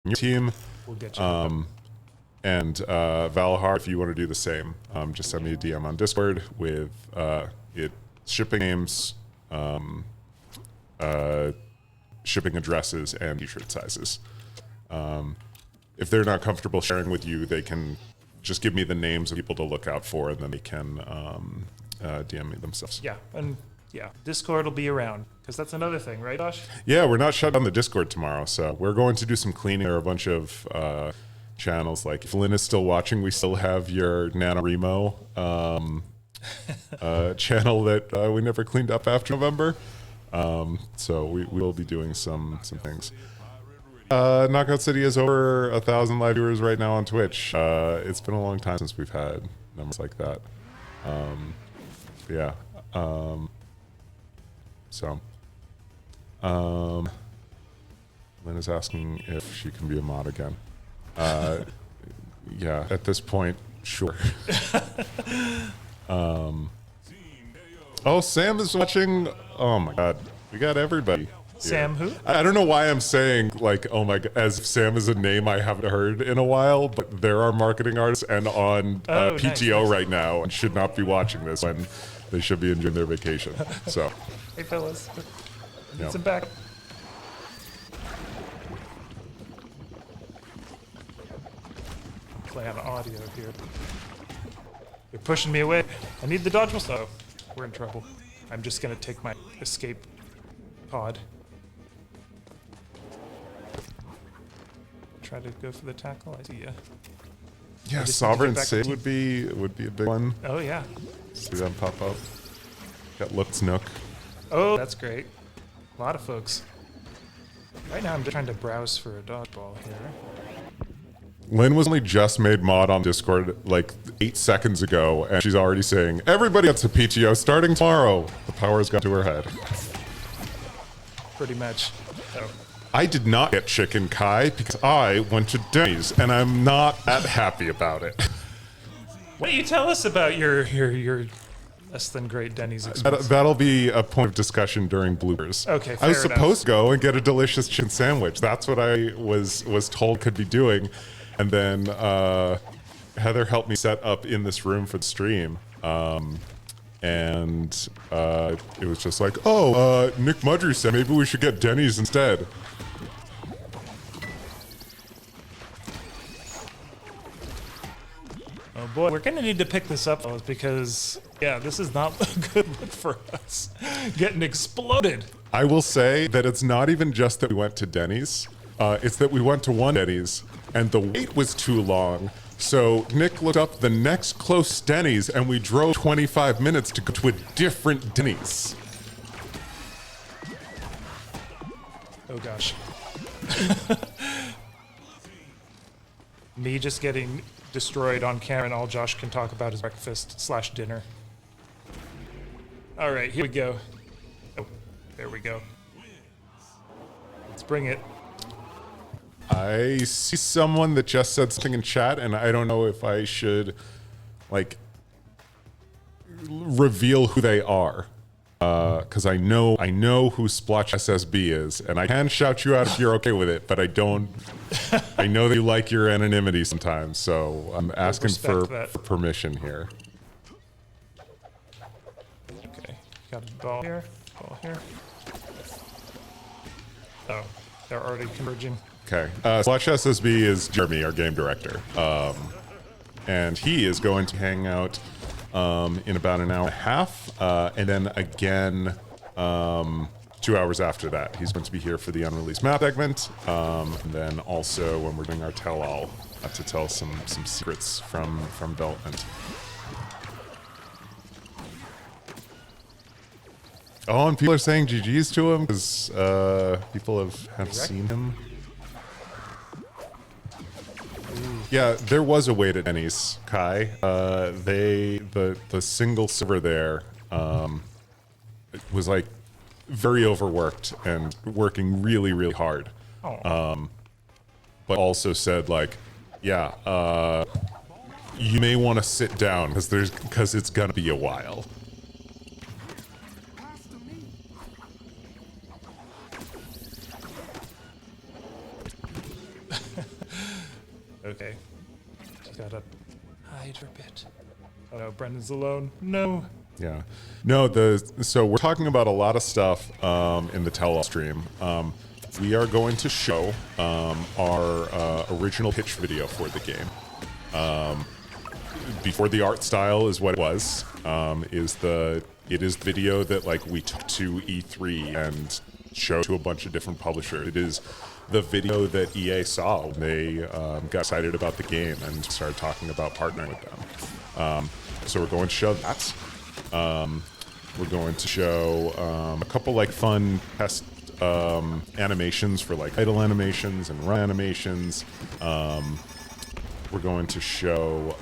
your team. We'll get you. And Valahar, if you want to do the same, just send me a DM on Discord with shipping names, shipping addresses, and t-shirt sizes. If they're not comfortable sharing with you, they can just give me the names of people to look out for, and then they can DM me themselves. Yeah, and Discord will be around, because that's another thing, right, Josh? Yeah, we're not shut down the Discord tomorrow, so we're going to do some cleaning. There are a bunch of channels. Like, if Lynn is still watching, we still have your NaNoWriMo channel that we never cleaned up after November. So we will be doing some things. Knockout City has over 1,000 live viewers right now on Twitch. It's been a long time since we've had numbers like that. Yeah. Lynn is asking if she can be a mod again. Yeah, at this point, sure. Oh, Sam is watching. Oh my God, we got everybody. Sam who? I don't know why I'm saying like, oh my God, as if Sam is a name I haven't heard in a while, but there are marketing artists and on PTO nice. right now and should not be watching this when they should be enjoying their vacation. So, Hey, fellas. Yeah. Need some back. Play on audio here. You're pushing me away. I need the dodgeball. So we're in trouble. I'm just gonna take my escape pod. Try to go for the tackle. I see ya. yeah, just need to Sovereign get back Save to- would be a big one. Oh yeah. See them pop up. Got Lutz Nook. Oh, that's great. A lot of folks. Right now I'm just trying to browse for a dodgeball here. Lynn was only just made mod on Discord like 8 seconds ago, and she's already saying, everybody gets a PTO starting tomorrow. The power's got to her head. Pretty much. So, I did not get chicken, Kai, because I went to Denny's, and I'm not that happy about it. what do you tell us about your less than great Denny's experience? That'll be a point of discussion during bloopers. Okay, I was fair enough. supposed to go and get a delicious chicken sandwich. That's what I was told could be doing. And then Heather helped me set up in this room for the stream. And it was just like, Nick Mudry said maybe we should get Denny's instead. Oh boy, we're gonna need to pick this up, fellas, because this is not a good look for us. Getting exploded. I will say that it's not even just that we went to Denny's. It's that we went to one Denny's and the wait was too long. So Nick looked up the next close Denny's and we drove 25 minutes to go to a different Denny's. Oh gosh. Me just getting destroyed on camera, and all Josh can talk about is breakfast/dinner. All right, here we go. Oh, there we go. Let's bring it. I see someone that just said something in chat, and I don't know if I should, like, reveal who they are, because I know who Splotch SSB is, and I can shout you out if you're okay with it, but I don't. I know that you like your anonymity sometimes, so I'm asking for permission here. Okay, got a ball here, Oh, they're already converging. Okay. Splotch SSB is Jeremy, our game director. And he is going to hang out in about an hour and a half. And then again, 2 hours after that. He's going to be here for the unreleased map segment. And then also when we're doing our tell-all to tell some secrets from development. Oh, and people are saying GG's to him because people have seen him. Yeah, there was a wait at Denny's, Kai. The single server there was like very overworked and working really, really hard. But also said like, yeah, you may want to sit down because it's gonna be a while. Okay. Just gotta hide for a bit. Oh no, Brendan's alone. No. Yeah. No, so we're talking about a lot of stuff in the tell-all stream. We are going to show our original pitch video for the game. Before the art style is what it was, it is video that like we took to E3 and showed to a bunch of different publishers. It is the video that EA saw when they got excited about the game and started talking about partnering with them. So we're going to show that. We're going to show a couple like fun test animations for like idle animations and run animations. We're going to show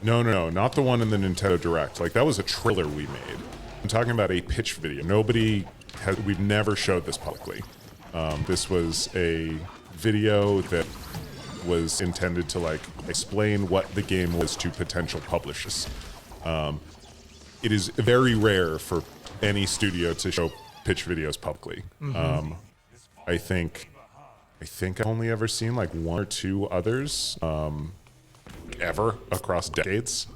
no, not the one in the Nintendo Direct. Like that was a trailer we made. I'm talking about a pitch video. We've never showed this publicly. This was a video that was intended to like explain what the game was to potential publishers. It is very rare for any studio to show pitch videos publicly. I think I've only ever seen like one or two others ever across decades.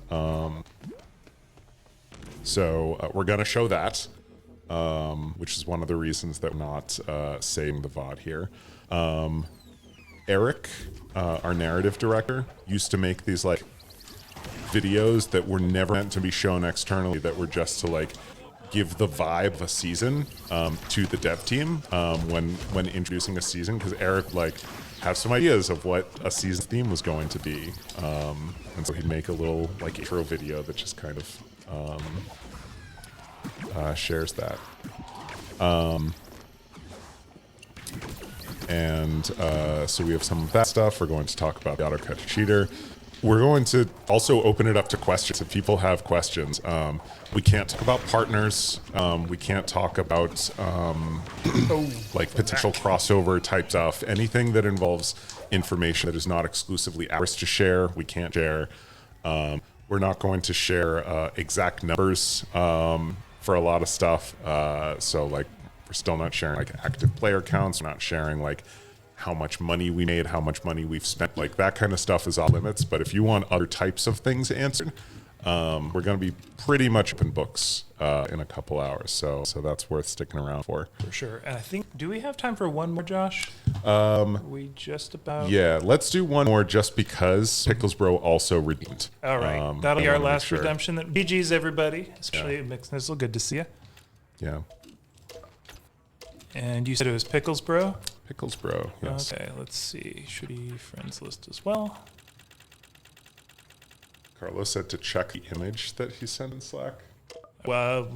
So we're gonna show that, which is one of the reasons that we're not saving the VOD here. Eric, our narrative director, used to make these like videos that were never meant to be shown externally, that were just to like give the vibe of a season to the dev team when introducing a season, because Eric like have some ideas of what a season theme was going to be, and so he'd make a little like intro video that just kind of shares that. So we have some of that stuff. We're going to talk about the AutoCut Cheater. We're going to also open it up to questions. If people have questions, we can't talk about partners. We can't talk about like potential crossover type stuff. Anything that involves information that is not exclusively ours to share, we can't share. We're not going to share exact numbers for a lot of stuff. So like we're still not sharing like active player counts. We're not sharing like how much money we made, how much money we've spent, like that kind of stuff is off limits. But if you want other types of things answered, we're going to be pretty much open books in a couple hours. So that's worth sticking around for. For sure. And I think, do we have time for one more, Josh? We just about... Yeah, let's do one more just because Pickles Bro also redeemed. All right. That'll be our last redemption. GG's, everybody. Especially Mixed Nizzle. Good to see you. Yeah. And you said it was Pickles Bro? Pickles Bro, yes. Okay, let's see. Should be friends list as well. Carlos said to check the image that he sent in Slack. Well,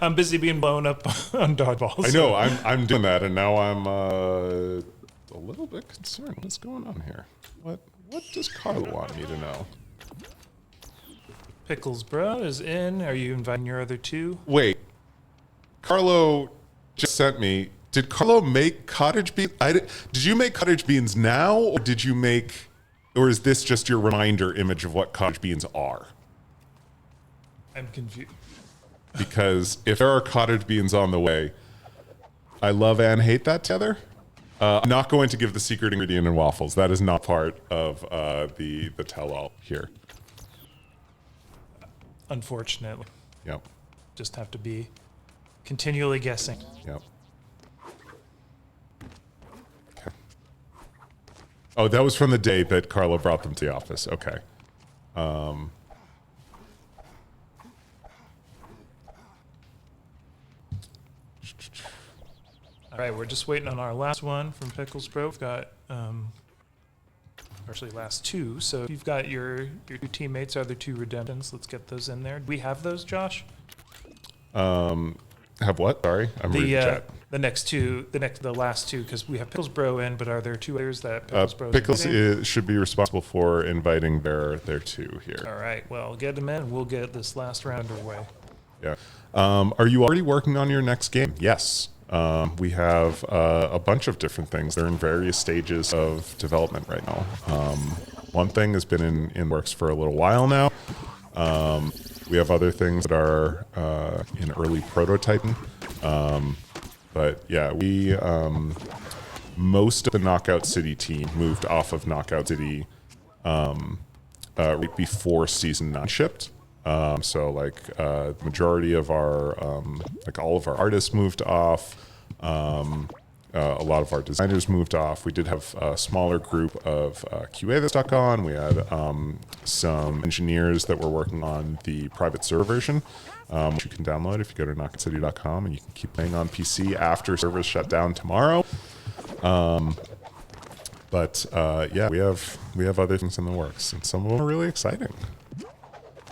I'm busy being blown up on dodgeballs. I know, I'm doing that, and now I'm a little bit concerned. What's going on here? What does Carlo want me to know? Pickles Bro is in. Are you inviting your other two? Wait, Carlo just sent me. Did Carlo make cottage beans? Did you make cottage beans now, or is this just your reminder image of what cottage beans are? I'm confused. Because if there are cottage beans on the way, I love and hate that together. I'm not going to give the secret ingredient in waffles. That is not part of the tell-all here. Unfortunately. Yep. Just have to be continually guessing. Yep. Oh, that was from the day that Carlo brought them to the office. Okay. All right, we're just waiting on our last one from Pickles Bro. We've got, actually last two. So if you've got your two teammates, other two redemptions, let's get those in there. Do we have those, Josh? Have what? Sorry, I'm reading chat. The last two, because we have Pickles Bro in, but are there two others that Pickles Bro should be responsible for inviting their two here. All right, well, get them in. We'll get this last round underway. Yeah. Are you already working on your next game? Yes. We have a bunch of different things. They're in various stages of development right now. One thing has been in works for a little while now. We have other things that are in early prototyping. But yeah, we most of the Knockout City team moved off of Knockout City right before Season 9 shipped. So like the majority of our, like all of our artists moved off. A lot of our designers moved off. We did have a smaller group of QA that stuck on. We had some engineers that were working on the private server version, which you can download if you go to knockoutcity.com, and you can keep playing on PC after servers shut down tomorrow. But yeah, we have other things in the works, and some of them are really exciting.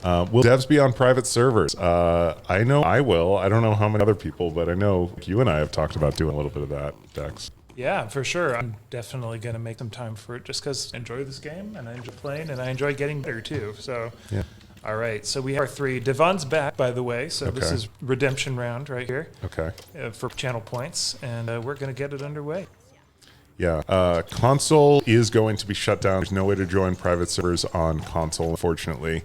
Will devs be on private servers? I know I will. I don't know how many other people, but I know you and I have talked about doing a little bit of that, Dex. Yeah, for sure. I'm definitely going to make some time for it just because I enjoy this game and I enjoy playing and I enjoy getting better too. So, yeah. All right. So we have our 3. Devon's back, by the way. So This is redemption round right here. Okay. For channel points. And we're going to get it underway. Yeah, console is going to be shut down. There's no way to join private servers on console, unfortunately.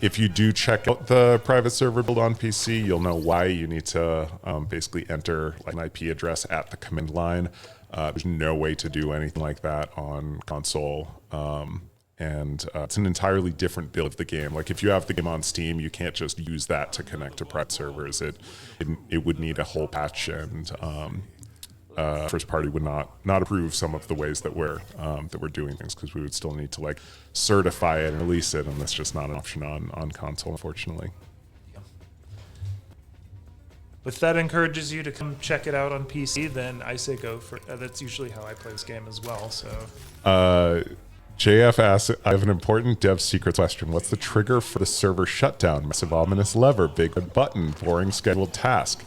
If you do check out the private server build on PC, you'll know why. You need to basically enter like an IP address at the command line. There's no way to do anything like that on console. And it's an entirely different build of the game. Like if you have the game on Steam, you can't just use that to connect to private servers. It would need a whole patch, and first party would not approve some of the ways that we're doing things, because we would still need to like certify it and release it, and that's just not an option on console, unfortunately. If that encourages you to come check it out on PC, then I say go for it. That's usually how I play this game as well. So JF asks, I have an important dev secret question. What's the trigger for the server shutdown? Massive ominous lever, big red button, boring scheduled task.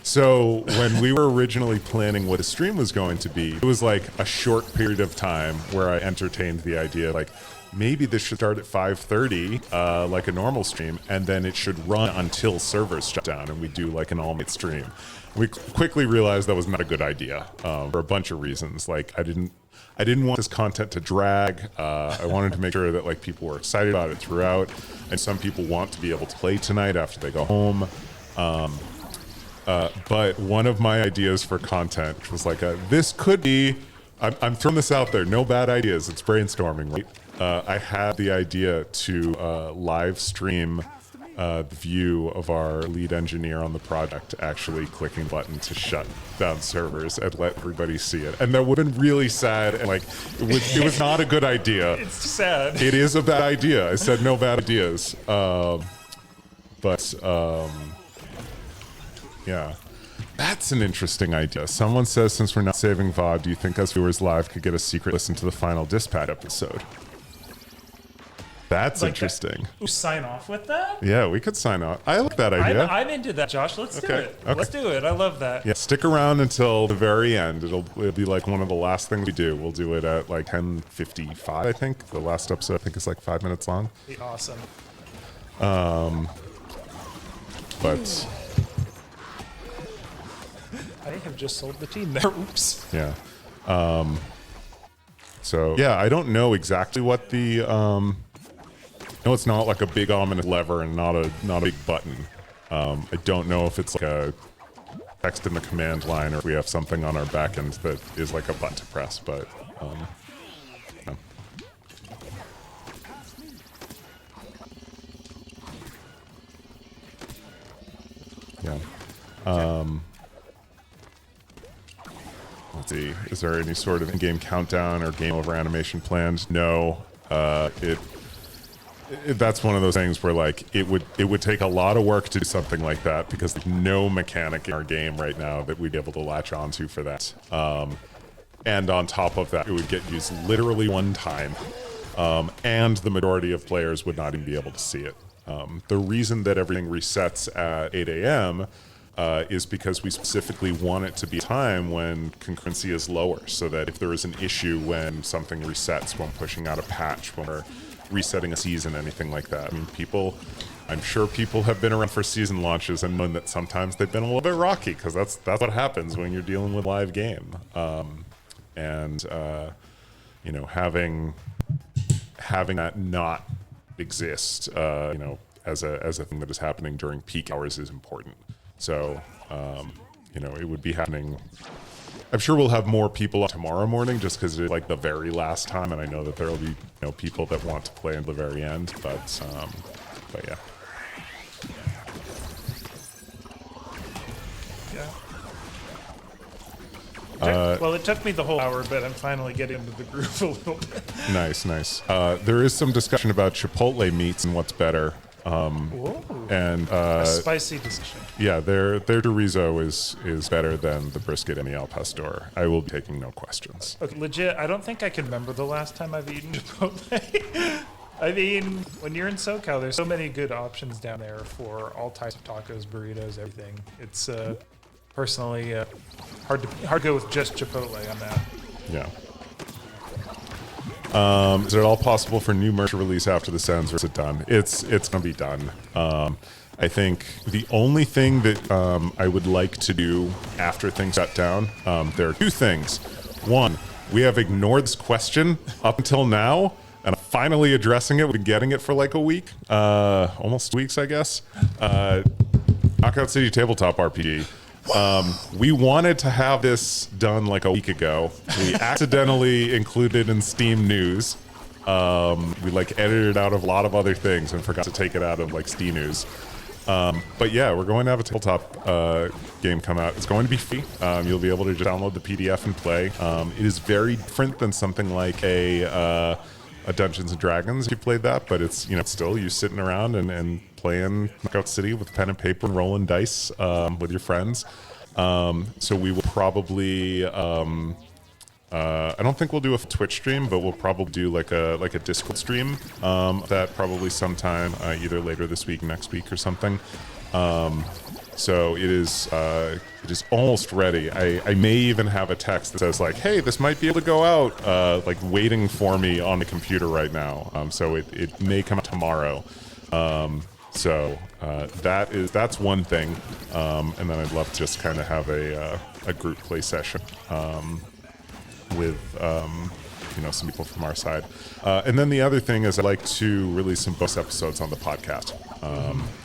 So when we were originally planning what a stream was going to be, it was like a short period of time where I entertained the idea, like maybe this should start at 5:30, like a normal stream, and then it should run until servers shut down, and we do like an all-night stream. We quickly realized that was not a good idea for a bunch of reasons. Like I didn't want this content to drag. I wanted to make sure that like people were excited about it throughout, and some people want to be able to play tonight after they go home. But one of my ideas for content was like, this could be, I'm throwing this out there, no bad ideas, it's brainstorming, right? I had the idea to live stream the view of our lead engineer on the project actually clicking the button to shut down servers and let everybody see it. And that would have been really sad, and like, it was not a good idea. it's sad. It is a bad idea. I said no bad ideas. Yeah, that's an interesting idea. Someone says, since we're not saving VOD, do you think us viewers live could get a secret listen to the final Dispatch episode? That's like interesting. That. Sign off with that? Yeah, we could sign off. I like that idea. I'm into that, Josh. Let's do it. Okay. Let's do it. I love that. Yeah, stick around until the very end. It'll be like one of the last things we do. We'll do it at like 10:55, I think. The last episode, I think, is like 5 minutes long. Be awesome. But I have just sold the team there. Oops. yeah. So yeah, I don't know exactly what the no, it's not like a big ominous lever and not a big button. I don't know if it's like a text in the command line, or if we have something on our back end that is like a button to press, but no. Yeah. Let's see. Is there any sort of in-game countdown or game over animation planned? No. That's one of those things where like it would take a lot of work to do something like that, because there's no mechanic in our game right now that we'd be able to latch onto for that. And on top of that, it would get used literally one time, and the majority of players would not even be able to see it. The reason that everything resets at 8 a.m. Is because we specifically want it to be a time when concurrency is lower, so that if there is an issue when something resets, when pushing out a patch, when we're resetting a season, anything like that. I mean, I'm sure people have been around for season launches and known that sometimes they've been a little bit rocky, because that's what happens when you're dealing with a live game. You know, having that not exist, you know, as a thing that is happening during peak hours is important. So, you know, it would be happening I'm sure we'll have more people tomorrow morning just because it's like the very last time, and I know that there will be people that want to play until the very end. But yeah. Well, it took me the whole hour, but I'm finally getting into the groove a little bit. Nice. There is some discussion about Chipotle meats and what's better. Whoa. And A spicy discussion. yeah, their chorizo is better than the brisket in the Al Pastor. I will be taking no questions. Okay, legit, I don't think I can remember the last time I've eaten Chipotle. I mean, when you're in SoCal, there's so many good options down there for all types of tacos, burritos, everything. It's personally hard to go with just Chipotle on that. Yeah. Is it all possible for new merch to release after this ends, or is it done? It's gonna be done. I think the only thing that I would like to do after things shut down, there are two things. One, we have ignored this question up until now, and I'm finally addressing it. We've been getting it for like a week, almost weeks, I guess. Knockout City Tabletop RPG. We wanted to have this done like a week ago. We accidentally included in Steam News. We like edited out of a lot of other things and forgot to take it out of like Steam News. But yeah, we're going to have a tabletop game come out. It's going to be free. You'll be able to just download the PDF and play. It is very different than something like a Dungeons and Dragons if you played that, but it's still you sitting around and playing Knockout City with pen and paper and rolling dice with your friends. So we will probably I don't think we'll do a Twitch stream, but we'll probably do like a Discord stream that probably sometime either later this week, next week or something. So it is almost ready. I may even have a text that says like, hey, this might be able to go out, like waiting for me on the computer right now. So it may come out tomorrow. So that's one thing. And then I'd love to just kind of have a group play session with some people from our side. And then the other thing is I'd like to release some bonus episodes on the podcast.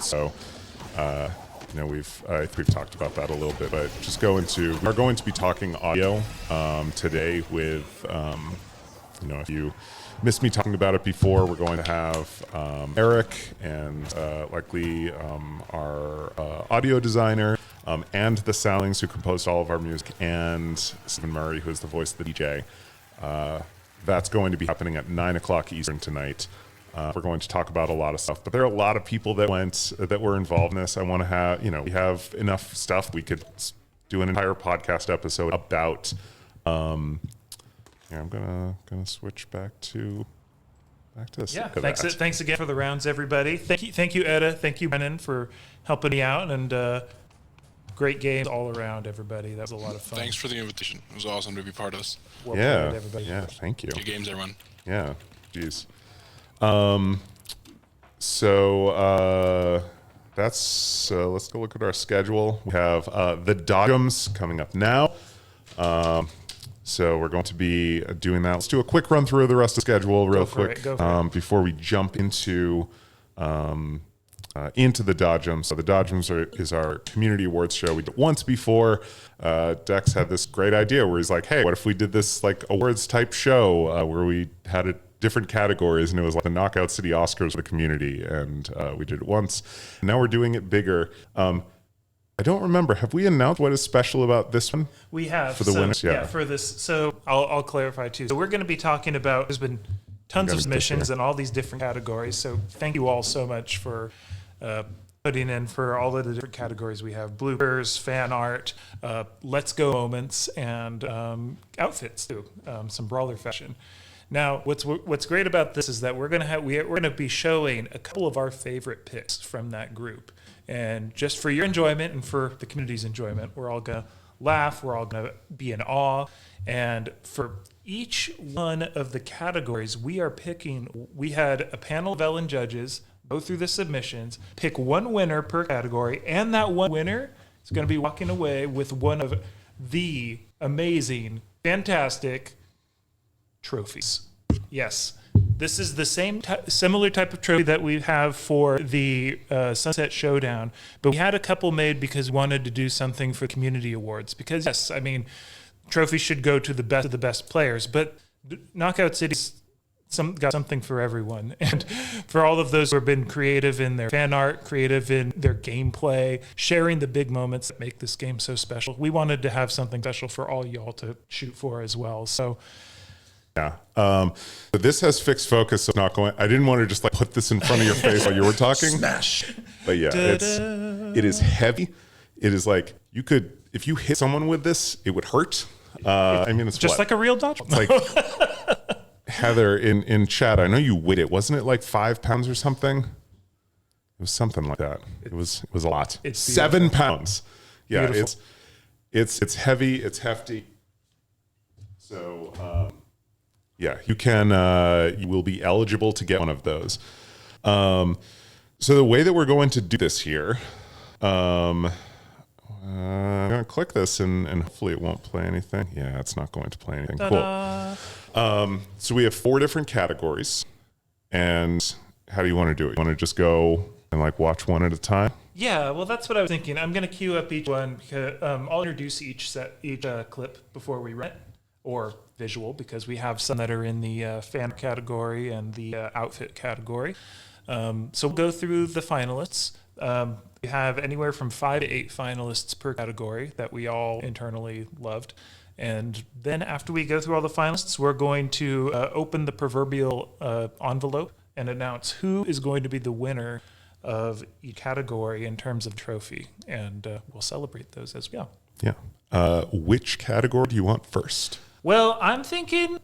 So we've talked about that a little bit, but we are going to be talking audio today with if you missed me talking about it before, we're going to have Eric and likely our audio designer and the Soundlings who composed all of our music, and Stephen Murray, who is the voice of the DJ. That's going to be happening at 9 o'clock Eastern tonight. We're going to talk about a lot of stuff, but there are a lot of people that were involved in this. I want to have, we have enough stuff. We could do an entire podcast episode about, I'm gonna switch back to this. Yeah, thanks again for the rounds, everybody. Thank you, Etta. Thank you, Brennan, for helping me out, and great games all around, everybody. That was a lot of fun. Thanks for the invitation. It was awesome to be part of this. Well played, everybody. Yeah, thank you. Good games, everyone. Yeah, geez. So let's go look at our schedule. We have the Dodgems coming up now. So we're going to be doing that. Let's do a quick run through of the rest of the schedule real quick before we jump into the Dodgems. So the Dodgems is our community awards show. We did it once before. Dex had this great idea where he's like, hey, what if we did this like awards type show where we had it different categories, and it was like the Knockout City Oscars for the community, and we did it once. Now we're doing it bigger. I don't remember. Have we announced what is special about this one? We have. For the winners? Yeah, for this. So I'll clarify too. So we're going to be talking about, there's been tons of submissions in all these different categories. So thank you all so much for putting in for all of the different categories we have. Bloopers, fan art, let's go moments, and outfits too. Some brawler fashion. Now, what's great about this is that we're gonna be showing a couple of our favorite picks from that group, and just for your enjoyment and for the community's enjoyment, we're all gonna laugh, we're all gonna be in awe, and for each one of the categories we had a panel of Ellen judges go through the submissions, pick one winner per category, and that one winner is gonna be walking away with one of the amazing, fantastic trophies. Yes, this is the similar type of trophy that we have for the Sunset Showdown, but we had a couple made because we wanted to do something for community awards. Because yes, I mean, trophies should go to the best players, but Knockout City's got something for everyone. And for all of those who have been creative in their fan art, creative in their gameplay, sharing the big moments that make this game so special, we wanted to have something special for all y'all to shoot for as well. So yeah. But this has fixed focus, so not going. I didn't want to just like put this in front of your face while you were talking. Smash. But yeah, it is heavy. It is like you could, if you hit someone with this, it would hurt. I mean, it's just like a real dodgeball. It's like Heather in chat. I know you weighed it. Wasn't it like 5 pounds or something? It was something like that. It was a lot. It's 7 pounds. Yeah, beautiful. it's heavy. It's hefty. So yeah, you will be eligible to get one of those. So the way that we're going to do this here, I'm gonna click this and hopefully it won't play anything. Yeah, it's not going to play anything. Ta-da. Cool. So we have 4 different categories, and how do you want to do it? You want to just go and like watch one at a time? Yeah, well, that's what I was thinking. I'm going to queue up each one because I'll introduce each clip before we run it, or visual, because we have some that are in the fan category and the outfit category. So we'll go through the finalists. We have anywhere from 5 to 8 finalists per category that we all internally loved. And then after we go through all the finalists, we're going to open the proverbial envelope and announce who is going to be the winner of each category in terms of trophy. And we'll celebrate those as we go. Yeah. Which category do you want first? Well, I'm thinking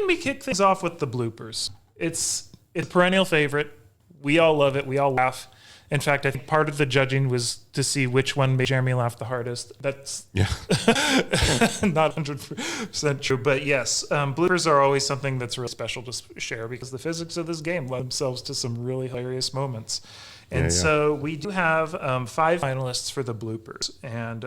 we kick things off with the bloopers. It's a perennial favorite. We all love it. We all laugh. In fact, I think part of the judging was to see which one made Jeremy laugh the hardest. That's not 100% true, but yes, bloopers are always something that's really special to share because the physics of this game lend themselves to some really hilarious moments. And so we do have 5 finalists for the bloopers, and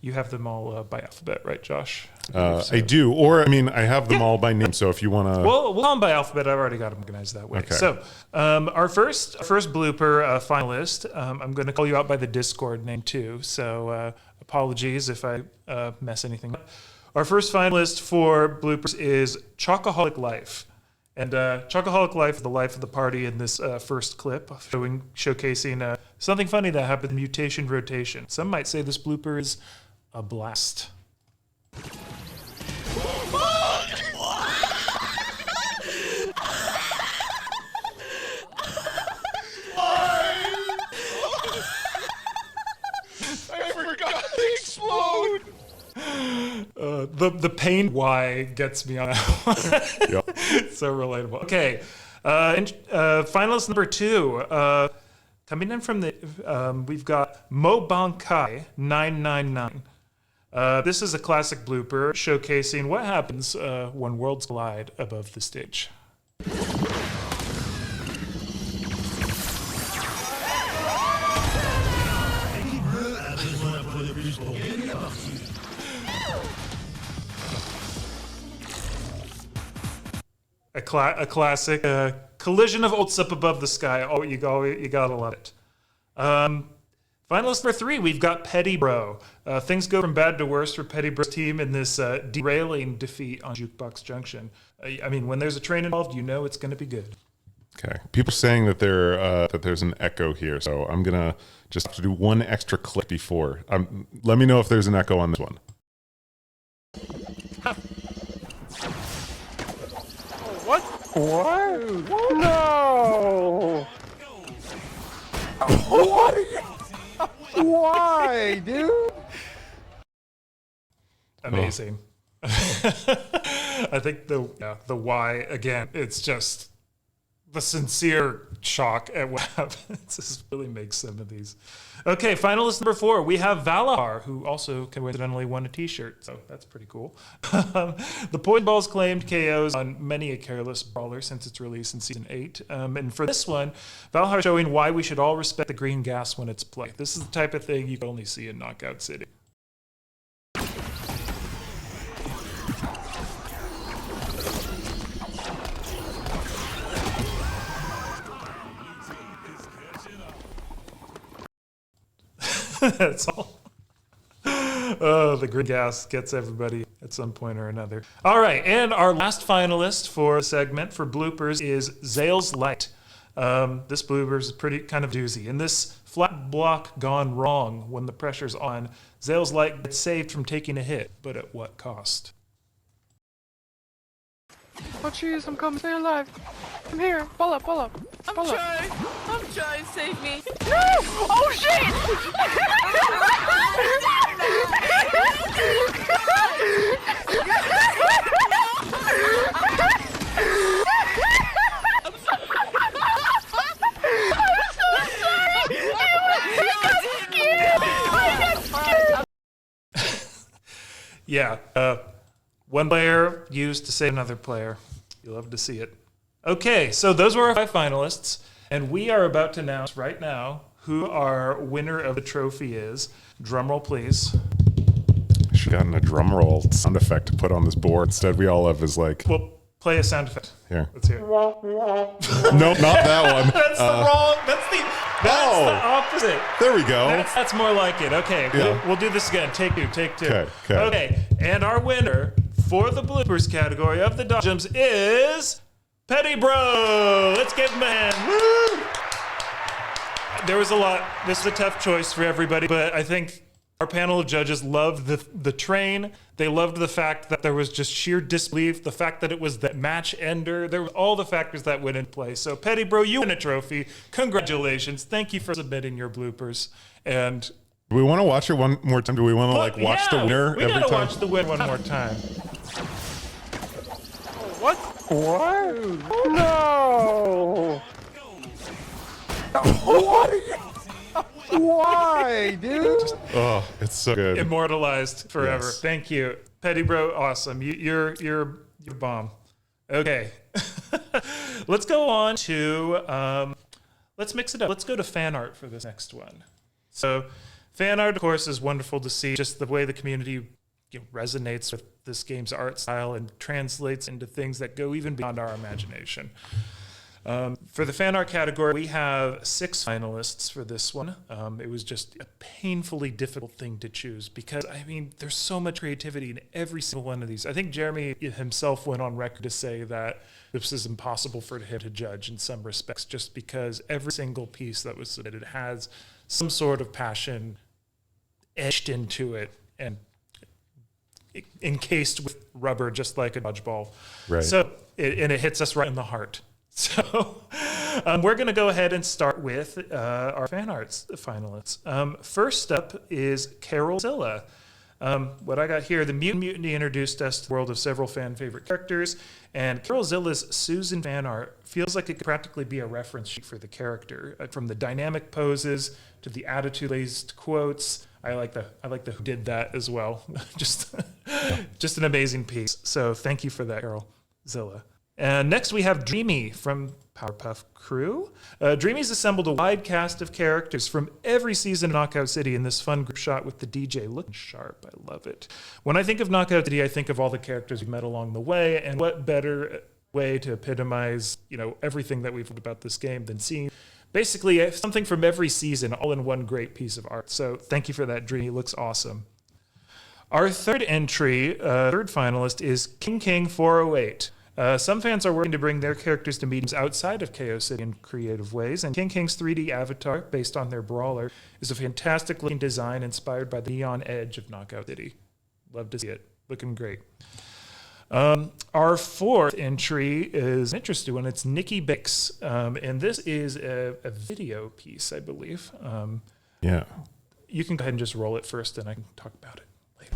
you have them all by alphabet, right, Josh? I do, or I mean, I have them all by name. So if you want to, we'll call them by alphabet. I've already got them organized that way. Okay. So our first blooper finalist, I'm going to call you out by the Discord name too. So apologies if I mess anything up. Our first finalist for bloopers is Chocoholic Life. And Chocoholic Life, the life of the party in this first clip, showcasing something funny that happened in Mutation Rotation. Some might say this blooper is a blast. I forgot to explode. The pain why gets me on that one. Yep. So relatable. Okay, finalist number 2. Coming in from the, we've got Mo Bankai 999. This is a classic blooper showcasing what happens when worlds collide above the stage. A classic collision of ults up above the sky. Oh, you gotta love it. Finalist number 3, we've got Petty Bro. Things go from bad to worse for Petty Bro's team in this derailing defeat on Jukebox Junction. I mean, when there's a train involved, you know it's going to be good. Okay. People are saying that there's an echo here, so I'm gonna just have to do one extra click before. Let me know if there's an echo on this one. What? What? No! What? Why, dude? Amazing. I think the why, again, it's just the sincere shock at what happens. This really makes some of these. Okay, finalist number 4, we have Valahar, who also coincidentally won a t-shirt, so that's pretty cool. The Poison Balls claimed KOs on many a careless brawler since its release in Season 8. And for this one, Valahar showing why we should all respect the green gas when it's played. This is the type of thing you can only see in Knockout City. That's all. Oh, the green gas gets everybody. at some point or another. All right, and our last finalist for the segment for bloopers is Zale's Light. This blooper is pretty kind of doozy. In this flat block gone wrong when the pressure's on, Zale's Light gets saved from taking a hit, but at what cost? Oh jeez, I'm coming. Stay alive. I'm here. Pull up. I'm trying. Save me. No! Oh shit! Yeah, one player used to save another player. You love to see it. Okay, so those were our 5 finalists, and we are about to announce right now who our winner of the trophy is. Drum roll, please. Should have gotten a drum roll sound effect to put on this board. Instead, we all have is like, We'll play a sound effect. here. Let's hear it. Nope, not that one. That's the wrong. That's the opposite. There we go. That's more like it. Okay, Yeah. we'll do this again. Take 2. Okay. Okay, and our winner for the bloopers category of the Dodgems is Petty Bro. Let's give him a hand. Woo! There was a lot. This is a tough choice for everybody, but I think our panel of judges loved the train. They loved the fact that there was just sheer disbelief, the fact that it was that match ender. There were all the factors that went in play. So, Petty Bro, you win a trophy. Congratulations. Thank you for submitting your bloopers. And Do we want to watch it one more time? Do we want to watch the winner we every gotta time? watch the win one more time. What? What? No! What? Why, dude? Oh, it's so good. Immortalized forever. Yes. Thank you, Petty Bro. Awesome. You're bomb. Okay, let's go on to let's mix it up. Let's go to fan art for this next one. So, fan art, of course, is wonderful to see. Just the way the community resonates with this game's art style and translates into things that go even beyond our imagination. For the fan art category, we have 6 finalists for this one. It was just a painfully difficult thing to choose because, I mean, there's so much creativity in every single one of these. I think Jeremy himself went on record to say that this is impossible for him to judge in some respects just because every single piece that was submitted has some sort of passion etched into it and encased with rubber, just like a dodgeball. Right. So, it hits us right in the heart. So we're going to go ahead and start with our fan arts finalists. First up is Carol Zilla. What I got here, the Mutant Mutiny introduced us to the world of several fan favorite characters, and Carol Zilla's Susan fan art feels like it could practically be a reference sheet for the character, from the dynamic poses to the attitude-laced quotes. I like the who did that as well. just an amazing piece. So thank you for that, Carol Zilla. And next we have Dreamy from Powerpuff Crew. Dreamy's assembled a wide cast of characters from every season of Knockout City in this fun group shot with the DJ looking sharp. I love it. When I think of Knockout City, I think of all the characters we've met along the way, and what better way to epitomize, everything that we've heard about this game than seeing basically something from every season all in one great piece of art. So thank you for that, Dreamy. It looks awesome. Our third finalist is King 408. Some fans are working to bring their characters to meetings outside of KO City in creative ways, and King's 3D avatar, based on their brawler, is a fantastic looking design inspired by the neon edge of Knockout City. Love to see it. Looking great. Our fourth entry is an interesting one. It's Nikki Bix, and this is a video piece, I believe. Yeah. You can go ahead and just roll it first, and I can talk about it later.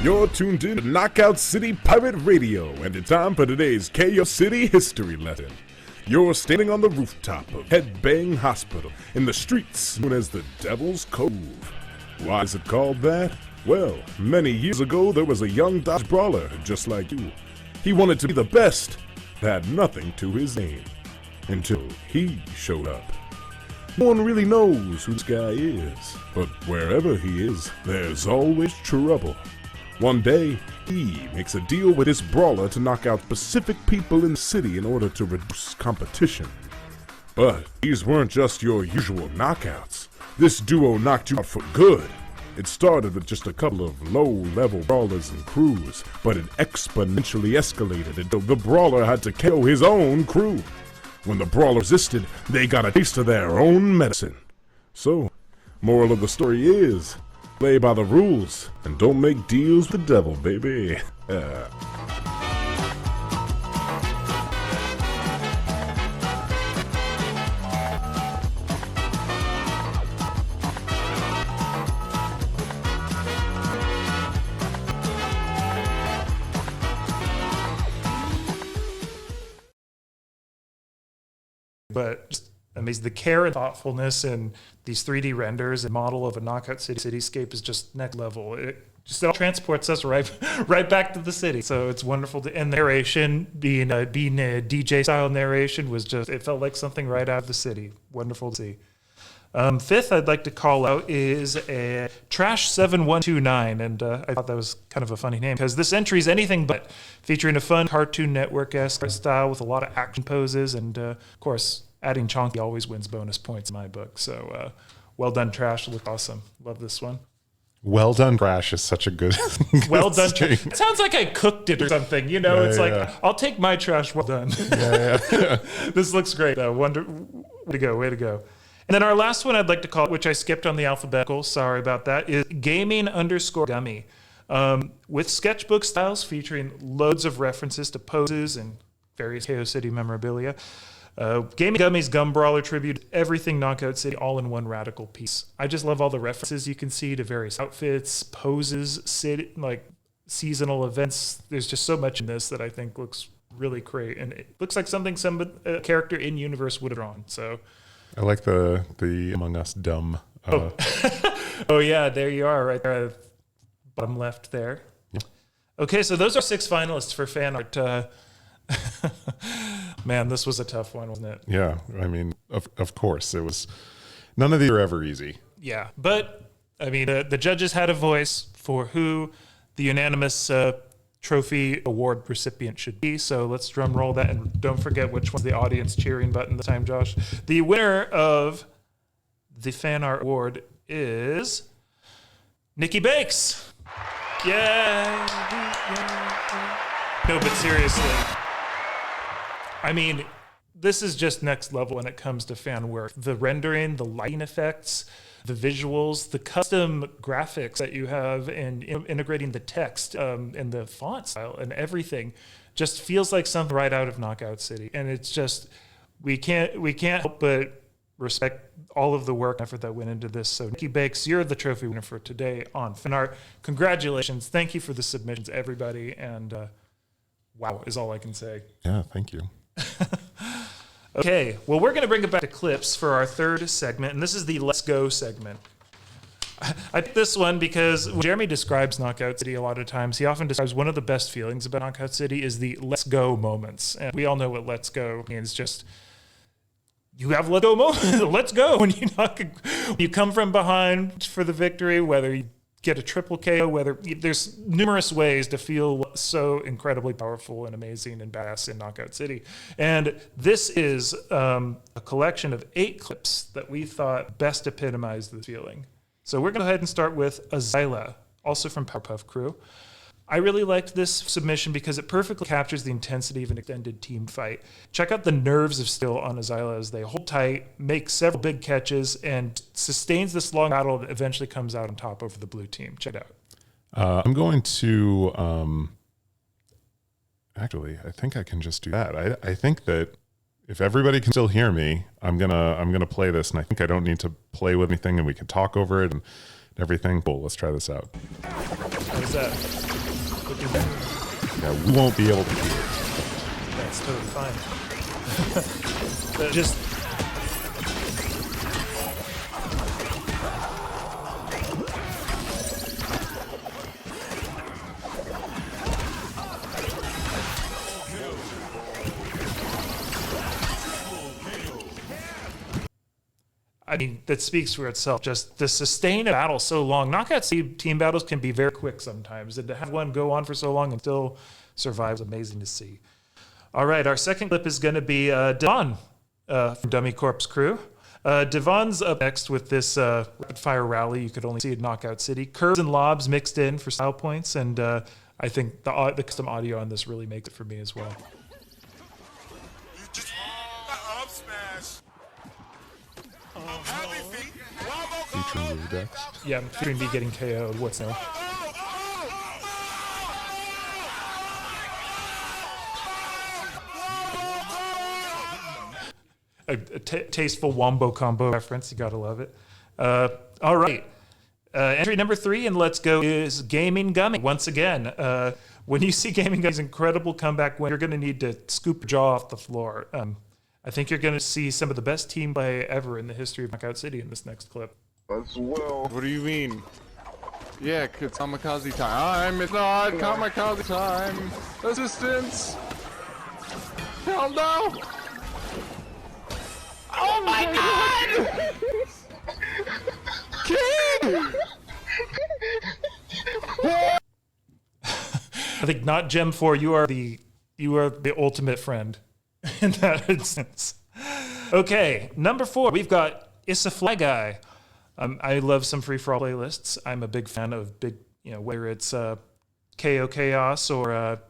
You're tuned in to Knockout City Pirate Radio, and it's time for today's KO City history lesson. You're standing on the rooftop of Headbang Hospital in the streets known as the Devil's Cove. Why is it called that? Well, many years ago there was a young Dodge brawler just like you. He wanted to be the best, but had nothing to his name, until he showed up. No one really knows who this guy is, but wherever he is, there's always trouble. One day, he makes a deal with his brawler to knock out specific people in the city in order to reduce competition. But these weren't just your usual knockouts. This duo knocked you out for good. It started with just a couple of low-level brawlers and crews, but it exponentially escalated until the brawler had to KO his own crew. When the brawler resisted, they got a taste of their own medicine. So, moral of the story is, play by the rules, and don't make deals with the devil, baby. But just amazing. The care and thoughtfulness in these 3D renders and model of a Knockout City cityscape is just next level. It all transports us right back to the city. So it's wonderful. And the narration, being a DJ style narration, was just, it felt like something right out of the city. Wonderful to see. Fifth, I'd like to call out is a Trash 7129, and I thought that was kind of a funny name because this entry is anything but, featuring a fun Cartoon Network-esque style with a lot of action poses, and of course, adding Chonky always wins bonus points in my book. So, well done, Trash. Looked awesome. Love this one. Well done, Trash is such a good. Well done. string. It sounds like I cooked it or something. You know, it's like I'll take my trash. Well done. This looks great. Way to go. Way to go. And then our last one I'd like to call, which I skipped on the alphabetical, sorry about that, is Gaming_Gummy. With sketchbook styles featuring loads of references to poses and various KO City memorabilia. Gaming Gummy's Gum Brawler tribute everything Knockout City all in one radical piece. I just love all the references you can see to various outfits, poses, city, like seasonal events. There's just so much in this that I think looks really great. And it looks like something a character in universe would have drawn. So I like the Among Us dumb. Oh yeah, there you are, right there, bottom left there. Yeah. Okay, so those are 6 finalists for fan art. Man, this was a tough one, wasn't it? Yeah, I mean, of course, it was. None of these are ever easy. Yeah, but I mean, the judges had a voice for who the unanimous trophy award recipient should be. So let's drum roll that, and don't forget which one's the audience cheering button this time, Josh. The winner of the fan art award is Nikki Bakes. Yay! No, but seriously, I mean, this is just next level when it comes to fan work. The rendering, the lighting effects, the visuals, the custom graphics that you have, and integrating the text and the font style and everything just feels like something right out of Knockout City. And it's just, we can't help but respect all of the work and effort that went into this. So Nikki Bakes, you're the trophy winner for today on Fan Art. Congratulations. Thank you for the submissions, everybody. And wow is all I can say. Yeah, thank you. Okay, well, we're going to bring it back to clips for our third segment, and this is the Let's Go segment. I picked this one because when Jeremy describes Knockout City a lot of times, he often describes one of the best feelings about Knockout City is the let's go moments. And we all know what let's go means. Just, you have let's go moments. Let's go. When you come from behind for the victory, whether you get a triple KO, whether there's numerous ways to feel so incredibly powerful and amazing and badass in Knockout City. And this is a collection of 8 clips that we thought best epitomized the feeling. So we're going to go ahead and start with Azyla, also from Powerpuff Crew. I really liked this submission because it perfectly captures the intensity of an extended team fight. Check out the nerves of steel on Azyla as they hold tight, make several big catches, and sustains this long battle that eventually comes out on top over the blue team. Check it out. I'm going to actually, I think I can just do that. I think that if everybody can still hear me, I'm gonna play this, and I think I don't need to play with anything, and we can talk over it and everything. Cool. Let's try this out. How's that? Yeah, we won't be able to hear it. That's totally fine. But just. I mean, that speaks for itself. Just to sustain a battle so long. Knockout team battles can be very quick sometimes, and to have one go on for so long and still survive is amazing to see. All right, our second clip is going to be Don from Dummy Corpse Crew. Devon's up next with this rapid fire rally. You could only see at Knockout City. Curves and lobs mixed in for style points, and I think the custom audio on this really makes it for me as well. Featuring Rudex. Yeah, featuring me getting KO'd. What's new? A tasteful wombo combo reference. You gotta love it. All right. Entry number 3 and Let's Go is Gaming Gummy. Once again, when you see Gaming Gummy's incredible comeback win, you're going to need to scoop your jaw off the floor. I think you're going to see some of the best team play ever in the history of Knockout City in this next clip. As well. What do you mean? Yeah, it's kamikaze time. It's not kamikaze time. Assistance. Hell no. Oh my god! King! I think not Gem 4. You are the ultimate friend in that instance. Okay, number 4. We've got Issa Fly Guy. I love some free for all playlists. I'm a big fan of whether it's KO Chaos or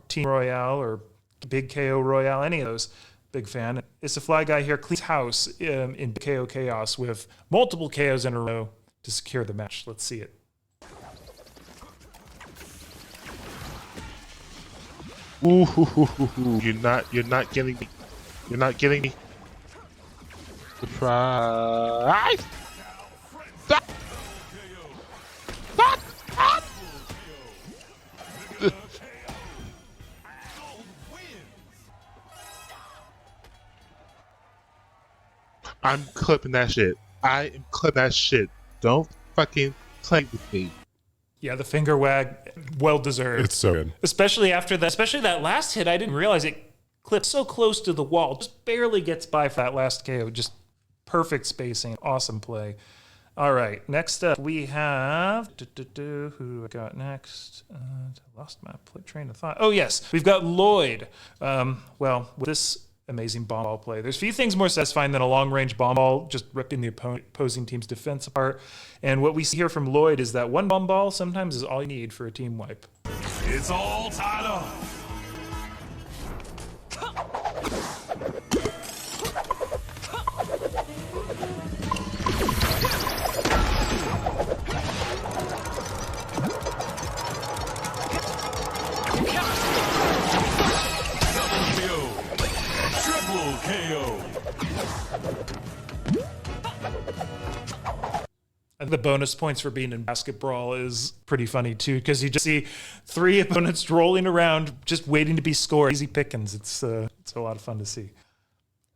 Team Royale or Big KO Royale, any of those. Big fan. Issa Fly Guy here cleans house in KO Chaos with multiple KOs in a row to secure the match. Let's see it. Ooh, you're not getting me. You're not getting me. Surprise! I'm clipping that shit. I am clipping that shit. Don't fucking play with me. Yeah, the finger wag, well deserved. It's so good. Especially after that, especially that last hit, I didn't realize it clipped so close to the wall. Just barely gets by for that last KO. Just perfect spacing. Awesome play. All right, next up we have... Who do I got next? I lost my train of thought. Oh, yes, we've got Lloyd. Well, with this amazing bomb ball play, there's few things more satisfying than a long-range bomb ball just ripping the opposing team's defense apart. And what we see here from Lloyd is that one bomb ball sometimes is all you need for a team wipe. It's all tied up. And the bonus points for being in basketball is pretty funny too, because you just see 3 opponents rolling around just waiting to be scored. Easy pickings. It's a lot of fun to see.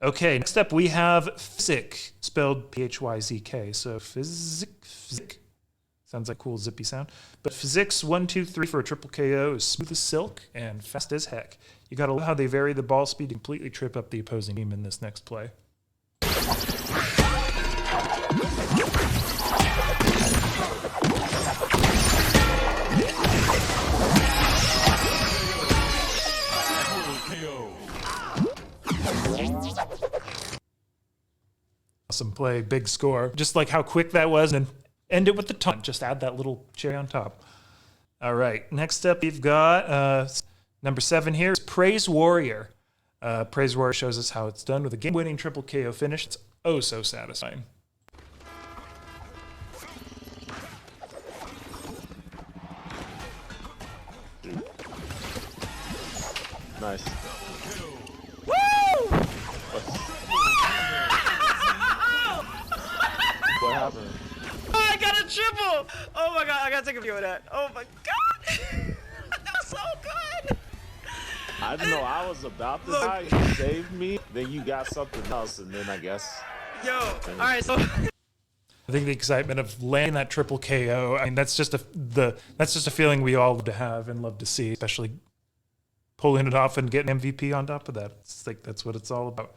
Okay, next up we have Physick, spelled P-H-Y-Z-K. So Physick. Sounds like a cool zippy sound. But Physick's 1, 2, 3 for a triple KO is smooth as silk and fast as heck. You gotta love how they vary the ball speed to completely trip up the opposing team in this next play. Awesome play, big score. Just like how quick that was, and end it with the taunt. Just add that little cherry on top. All right, next up we've got number 7 here is Praise Warrior. Praise Warrior shows us how it's done with a game-winning triple KO finish. It's oh so satisfying. Nice. Woo! What happened? Oh, I got a triple! Oh my god, I gotta take a video of that. Oh my god! That was so good! I didn't know I was about to die. You saved me, then you got something else, and then I guess... Yo, alright, so... I think the excitement of landing that triple KO, I mean, that's just a feeling we all love to have and love to see, especially pulling it off and getting MVP on top of that. It's like that's what it's all about.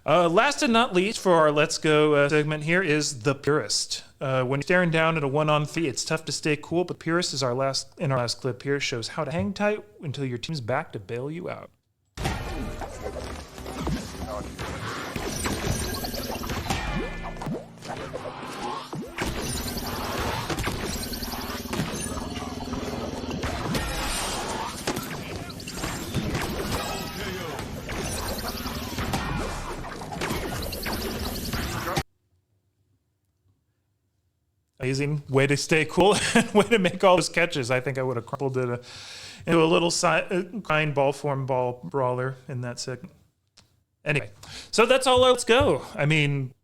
Last and not least for our Let's Go segment here is the Purist. When you're staring down at a 1-on-3, it's tough to stay cool, but Purist is our last clip here, shows how to hang tight until your team's back to bail you out. amazing way to stay cool and way to make all those catches. I think I would have crumpled it into a little kind ball form ball brawler in that segment. Anyway, so that's all. Let's go. I mean,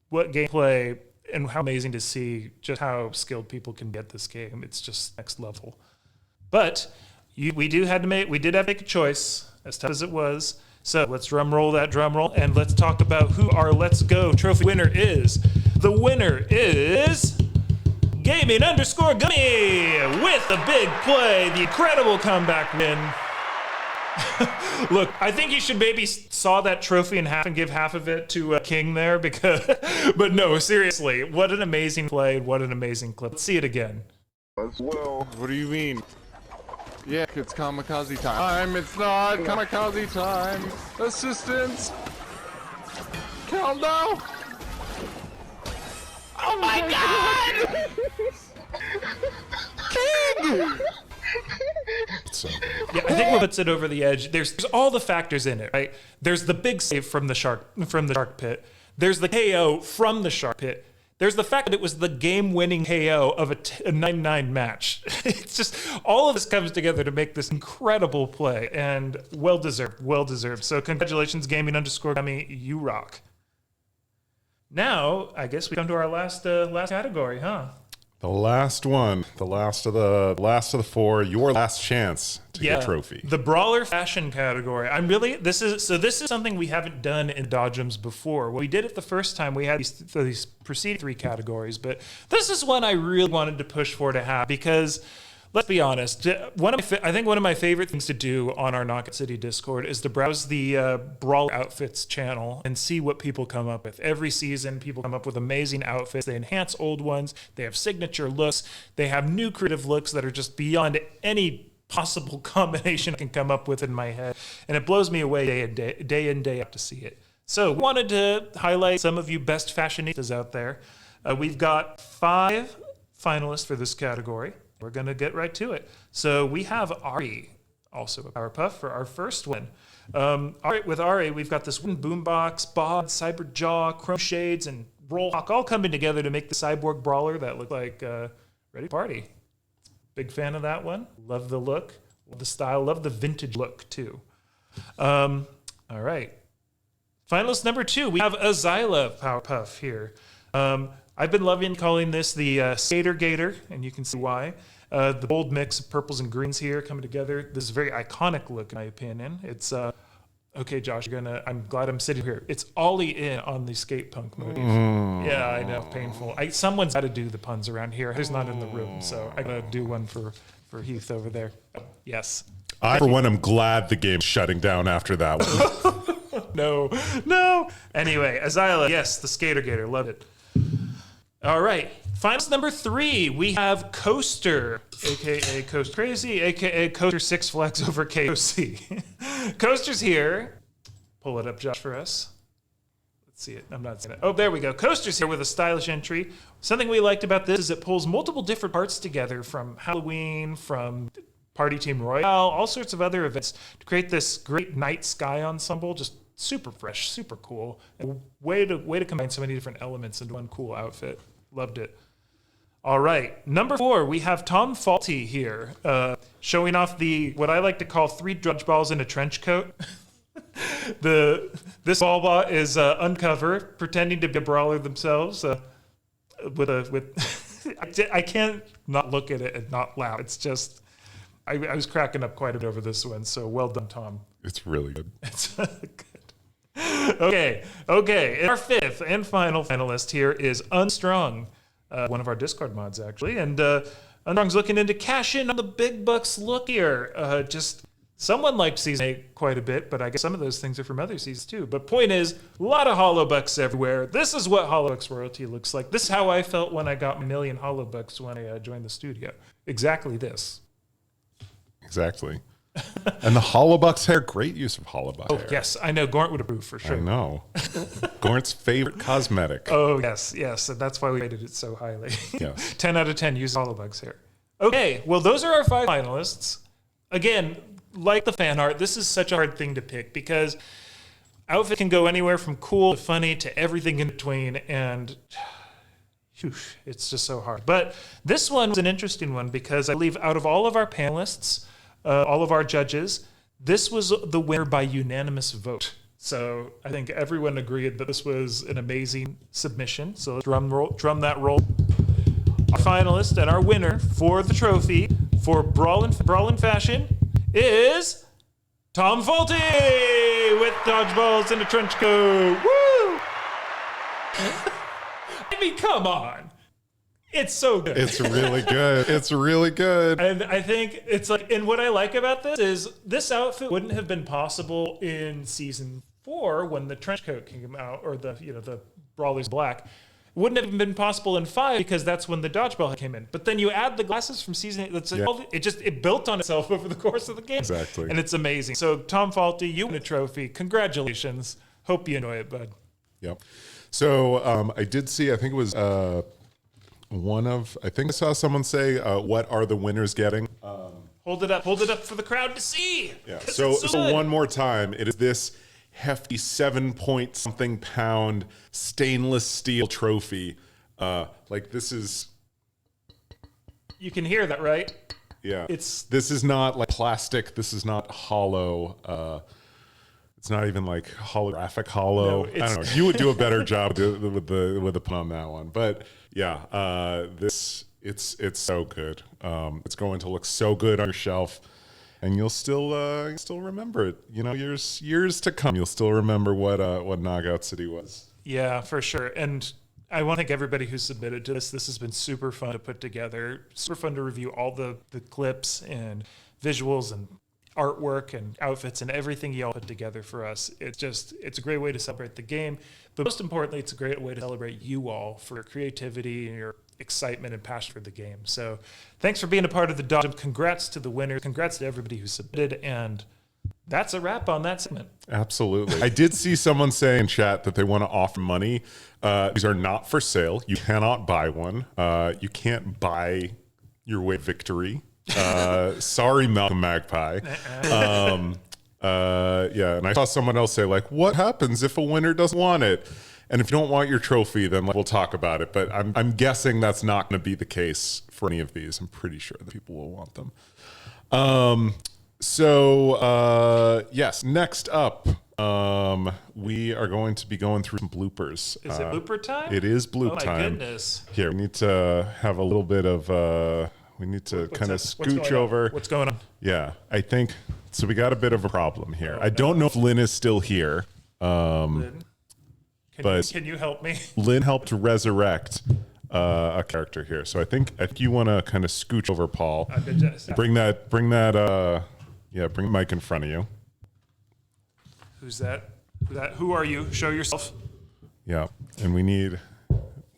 what gameplay and how amazing to see just how skilled people can get this game. It's just next level. But we did have to make a choice, as tough as it was. So let's drum roll that drum roll, and let's talk about who our Let's Go trophy winner is. The winner is Gaming_Gummy with the big play, the incredible comeback win. Look, I think you should maybe saw that trophy in half and give half of it to King there, because, but no, seriously, what an amazing play, what an amazing clip. Let's see it again. Well, what do you mean? Yeah, it's kamikaze time. It's not kamikaze time. Assistance. Countdown. Oh my God! King! Yeah, I think what puts it over the edge, there's all the factors in it, right? There's the big save from the shark pit. There's the KO from the shark pit. There's the fact that it was the game-winning KO of a 9-9 match. It's just, all of this comes together to make this incredible play, and well-deserved, well-deserved. So congratulations, Gaming_Gummy, you rock. Now, I guess we come to our last category, huh? The last one, the last of the four, your last chance to get a trophy. The brawler fashion category. This is something we haven't done in Dodgems before. When we did it the first time, we had these preceding 3 categories, but this is one I really wanted to push for to have, because let's be honest, I think one of my favorite things to do on our Knockout City Discord is to browse the Brawl Outfits channel and see what people come up with. Every season, people come up with amazing outfits. They enhance old ones. They have signature looks. They have new creative looks that are just beyond any possible combination I can come up with in my head. And it blows me away day in, day out to see it. So we wanted to highlight some of you best fashionistas out there. We've got 5 finalists for this category. We're going to get right to it. So we have Ari, also a Powerpuff, for our first one. With Ari, we've got this wooden boombox, bod, cyber jaw, chrome shades, and roll hawk all coming together to make the cyborg brawler that looked like Ready to Party. Big fan of that one. Love the look, love the style, love the vintage look too. All right. Finalist number 2, we have Azyla Powerpuff here. I've been loving calling this the Skater Gator, and you can see why. The bold mix of purples and greens here coming together. This is a very iconic look, in my opinion. It's, okay, Josh, I'm glad I'm sitting here. It's Ollie in on the skate punk motif. Yeah, I know, painful. Someone's got to do the puns around here. He's not in the room, so I got to do one for Heath over there. Yes. I, for one, am glad the game's shutting down after that one. No. Anyway, Azyla, yes, the Skater Gator, love it. All right, finals number 3, we have Coaster, a.k.a. Coast Crazy, a.k.a. Coaster Six Flags over KOC. Coaster's here. Pull it up, Josh, for us. Let's see it. I'm not seeing it. Oh, there we go. Coaster's here with a stylish entry. Something we liked about this is it pulls multiple different parts together from Halloween, from Party Team Royale, all sorts of other events to create this great night sky ensemble. Just super fresh, super cool. And way to combine so many different elements into one cool outfit. Loved it. All right, number 4, we have Tom Faulty here, showing off what I like to call 3 drudge balls in a trench coat. This ball is uncover, pretending to be a brawler themselves. I can't not look at it and not laugh. It's just, I was cracking up quite a bit over this one. So well done, Tom. It's really good. It's good. Okay. And our 5th and final finalist here is Unstrung, one of our Discord mods, actually. And Unstrung's looking into cash in on the big bucks look here. Just someone liked Season 8 quite a bit, but I guess some of those things are from other seasons too. But point is, a lot of Holobucks everywhere. This is what Holobucks royalty looks like. This is how I felt when I got my 1,000,000 Holobucks when I joined the studio. Exactly this. Exactly. And the Holobucks hair, great use of Holobuck hair. Yes, I know. Gort would approve for sure. I know. Gort's favorite cosmetic. Oh, yes. And that's why we rated it so highly. Yes. 10 out of 10 use Holobugs hair. Okay, well, those are our 5 finalists. Again, like the fan art, this is such a hard thing to pick because outfit can go anywhere from cool to funny to everything in between. And Whew, it's just so hard. But this one was an interesting one because I believe out of all of our panelists, all of our judges, this was the winner by unanimous vote. So I think everyone agreed that this was an amazing submission. So let's drum that roll. Our finalist and our winner for the trophy for Brawl in Fashion is Tom Faulty with dodgeballs and a trench coat. Woo! I mean, come on. It's so good. It's really good. It's really good. And I think it's like, and what I like about this is this outfit wouldn't have been possible in season 4 when the trench coat came out, or the Brawler's Black. It wouldn't have been possible in 5 because that's when the dodgeball came in. But then you add the glasses from season 8. It built on itself over the course of the game. Exactly. And it's amazing. So Tom Faulty, you win a trophy. Congratulations. Hope you enjoy it, bud. Yep. So I did see, I think it was I saw someone say, what are the winners getting? Hold it up for the crowd to see. Yeah. 'Cause So it's good. one more time, it is this hefty 7-point-something pound stainless steel trophy. This is, You can hear that, right? yeah. This is not like plastic. This is not hollow. It's not even like holographic hollow. No, I don't know. You would do a better job with the pun on that one. But yeah, it's so good. It's going to look so good on your shelf, and you'll still remember it. Years to come, you'll still remember what Knockout City was. Yeah, for sure. And I want to thank everybody who submitted to this. This has been super fun to put together, super fun to review all the clips and visuals and artwork and outfits and everything y'all put together for us. It's a great way to celebrate the game, but most importantly, it's a great way to celebrate you all for your creativity and your excitement and passion for the game. So thanks for being a part of the Dodge. Congrats to the winner. Congrats to everybody who submitted. And that's a wrap on that segment. Absolutely. I did see someone say in chat that they want to offer money. These are not for sale. You cannot buy one. You can't buy your way to victory. Sorry, Malcolm Magpie. And I saw someone else say, like, what happens if a winner doesn't want it? And if you don't want your trophy, then we'll talk about it. But I'm guessing that's not going to be the case for any of these. I'm pretty sure that people will want them. Yes, next up, we are going to be going through some bloopers. Is it blooper time? It is bloop Oh my time. goodness. Here, we need to have a little bit of... we need to kind of scooch over. What's going on? Yeah, I think so. We got a bit of a problem here. I don't know if Lynn is still here. Lynn? But can you help me? Lynn helped resurrect a character here, so I think you want to kind of scooch over, Paul. Bring the mic in front of you. Who's that? Who are you? Show yourself. Yeah, and we need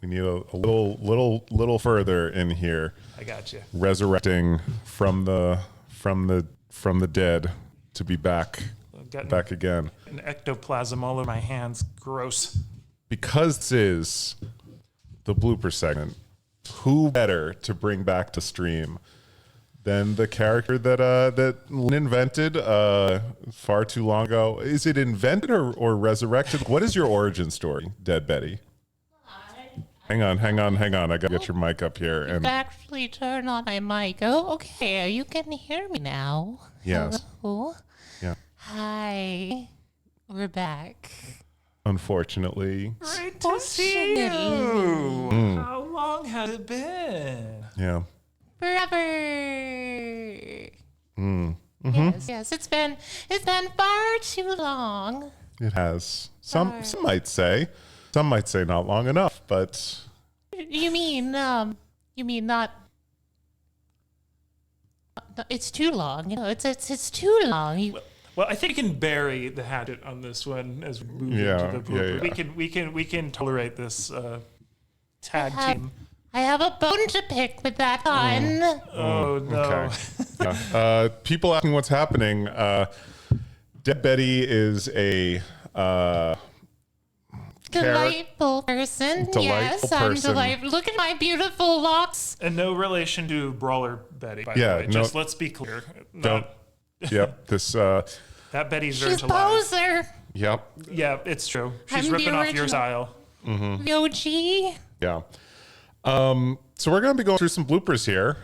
a little further in here. I got you. Resurrecting from the dead to be back again. An ectoplasm all over my hands. Gross. Because this is the blooper segment, who better to bring back to stream than the character that Lynn invented far too long ago? Is it invented or resurrected? What is your origin story, Dead Betty? Hang on. I gotta get your mic up here. And actually turn on my mic. Oh, okay. You can hear me now. Yes. Hello? Yeah. Hi. We're back. Unfortunately. Great to see you. How long has it been? Yeah. Forever. Yes. It's been far too long. It has. Some might say. Some might say not long enough, but You mean not? It's too long. It's too long. Well, I think we can bury the hatchet on this one as we move into the blooper. Yeah. We can tolerate this tag team. I have a bone to pick with that one. Oh no. Okay. Yeah. People asking what's happening. Dead Betty is a Delightful person. Yes, I'm delightful. Look at my beautiful locks. And no relation to Brawler Betty, by the way. Just let's be clear. Yep. This. That Betty's very She's poser. Yep. Yeah, it's true. She's I'm ripping the off your original. style. The OG. Yeah. So we're going to be going through some bloopers here,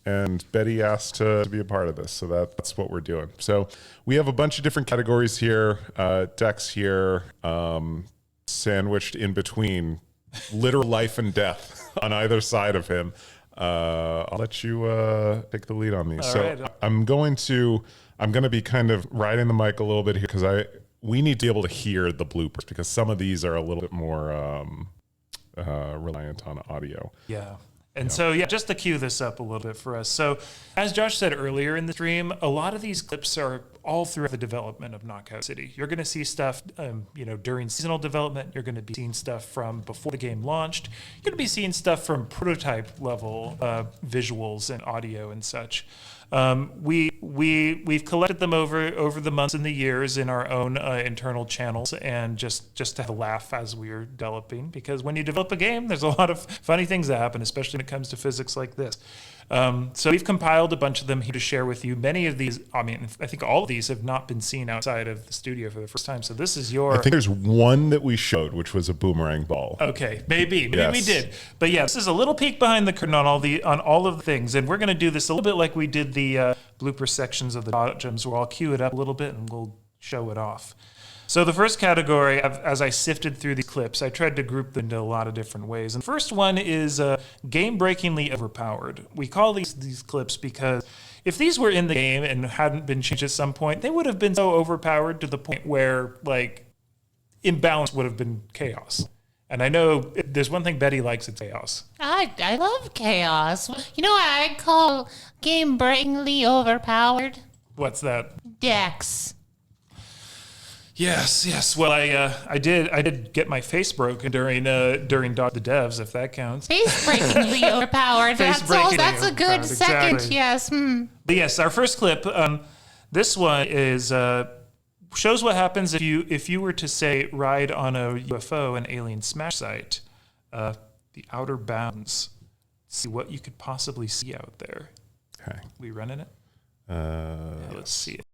and Betty asked to be a part of this, so that's what we're doing. So we have a bunch of different categories here, Dex here, sandwiched in between literal life and death on either side of him. I'll let you take the lead on these. Right. I'm going to be kind of riding the mic a little bit here because we need to be able to hear the bloopers because some of these are a little bit more reliant on audio. Yeah. And so, just to cue this up a little bit for us. So, as Josh said earlier in the stream, a lot of these clips are all throughout the development of Knockout City. You're going to see stuff, during seasonal development. You're going to be seeing stuff from before the game launched. You're going to be seeing stuff from prototype level visuals and audio and such. We've collected them over the months and the years in our own internal channels, and just to have a laugh as we are developing. Because when you develop a game, there's a lot of funny things that happen, especially when it comes to physics like this. So we've compiled a bunch of them here to share with you. Many of these, I think all of these have not been seen outside of the studio for the first time. So this is I think there's one that we showed, which was a boomerang ball. Okay, maybe we did. But yeah, this is a little peek behind the curtain on all of the things. And we're going to do this a little bit like we did the blooper sections of the Dodgems, where I'll cue it up a little bit and we'll show it off. So the first category, as I sifted through these clips, I tried to group them into a lot of different ways. And the first one is game-breakingly overpowered. We call these clips because if these were in the game and hadn't been changed at some point, they would have been so overpowered to the point where, imbalance would have been chaos. And I know there's one thing Betty likes, it's chaos. I love chaos. You know what I call game-breakingly overpowered? What's that? Dex. Yes. Well, I did get my face broken during Dog the Devs, if that counts. Face-breakingly overpowered. That's a good second. Exactly. Yes. But yes, our first clip. This one is shows what happens if you were to say ride on a UFO, an alien smash site, the Outer Bounds. See what you could possibly see out there. Okay. We running it? Let's see it.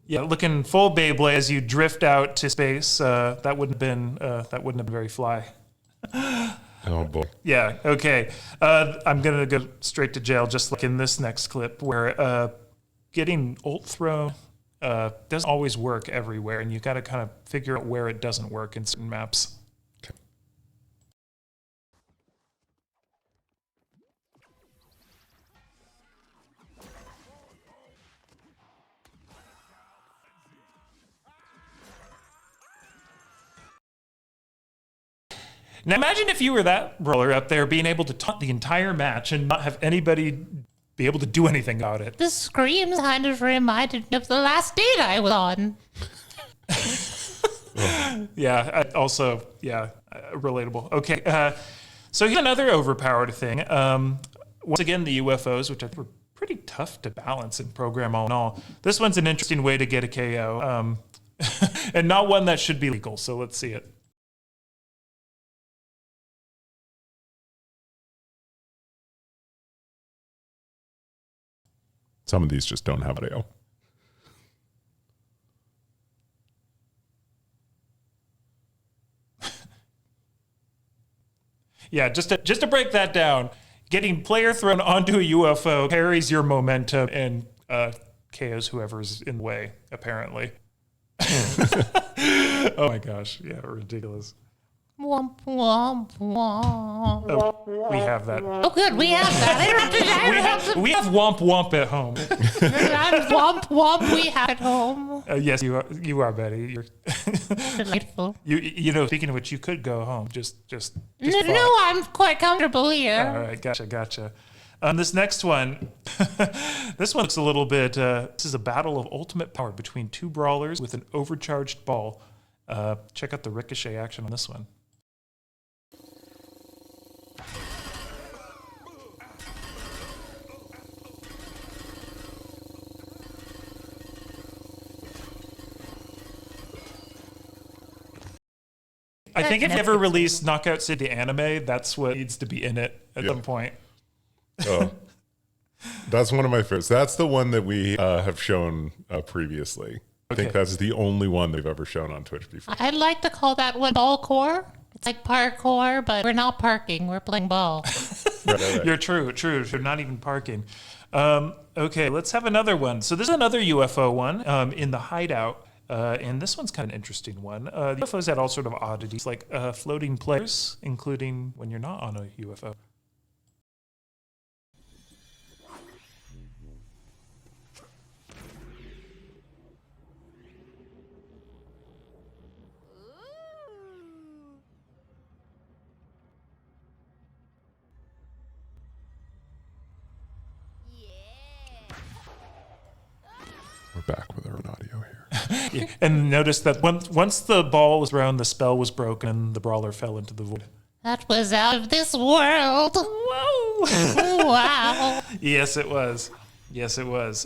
Yeah, looking full Beyblade as you drift out to space. That wouldn't have been very fly. Oh boy. Yeah. Okay. I'm gonna go straight to jail, just like in this next clip, where getting ult thrown doesn't always work everywhere, and you got to kind of figure out where it doesn't work in certain maps. Okay. Now imagine if you were that brawler up there being able to taunt the entire match and not have anybody be able to do anything about it. The screams kind of reminded me of the last date I was on. Relatable. Okay, so here's another overpowered thing. Once again, the UFOs, which I think were pretty tough to balance and program all in all. This one's an interesting way to get a KO, and not one that should be legal, so let's see it. Some of these just don't have audio. Yeah, just to break that down, getting player thrown onto a UFO carries your momentum and KOs whoever's in the way, apparently. Oh my gosh, yeah, ridiculous. Womp, womp, womp. Oh, we have that. Oh, good, we have that. We have womp womp at home. Womp womp we have at home. Yes, you are, Betty. You're delightful. You know, speaking of which, you could go home. Just no, I'm quite comfortable here. All right, gotcha. This next one, this one looks a little bit. This is a battle of ultimate power between two brawlers with an overcharged ball. Check out the ricochet action on this one. I think if you ever release Knockout City anime, that's what needs to be in it at some point. Oh, that's one of my favorites. That's the one that we have shown previously. I think that's the only one they've ever shown on Twitch before. I'd like to call that one ballcore. It's like parkour, but we're not parking. We're playing ball. Right. You're true. You're not even parking. Okay, let's have another one. So this is another UFO one in the hideout. And this one's kind of an interesting one. The UFOs had all sort of oddities, like floating players, including when you're not on a UFO. We're back with our own audio here. Yeah. And notice that once the ball was round, the spell was broken, and the brawler fell into the void. That was out of this world. Whoa. Wow. Yes, it was.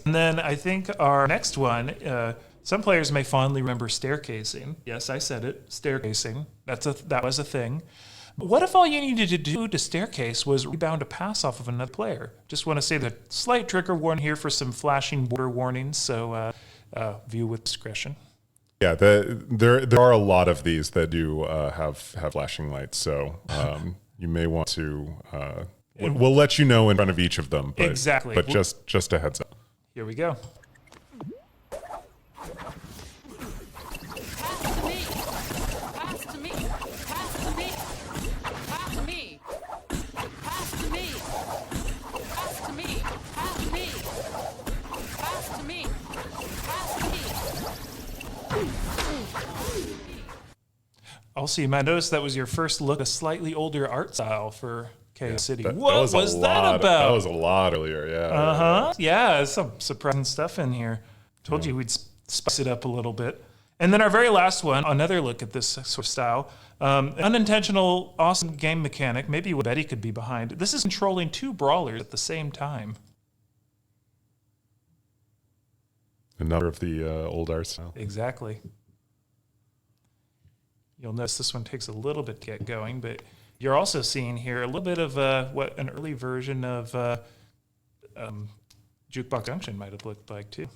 And then I think our next one, some players may fondly remember staircasing. Yes, I said it, staircasing. That was a thing. What if all you needed to do to staircase was rebound a pass off of another player? Just want to say the slight trigger warning here for some flashing border warnings, so view with discretion. Yeah, there are a lot of these that do have flashing lights, so you may want to. We'll let you know in front of each of them. But, exactly. But just a heads up. Here we go. Also, you might notice that was your first look at a slightly older art style for Chaos City. What was that about? That was a lot earlier, yeah. Yeah, some surprising stuff in here. Told you we'd spice it up a little bit. And then our very last one, another look at this sort of style. Unintentional, awesome game mechanic. Maybe what Betty could be behind. This is controlling two brawlers at the same time. Another of the old art style. Exactly. You'll notice this one takes a little bit to get going, but you're also seeing here a little bit of what an early version of Jukebox Junction might have looked like too.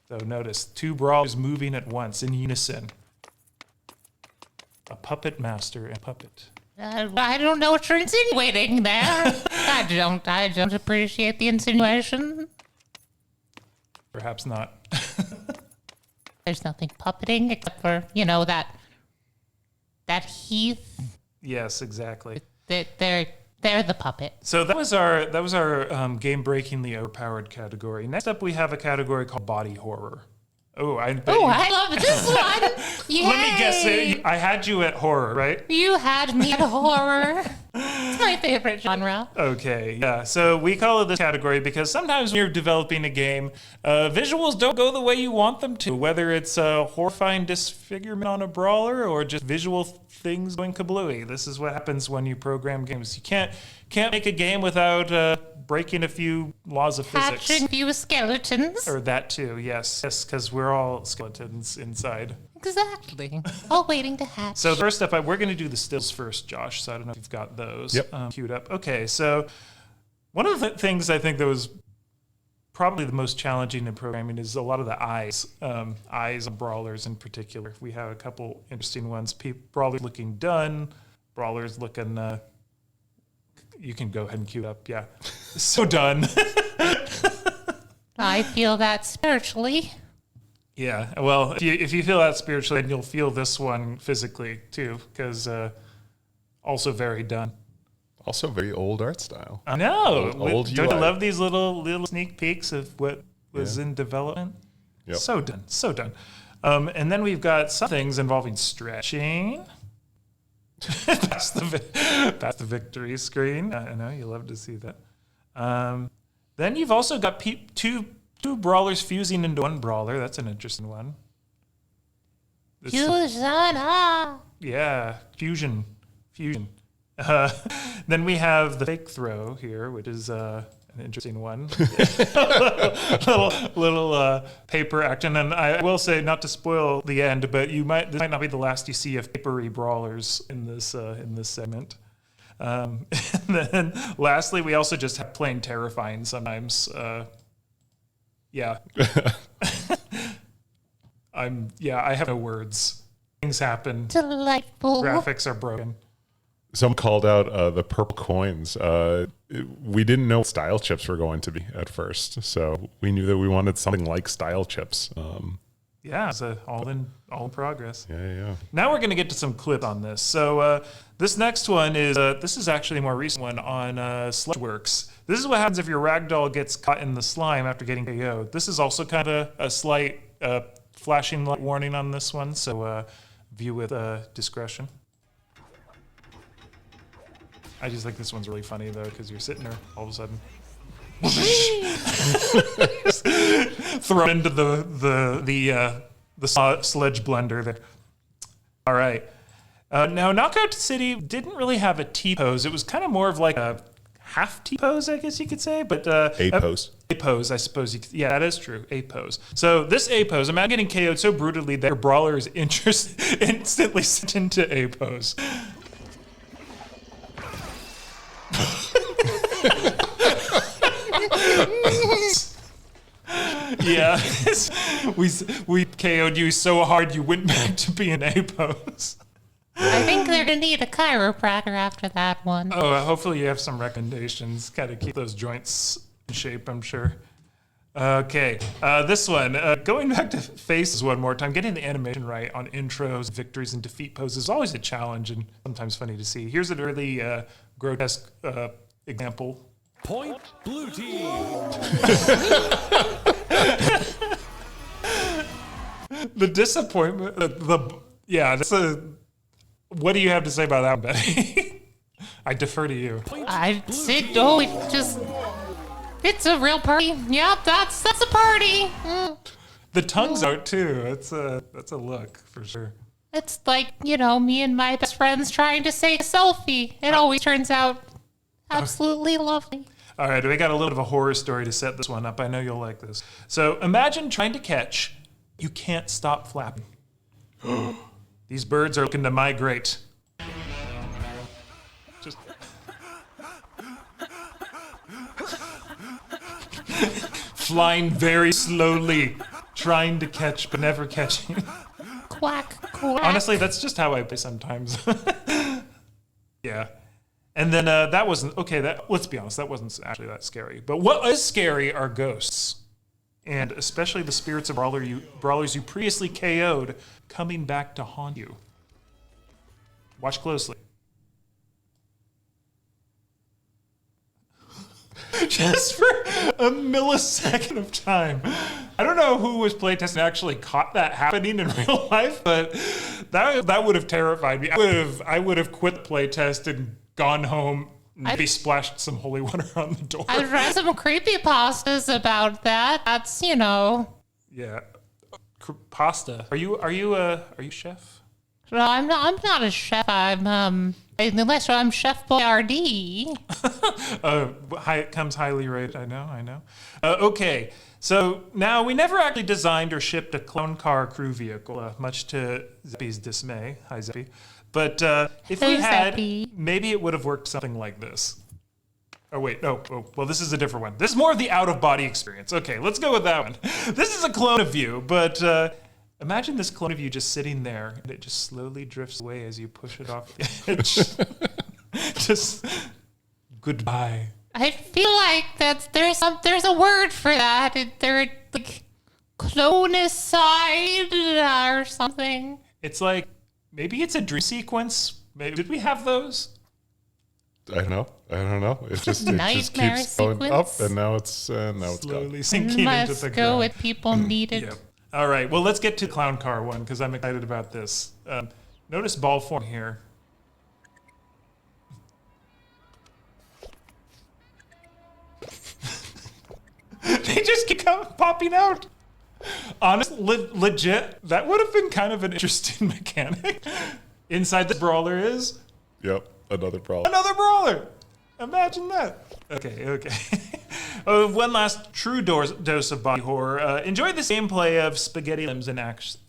So notice two brawlers moving at once in unison. A puppet master and puppet. I don't know what you're insinuating there. I don't appreciate the insinuation. Perhaps not. There's nothing puppeting except for, that Heath. Yes, exactly. They're the puppet. So that was our game-breakingly overpowered category. Next up, we have a category called body horror. I love this one. Yay. Let me guess it. I had you at horror, right? You had me at horror. It's my favorite genre. Okay, yeah. So we call it this category because sometimes when you're developing a game, visuals don't go the way you want them to, whether it's a horrifying disfigurement on a brawler or just visual things going kablooey. This is what happens when you program games. You can't make a game without breaking a few laws of physics. Hatching a few skeletons. Or that too, yes. Yes, because we're all skeletons inside. Exactly. All waiting to hatch. So first up, we're going to do the stills first, Josh. So I don't know if you've got those queued up. Okay, so one of the things I think that was probably the most challenging in programming is a lot of the eyes. Eyes on brawlers in particular. We have a couple interesting ones. Brawlers looking done. Brawlers looking... you can go ahead and queue it up. Yeah. So done. I feel that spiritually. Yeah. Well, if you feel that spiritually, then you'll feel this one physically too, because also very done. Also very old art style. I know. Old Don't UI. you love these little sneak peeks of what was in development? Yep. So done. And then we've got some things involving stretching. Past the victory screen. I know you love to see that. Then you've also got two brawlers fusing into one brawler. That's an interesting one. Fusion. Yeah, fusion. Then we have the fake throw here, which is an an interesting one. little paper action, and I will say, not to spoil the end, but this might not be the last you see of papery brawlers in this segment. And then lastly, we also just have plain terrifying sometimes. Yeah. I have no words. Things happen. Delightful. Graphics are broken. Some called out the purple coins. We didn't know what style chips were going to be at first, so we knew that we wanted something like style chips. Yeah, it's all in progress. Yeah. Now we're going to get to some clips on this. So this next one this is actually a more recent one on Sledgeworks. This is what happens if your ragdoll gets caught in the slime after getting KO'd. This is also kind of a slight flashing light warning on this one, so view with discretion. I just think this one's really funny though, because you're sitting there all of a sudden. Thrown into the sledge blender there. All right. Now, Knockout City didn't really have a T-pose. It was kind of more of like a half T-pose, I guess you could say. But A-pose. A-pose, I suppose. Yeah, that is true. A-pose. So this A-pose, imagine getting KO'd so brutally that your brawler is instantly sent into A-pose. Yeah, we KO'd you so hard you went back to being A-pose. I think they're gonna need a chiropractor after that one. Oh, hopefully you have some recommendations. Got to keep those joints in shape, I'm sure. Okay, this one. Going back to faces one more time, getting the animation right on intros, victories, and defeat poses is always a challenge and sometimes funny to see. Here's a really grotesque example. Point blue team. The disappointment. What do you have to say about that, Betty? I defer to you. I'd say, it's a real party. Yep, that's a party. The tongue's out too. That's a look for sure. It's like, me and my best friends trying to say a selfie. It always turns out absolutely lovely. All right, we got a little bit of a horror story to set this one up. I know you'll like this. So imagine trying to catch. You can't stop flapping. These birds are looking to migrate. Just flying very slowly, trying to catch but never catching. Quack, quack. Honestly, that's just how I play sometimes. Yeah. And then that wasn't, let's be honest, that wasn't actually that scary. But what is scary are ghosts. And especially the spirits of brawlers you previously KO'd coming back to haunt you. Watch closely. Just for a millisecond of time. I don't know who was playtesting and actually caught that happening in real life, but that would have terrified me. I would have quit the playtest and gone home, maybe splashed some holy water on the door. I've read some creepypastas about that. That's, Yeah. Pasta. Are you chef? No, I'm not a chef. Unless I'm Chef Boyardee. It comes highly rated. I know. Okay. So now we never actually designed or shipped a clone car crew vehicle, much to Zeppy's dismay. Hi, Zeppy. But if we had, maybe it would have worked something like this. Oh, wait. Oh, well, this is a different one. This is more of the out-of-body experience. Okay, let's go with that one. This is a clone of you, but imagine this clone of you just sitting there, and it just slowly drifts away as you push it off the edge. Just goodbye. I feel like there's a word for that. They're like clonicide or something. It's like, maybe it's a dream sequence. Did we have those? I don't know. It just Nightmare keeps going sequence. up, and now it's Slowly gone. sinking into the Let's go ground. with people needed. Yep. All right. Well, let's get to clown car one because I'm excited about this. Notice ball form here. They just keep popping out. Honestly, legit, that would have been kind of an interesting mechanic. Inside the brawler is Yep, another problem. another brawler. Imagine that. Okay. One last true dose of body horror. Enjoy this gameplay of spaghetti limbs in action.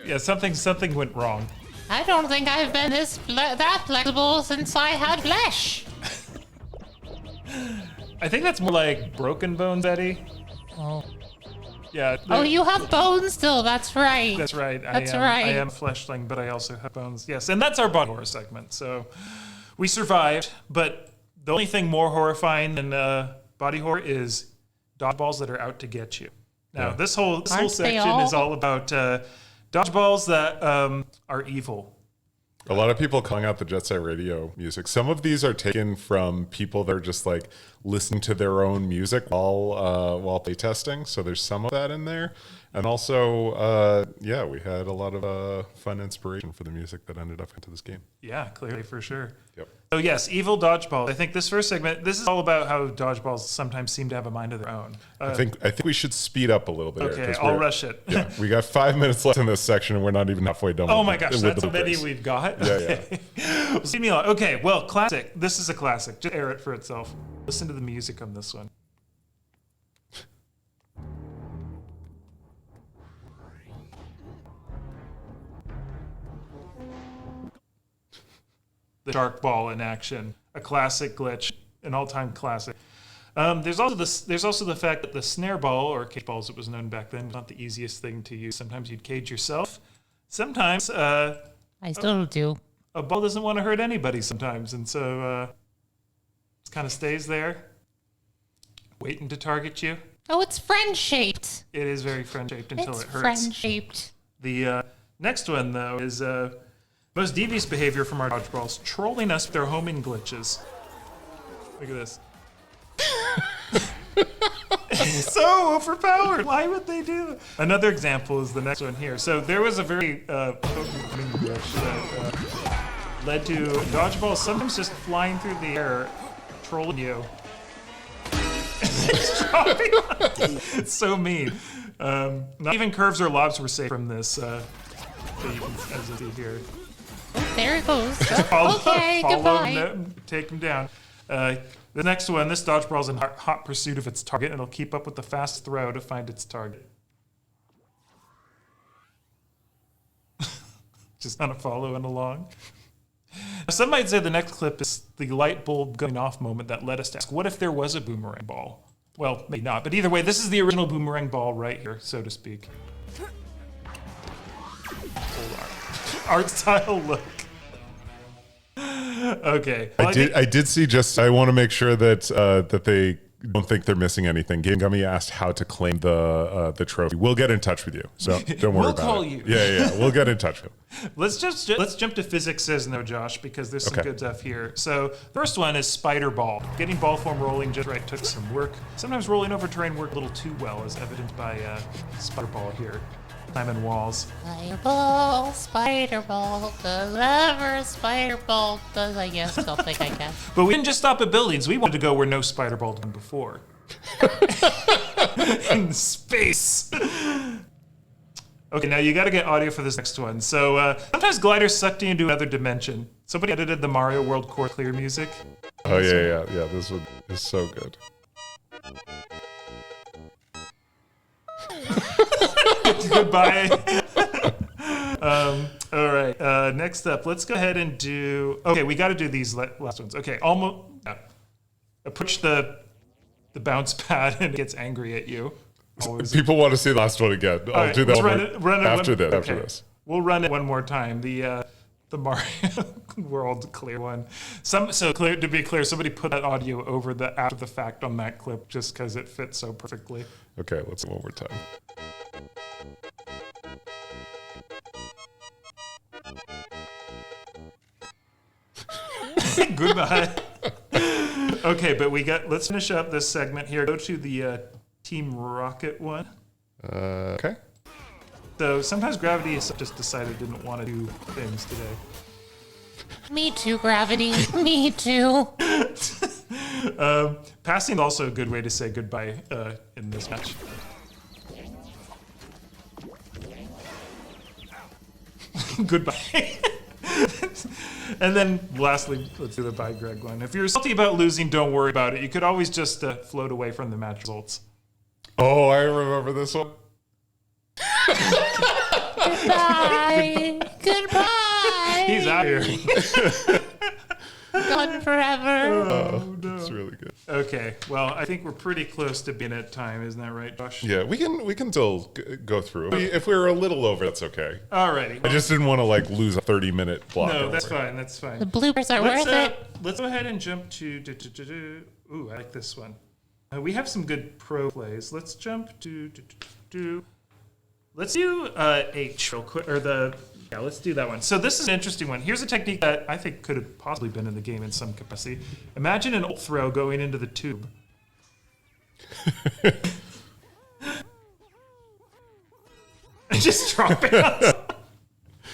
Yeah, something went wrong. I don't think I've been that flexible since I had flesh. I think that's more like broken bones, Eddie. Oh. Yeah. Oh, you have bones still. That's right. That's right. That's I right. am a fleshling, but I also have bones. Yes, and that's our body horror segment. So we survived, but the only thing more horrifying than body horror is dodgeballs that are out to get you. Now, this whole section is all about dodgeballs that are evil. A lot of people calling out the Jet Set Radio music. Some of these are taken from people that are just like listening to their own music while playtesting. So there's some of that in there. And also, we had a lot of fun inspiration for the music that ended up into this game. Yeah, clearly, for sure. Yep. So yes, evil dodgeballs. I think this first segment, this is all about how dodgeballs sometimes seem to have a mind of their own. I think we should speed up a little bit. Okay, I'll rush it. Yeah, we got 5 minutes left in this section, and we're not even halfway done. Oh my gosh, that's how many we've got. Yeah. Well, see me on. Okay, well, classic. This is a classic. Just air it for itself. Listen to the music on this one. The shark ball in action, a classic glitch, an all-time classic. There's also the fact that the snare ball, or cage ball as it was known back then, was not the easiest thing to use. Sometimes you'd cage yourself. Sometimes I still do. A ball doesn't want to hurt anybody sometimes, and so it kind of stays there, waiting to target you. Oh, it's friend-shaped. It is very friend-shaped until It's it hurts. friend-shaped. The next one, though, is most devious behavior from our dodgeballs, trolling us with their homing glitches. Look at this. So overpowered. Why would they do that? Another example is the next one here. So there was a very potent homing glitch that led to dodgeballs sometimes just flying through the air, trolling you. It's so mean. Not even curves or lobs were safe from this. As you see here. There it goes. Follow Goodbye. him, take him down. The next one, this dodgeball's in hot pursuit of its target, and it'll keep up with the fast throw to find its target. Just kind of following along. Some might say the next clip is the light bulb going off moment that led us to ask, what if there was a boomerang ball? Well, maybe not, but either way, this is the original boomerang ball right here, so to speak. Art style look. Okay. Well, I did see. I want to make sure that that they don't think they're missing anything. Game Gummy asked how to claim the trophy. We'll get in touch with you, so don't worry We'll about call it. you. Yeah, we'll get in touch with you. Let's jump to physics says no, Josh, because there's some good stuff here. So first one is spider ball. Getting ball form rolling just right took some work. Sometimes rolling over terrain worked a little too well, as evidenced by spider ball here. Climbing walls. Spider ball, does whatever spider ball does, I guess. Something, I guess. But we didn't just stop at buildings. We wanted to go where no spider ball done before. In space. Okay, now you got to get audio for this next one. So sometimes gliders suck you into another dimension. Somebody edited the Mario World Core Clear music. Oh yeah. This one is so good. Goodbye. All right. Next up, let's go ahead and do. Okay, we got to do these last ones. Okay, almost. Yeah. Approach the bounce pad and it gets angry at you. Always. People want to see the last one again. I'll do that after this. After this, we'll run it one more time. The Mario World Clear one. To be clear, somebody put that audio over the after the fact on that clip just because it fits so perfectly. Okay, let's do it one more time. Goodbye. Okay, but let's finish up this segment here. Go to the Team Rocket one. Okay. So sometimes Gravity has just decided didn't want to do things today. Me too, Gravity. Me too. Passing is also a good way to say goodbye in this match. Goodbye. And then lastly, let's do the bye Greg one. If you're salty about losing, don't worry about it. You could always just float away from the match results. Oh, I remember this one. Goodbye. Goodbye. He's out here. Gone forever. Oh, that's really good. Okay, well, I think we're pretty close to being at time, isn't that right, Josh? Yeah, we can still go through. If we were a little over, that's okay. Alrighty. I just didn't want to like lose a 30-minute block. No, that's fine. That's fine. The bloopers are worth it. Let's go ahead and jump to. Ooh, I like this one. We have some good pro plays. Let's jump to. Let's do H real quick, or let's do that one. So this is an interesting one. Here's a technique that I think could have possibly been in the game in some capacity. Imagine an ult throw going into the tube. Just drop it.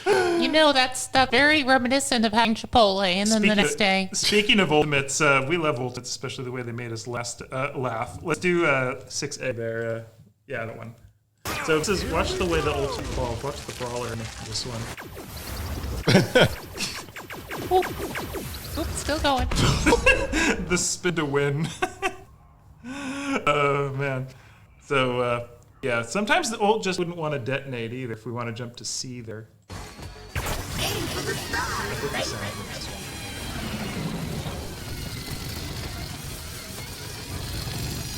You know, that's very reminiscent of having Chipotle and then the next day. Speaking of ultimates, we love ultimates, especially the way they made us laugh. Let's do 6A there. Yeah, that one. So it says, watch the way the ultimate falls. Watch the brawler in this one. Oops, still going. The spin to win. Oh, man. So, yeah, sometimes the ult just wouldn't want to detonate either if we want to jump to C there.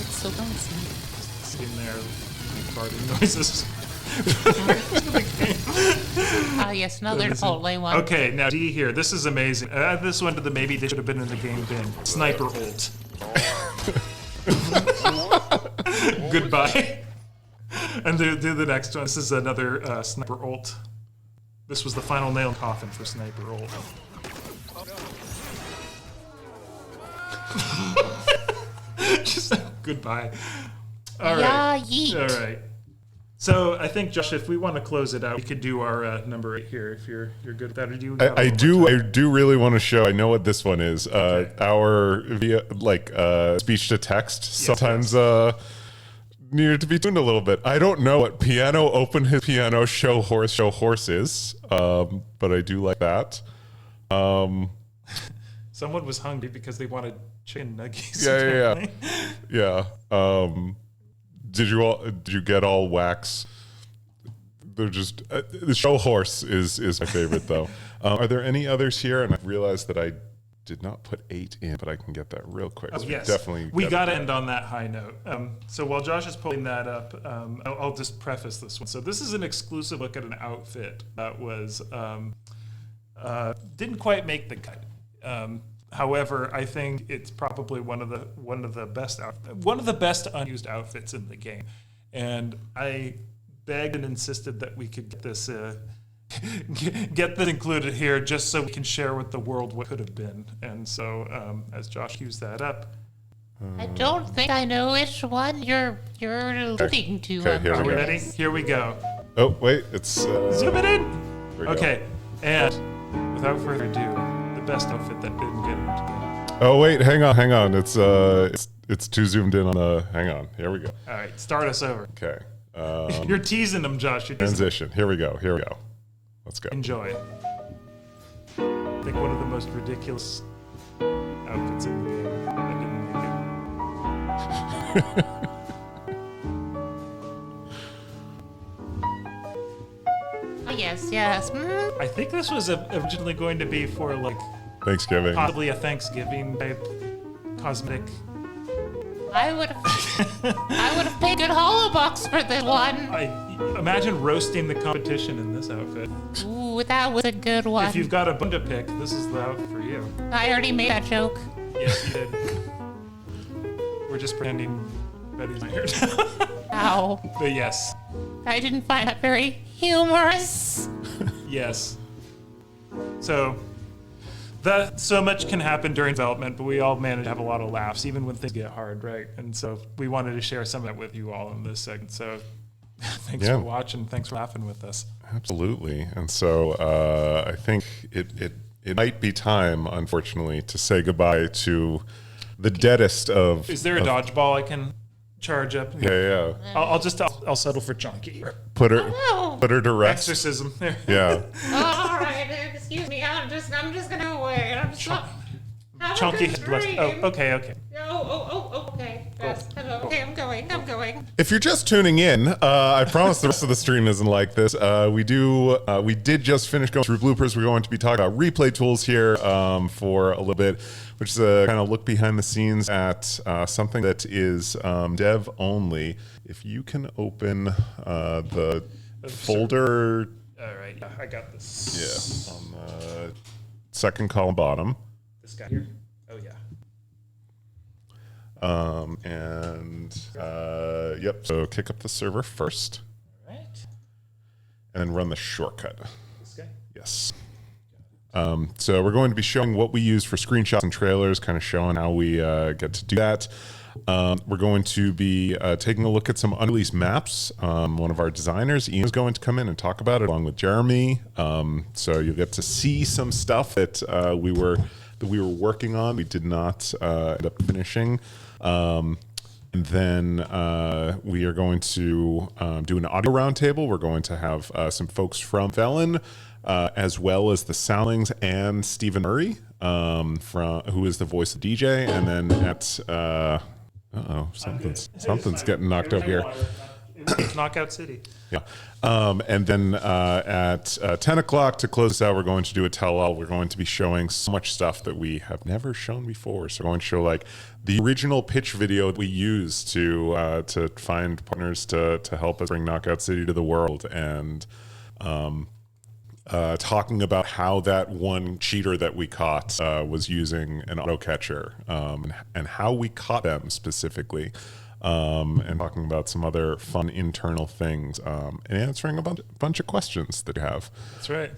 It's still going. In there, farting noises. Ah, yes, another Chipotle one. Okay, now D here. This is amazing. Add this one to the maybe they should have been in the game bin. Sniper ult. Goodbye. And do the next one. This is another sniper ult. This was the final nail in the coffin for sniper ult. Just goodbye. All right. Yeah, yeet. All right. So I think, Josh, if we want to close it out, we could do our number 8 here. If you're good with that, or do you? I do really want to show. I know what this one is. Our via speech to text sometimes needed to be tuned a little bit. I don't know what piano open his piano show horse is, but I do like that. Someone was hungry because they wanted chicken nuggets. Yeah. Did you get all wax? They're just the show horse is my favorite though. Are there any others here? And I realized that I did not put 8 in, but I can get that real quick. Oh, yes. We got to end on that high note. So while Josh is pulling that up, I'll just preface this one. So this is an exclusive look at an outfit that was didn't quite make the cut. However, I think it's probably one of the best unused outfits in the game, and I begged and insisted that we could get this included here, just so we can share with the world what could have been. And so, as Josh cues that up, I don't think I know which one you're alluding to. Okay, here are we we go. ready? Here we go. Oh wait, it's Zoom it in. Here we go. Okay, and without further ado, the best outfit that didn't get into the game. Oh wait, hang on. It's too zoomed in on the. Hang on. Here we go. All right, start us over. Okay. You're teasing them, Josh. You're teasing Transition. Here we go. Let's go. Enjoy. I think one of the most ridiculous outfits in the game. I didn't make it. Oh, yes. I think this was originally going to be for Thanksgiving. possibly a Thanksgiving type cosmetic. I would have paid good hollow bucks for this one. Imagine roasting the competition in this outfit. Ooh, that was a good one. If you've got a bone to pick, this is the outfit for you. I already made that joke. Yes, you did. We're just pretending Betty's not here. Ow. But yes. I didn't find that very humorous. Yes. So much can happen during development, but we all manage to have a lot of laughs, even when things get hard, right? And so we wanted to share some of that with you all in this segment. So thanks for watching. Thanks for laughing with us. Absolutely. And so I think it might be time, unfortunately, to say goodbye to the deadest of... Is there a dodgeball I can charge up. Yeah. I'll settle for chunky. Put her to rest. Exorcism. There. Yeah. All right, excuse me. I'm just gonna wait. I'm just Chunky has blessed. Oh, okay. okay. Yes. Hello. Okay, I'm going. If you're just tuning in, I promise the rest of the stream isn't like this. We did just finish going through bloopers. We're going to be talking about replay tools here for a little bit, which is a kind of look behind the scenes at something that is dev only. If you can open the folder. All right, I got this. Yeah, on the second column bottom. This guy here. Oh yeah. Yep. So kick up the server first. All right. And then run the shortcut. This guy? Yes. So we're going to be showing what we use for screenshots and trailers, kind of showing how we get to do that. We're going to be taking a look at some unreleased maps. One of our designers, Ian, is going to come in and talk about it along with Jeremy. So you'll get to see some stuff that we were working on. We did not end up finishing. And then we are going to do an audio roundtable. We're going to have some folks from Velen, as well as the Soundlings and Stephen Murray, who is the voice of DJ. And then at something's getting knocked out here. It's Knockout City. Yeah. And then at 10 o'clock to close this out, we're going to do a tell-all. We're going to be showing so much stuff that we have never shown before. So we're going to show like the original pitch video that we used to find partners to help us bring Knockout City to the world, and talking about how that one cheater that we caught was using an auto catcher, and how we caught them specifically. And talking about some other fun internal things, and answering a bunch of questions that you have. That's right.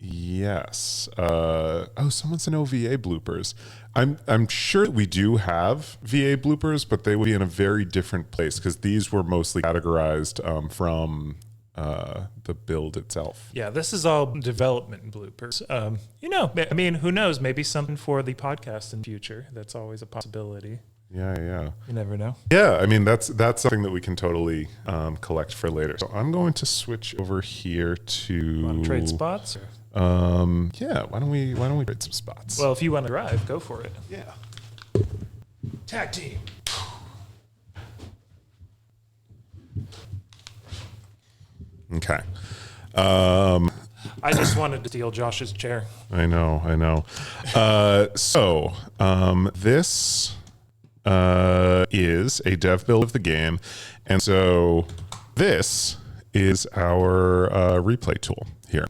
Yes. Someone's in OVA bloopers. I'm sure we do have VA bloopers, but they would be in a very different place because these were mostly categorized from the build itself. Yeah, this is all development bloopers. Who knows? Maybe something for the podcast in the future. That's always a possibility. Yeah. You never know. Yeah, I mean that's something that we can totally collect for later. So I'm going to switch over here to Want to trade spots? Or? Yeah. Why don't we trade some spots? Well, if you want to drive, go for it. Yeah. Tag team. Okay. I just wanted to steal Josh's chair. I know. This is a dev build of the game, and so this is our replay tool here.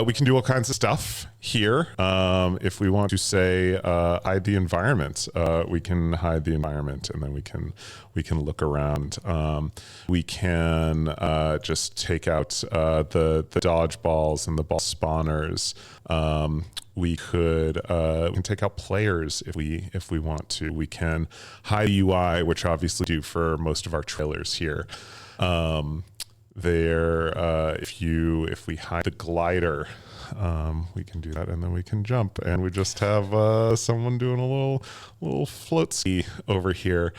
We can do all kinds of stuff here. If we want to say hide the environment, we can hide the environment, and then we can look around. We can just take out the dodgeballs and the ball spawners. We can take out players if we want to. We can hide UI, which obviously do for most of our trailers here. If we hide the glider, we can do that, and then we can jump, and we just have someone doing a little float ski over here.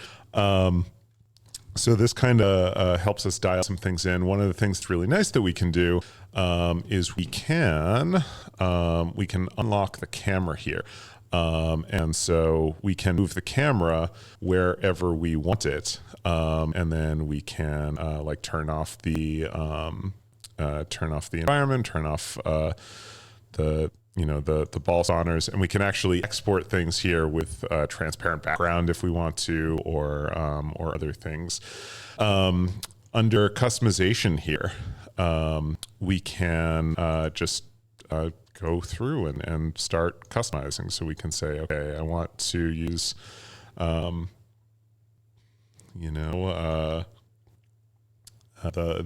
So this kind of helps us dial some things in. One of the things that's really nice that we can do is we can unlock the camera here. And so we can move the camera wherever we want it. And then we can turn off the environment, turn off the ball spawners, and we can actually export things here with transparent background if we want to, or other things. Under customization here, we can just go through and start customizing. So we can say, okay, I want to use, the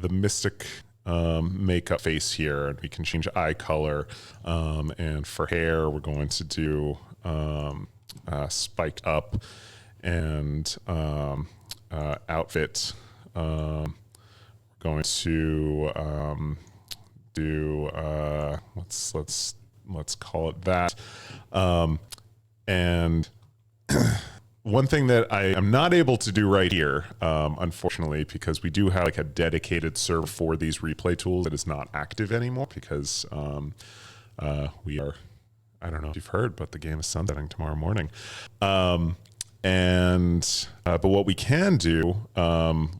Mystic makeup face here, and we can change eye color. And for hair, we're going to do spiked up, and outfit. We're going to do let's call it that. And one thing that I am not able to do right here, unfortunately, because we do have like a dedicated server for these replay tools that is not active anymore because we are, I don't know if you've heard, but the game is sunsetting tomorrow morning. But what we can do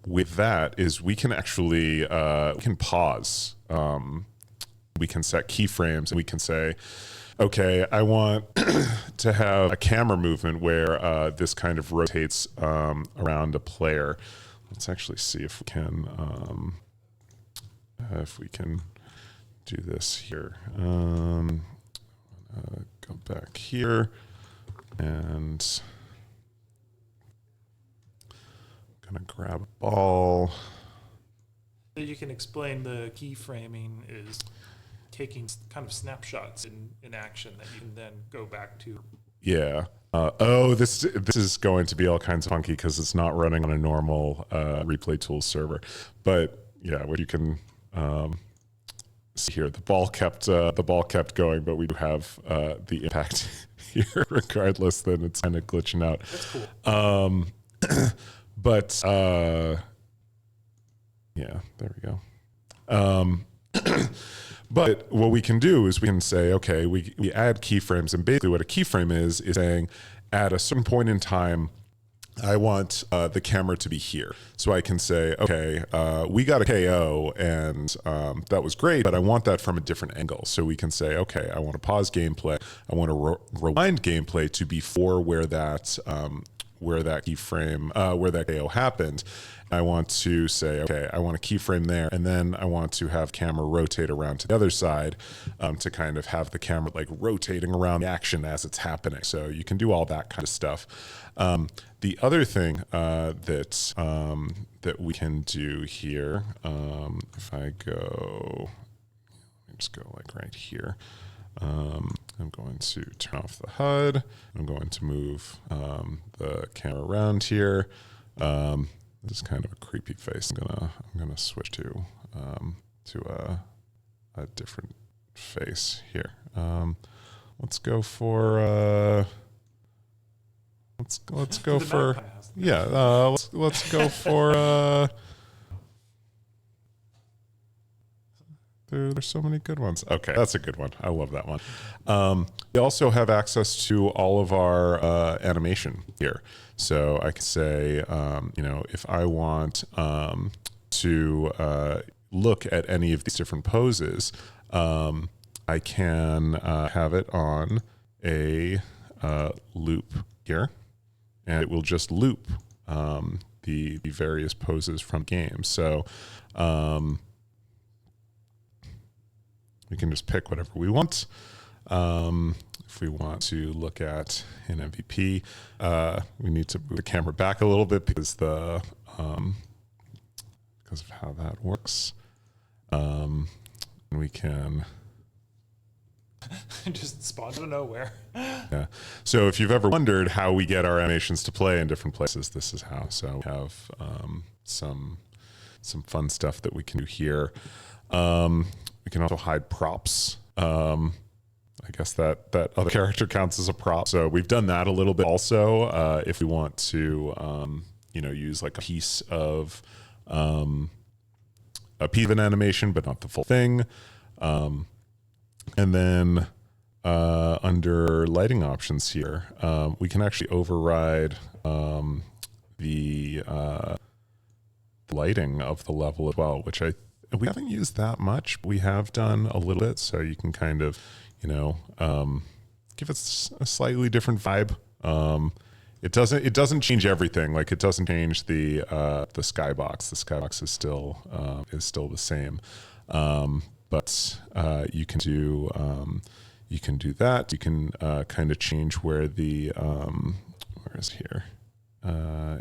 with that is we can actually we can pause. We can set keyframes and we can say, okay, I want to have a camera movement where this kind of rotates around a player. Let's actually see if we can do this here. Go back here and I'm gonna grab a ball. You can explain the keyframing is taking kind of snapshots in action that you can then go back to. Yeah. This is going to be all kinds of funky because it's not running on a normal replay tools server. But yeah, what you can see here, the ball kept going, but we do have the impact here regardless. Then it's kind of glitching out. That's cool. Yeah, there we go. But what we can do is we can say, okay, we add keyframes, and basically what a keyframe is saying at a certain point in time, I want the camera to be here. So I can say, okay, we got a KO and that was great, but I want that from a different angle. So we can say, okay, I want to pause gameplay. I want to rewind gameplay to before where that keyframe, where that KO happened. I want to say, okay, I want a keyframe there, and then I want to have camera rotate around to the other side to kind of have the camera like rotating around the action as it's happening. So you can do all that kind of stuff. The other thing that we can do here, if I go, let me just go like right here. I'm going to turn off the HUD. I'm going to move the camera around here. This is kind of a creepy face. I'm gonna switch to a different face here. Let's go for let's go for let's go for there's so many good ones. Okay, that's a good one. I love that one. We also have access to all of our animation here. So I can say, if I want to look at any of these different poses, I can have it on a loop here, and it will just loop the various poses from games. So we can just pick whatever we want. If we want to look at an MVP, we need to move the camera back a little bit because of how that works. And we can just spawn out of nowhere. Yeah. So if you've ever wondered how we get our animations to play in different places, this is how. So we have some fun stuff that we can do here. We can also hide props. I guess that other character counts as a prop. So we've done that a little bit also. If we want to, use like a piece of an animation, but not the full thing. And then under lighting options here, we can actually override the lighting of the level as well, which we haven't used that much. We have done a little bit, so you can kind of give it a slightly different vibe. It doesn't change everything. Like it doesn't change the skybox. The skybox is still the same. But you can do that. You can kind of change where the where is here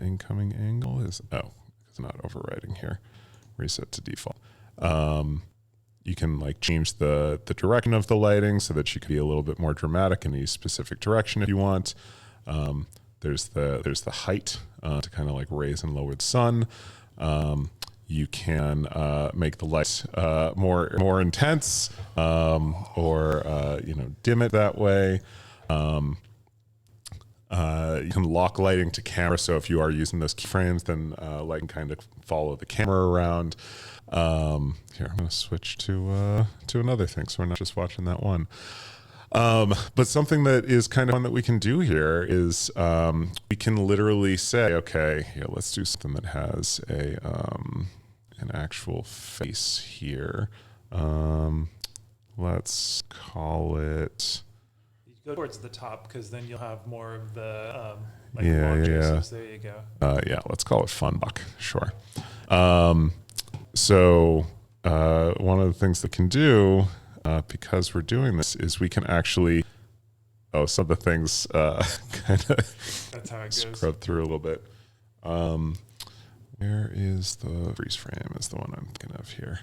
incoming angle is. Oh, it's not overriding here. Reset to default. You can like change the direction of the lighting so that you can be a little bit more dramatic in a specific direction if you want. There's the height to kind of like raise and lower the sun. You can make the lights more intense or dim it that way. You can lock lighting to camera, so if you are using those keyframes, then light can kind of follow the camera around. Here, I'm going to switch to another thing, so we're not just watching that one. But something that is kind of fun that we can do here is we can literally say, okay, yeah, let's do something that has an actual face here. Let's call it. You go towards the top because then you'll have more of the Yeah. There you go. Yeah, let's call it Funbuck. Sure. So one of the things that can do, because we're doing this, is we can actually, some of the things kind of That's how it goes. scrub through a little bit. Where is the freeze frame? Is the one I'm thinking of here.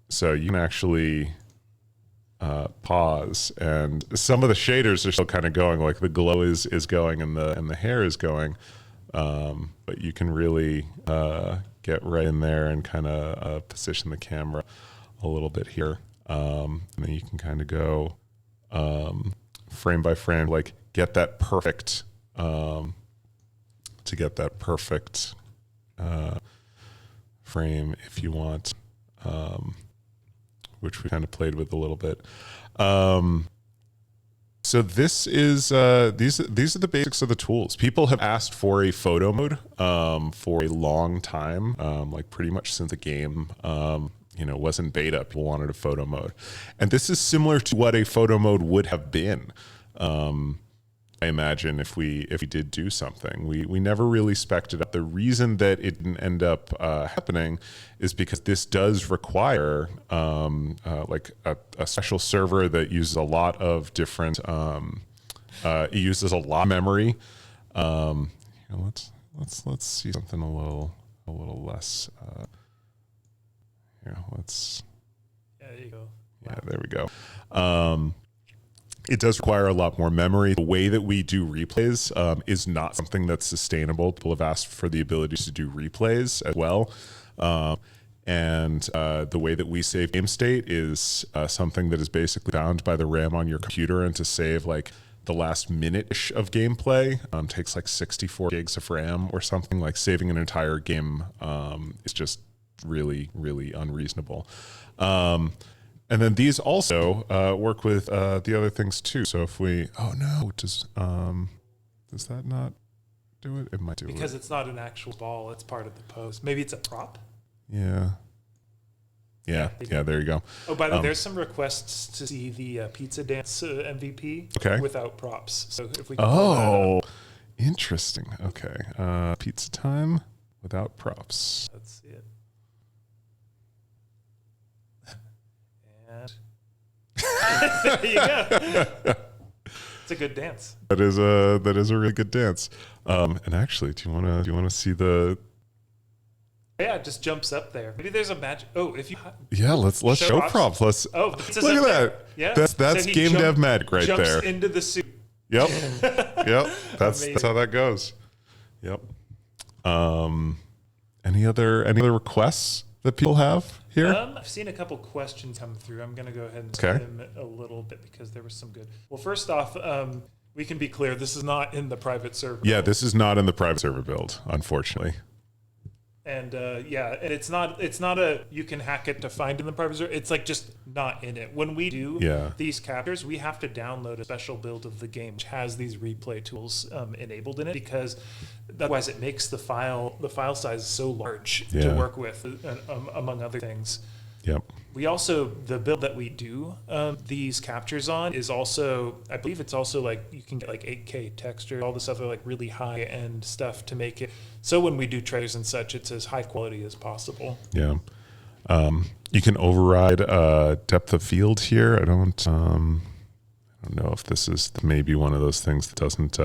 So you can actually pause, and some of the shaders are still kind of going, like the glow is going and the hair is going. But you can really get right in there and kind of position the camera a little bit here. And then you can kind of go frame by frame, like get that perfect, frame if you want, which we kind of played with a little bit. So this is these are the basics of the tools. People have asked for a photo mode for a long time, like pretty much since the game was in beta. People wanted a photo mode, and this is similar to what a photo mode would have been. I imagine if we did do something, we never really spec'd it up. The reason that it didn't end up happening is because this does require like a special server that uses a lot of different. It uses a lot of memory. Let's see something a little less. Here, let's. Yeah, there you go. Yeah, there we go. It does require a lot more memory. The way that we do replays is not something that's sustainable. People have asked for the ability to do replays as well. And the way that we save game state is something that is basically bound by the RAM on your computer, and to save like the last minute-ish of gameplay takes like 64 gigs of RAM or something. Like saving an entire game is just really, really unreasonable. And then these also work with the other things too. So if we, does that not do it? It might do it. Because it's not an actual ball, it's part of the pose. Maybe it's a prop? Yeah, there you go. Oh, by the way, there's some requests to see the pizza dance MVP without props. So if we can pull that up. Interesting. Okay. Pizza time without props. Let's see it. There you go. It's a good dance. That is a really good dance. And actually, do you wanna see the? Yeah, it just jumps up there. Maybe there's a magic. Oh, if you. Yeah, let's show props. Let's. Oh, look at that. Yeah, that's game dev magic right jumps there. Into the suit. Yep. Yep. That's how that goes. Yep. Any other requests that people have here? I've seen a couple questions come through. I'm going to go ahead and skim a little bit because there was some good. Well, first off, we can be clear. This is not in the private server. Yeah, this is not in the private server build, unfortunately. And and it's not a you can hack it to find in the private server. It's like just not in it. When we do these captures, we have to download a special build of the game which has these replay tools enabled in it, because otherwise it makes the file size so large to work with, among other things. Yep. We also, the build that we do these captures on is also, I believe it's also like you can get like 8K texture, all this other like really high end stuff to make it so when we do trailers and such, it's as high quality as possible. Yeah. You can override depth of field here. I don't know if this is maybe one of those things that doesn't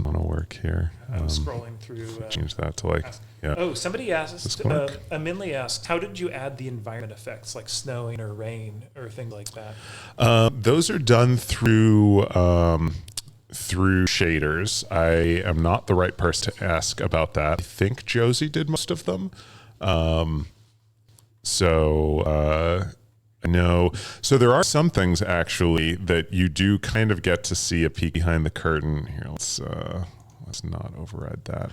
want to work here. I'm scrolling through. Change that to like. Yeah. Oh, somebody asked. Minley asked, "How did you add the environment effects like snowing or rain or things like that?" Those are done through shaders. I am not the right person to ask about that. I think Josie did most of them. So No. So there are some things actually that you do kind of get to see a peek behind the curtain. Here, let's not override that.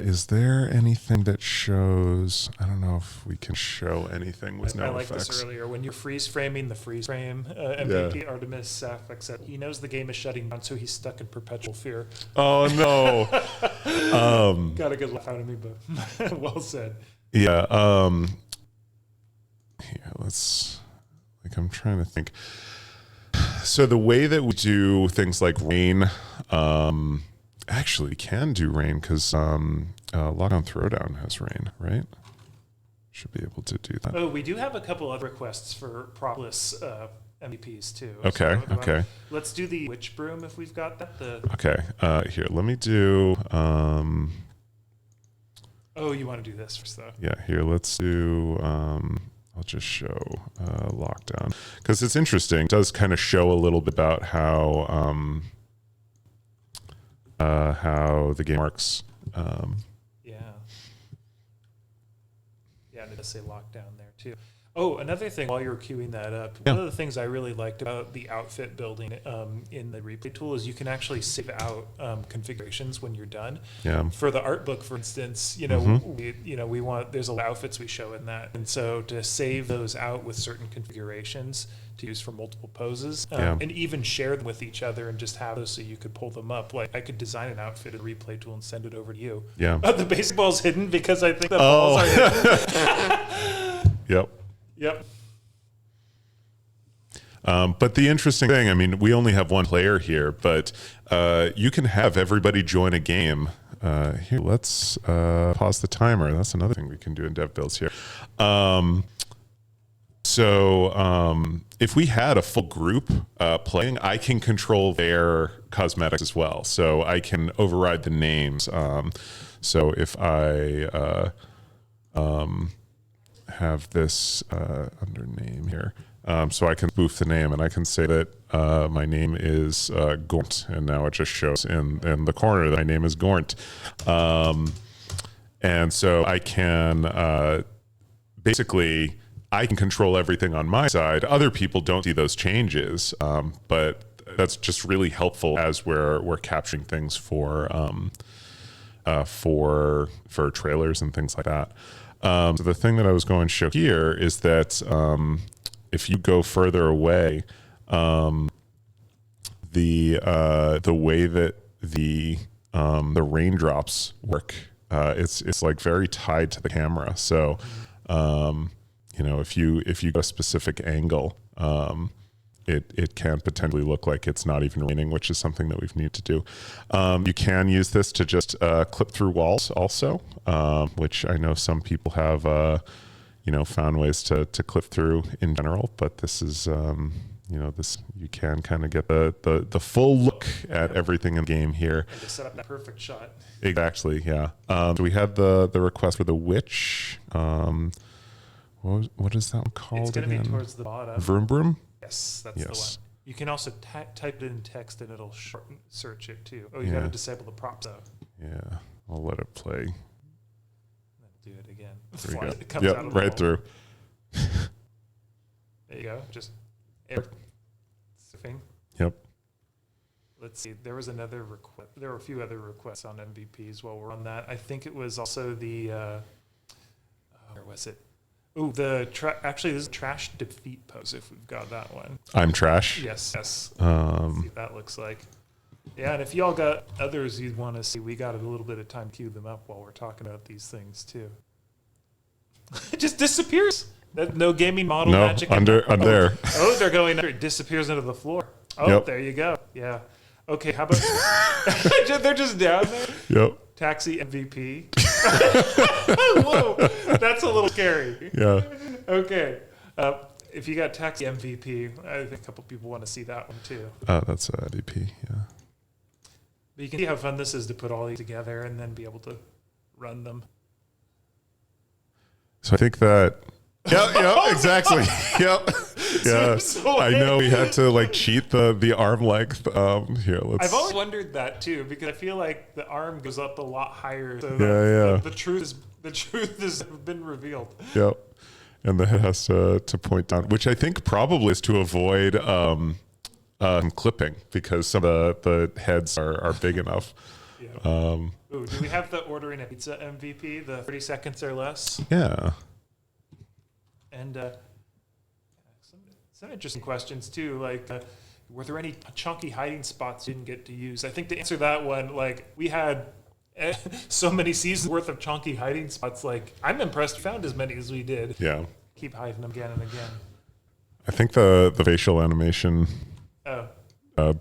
Is there anything that shows? I don't know if we can show anything with no I like effects. this earlier. When you're freeze framing the freeze frame, MVP Artemis Safek said he knows the game is shutting down, so he's stuck in perpetual fear. Oh no! Got a good laugh out of me, but well said. Yeah. Here, I'm trying to think. So the way that we do things like rain, actually can do rain because Lockdown Throwdown has rain, right? Should be able to do that. Oh, we do have a couple other requests for propless MVPs too. Okay, So, okay. Let's do the witch broom if we've got that. Okay, here, let me do... Oh, you want to do this first, though? Yeah, here, let's do... I'll just show Lockdown. Because it's interesting. It does kind of show a little bit about how the game works. Yeah, and it does say lockdown there, too. Oh, another thing while you're queuing that up, one of the things I really liked about the outfit building in the replay tool is you can actually save out configurations when you're done. Yeah. For the art book, for instance, we want there's a lot of outfits we show in that, and so to save those out with certain configurations to use for multiple poses, and even share them with each other and just have those so you could pull them up. Like I could design an outfit in replay tool and send it over to you. Yeah. The baseball's hidden because I think the balls are hidden. Yep. Yep. But the interesting thing, I mean, we only have one player here, but you can have everybody join a game. Here, let's pause the timer. That's another thing we can do in dev builds here. So if we had a full group playing, I can control their cosmetics as well. So I can override the names. So if I have this under name here, so I can spoof the name and I can say that my name is Gaunt, and now it just shows in the corner that my name is Gaunt. And so I can basically, I can control everything on my side. Other people don't see those changes, but that's just really helpful as we're capturing things for trailers and things like that. So the thing that I was going to show here is that if you go further away, the way that the raindrops work, it's like very tied to the camera. So if you go a specific angle, it can potentially look like it's not even raining, which is something that we've needed to do. You can use this to just clip through walls also, which I know some people have, found ways to clip through in general, but this is, this you can kind of get the full look at everything in the game here. And to set up that perfect shot. Exactly, yeah. So we had the request for the witch. What is that one called? It's going to be towards the bottom. Vroom Vroom? Yes, that's the one. You can also type it in text and it'll search it too. Oh, you got to disable the props though. Yeah, I'll let it play. Do it again. There we go. It comes out of right through. There you go. Just air sipping. Yep. Let's see. There was another request. There were a few other requests on MVPs while we're on that. I think it was also the. Where was it? Ooh, actually, this is trash defeat pose. If we've got that one. I'm trash. Yes. Let's see what that looks like. Yeah, and if y'all got others you'd want to see, we got a little bit of time to queue them up while we're talking about these things too. It just disappears. No gaming model magic. Under there. Oh, they're going under. It disappears into the floor. Oh, There you go. Yeah. Okay, how about... They're just down there? Yep. Taxi MVP. Whoa, that's a little scary. Yeah. Okay. If you got Taxi MVP, I think a couple people want to see that one too. That's DP, yeah. But you can see how fun this is to put all these together and then be able to run them. So I think that... Yep, exactly. Yep. Yeah, So I know we had to like cheat the arm length. Here, let's. I've always wondered that too, because I feel like the arm goes up a lot higher. So Yeah. The truth has been revealed. Yep. And the head has to point down, which I think probably is to avoid clipping, because some of the heads are big enough. Yeah. Ooh, do we have the ordering a pizza MVP, the 30 seconds or less? Yeah. And some interesting questions too, like were there any chunky hiding spots you didn't get to use? I think to answer that one, like we had so many seasons worth of chunky hiding spots. Like I'm impressed we found as many as we did. Yeah. Keep hiding them again and again. I think the facial animation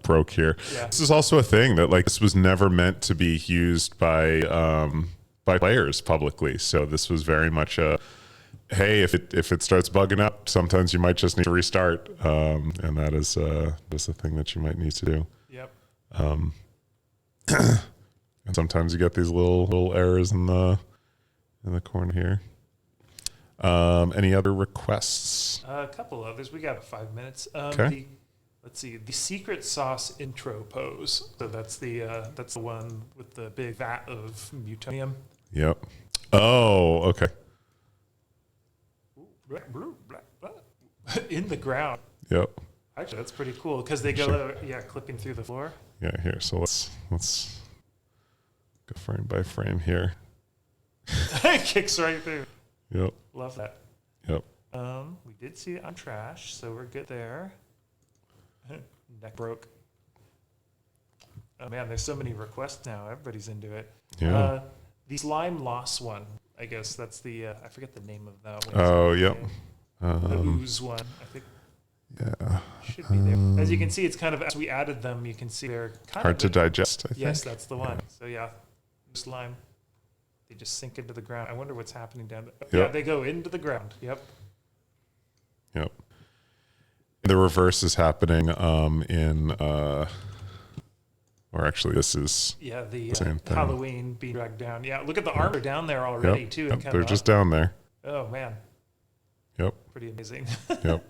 broke here. Yeah. This is also a thing that like this was never meant to be used by players publicly. So this was very much a hey, if it starts bugging up, sometimes you might just need to restart, and that is a thing that you might need to do. Yep. And sometimes you get these little errors in the corner here. Any other requests? A couple others. We got 5 minutes. Okay. Let's see. The secret sauce intro pose. So that's the one with the big vat of mutonium. Yep. Oh, okay. In the ground. Yep. Actually, that's pretty cool because they go, clipping through the floor. Yeah, here. So let's go frame by frame here. Kicks right through. Yep. Love that. Yep. We did see it on trash, so we're good there. Neck broke. Oh man, there's so many requests now. Everybody's into it. Yeah. The slime loss one. I guess that's the I forget the name of that one. Oh, yep. The ooze one. I think. Yeah. Should be there. As you can see, it's kind of as we added them, you can see they're kind Hard of to digest, I think. Yes, that's the one. So yeah, slime. They just sink into the ground. I wonder what's happening down there. Yep. Yeah, they go into the ground. Yep. Yep. The reverse is happening or actually this is the same thing. Halloween being dragged down. Yeah, look at the armor down there already Yep. too. Yep. They're just down there. Oh man. Yep. Pretty amazing. Yep.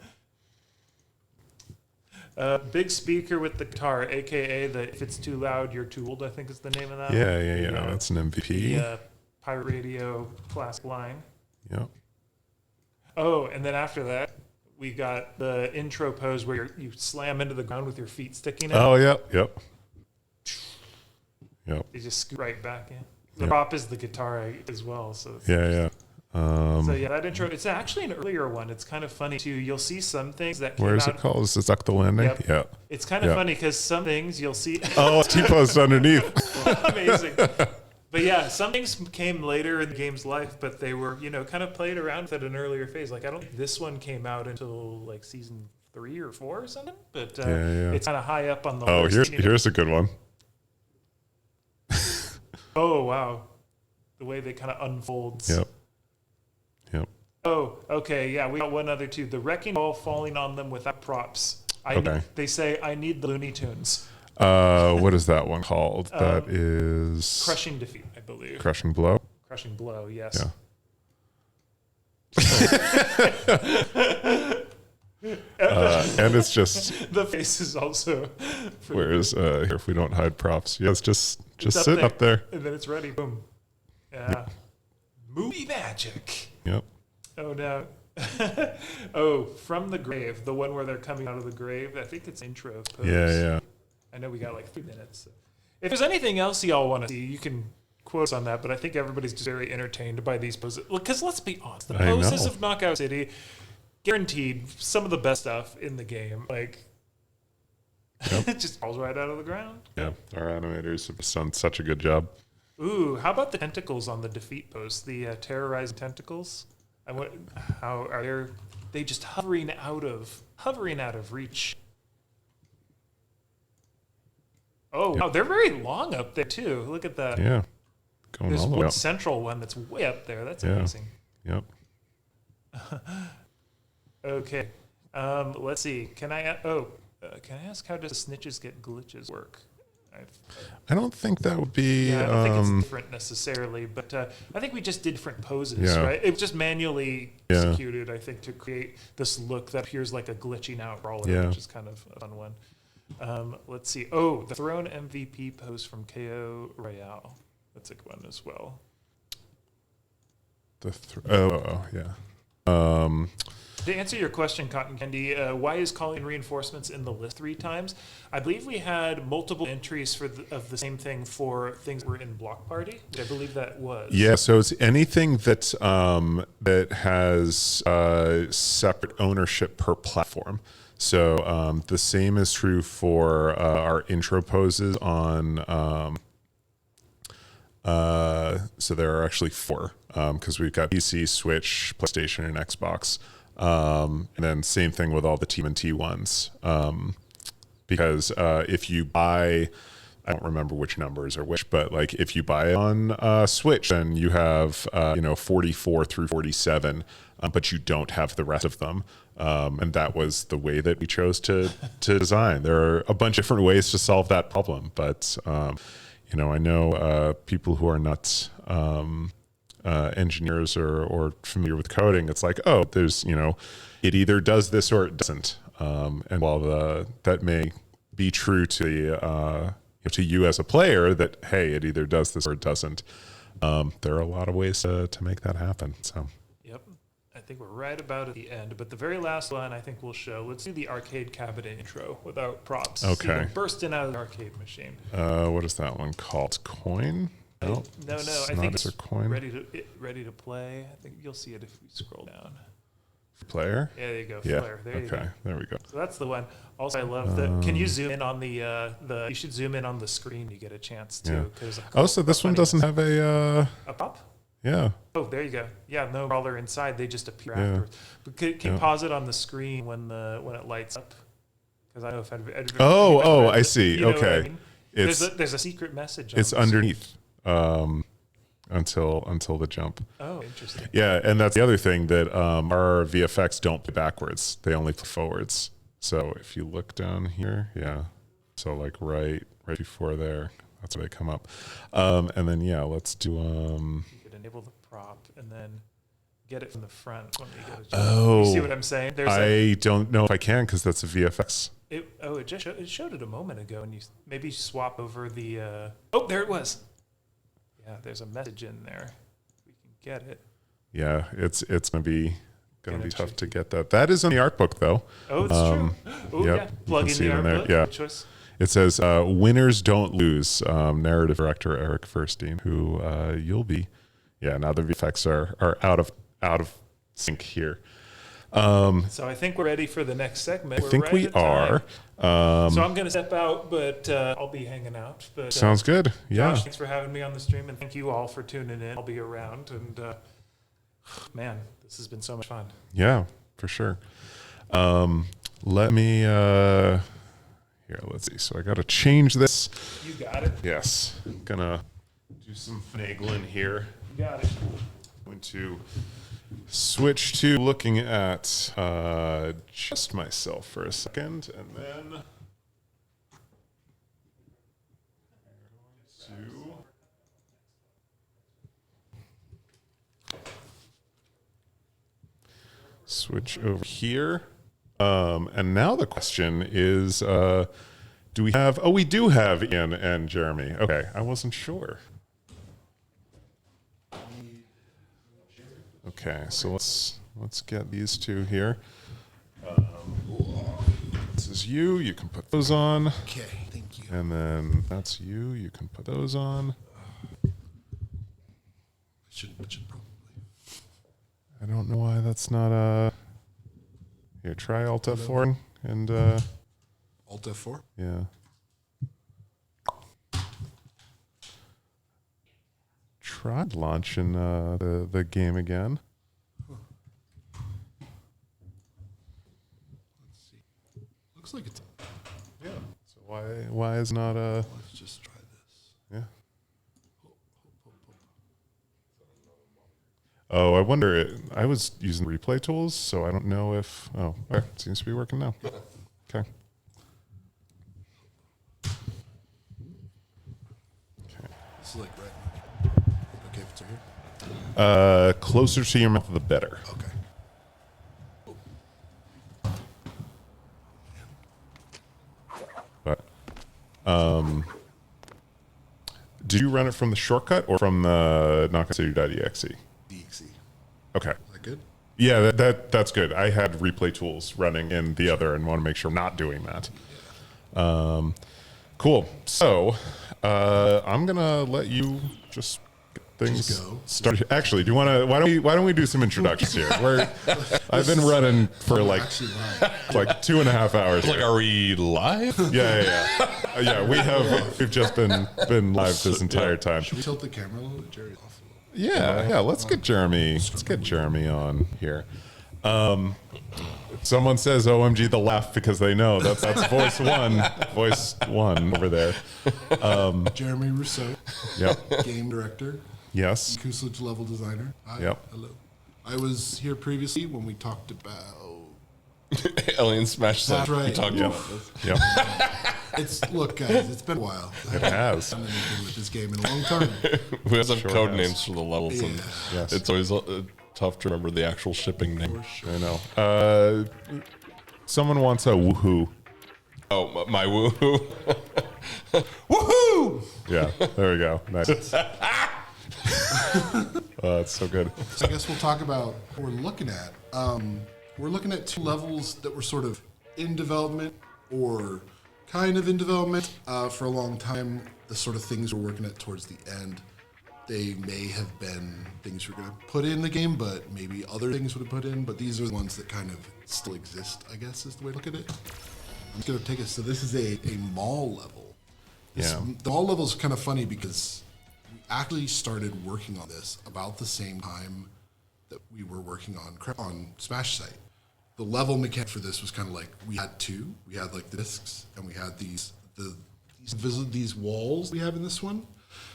Big speaker with the guitar, aka the "If It's Too Loud, You're Too Old." I think is the name of that. Yeah. That's an MVP. The Pirate Radio classic line. Yep. Oh, and then after that, we got the intro pose where you slam into the ground with your feet sticking out. Oh, yep. You just scoot right back in. The prop is the guitar as well. So Yeah. that intro, it's actually an earlier one. It's kind of funny too. You'll see some things that came Where is out. it called? Is it Zuck the Landing? Yep. Yeah. It's kind of funny because some things you'll see. Oh, it's T-post underneath. Amazing. But yeah, some things came later in the game's life, but they were, kind of played around with at an earlier phase. Like, I don't think this one came out until like season 3 or 4 or something, but it's kind of high up on the list. Here's a good one. Oh, wow. The way they kind of unfolds. Yep. Oh, okay. Yeah, we got one other too. The wrecking ball falling on them without props. They say, I need the Looney Tunes. What is that one called? That is Crushing Defeat, I believe. Crushing Blow. Crushing Blow, yes. And it's just the face is also. Whereas here, if we don't hide props, it's just sit there, up there, and then it's ready. Boom. Yeah. Movie magic. Yep. Oh no. Oh, From the Grave, the one where they're coming out of the grave. I think it's intro pose. Yeah. I know we got like 3 minutes. So. If there's anything else y'all want to see, you can quote us on that. But I think everybody's just very entertained by these poses. Because let's be honest, the poses of Knockout City, guaranteed some of the best stuff in the game. Like, it just falls right out of the ground. Yeah, our animators have done such a good job. Ooh, how about the tentacles on the defeat pose? The terrorizing tentacles. How are they just hovering out of reach? Oh, wow, they're very long up there too. Look at that. Yeah, going There's all the way one up. central one that's way up there. That's amazing. Yep. Okay, let's see. Can I ask how does snitches get glitches work? I don't think that would be. Yeah, I don't think it's different necessarily, but I think we just did different poses, Yeah. right? It was just manually Yeah. executed, I think, to create this look that appears like a glitching out brawler, Yeah. which is kind of a fun one. Let's see. Oh, the Throne MVP pose from KO Royale. That's a good one as well. Yeah. To answer your question, Cotton Candy, why is calling in reinforcements in the list 3 times? I believe we had multiple entries of the same thing for things that were in Block Party. I believe that was. Yeah, so it's anything that that has separate ownership per platform. So the same is true for our intro poses on. So there are actually 4 because we've got PC, Switch, PlayStation, and Xbox. And then same thing with all the TMNT ones. Because if you buy, I don't remember which numbers are which, but like if you buy it on Switch, then you have 44 through 47, but you don't have the rest of them. And that was the way that we chose to design. There are a bunch of different ways to solve that problem, but I know people who are not engineers or familiar with coding. It's like, oh, there's it either does this or it doesn't. And while that may be true to you as a player, that hey, it either does this or it doesn't. There are a lot of ways to make that happen. So. Yep. I think we're right about at the end, but the very last one I think we'll show. Let's do the arcade cabinet intro without props. Okay. See them bursting out of the arcade machine. What is that one called? Coin? No. I think it's a coin. ready to play. I think you'll see it if we scroll down. Player? Yeah, there you go. Yeah. Flare. There you Okay. go. There we go. So that's the one. Also, I love the. Can you zoom in on the? You should zoom in on the screen. You get a chance to. Oh, so this one doesn't have a pop. Yeah. Oh, there you go. Yeah, no brawler inside. They just appear afterwards. But can you pause it on the screen when it lights up? Because I know if I see. You know what I Okay. mean? There's a secret message. It's underneath. Until the jump. Oh, interesting. Yeah, and that's the other thing that our VFX don't play backwards; they only play forwards. So if you look down here, yeah, so like right before there, that's where they come up. And then let's do. You could enable the prop and then get it from the front when we go to. Oh, you see what I'm saying? I don't know if I can because that's a VFX. It showed it a moment ago, and you maybe swap over the. Oh, there it was. Yeah, there's a message in there. We can get it. Yeah, it's gonna be tough to get that. That is in the art book though. Oh, it's true. Oh, yep, yeah. Plug in the art book. Yeah. Choice. It says "Winners don't lose." Narrative director Eric Furstein, who you'll be. Yeah, now the VFX are out of sync here. So I think we're ready for the next segment. I think we are. So I'm going to step out, but I'll be hanging out. But sounds good. Yeah. Josh, thanks for having me on the stream, and thank you all for tuning in. I'll be around, and man, this has been so much fun. Yeah, for sure. Let me here. Let's see. So I got to change this. You got it. Yes. I'm gonna do some finagling here. You got it. I'm going to switch to looking at just myself for a second, and then switch over here. And now the question is, do we have? Oh, we do have Ian and Jeremy. Okay, I wasn't sure. Okay, so let's get these two here. This is you. You can put those on. Okay, thank you. And then that's you. You can put those on. Should probably. I don't know why that's not a. Here, try Alt F4 and. Alt F4. Yeah. Tried launching the game again. Let's see. Looks like it's. Yeah. So why is not a? Let's just try this. Yeah. Oh, I wonder. I was using replay tools, so I don't know if. Oh, okay. It seems to be working now. Okay. This is like right. Okay, if it's right here. Closer to your mouth, the better. Okay. But, did you run it from the shortcut or from the knockoutcity.exe? DXE. Okay. Is that good? Yeah, that's good. I had replay tools running in the other and want to make sure I'm not doing that. Cool. So, I'm gonna let you just get things Just go. started. Actually, do you want to? Why don't we do some introductions here? I've been running for like Actually, live. 2.5 hours. Like, are we live? Yeah. We've just been live this entire time. Should we tilt the camera a little bit? Jerry's off. Yeah. Let's get Jeremy. Let's get Jeremy on here. Someone says OMG the laugh because they know that's voice one over there. Jeremy Rousseau. Yep. Game director. Yes. Kuslich level designer. Hi. Yep. Hello. I was here previously when we talked about. Alien Smash That's Set. right. We talked Yep. about this. Yep. Look, guys, it's been a while. It has. I haven't done anything with this game in a long time. We have some Sure code has. names for the levels, and Yes. it's always tough to remember the actual shipping name. I know. Someone wants a woohoo. Oh, my woohoo. Woohoo! Yeah, there we go. Nice. That's so good. So I guess we'll talk about what we're looking at. We're looking at two levels that were sort of in development or kind of in development for a long time. The sort of things we're working at towards the end. They may have been things we're going to put in the game, but maybe other things would have put in. But these are the ones that kind of still exist, I guess, is the way to look at it. I'm just going to take us. So this is a mall level. Yeah. The mall level is kind of funny because we actually started working on this about the same time that we were working on Smash Site. The level mechanic for this was kind of like we had two. We had like the discs, and we had these walls we have in this one,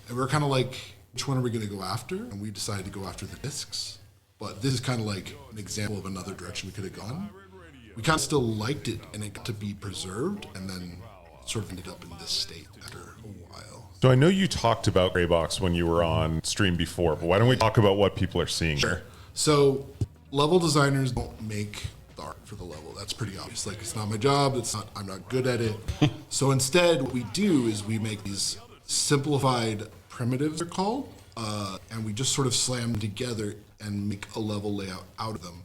and we were kind of like, which one are we going to go after? And we decided to go after the discs. But this is kind of like an example of another direction we could have gone. We kind of still liked it, and it got to be preserved, and then sort of ended up in this state after a while. So I know you talked about Greybox when you were on stream before, but why don't we talk about what people are seeing there? So level designers don't make the art for the level. That's pretty obvious. Like, it's not my job. I'm not good at it. So instead, what we do is we make these simplified primitives, they're called, and we just sort of slam them together and make a level layout out of them.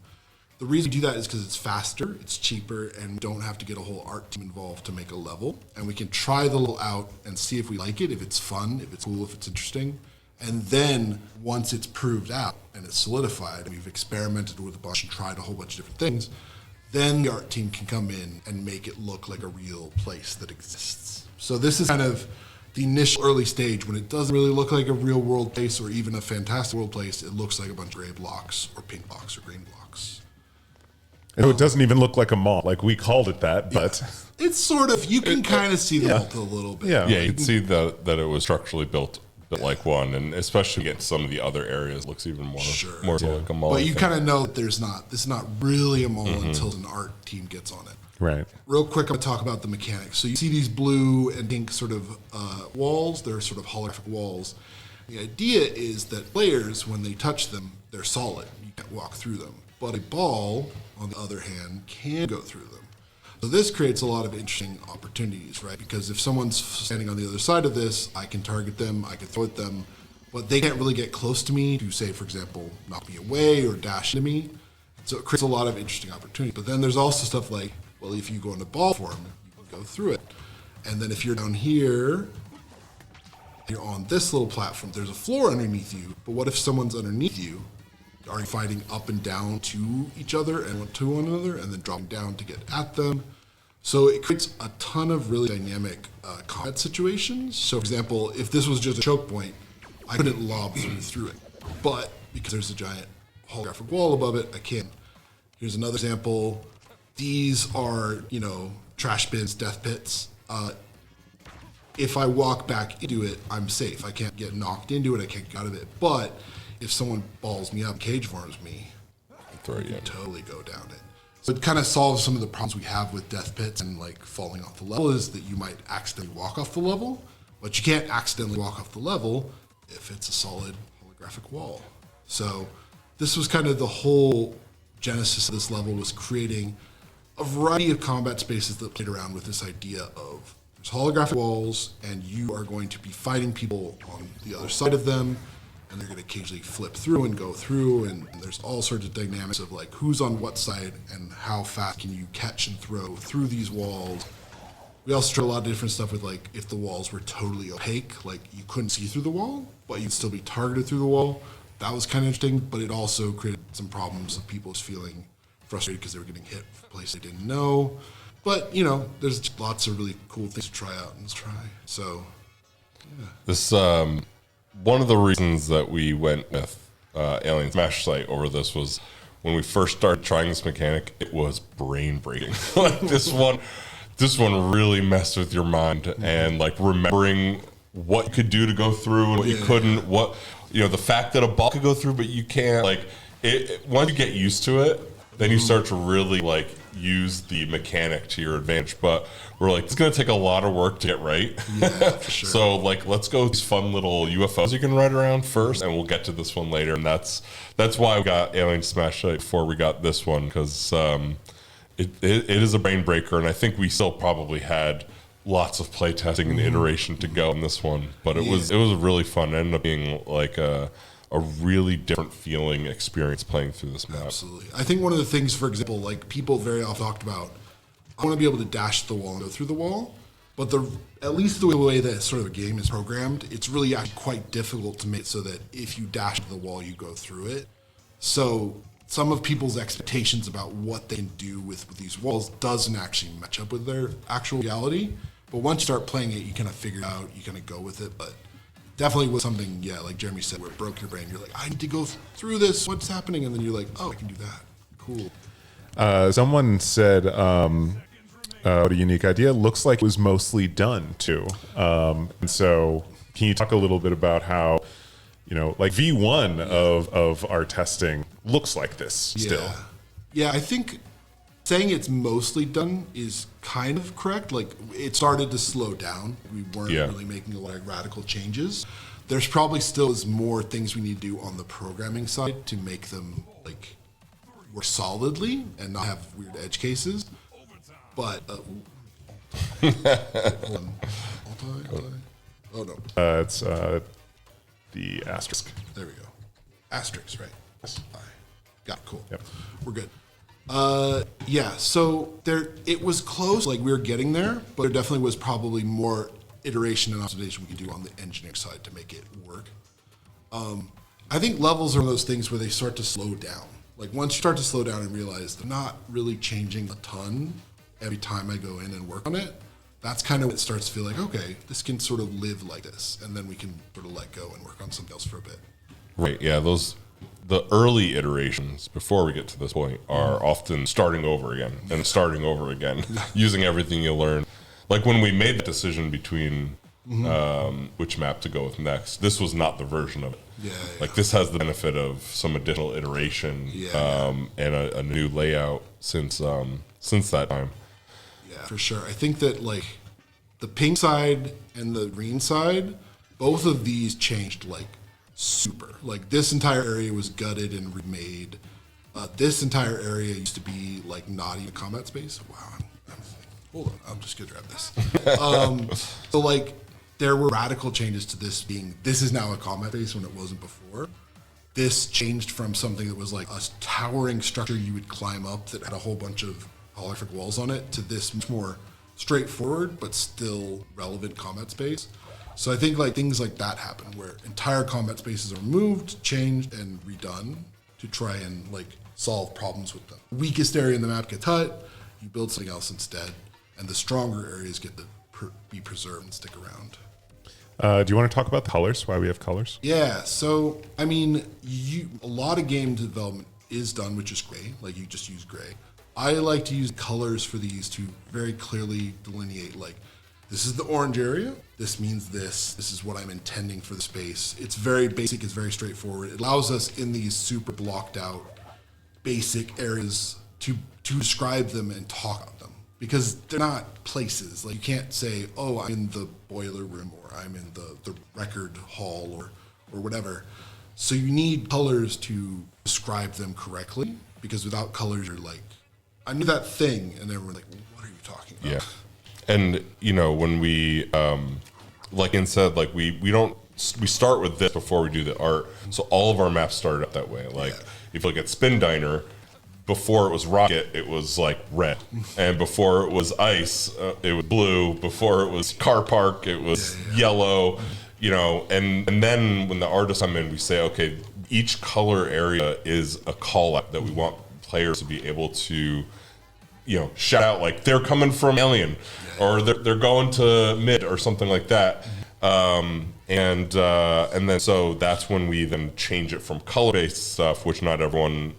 The reason we do that is because it's faster, it's cheaper, and we don't have to get a whole art team involved to make a level. And we can try the level out and see if we like it, if it's fun, if it's cool, if it's interesting. And then once it's proved out and it's solidified, and we've experimented with a bunch and tried a whole bunch of different things, then the art team can come in and make it look like a real place that exists. So this is kind of the initial early stage when it doesn't really look like a real world place or even a fantastic world place. It looks like a bunch of gray blocks or pink blocks or green blocks. And it doesn't even look like a mall. Like we called it that, but It's sort of, you can kind of see the vault a little bit. yeah. Yeah, you'd see that it was structurally built like one, and especially against some of the other areas, it looks even more so like a mall. But you kind of know that this is not really a mall until an art team gets on it. Right. Real quick, I'm going to talk about the mechanics. So you see these blue and pink sort of walls. They're sort of holographic walls. The idea is that players, when they touch them, they're solid. You can't walk through them. But a ball, on the other hand, can go through them. So this creates a lot of interesting opportunities, right? Because if someone's standing on the other side of this, I can target them, I can throw at them, but they can't really get close to me to, say, for example, knock me away or dash into me. So it creates a lot of interesting opportunities. But then there's also stuff like, well, if you go into ball form, you can go through it. And then if you're down here, you're on this little platform, there's a floor underneath you, but what if someone's underneath you? Are you fighting up and down to each other and to one another and then dropping down to get at them? So it creates a ton of really dynamic combat situations. So for example, if this was just a choke point, I couldn't lob through it. But because there's a giant holographic wall above it, I can. Here's another example. These are, trash bins, death pits. If I walk back into it, I'm safe. I can't get knocked into it. I can't get out of it. But if someone balls me up, cage forms me, I can totally go down it. So it kind of solves some of the problems we have with death pits and like falling off the level is that you might accidentally walk off the level, but you can't accidentally walk off the level if it's a solid holographic wall. So this was kind of the whole genesis of this level, was creating a variety of combat spaces that played around with this idea of there's holographic walls and you are going to be fighting people on the other side of them, and they're going to occasionally flip through and go through, and there's all sorts of dynamics of like who's on what side and how fast can you catch and throw through these walls. We also tried a lot of different stuff with like if the walls were totally opaque, like you couldn't see through the wall, but you'd still be targeted through the wall. That was kind of interesting, but it also created some problems of people just feeling frustrated because they were getting hit from places they didn't know. But, you know, there's lots of really cool things to try out and try. So, yeah. This, one of the reasons that we went with Alien Smash Site over this was when we first started trying this mechanic, it was brain breaking. Like this one really messed with your mind, and like remembering what you could do to go through and what you couldn't, what, you know, the fact that a ball could go through, but you can't, like, once you get used to it, then you start to really, like, use the mechanic to your advantage. But we're like, it's going to take a lot of work to get right. Yeah, for sure. So, like, let's go with these fun little UFOs you can ride around first, and we'll get to this one later. And that's why we got Alien Smash Site before we got this one, because it is a brain breaker, and I think we still probably had lots of playtesting and iteration to go on this one, but it was really fun. It ended up being like a really different feeling experience playing through this map. Absolutely. I think one of the things, for example, like people very often talked about, I want to be able to dash the wall and go through the wall, but at least the way that sort of a game is programmed, it's really actually quite difficult to make it so that if you dash the wall, you go through it. So some of people's expectations about what they can do with these walls doesn't actually match up with their actual reality. But once you start playing it, you kind of figure it out, you kind of go with it. But definitely was something, yeah, like Jeremy said, where it broke your brain. You're like, I need to go through this. What's happening? And then you're like, oh, I can do that. Cool. Someone said, what a unique idea. Looks like it was mostly done too. And so can you talk a little bit about how, you know, like V1 of our testing looks like this still? Yeah, I think saying it's mostly done is kind of correct. Like, it started to slow down. We weren't really making a lot of radical changes. There's probably still more things we need to do on the programming side to make them like work solidly and not have weird edge cases. But hold on. Oh no. It's the asterisk. There we go. Asterisk, right? Yes. Got it. Cool. Yep. We're good. Yeah, so it was close, like we were getting there, but there definitely was probably more iteration and optimization we could do on the engineering side to make it work. I think levels are one of those things where they start to slow down. Like once you start to slow down and realize they're not really changing a ton every time I go in and work on it, that's kind of when it starts to feel like, okay, this can sort of live like this, and then we can sort of let go and work on something else for a bit. Right, yeah, the early iterations before we get to this point are often starting over again and starting over again, using everything you learn. Like when we made the decision between which map to go with next, this was not the version of it. Like this has the benefit of some additional iteration and a new layout since that time. Yeah, for sure. I think that like the pink side and the green side, both of these changed like super. Like this entire area was gutted and remade. This entire area used to be like not even a combat space. Wow. Hold on, I'm just gonna grab this. So like there were radical changes to this being, this is now a combat space when it wasn't before. This changed from something that was like a towering structure you would climb up that had a whole bunch of holographic walls on it to this much more straightforward but still relevant combat space. So I think like things like that happen where entire combat spaces are moved, changed, and redone to try and like solve problems with them. The weakest area in the map gets cut, you build something else instead, and the stronger areas get to be preserved and stick around. Do you want to talk about the colors? Why we have colors? Yeah, so I mean, a lot of game development is done with just gray, like you just use gray. I like to use colors for these to very clearly delineate like, this is the orange area, this means this is what I'm intending for the space. It's very basic, it's very straightforward. It allows us in these super blocked out basic areas to describe them and talk about them. Because they're not places. Like you can't say, oh, I'm in the boiler room or I'm in the record hall or whatever. So you need colors to describe them correctly, because without colors, you're like, I knew that thing, and everyone's like, what are you talking about? Yeah. And, when we, like Ian said, like we start with this before we do the art. So all of our maps started out that way. Like if you look at Spin Diner, before it was Rocket, it was like red. And before it was Ice, it was blue. Before it was Car Park, it was yellow, and then when the artists come in, we say, okay, each color area is a call out that we want players to be able to shout out, like they're coming from Alien, or they're going to Mid, or something like that. And then so that's when we then change it from color-based stuff, which not everyone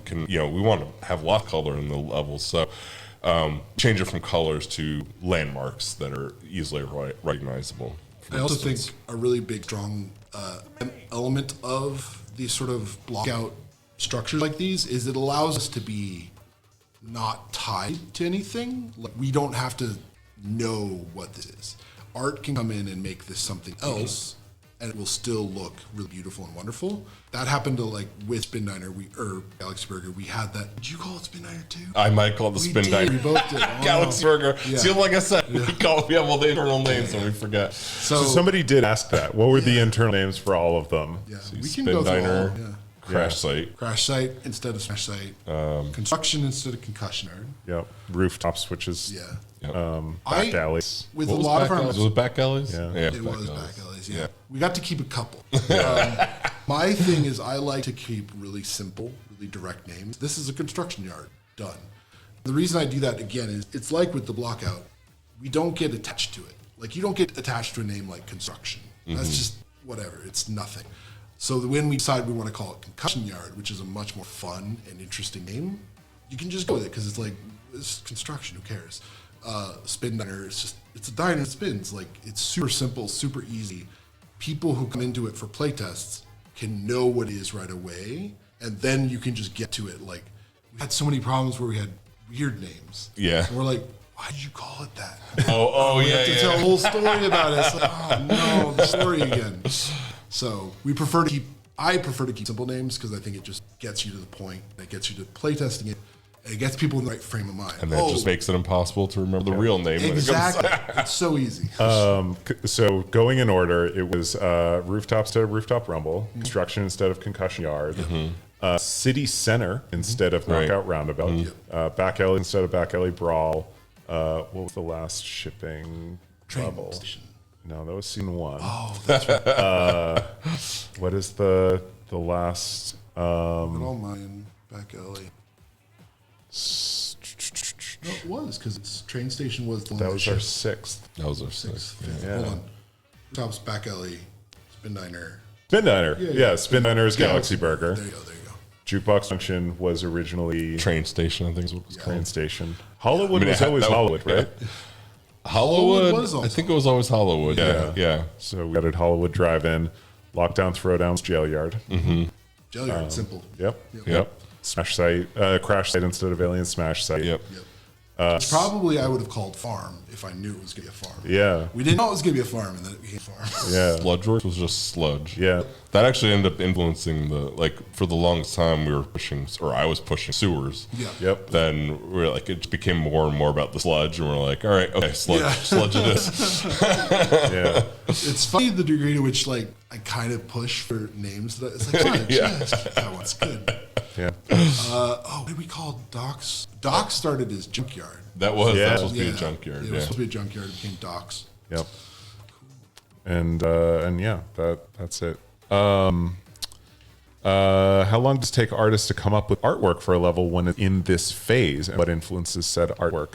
can. We want to have a lot of color in the levels, so change it from colors to landmarks that are easily recognizable. I also think a really big, strong element of these sort of block-out structures like these is it allows us to be not tied to anything. Like, we don't have to know what this is. Art can come in and make this something else, and it will still look really beautiful and wonderful. That happened to with Spin Diner, or Galaxy Burger. We had that. Did you call it Spin Diner too? I might call it the Spin Diner. We both did. Galaxy Burger. Yeah. See, like I said, we have all the internal names and we forget. So somebody did ask that. What were the internal names for all of them? Yeah, So we can Spin go through Diner, all. Yeah. Crash Site. Crash Site instead of Smash Site. Construction instead of Concussion Yard. Yep. Rooftops, which is back alleys. With a lot of our... Was it back alleys? Yeah. It was back alleys, yeah. We got to keep a couple. My thing is I like to keep really simple, really direct names. This is a construction yard. Done. The reason I do that, again, is it's like with the blockout. We don't get attached to it. Like, you don't get attached to a name like construction. That's just whatever. It's nothing. So when we decide we want to call it Concussion Yard, which is a much more fun and interesting name, you can just go with it because it's like, it's construction, who cares? Spin Diner, it's a diner that spins. Like, it's super simple, super easy. People who come into it for playtests can know what it is right away, and then you can just get to it. Like, we had so many problems where we had weird names. Yeah. And we're like, why did you call it that? Oh, we yeah, have to tell a whole story about it. It's like, oh no, the story again. So I prefer to keep simple names because I think it just gets you to the point. It gets you to playtesting it. And it gets people in the right frame of mind. And then it just makes it impossible to remember the real name. Exactly. It's so easy. So going in order, it was Rooftop instead of Rooftop Rumble, Construction instead of Concussion Yard, City Center instead of Knockout Roundabout, Back Alley instead of Back Alley Brawl. What was the last shipping trouble? No, that was Scene 1. Oh, that's right. What is the last? All mine, Back Alley. No, it was because train station was the one that was our sixth. That was our sixth. Yeah. Hold on. Tops, Back Alley, Spin Diner. Spin Diner. Yeah, Spin Diner is Galaxy Burger. There you go. Jukebox Junction was originally Train Station, I think is what it was Train called. Station. Hollywood was always Hollywood, right? Hollywood was I think it was always Hollywood. Yeah. So we added Hollywood Drive-In, Lockdown Throwdowns, Jail Yard. Jail Yard, simple. Yep. Smash Site, Crash Site instead of Alien Smash Site. Yep. Which probably I would have called Farm if I knew it was going to be a farm. Yeah. We didn't know it was going to be a farm, and then it became a farm. Yeah. Sludgeworks was just sludge. Yeah. That actually ended up influencing for the longest time we were I was pushing sewers. Yeah. Yep. Then we were like, it became more and more about the sludge, and we're like, all right, okay, sludge it is. Yeah. It's funny the degree to which I kind of push for names that it's like, that one's good. Yeah. What did we call Docks? Docks started as Junkyard. That was supposed to be a junkyard. It was supposed to be a junkyard. It became Docks. Yep. And yeah, that's it. How long does it take artists to come up with artwork for a level when it's in this phase, and what influences said artwork?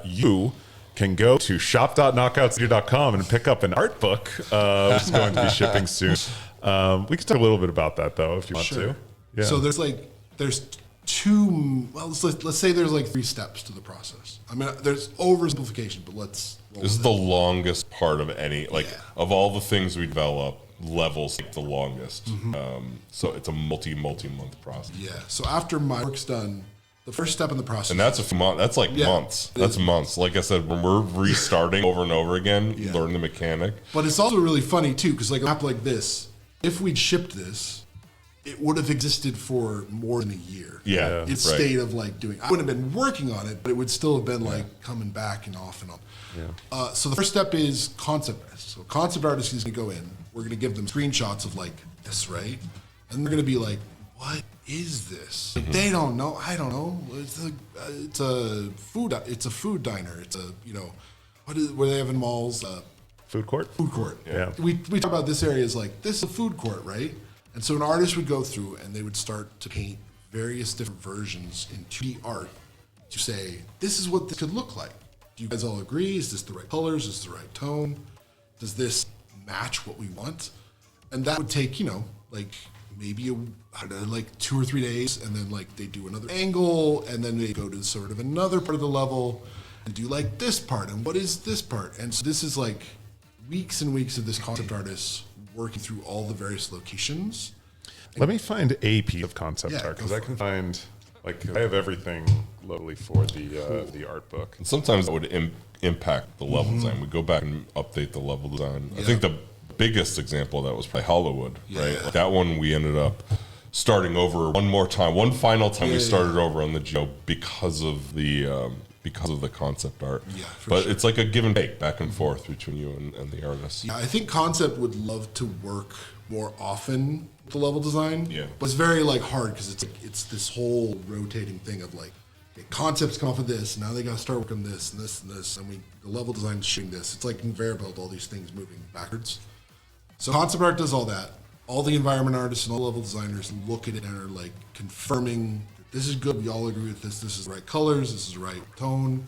You can go to shop.knockoutcity.com and pick up an art book, which is going to be shipping soon. We can talk a little bit about that though, if you want to. Yeah. So there's two. Well, let's say there's 3 steps to the process. I mean, there's oversimplification, but let's. This is the longest part of any of all the things we develop. Levels take the longest, so it's a multi-month process. Yeah. So after my work's done, the first step in the process, and that's a month. That's months. That's months. Like I said, when we're restarting over and over again, learn the mechanic. But it's also really funny too, because a map like this, if we'd shipped this, it would have existed for more than a year. Yeah, Its right. state of like doing. I wouldn't have been working on it, but it would still have been like coming back and off and on. Yeah. So the first step is concept artist. So concept artist is going to go in. We're going to give them screenshots of like this, right? And they're going to be like, "What is this?" Like, they don't know. I don't know. It's a food diner. It's a what do they have in malls? Food court. Food court. Yeah. We talk about this area as like this is a food court, right? And so an artist would go through and they would start to paint various different versions in 2D art to say, this is what this could look like. Do you guys all agree? Is this the right colors? Is this the right tone? Does this match what we want? And that would take, like maybe like 2 or 3 days, and then like they do another angle, and then they go to sort of another part of the level and do like this part, and what is this part? And so this is like weeks and weeks of this concept artist working through all the various locations. Let me find a piece of concept Yeah, art, because go I for can find, like, I have everything locally for the art book. And sometimes that would impact the level design. We go back and update the level design. I think the biggest example of that was probably Hollywood, right? Like that one we ended up starting over one final time. We started over on the Geo because of the concept art. Yeah, but it's like a give and take back and forth between you and the artist. Yeah, I think concept would love to work more often with the level design. Yeah. But it's very like hard because it's this whole rotating thing of like, okay, concepts come off of this, now they got to start working on this and this and this, and the level design is shooting this. It's like conveyor belt, all these things moving backwards. So concept art does all that. All the environment artists and all level designers look at it and are like confirming that this is good. We all agree with this. This is the right colors. This is the right tone.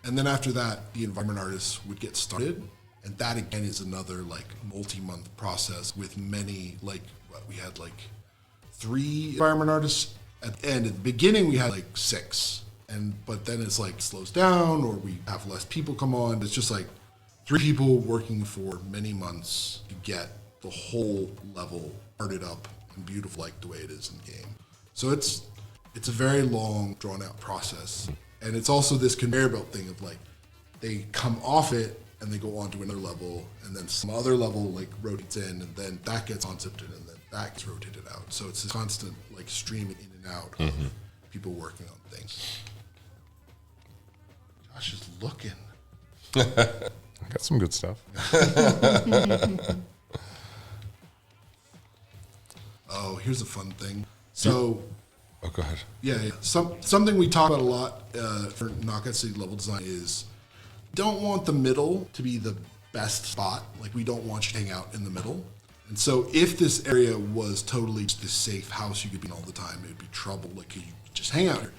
And then after that, the environment artists would get started. And that again is another like multi-month process with many, like we had like 3 environment artists at the end. At the beginning we had like 6. But then it's like slows down, or we have less people come on. It's just like 3 people working for many months to get the whole level arted up and beautiful like the way it is in the game. So it's a very long, drawn out process. And it's also this conveyor belt thing of like, they come off it and they go on to another level, and then some other level like rotates in, and then that gets concepted, and then that gets rotated out. So it's this constant like streaming in and out of people working on things. Josh is looking. I got some good stuff. Oh, here's a fun thing. So, go ahead. Yeah. Something we talk about a lot for Knockout City level design is don't want the middle to be the best spot. Like we don't want you to hang out in the middle. And so if this area was totally just this safe house you could be in all the time, it would be trouble. Like you just hang out here.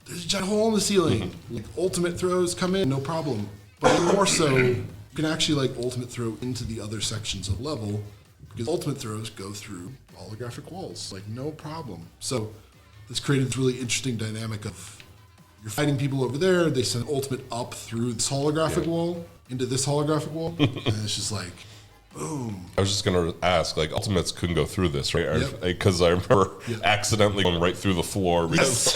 There's a giant hole in the ceiling. Like ultimate throws come in, no problem. But more so, you can actually like ultimate throw into the other sections of level, because ultimate throws go through holographic walls, like no problem. So this created this really interesting dynamic of you're fighting people over there, they send ultimate up through this holographic wall into this holographic wall, and it's just like, boom. I was just going to ask, like, ultimates couldn't go through this, right? Because I remember accidentally going right through the floor. Because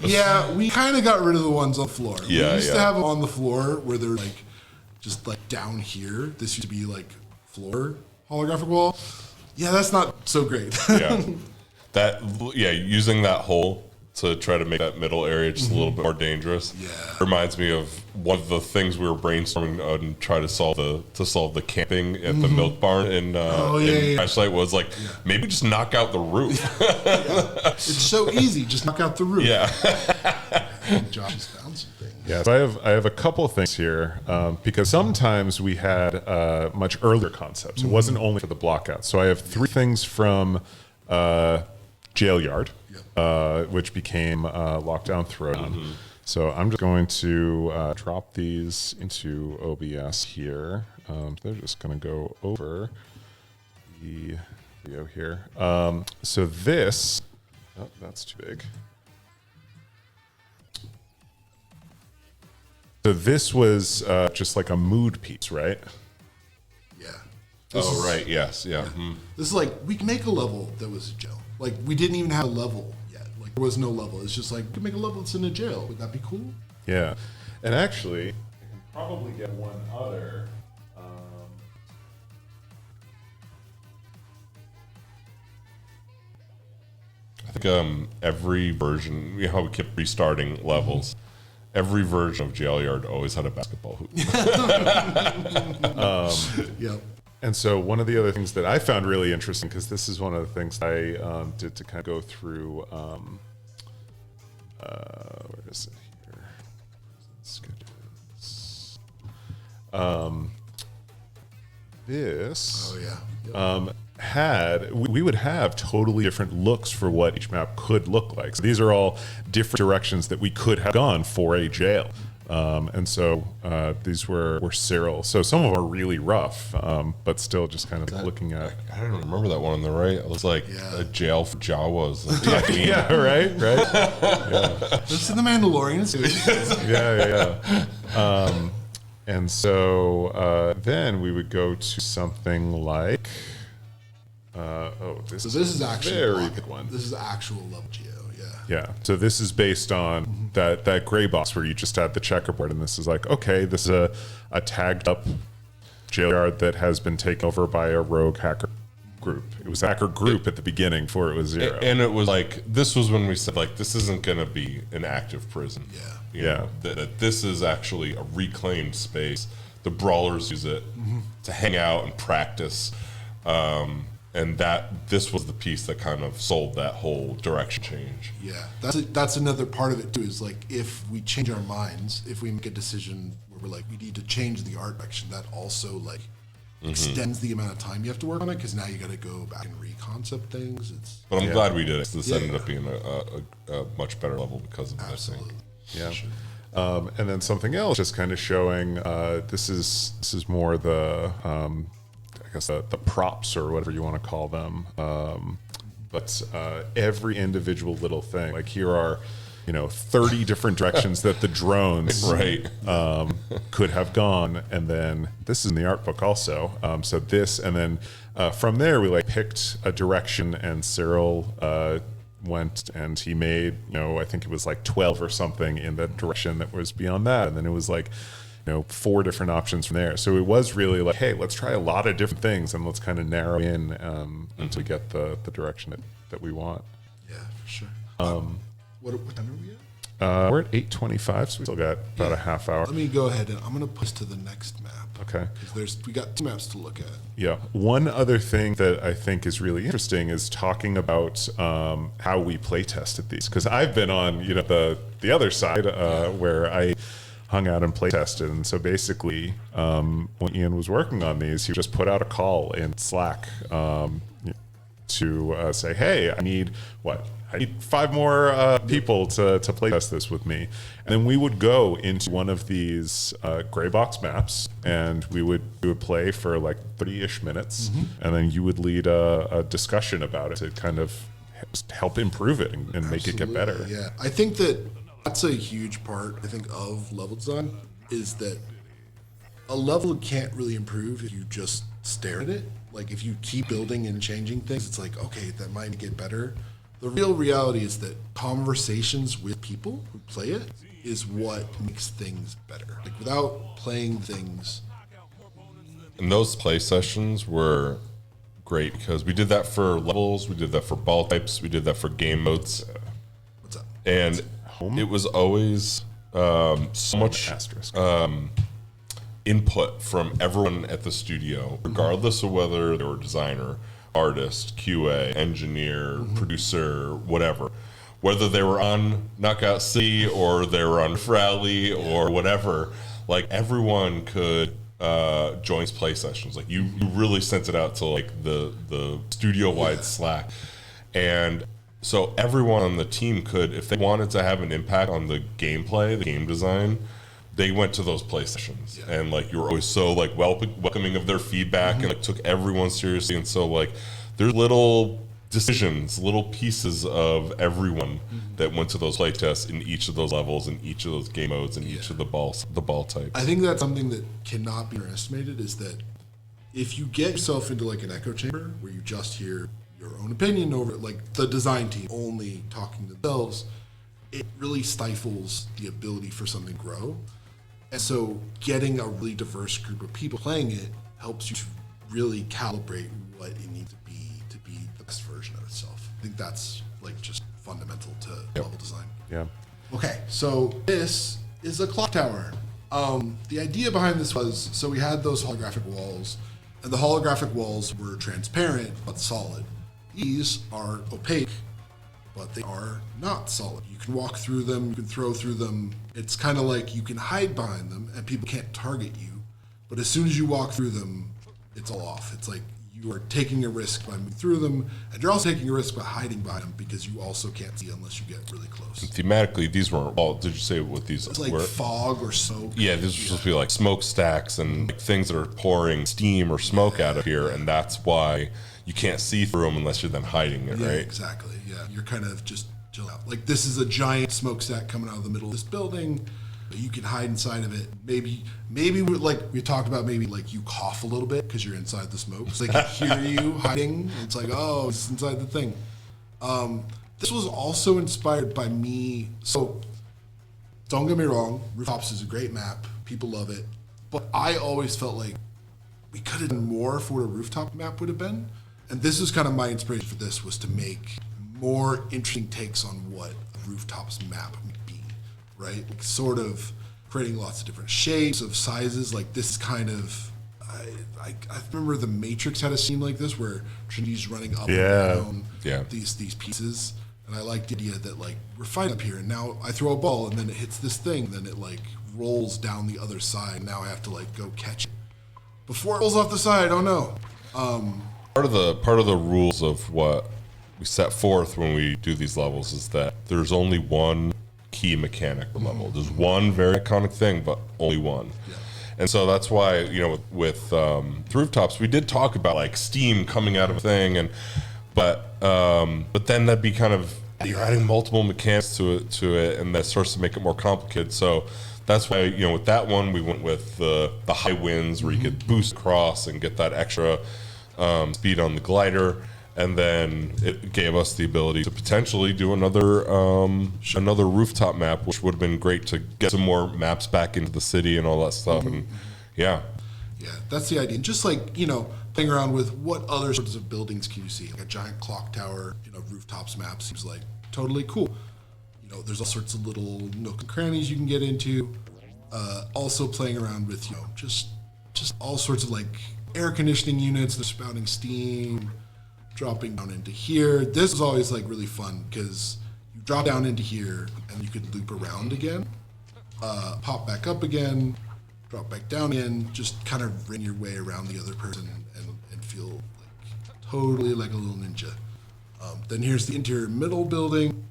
Yeah, we kind of got rid of the ones on the floor. Yeah, we used to have them on the floor where they're like, just like down here. This used to be like floor holographic wall. Yeah, that's not so great. Using that hole to try to make that middle area just a little bit more dangerous. Yeah, reminds me of one of the things we were brainstorming on try to solve the camping at the milk barn in Flashlight was like maybe just knock out the roof. It's so easy, just knock out the roof. Yeah. Josh has found some things. Yeah, so I have a couple of things here because sometimes we had much earlier concepts. It wasn't only for the blockouts. So I have 3 things from Jail Yard, which became Lockdown Throwdown. So I'm just going to drop these into OBS here. They're just going to go over the video here. So this, that's too big. So this was just like a mood piece, right? Yeah. Right. Yes. Yeah. This is like, we can make a level that was a jail. Like, we didn't even have a level yet. Like, there was no level. It's just like, we can make a level that's in a jail. Would that be cool? Yeah. And actually, I can probably get one other. I think every version, you know how we kept restarting levels, every version of Jail Yard always had a basketball hoop. Yep. And so one of the other things that I found really interesting, because this is one of the things I did to kind of go through, where is it here? Sketches. This we would have totally different looks for what each map could look like. So these are all different directions that we could have gone for a jail. And so these were Cyril. So some of them are really rough, but still just kind of looking at. I don't remember that one on the right. It looks like a jail for Jawas. Yeah, right. Yeah. This is the Mandalorian. Yeah. And so then we would go to something like. This is actually very good one. This is actual level geo. Yeah, so this is based on that gray box where you just had the checkerboard, and this is like, okay, this is a tagged up jail yard that has been taken over by a rogue hacker group. It was a hacker group at the beginning before it was zero. And it was like, this was when we said, like, this isn't going to be an active prison. Yeah. That this is actually a reclaimed space. The brawlers use it to hang out and practice. And this was the piece that kind of sold that whole direction change. Yeah, that's another part of it too. Is like if we change our minds, if we make a decision where we're like we need to change the art direction, that also like extends the amount of time you have to work on it because now you got to go back and reconcept things. But I'm glad we did it. This ended up being a much better level because of this thing. Yeah. And then something else, just kind of showing this is more the. I guess the props or whatever you want to call them, but every individual little thing. Like here are, 30 different directions that the drones could have gone, and then this is in the art book also. So this, and then from there we picked a direction, and Cyril went and he made I think it was 12 or something in the direction that was beyond that, and then it was 4 different options from there. So it was really like, hey, let's try a lot of different things and let's kind of narrow in until we get the direction that we want. Yeah, for sure. What time are we at? We're at 8:25, so we still got about a half hour. Let me go ahead and I'm going to push to the next map. Okay. Because we got 2 maps to look at. Yeah. One other thing that I think is really interesting is talking about how we play tested these. Because I've been on the other side where I hung out and play tested. And so basically, when Ian was working on these, he just put out a call in Slack to say, hey, I need 5 more people to play test this with me. And then we would go into one of these gray box maps, and we would play for 30-ish minutes, and then you would lead a discussion about it to kind of help improve it and make it get better. Yeah, I think that's a huge part, I think, of level design, is that a level can't really improve if you just stare at it. If you keep building and changing things, it's like, okay, that might get better. The real reality is that conversations with people who play it is what makes things better. Without playing things. And those play sessions were great because we did that for levels, we did that for ball types, we did that for game modes. What's up? And it was always so much input from everyone at the studio, regardless of whether they were designer, artist, QA, engineer, producer, whatever. Whether they were on Knockout City or they were on Frally or whatever, everyone could join play sessions. You really sent it out to the studio-wide Slack. And so everyone on the team could, if they wanted to have an impact on the gameplay, the game design, they went to those play sessions. And you were always so welcoming of their feedback and took everyone seriously. And so there's little decisions, little pieces of everyone that went to those play tests in each of those levels, in each of those game modes, in each of the ball types. I think that's something that cannot be underestimated, is that if you get yourself into an echo chamber where you just hear your own opinion over the design team only talking to themselves, it really stifles the ability for something to grow. And so getting a really diverse group of people playing it helps you to really calibrate what it needs to be the best version of itself. I think that's like just fundamental to level design. Yeah. Okay, so this is a clock tower. The idea behind this was, so we had those holographic walls, and the holographic walls were transparent but solid. These are opaque, but they are not solid. You can walk through them, you can throw through them. It's kind of like you can hide behind them and people can't target you. But as soon as you walk through them, it's all off. It's like you are taking a risk by moving through them, and you're also taking a risk by hiding behind them because you also can't see unless you get really close. Thematically, these weren't. Well, did you say what these It's like were? fog or smoke. Yeah, these are supposed to be like smokestacks and like things that are pouring steam or smoke out of here, and that's why you can't see through them unless you're then hiding it, Yeah, right? exactly. Yeah, you're kind of just chill out. Like this is a giant smokestack coming out of the middle of this building. But you can hide inside of it. Maybe like we talked about, maybe like you cough a little bit because you're inside the smoke. So they can hear you hiding. It's like, oh, it's inside the thing. This was also inspired by me. So don't get me wrong, Rooftops is a great map. People love it. But I always felt like we could have done more for what a rooftop map would have been. And this is kind of my inspiration for this, was to make more interesting takes on what a Rooftops map would be, right? Like sort of creating lots of different shapes, of sizes. Like this kind of, I remember the Matrix had a scene like this where Trinity's running up and down these pieces. And I like the idea that like we're fighting up here and now I throw a ball and then it hits this thing, then it like rolls down the other side. And now I have to like go catch it before it rolls off the side. Oh no. Part of the rules of what we set forth when we do these levels is that there's only one key mechanic per level. There's one very iconic thing, but only one. Yeah. And so that's why, you know, with Rooftops, we did talk about like steam coming out of a thing, but then that'd be kind of, you're adding multiple mechanics to it, and that starts to make it more complicated. So that's why, you know, with that one, we went with the high winds where you could boost across and get that extra speed on the glider, and then it gave us the ability to potentially do another rooftop map, which would have been great to get some more maps back into the city and all that stuff. And yeah, that's the idea. And just like, you know, playing around with what other sorts of buildings can you see, like a giant clock tower, you know, Rooftops map seems like totally cool. You know, there's all sorts of little nook and crannies you can get into. Also playing around with, you know, just all sorts of like air conditioning units, they're spouting steam, dropping down into here. This is always like really fun because you drop down into here and you could loop around again, pop back up again, drop back down again, just kind of ring your way around the other person and feel like totally like a little ninja. Then here's the interior middle building.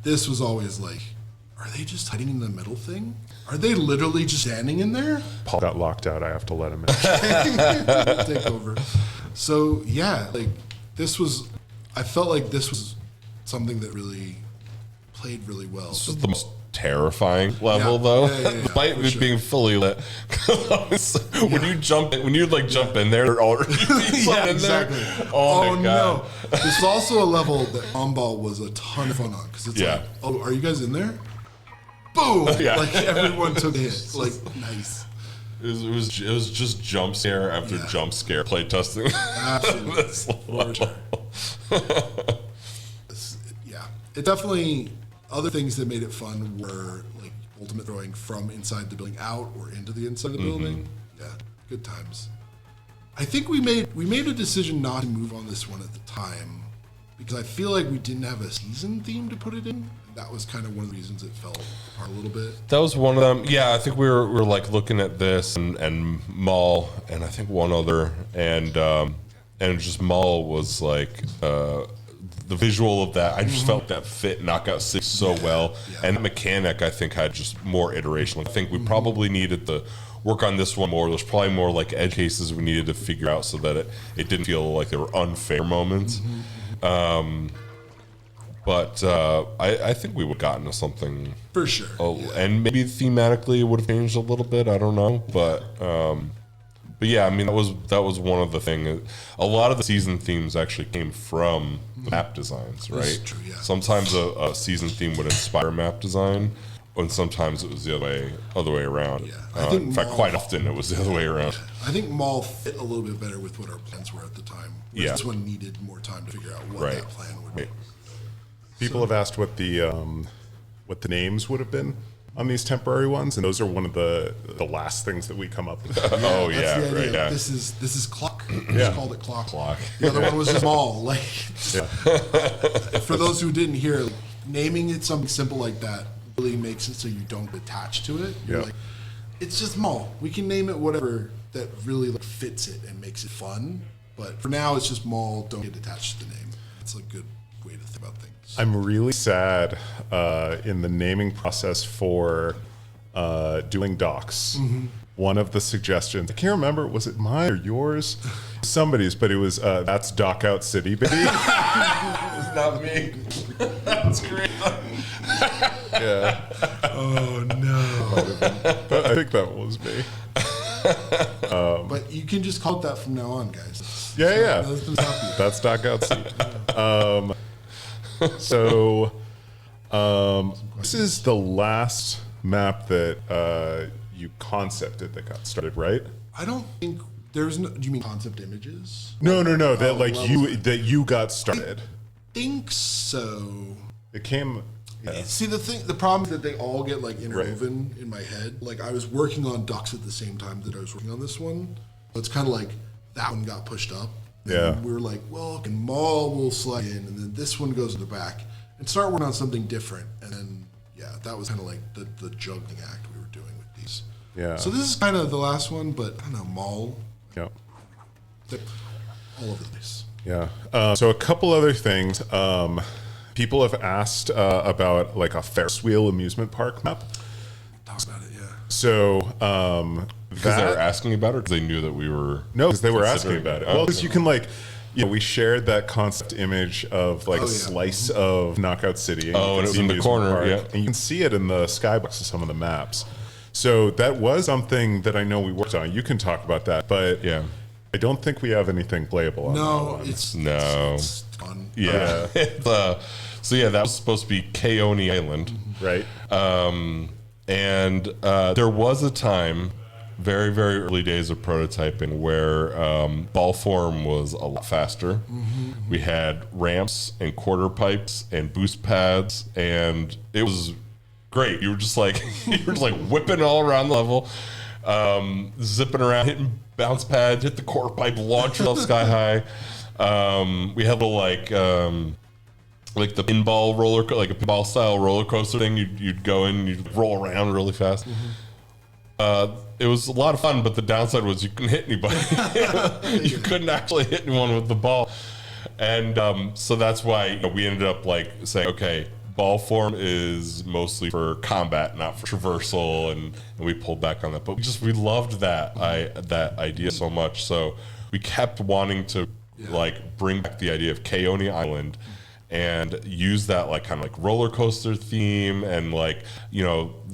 This was always like, are they just hiding in the middle thing? Are they literally just standing in there? Paul got locked out. I have to let him in. Take over. So yeah, like this was, I felt like this was something that really played really well. This was the most terrifying level though, despite it being fully lit. When you jump in, when you like jump in there, already exactly. There. Oh my God. No, this is also a level that Omball was a ton of fun on because it's like, oh, are you guys in there? Boom! Like everyone took a hit. Like nice. It was just jump scare after jump scare play testing. Absolutely. It definitely, other things that made it fun were like ultimate throwing from inside the building out or into the inside of the building. Yeah, good times. I think we made a decision not to move on this one at the time because I feel like we didn't have a season theme to put it in. That was kind of one of the reasons it fell apart a little bit. That was one of them. Yeah, I think we were like looking at this and Maul and I think one other and just Maul was like the visual of that. I just felt that fit Knockout City so well, and the mechanic I think had just more iteration. I think we probably needed to work on this one more. There's probably more like edge cases we needed to figure out so that it didn't feel like there were unfair moments. But I think we would have gotten to something for sure, and maybe thematically it would have changed a little bit. I don't know, but yeah, I mean that was one of the things. A lot of the season themes actually came from the map designs, right? That's true, yeah. Sometimes a season theme would inspire map design, and sometimes it was the other way around. Yeah, I think in fact, Maul- quite often it was the other way around. I think Maul fit a little bit better with what our plans were at the time. Yeah. This one needed more time to figure out what that plan would be. People have asked what the names would have been on these temporary ones, and those are one of the last things that we come up with. Oh That's yeah, the idea. right. Yeah. This is Clock. We Yeah. just called it Clock. The other one was just Maul. Like, for those who didn't hear, like, naming it something simple like that really makes it so you don't get attached to it. You're Yeah. like, it's just Maul. We can name it whatever that really like fits it and makes it fun. But for now, it's just Maul. Don't get attached to the name. It's a good way to think about things. I'm really sad in the naming process for doing docs. Mm-hmm. One of the suggestions, I can't remember, was it mine or yours? Somebody's, but it was, that's Dockout City, baby. It's not me. That's great. Yeah. Oh, no. I think that was me. But you can just call it that from now on, guys. Yeah. Nothing's gonna stop you. That's Dockout City. This is the last map that you concepted that got started, right? I don't think there's no. Do you mean concept images? No. That like levels. you got started. Think so. It came. Yeah. See, the problem is that they all get like interwoven in my head. Like I was working on Ducks at the same time that I was working on this one. So it's kind of like that one got pushed up. Yeah. We were like, well, and Maul will slide in, and then this one goes to the back, and start working on something different. And then that was kind of like the juggling act we were doing with these. Yeah. So this is kind of the last one, but I don't know, Maul. Yeah. All over the place. Yeah. So a couple other things. People have asked about like a Ferris wheel amusement park map. Talk about it, yeah. So Because they were asking about it, because they knew that we were. No, because they were asking considering about it. it. Well, because you can like, we shared that concept image of like a slice of Knockout City. And Oh, and it was in the corner, yeah. And you can see it in the skybox of some of the maps. So that was something that I know we worked on. You can talk about that, but yeah, I don't think we have anything playable on that No, one. it's fun. Yeah. So yeah, that was supposed to be Keone Island. Right. And there was a time, very, very early days of prototyping, where ball form was a lot faster. Mm-hmm. We had ramps and quarter pipes and boost pads, and it was great. You were just like whipping all around the level, zipping around, hitting bounce pads, hit the quarter pipe, launch yourself sky high. We had a little like the pinball roller, like a pinball style roller coaster thing. You'd go in, you'd roll around really fast. It was a lot of fun, but the downside was you couldn't hit anybody. You couldn't actually hit anyone with the ball, and so that's why we ended up like saying, okay, ball form is mostly for combat, not for traversal, and we pulled back on that. But we loved that that idea so much, so we kept wanting to like bring back the idea of Keone Island and use that like kind of like roller coaster theme, and like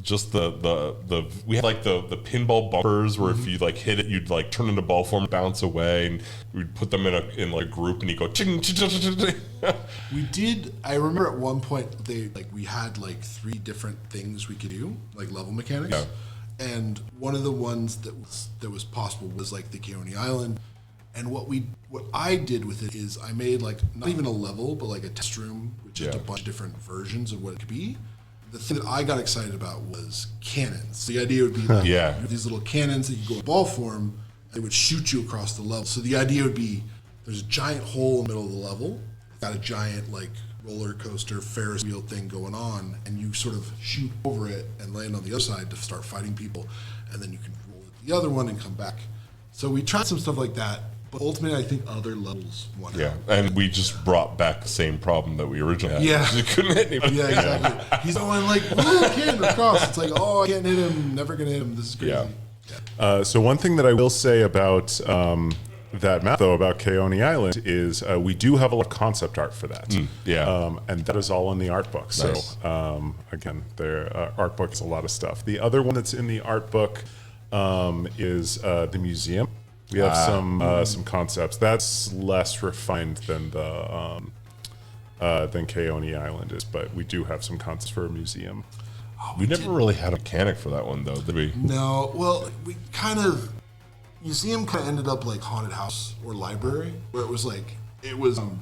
just the we had like the pinball bumpers where if you like hit it, you'd like turn into ball form, bounce away, and we'd put them in like group, and you go ching, ching, ching, ching, ching. We did. I remember at one point we had like 3 different things we could do, like level mechanics, and one of the ones that was possible was like the Keone Island. And what I did with it is I made like not even a level, but like a test room with just a bunch of different versions of what it could be. The thing that I got excited about was cannons. The idea would be like you have these little cannons that you go in ball form, they would shoot you across the level. So the idea would be there's a giant hole in the middle of the level, got a giant like roller coaster Ferris wheel thing going on, and you sort of shoot over it and land on the other side to start fighting people, and then you can roll it to the other one and come back. So we tried some stuff like that. But ultimately, I think other levels won out. Yeah, and we just brought back the same problem that we originally had. Yeah. You couldn't hit anybody. Yeah, exactly. He's going like, oh, I can't across. It's like, oh, I can't hit him. Never going to hit him. This is crazy. Yeah. So one thing that I will say about that map, though, about Keone Island is we do have a lot of concept art for that. And that is all in the art book. Nice. So again, their art book is a lot of stuff. The other one that's in the art book is the museum. We have some concepts. That's less refined than the than Keone Island is, but we do have some concepts for a museum. We never really had a mechanic for that one, though, did we? No, well, we kind of museum kind of ended up like haunted house or library, where it was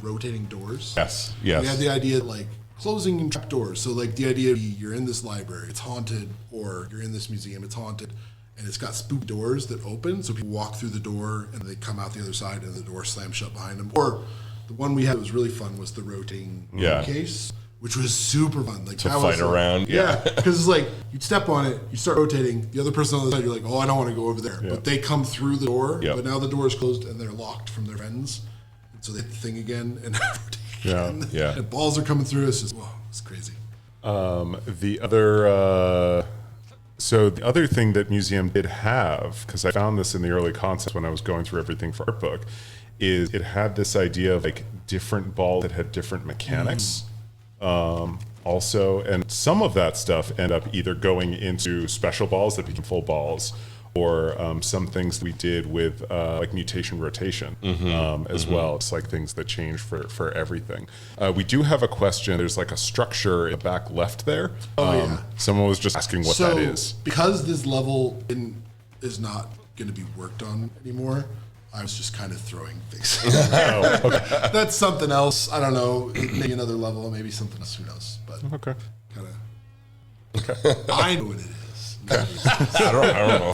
rotating doors. Yes. We had the idea like closing trap doors. So like the idea of you're in this library, it's haunted, or you're in this museum, it's haunted, and it's got spook doors that open, so people walk through the door and they come out the other side, and the door slams shut behind them. Or the one we had that was really fun was the rotating case, which was super fun. Like to fight around. Yeah, because it's like you'd step on it, you start rotating. The other person on the side, you're like, oh, I don't want to go over there. But they come through the door, but now the door is closed and they're locked from their friends. And so they hit the thing again and and balls are coming through. It's just, whoa, it's crazy. The other thing that Museum did have, because I found this in the early concepts when I was going through everything for Artbook, is it had this idea of like different balls that had different mechanics. Also, and some of that stuff end up either going into special balls that become full balls, or some things we did with like mutation rotation as well. It's like things that change for everything. We do have a question. There's like a structure in the back left there. Someone was just asking what that is. Because this level is not going to be worked on anymore, I was just kind of throwing things. That's something else. I don't know. Maybe another level. Maybe something else. Who knows? But kind of. I know what it is. I don't know.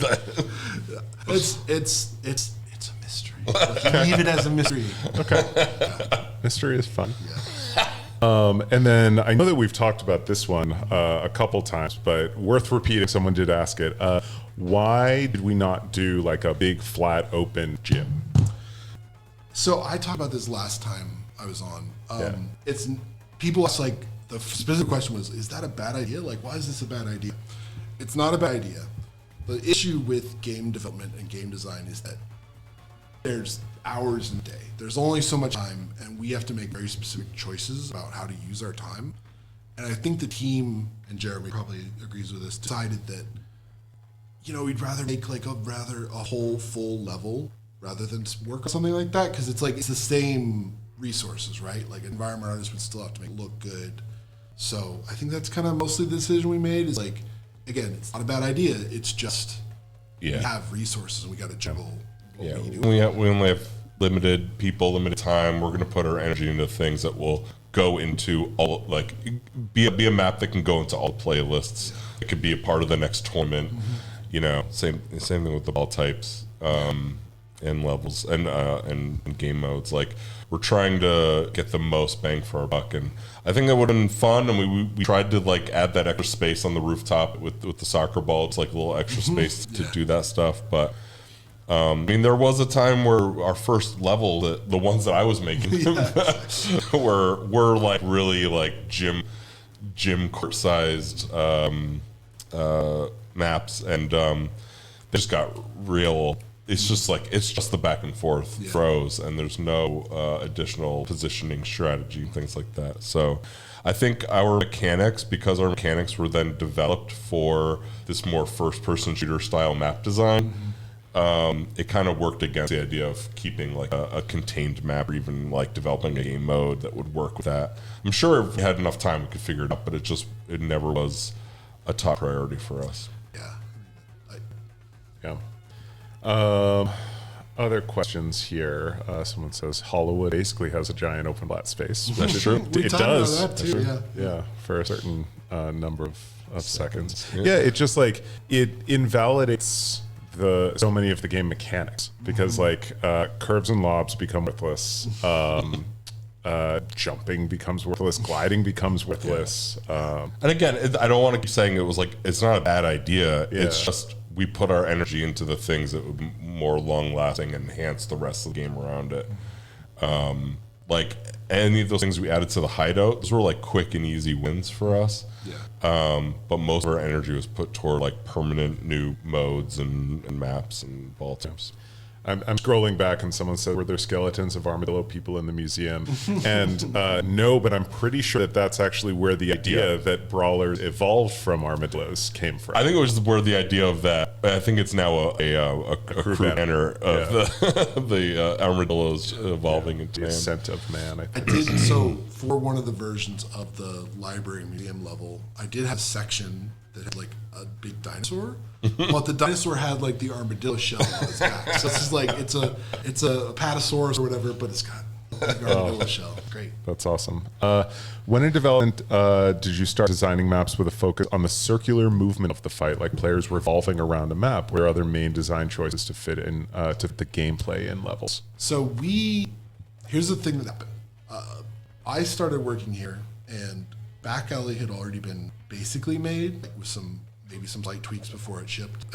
It's a mystery. Leave it as a mystery. Mystery is fun. And then I know that we've talked about this one a couple times, but worth repeating. Someone did ask it. Why did we not do like a big flat open gym? So I talked about this last time I was on. It's people ask like the specific question was, is that a bad idea? Like, why is this a bad idea? It's not a bad idea. The issue with game development and game design is that there's hours in a day. There's only so much time, and we have to make very specific choices about how to use our time. And I think the team, and Jeremy probably agrees with this, decided that, we'd rather make like a whole full level rather than work on something like that, because it's the same resources, right? Like environment artists would still have to make it look good. So I think that's kind of mostly the decision we made. Is like, again, it's not a bad idea. It's just we have resources and we got to juggle. We only have limited people, limited time. We're going to put our energy into things that will go into all, like, be a map that can go into all playlists. It could be a part of the next tournament. Same thing with the ball types and levels and game modes. Like, we're trying to get the most bang for our buck, and I think that would have been fun. And we tried to like add that extra space on the rooftop with the soccer ball. It's like a little extra space to do that stuff, but. There was a time where our first level, the ones that I was making, were like really like gym court-sized maps, and they just got real. It's just the back and forth throws, and there's no additional positioning strategy and things like that. So I think our mechanics were then developed for this more first-person shooter style map design. It kind of worked against the idea of keeping like a contained map, or even like developing a game mode that would work with that. I'm sure if we had enough time we could figure it out, but it never was a top priority for us. Other questions here. Someone says Hollywood basically has a giant open flat space. That's true. It does. That too, yeah, for a certain number of seconds. Yeah, it just like it invalidates so many of the game mechanics, because like curves and lobs become worthless, jumping becomes worthless, gliding becomes worthless. And again, I don't want to keep saying it was like it's not a bad idea. It's just we put our energy into the things that would be more long lasting and enhance the rest of the game around it. Like any of those things we added to the hideout, those were like quick and easy wins for us. But most of our energy was put toward like permanent new modes and maps and ball types. I'm scrolling back and someone said, were there skeletons of armadillo people in the museum? And no, but I'm pretty sure that that's actually where the idea that brawlers evolved from armadillos came from. I think it was where the idea of that. I think it's now a crew banner of the armadillos evolving into the ascent of man. I think. I did so for one of the versions of the library museum level. I did have a section that had like a big dinosaur, but the dinosaur had like the armadillo shell on its back. So it's just like it's a apatosaurus or whatever, but it's got like armadillo shell. Great. That's awesome. When in development, did you start designing maps with a focus on the circular movement of the fight, like players were evolving around a map? Where other main design choices to fit in to fit the gameplay in levels? So here's the thing that happened. I started working here, and Back Alley had already been basically made, like with maybe some slight tweaks before it shipped.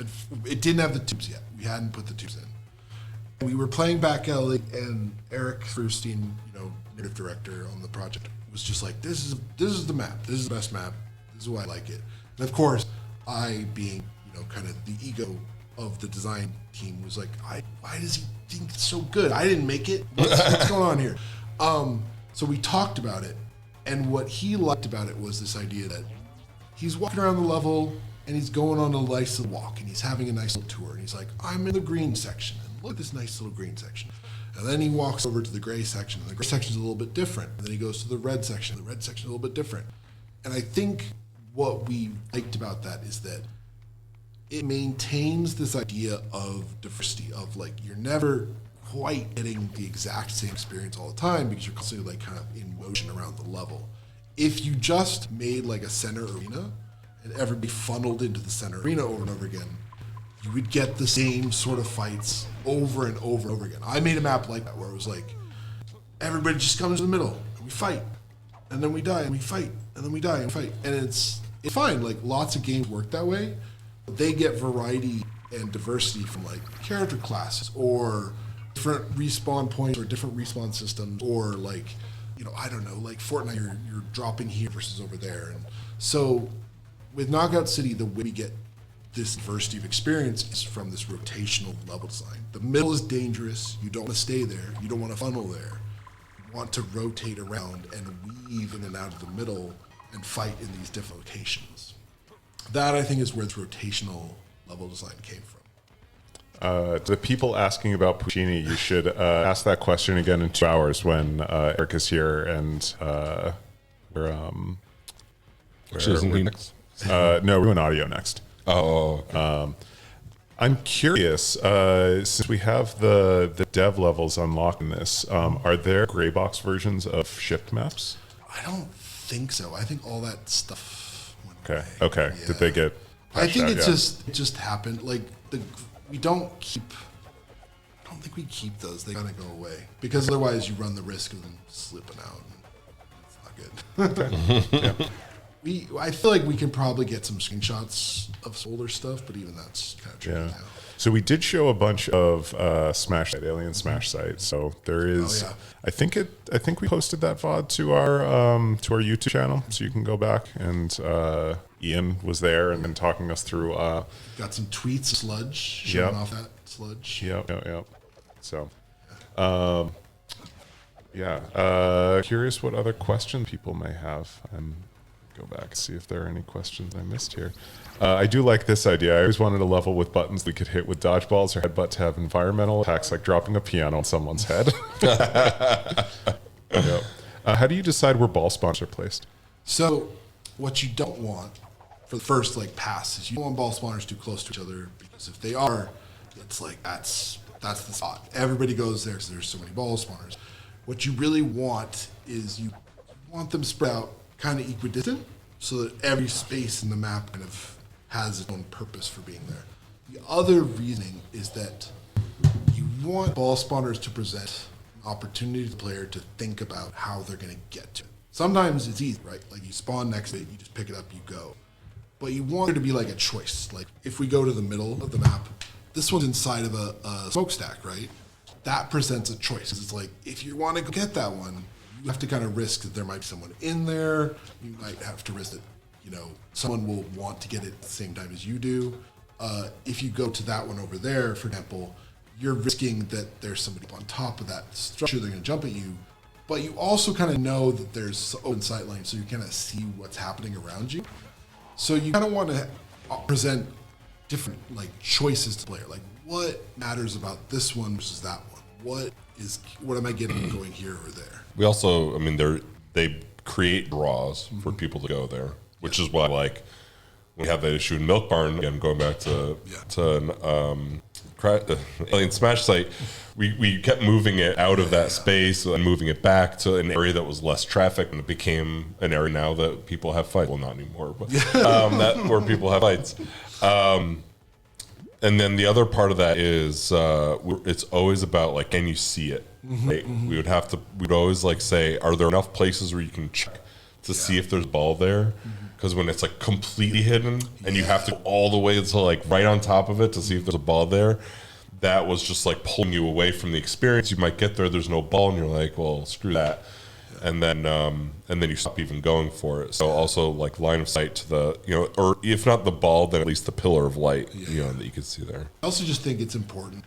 It didn't have the tubes yet. We hadn't put the tubes in. We were playing Back Alley, and Eric Furstein, narrative director on the project, was just like, "This is the map. This is the best map. This is why I like it." And of course, I, being kind of the ego of the design team, was like, "Why does he think it's so good? I didn't make it. What's going on here?" So we talked about it, and what he liked about it was this idea that he's walking around the level and he's going on a nice little walk and he's having a nice little tour, and he's like, "I'm in the green section, and look at this nice little green section." And then he walks over to the gray section, and the gray section is a little bit different. And then he goes to the red section, the red section is a little bit different. And I think what we liked about that is that it maintains this idea of diversity, of like, you're never quite getting the exact same experience all the time because you're constantly like kind of in motion around the level. If you just made like a center arena and everybody funneled into the center arena over and over again, you would get the same sort of fights over and over and over again. I made a map like that where it was like, everybody just comes to the middle and we fight, and then we die and we fight, and then we die and we fight. And it's fine, like lots of games work that way. They get variety and diversity from like character classes or different respawn points or different respawn systems, or like, I don't know, like Fortnite, you're dropping here versus over there. And so with Knockout City, the way we get this diversity of experience is from this rotational level design. The middle is dangerous. You don't want to stay there. You don't want to funnel there. You want to rotate around and weave in and out of the middle and fight in these different locations. That, I think, is where this rotational level design came from. The people asking about Puccini, you should ask that question again in 2 hours when Eric is here, and we're next? No, we're doing audio next. Oh, okay. I'm curious, since we have the dev levels unlocked in this, are there gray box versions of shipped maps? I don't think so. I think all that stuff went Okay. away. Okay. Yeah. Did they get? I think patched out? it just happened. Like we don't think we keep those. They kind of go away because otherwise you run the risk of them slipping out. And it's not good. Yeah. I feel like we can probably get some screenshots of older stuff, but even that's kind of tricky now. So we did show a bunch of Smash Site, Alien Smash Site. So there is, I think we posted that VOD to our YouTube channel, so you can go back, and Ian was there and then talking us through. Got some tweets of Sludge showing off that Sludge. Yep. So, curious what other questions people may have. Go back and see if there are any questions I missed here. I do like this idea. I always wanted a level with buttons we could hit with dodgeballs or headbutt to have environmental attacks like dropping a piano on someone's head. Yep. How do you decide where ball spawns are placed? So what you don't want for the first pass is you don't want ball spawners too close to each other, because if they are, it's like that's the spot. Everybody goes there because there's so many ball spawners. What you really want is you want them spread out kind of equidistant, so that every space in the map kind of has its own purpose for being there. The other reasoning is that you want ball spawners to present an opportunity to the player to think about how they're going to get to it. Sometimes it's easy, right? Like you spawn next to it, you just pick it up, you go. But you want there to be like a choice. Like if we go to the middle of the map, this one's inside of a smokestack, right? That presents a choice. It's like, if you want to go get that one, you have to kind of risk that there might be someone in there. You might have to risk that, someone will want to get it at the same time as you do. If you go to that one over there, for example, you're risking that there's somebody on top of that structure, they're going to jump at you. But you also kind of know that there's open sight lines, so you kind of see what's happening around you. So you kind of want to present different choices to the player. Like, what matters about this one versus that one? What am I getting going here or there? We also, they create draws for people to go there, which is why we had that issue in Milk Barn, again, going back to Alien Smash Site, we kept moving it out of that space and moving it back to an area that was less traffic, and it became an area now that people have fights. Well, not anymore, but that where people have fights. And then the other part of that is it's always about like, can you see it? Right? We'd always like say, are there enough places where you can check to see if there's a ball there? Because when it's like completely hidden and you have to go all the way to like right on top of it to see if there's a ball there, that was just like pulling you away from the experience. You might get there's no ball, and you're like, well, screw that. And then you stop even going for it. So also like line of sight to the, or if not the ball, then at least the pillar of light, that you can see there. I also just think it's important.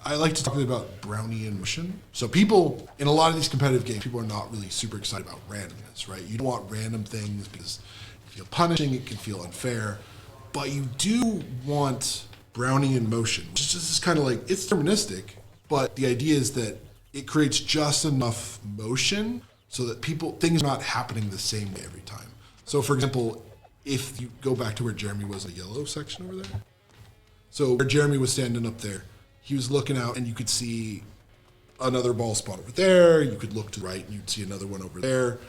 I like to talk about Brownian motion. So people, in a lot of these competitive games, people are not really super excited about randomness, right? You don't want random things because it can feel punishing, it can feel unfair. But you do want Brownian motion, which is kind of like, it's deterministic, but the idea is that it creates just enough motion so that things are not happening the same way every time. So for example, if you go back to where Jeremy was, the yellow section over there. So where Jeremy was standing up there, he was looking out and you could see another ball spot over there. You could look to the right and you'd see another one over there.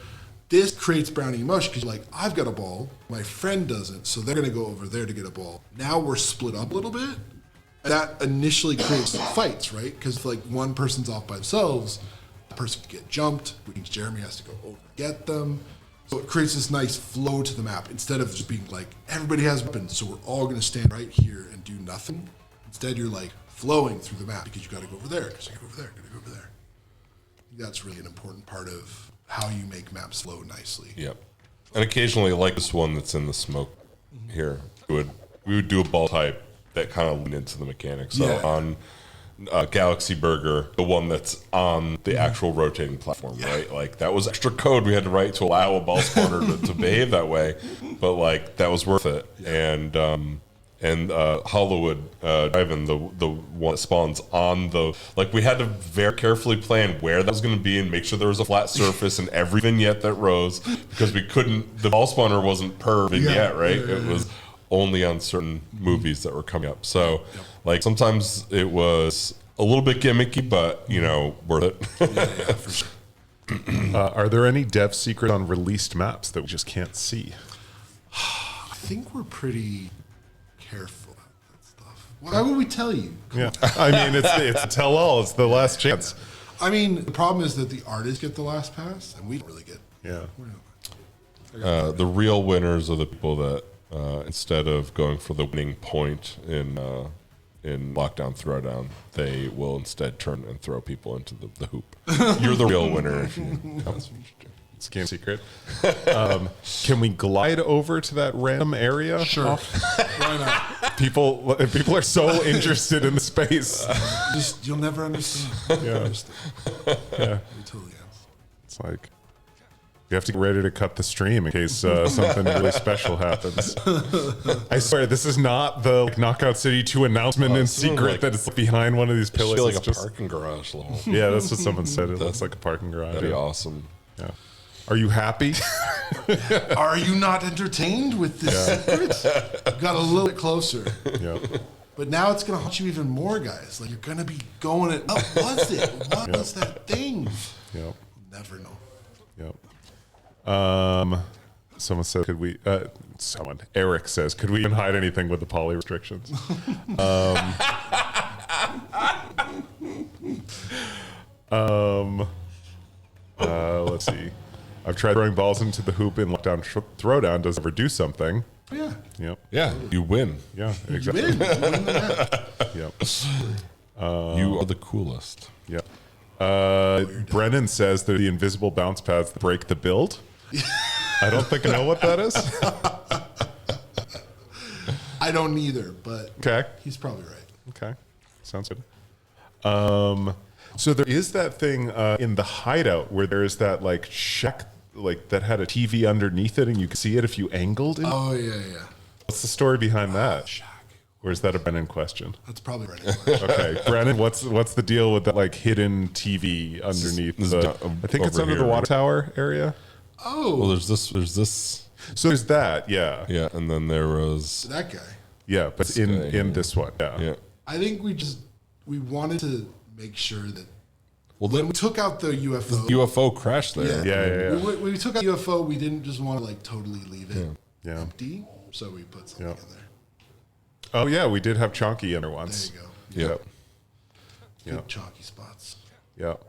This creates Brownian motion because you're like, I've got a ball, my friend doesn't, so they're going to go over there to get a ball. Now we're split up a little bit. And that initially creates fights, right? Because if like one person's off by themselves, the person could get jumped, which means Jeremy has to go over and get them. So it creates this nice flow to the map instead of just being like, everybody has weapons, so we're all going to stand right here and do nothing. Instead, you're like flowing through the map because you got to go over there, because you got to go over there, got to go over there. I think that's really an important part of how you make maps flow nicely. Yep. And occasionally, like this one that's in the smoke here, we would do a ball type that kind of leaned into the mechanics. So on Galaxy Burger, the one that's on the actual rotating platform, right? Like that was extra code we had to write to allow a ball spawner to behave that way, but like that was worth it. And Hollywood Drive-In, the one that spawns on the, like we had to very carefully plan where that was going to be and make sure there was a flat surface in every vignette that rose, because we couldn't, the ball spawner wasn't per vignette, right? It was only on certain movies that were coming up. So like sometimes it was a little bit gimmicky, but worth it. For sure. Are there any dev secrets on released maps that we just can't see? I think we're pretty careful about that stuff. Why would we tell you? Yeah, I mean, it's a tell-all. It's the last chance. I mean, the problem is that the artists get the last pass, and we don't really get. The real winners are the people that instead of going for the winning point in Lockdown Throwdown, they will instead turn and throw people into the hoop. You're the real winner. It's game secret. Can we glide over to that random area? Sure. Why not? People are so interested in the space. You'll never understand. Yeah. You totally have. It's like you have to get ready to cut the stream in case something really special happens. I swear, this is not the Knockout City 2 announcement in secret that it's behind one of these pillars. It's like it's a parking garage level. Yeah, that's what someone said. It looks like a parking garage. That'd be awesome. Yeah. Are you happy? Are you not entertained with this secret? You got a little bit closer. Yeah. But now it's going to haunt you even more, guys. Like, you're going to be going at, what was it? What was that thing? Yep. You'll never know. Yep. Someone said, Eric says, could we even hide anything with the poly restrictions? Let's see. I've tried throwing balls into the hoop in Lockdown Throwdown. Does it ever do something? Yeah. Yep. Yeah, you win. Yeah, exactly. You win the map. Yep. You are the coolest. Yep. Brennan says they're the invisible bounce pads that break the build. I don't think I know what that is. I don't either, but Okay. he's probably right. Okay. Sounds good. So there is that thing in the hideout where there's that like shack like that had a TV underneath it and you could see it if you angled it. Oh, yeah. What's the story behind that? Or is that a Brennan question? That's probably right. Okay, Brennan, what's the deal with that like hidden TV underneath? I think it's under the water tower area. Oh, Well, there's this So there's that, yeah. Yeah, and then there was That guy. Yeah, but This in guy, in this one, yeah. yeah. I think we wanted to make sure that Well, when then we took out the UFO. UFO crashed there. Yeah. When we took out UFO, we didn't just want to like totally leave it Yeah. empty, so we put something in there. Oh yeah, we did have Chonky in there once. There you go. Yep. Good Yep. chalky spots. Yep.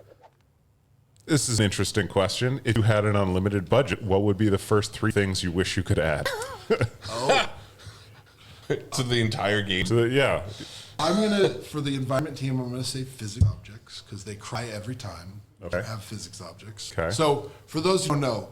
This is an interesting question. If you had an unlimited budget, what would be the first 3 things you wish you could add? To the entire game. Yeah. I'm gonna for the environment team. I'm gonna say physics objects because they cry every time Okay. they have physics objects. Okay. So for those who don't know,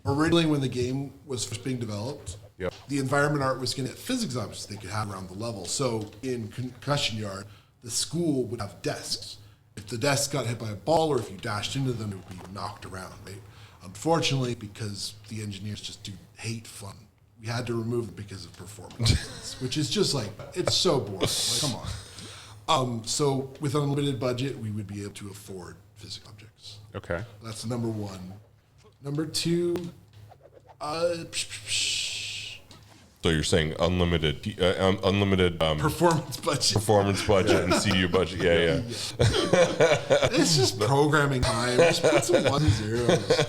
originally when the game was first being developed, Yep. the environment art was going to get physics objects they could have around the level. So in Concussion Yard, the school would have desks. If the desk got hit by a ball or if you dashed into them, it would be knocked around, right? Unfortunately, because the engineers just do hate fun, we had to remove it because of performance reasons, which is just like, it's so boring. Like, come on. So with an unlimited budget, we would be able to afford physics objects. Okay. That's number 1. Number 2, So you're saying unlimited performance budget. Performance budget and CU budget. Yeah. It's just programming time. Just put some 1 zeros.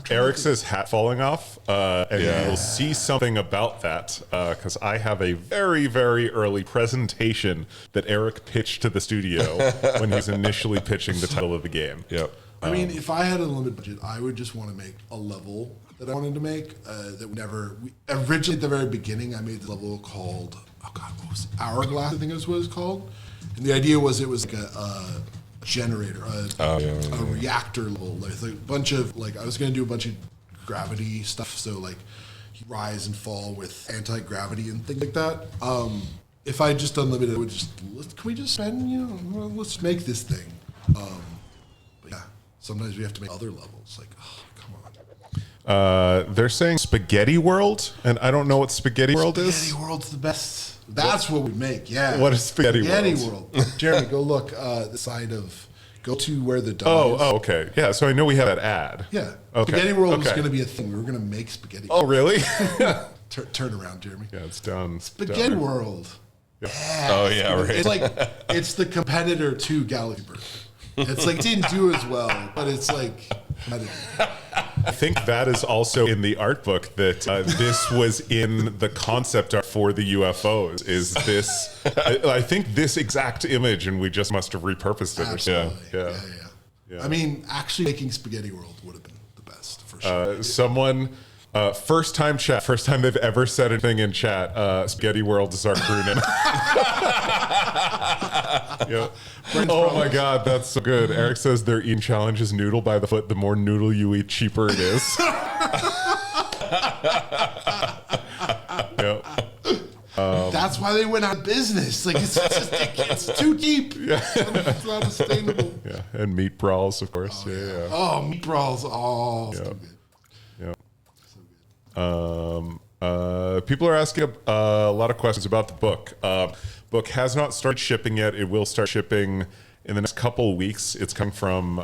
Eric says hat falling off, and you'll see something about that because I have a very, very early presentation that Eric pitched to the studio when he was initially pitching the title of the game. Yep. I mean, if I had a limited budget, I would just want to make a level that I wanted to make that originally at the very beginning, I made the level called, what was it? Hourglass, I think is what it was called. And the idea was it was like a generator, a reactor level, like a bunch of, I was going to do a bunch of gravity stuff, so like you rise and fall with anti-gravity and things like that. If I just unlimited, I would just, can we just spend, let's make this thing. But yeah, sometimes we have to make other levels, come on. They're saying Spaghetti World, and I don't know what Spaghetti World is. Spaghetti World's the best. That's what we make, yeah. What is Spaghetti World? Jeremy, go look the side of, go to where the dog is. Oh, okay. Yeah, so I know we have that ad. Yeah. Okay. Spaghetti World is Okay. going to be a thing. We're going to make spaghetti. Oh, really? Turn around, Jeremy. Yeah, it's down. Spaghetti down. World. Yeah. Oh, yeah, right. It's like, it's the competitor to Galaxy Bird. It's like, didn't do as well, but it's like, I think that is also in the art book that this was in the concept art for the UFOs. Is this? I think this exact image, and we just must have repurposed it. Absolutely. Yeah. I mean, actually making Spaghetti World would have been the best, for sure. Someone. First time they've ever said anything in chat. Spaghetti World is our crew name. Yep. Oh my God, that's so good. Eric says their eating challenge is noodle by the foot. The more noodle you eat, cheaper it is. Yep. That's why they went out of business. Like it's too deep. Yeah. It's not sustainable. Yeah, and meat brawls, of course. Yeah. Oh, meat brawls. Oh, so good. People are asking a lot of questions about the book. Book has not started shipping yet. It will start shipping in the next couple of weeks. It's coming from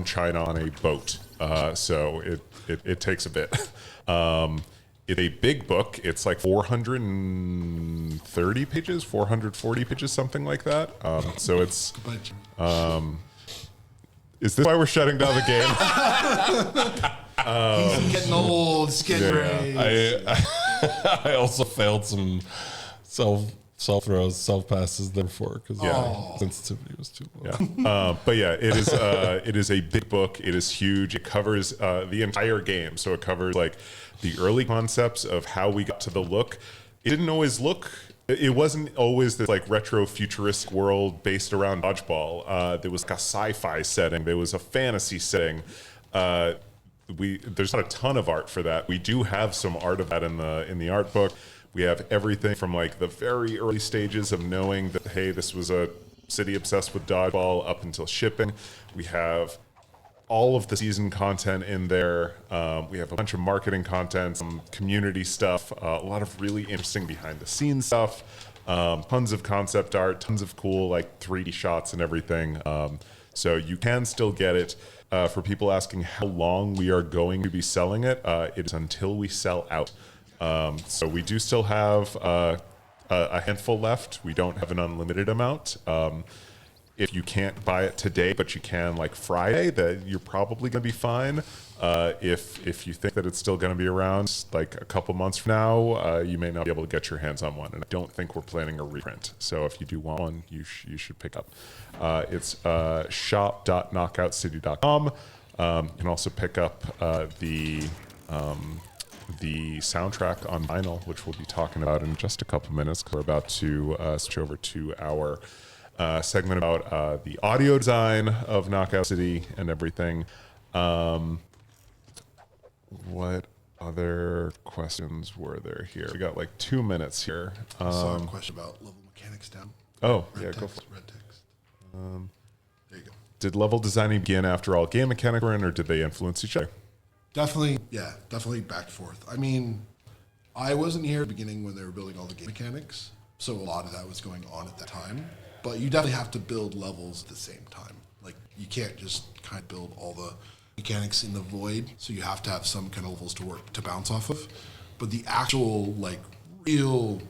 China on a boat, so it takes a bit. It's a big book. It's like 430 pages, 440 pages, something like that. So it's. Is this why we're shutting down the game? He's getting old. It's getting gray. I also failed some self throws, self passes therefore because sensitivity was too low. Yeah. But yeah, it is a big book. It is huge. It covers the entire game. So it covers like the early concepts of how we got to the look. It didn't always look. It wasn't always this like retro futuristic world based around dodgeball. There was like a sci-fi setting. There was a fantasy setting. There's not a ton of art for that. We do have some art of that in the art book. We have everything from like the very early stages of knowing that, hey, this was a city obsessed with dodgeball up until shipping. We have all of the season content in there. We have a bunch of marketing content, some community stuff, a lot of really interesting behind the scenes stuff, tons of concept art, tons of cool like 3D shots and everything. So you can still get it. For people asking how long we are going to be selling it, it is until we sell out. So we do still have a handful left. We don't have an unlimited amount. If you can't buy it today, but you can like Friday, that you're probably going to be fine. If you think that it's still going to be around like a couple months from now, you may not be able to get your hands on one. And I don't think we're planning a reprint. So if you do want one, you should pick up. It's shop.knockoutscity.com. You can also pick up the soundtrack on vinyl, which we'll be talking about in just a couple minutes, because we're about to switch over to our segment about the audio design of Knockout City and everything. What other questions were there here? We got like 2 minutes here. I saw a question about level mechanics down. Oh, red yeah, text, go for it. red text. There you go. Did level designing begin after all game mechanics were in, or did they influence each other? Definitely back and forth. I mean, I wasn't here at the beginning when they were building all the game mechanics, so a lot of that was going on at that time. But you definitely have to build levels at the same time. Like, you can't just kind of build all the mechanics in the void, so you have to have some kind of levels to bounce off of. But the actual, like, real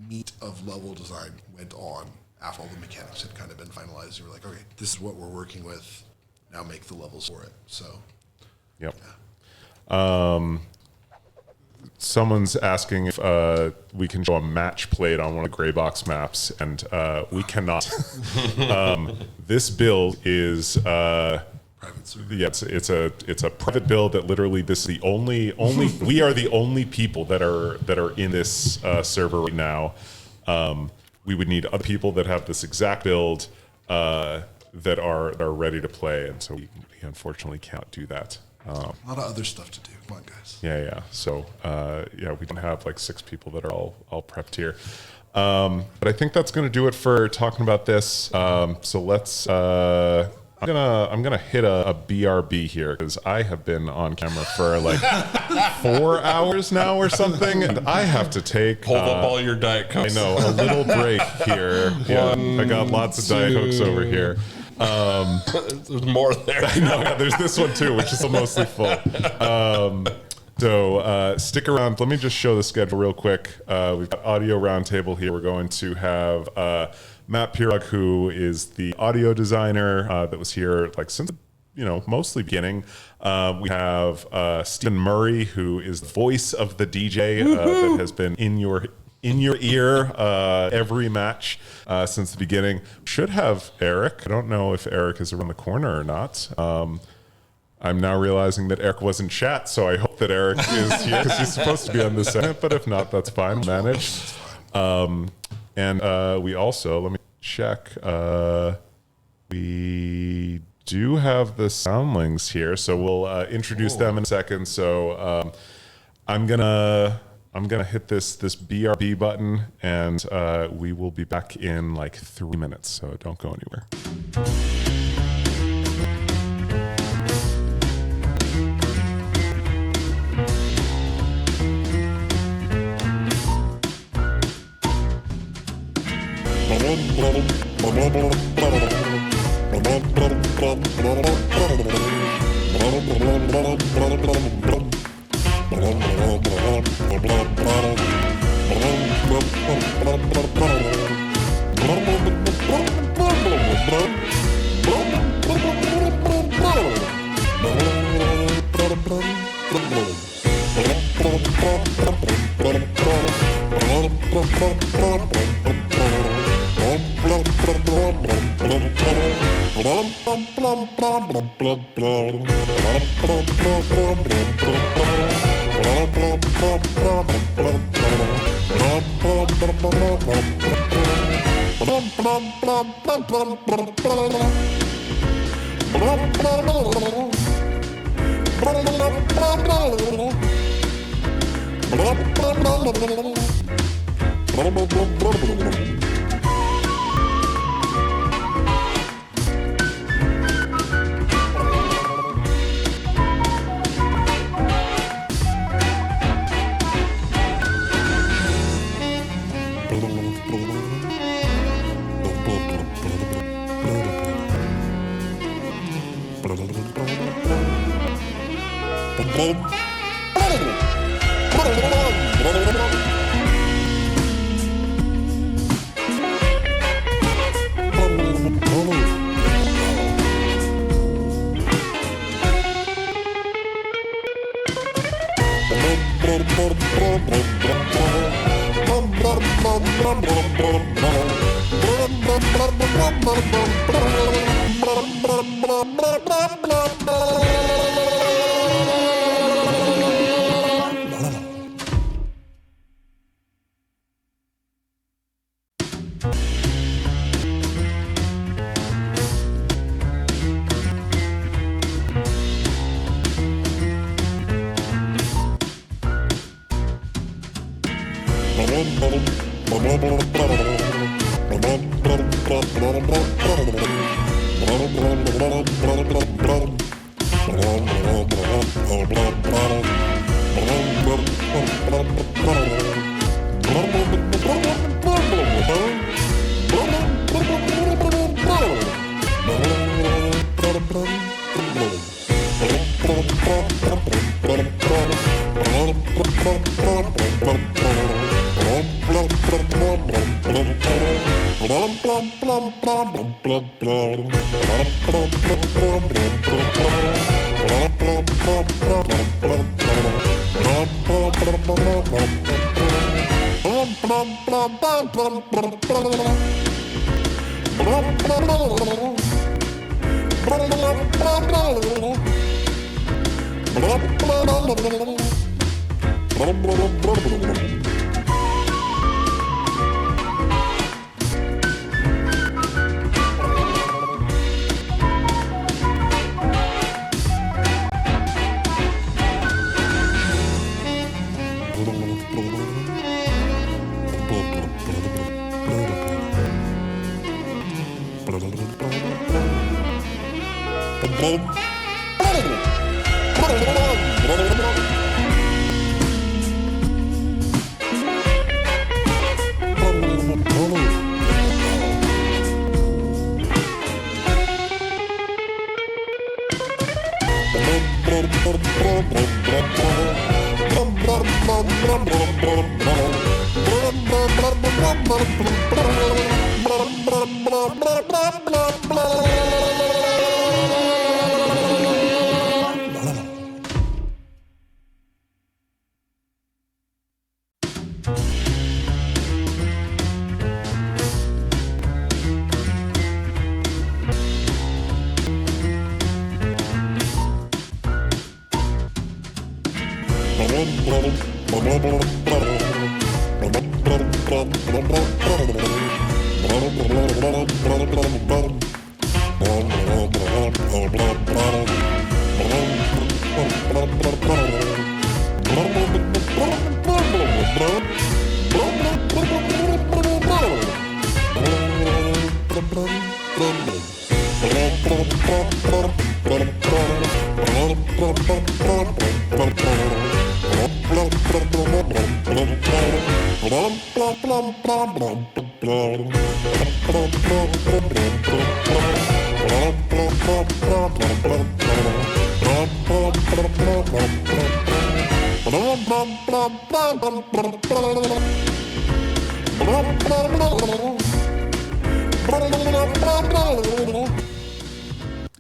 meat of level design went on after all the mechanics had kind of been finalized. You were like, okay, this is what we're working with. Now make the levels for it. So, yep. Yeah. Someone's asking if we can show a match played on one of the gray box maps, and we cannot. This build is private server. Yeah, it's a private build that literally this is the only we are the only people that are in this server right now. We would need other people that have this exact build that are ready to play, and so we unfortunately can't do that. A lot of other stuff to do. Come on, guys. Yeah. So, we don't have like 6 people that are all prepped here. But I think that's going to do it for talking about this. So let's. I'm gonna hit a BRB here, because I have been on camera for like 4 hours now or something, and I have to take. Hold up all your Diet Cokes. I know, a little break here. I got lots of Diet Cokes over here. There's more there. I know, there's this one too, which is mostly full. So stick around. Let me just show the schedule real quick. We've got audio roundtable here. We're going to have Matt Pirog, who is the audio designer that was here like since mostly beginning. We have Stephen Murray, who is the voice of the DJ that has been in your ear every match since the beginning. Should have Eric. I don't know if Eric is around the corner or not. I'm now realizing that Eric was in chat, so I hope that Eric is here, because he's supposed to be on this segment, but if not, that's fine. We'll manage. And we also, let me check, we do have the Soundlings here, so we'll introduce them in a second. So I'm gonna hit this BRB button, and we will be back in like 3 minutes, so don't go anywhere.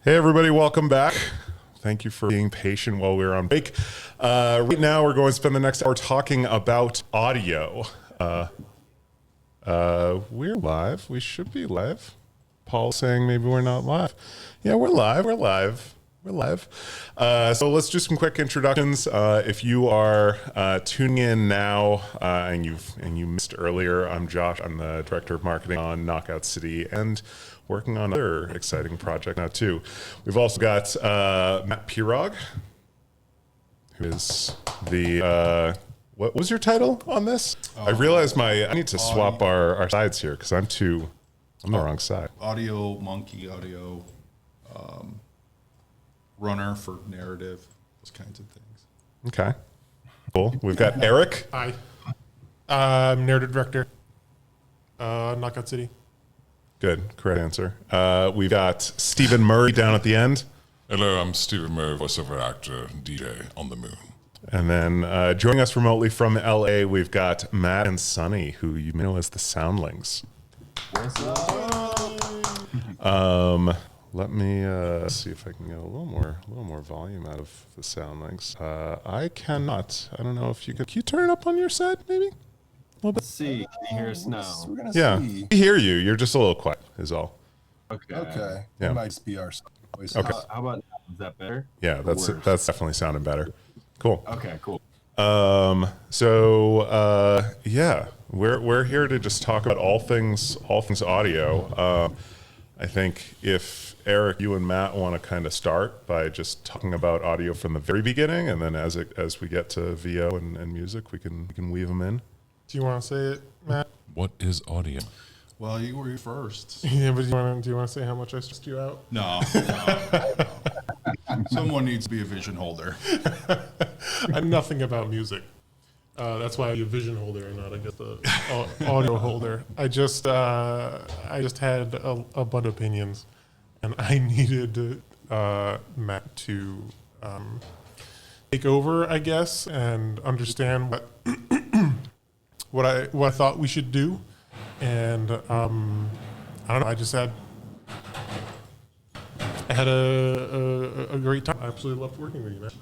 Hey everybody, welcome back. Thank you for being patient while we were on break. Right now we're going to spend the next hour talking about audio. We're live. We should be live. Paul's saying maybe we're not live. Yeah, we're live. We're live. We're live. So let's do some quick introductions. If you are tuning in now and you missed earlier, I'm Josh. I'm the director of marketing on Knockout City and working on another exciting project now too. We've also got Matt Pirog, who is the what was your title on this? I realized I need to swap our sides here because I'm the wrong side. Audio monkey, runner for narrative, those kinds of things. Okay, cool. We've got Eric. Hi, narrative director, Knockout City. Good, correct answer. We've got Stephen Murray down at the end. Hello, I'm Stephen Moore, voiceover actor, DJ on the moon. And then joining us remotely from LA, we've got Matt and Sunny, who you may know as the Soundlings. What's up? Let me see if I can get a little more volume out of the Soundlings. I cannot. I don't know if you can. Can you turn it up on your side, maybe? Let's see. Can you hear us now? Yeah, we hear you. You're just a little quiet, is all. Okay. Okay. Yeah. It might be our voice. Okay. How about now? Is that better? Yeah, that's definitely sounding better. Cool. Okay, cool. Yeah, we're here to just talk about all things audio. I think if Eric, you and Matt want to kind of start by just talking about audio from the very beginning, and then as we get to VO and music, we can weave them in. Do you want to say it, Matt? What is audio? Well, you were first. Yeah, but do you want to say how much I stressed you out? No. Someone needs to be a vision holder. I'm nothing about music. That's why I'm a vision holder and not, I guess, the audio holder. I just had a bunch of opinions, and I needed Matt to take over, I guess, and understand what I thought we should do. And I don't know. I had a great time. I absolutely loved working with you, man.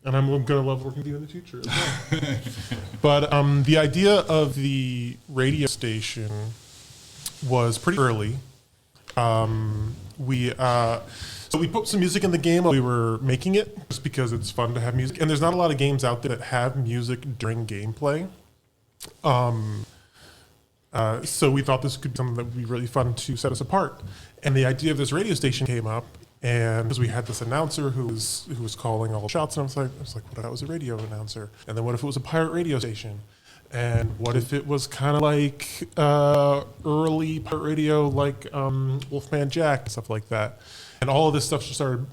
And I'm going to love working with you in the future as well. But the idea of the radio station was pretty early. We put some music in the game while we were making it, just because it's fun to have music. And there's not a lot of games out there that have music during gameplay. So we thought this could be something that would be really fun to set us apart. And the idea of this radio station came up, and because we had this announcer who was calling all the shots, and I was like, what if that was a radio announcer? And then what if it was a pirate radio station? And what if it was kind of like early pirate radio, like Wolfman Jack, stuff like that? And all of this stuff just started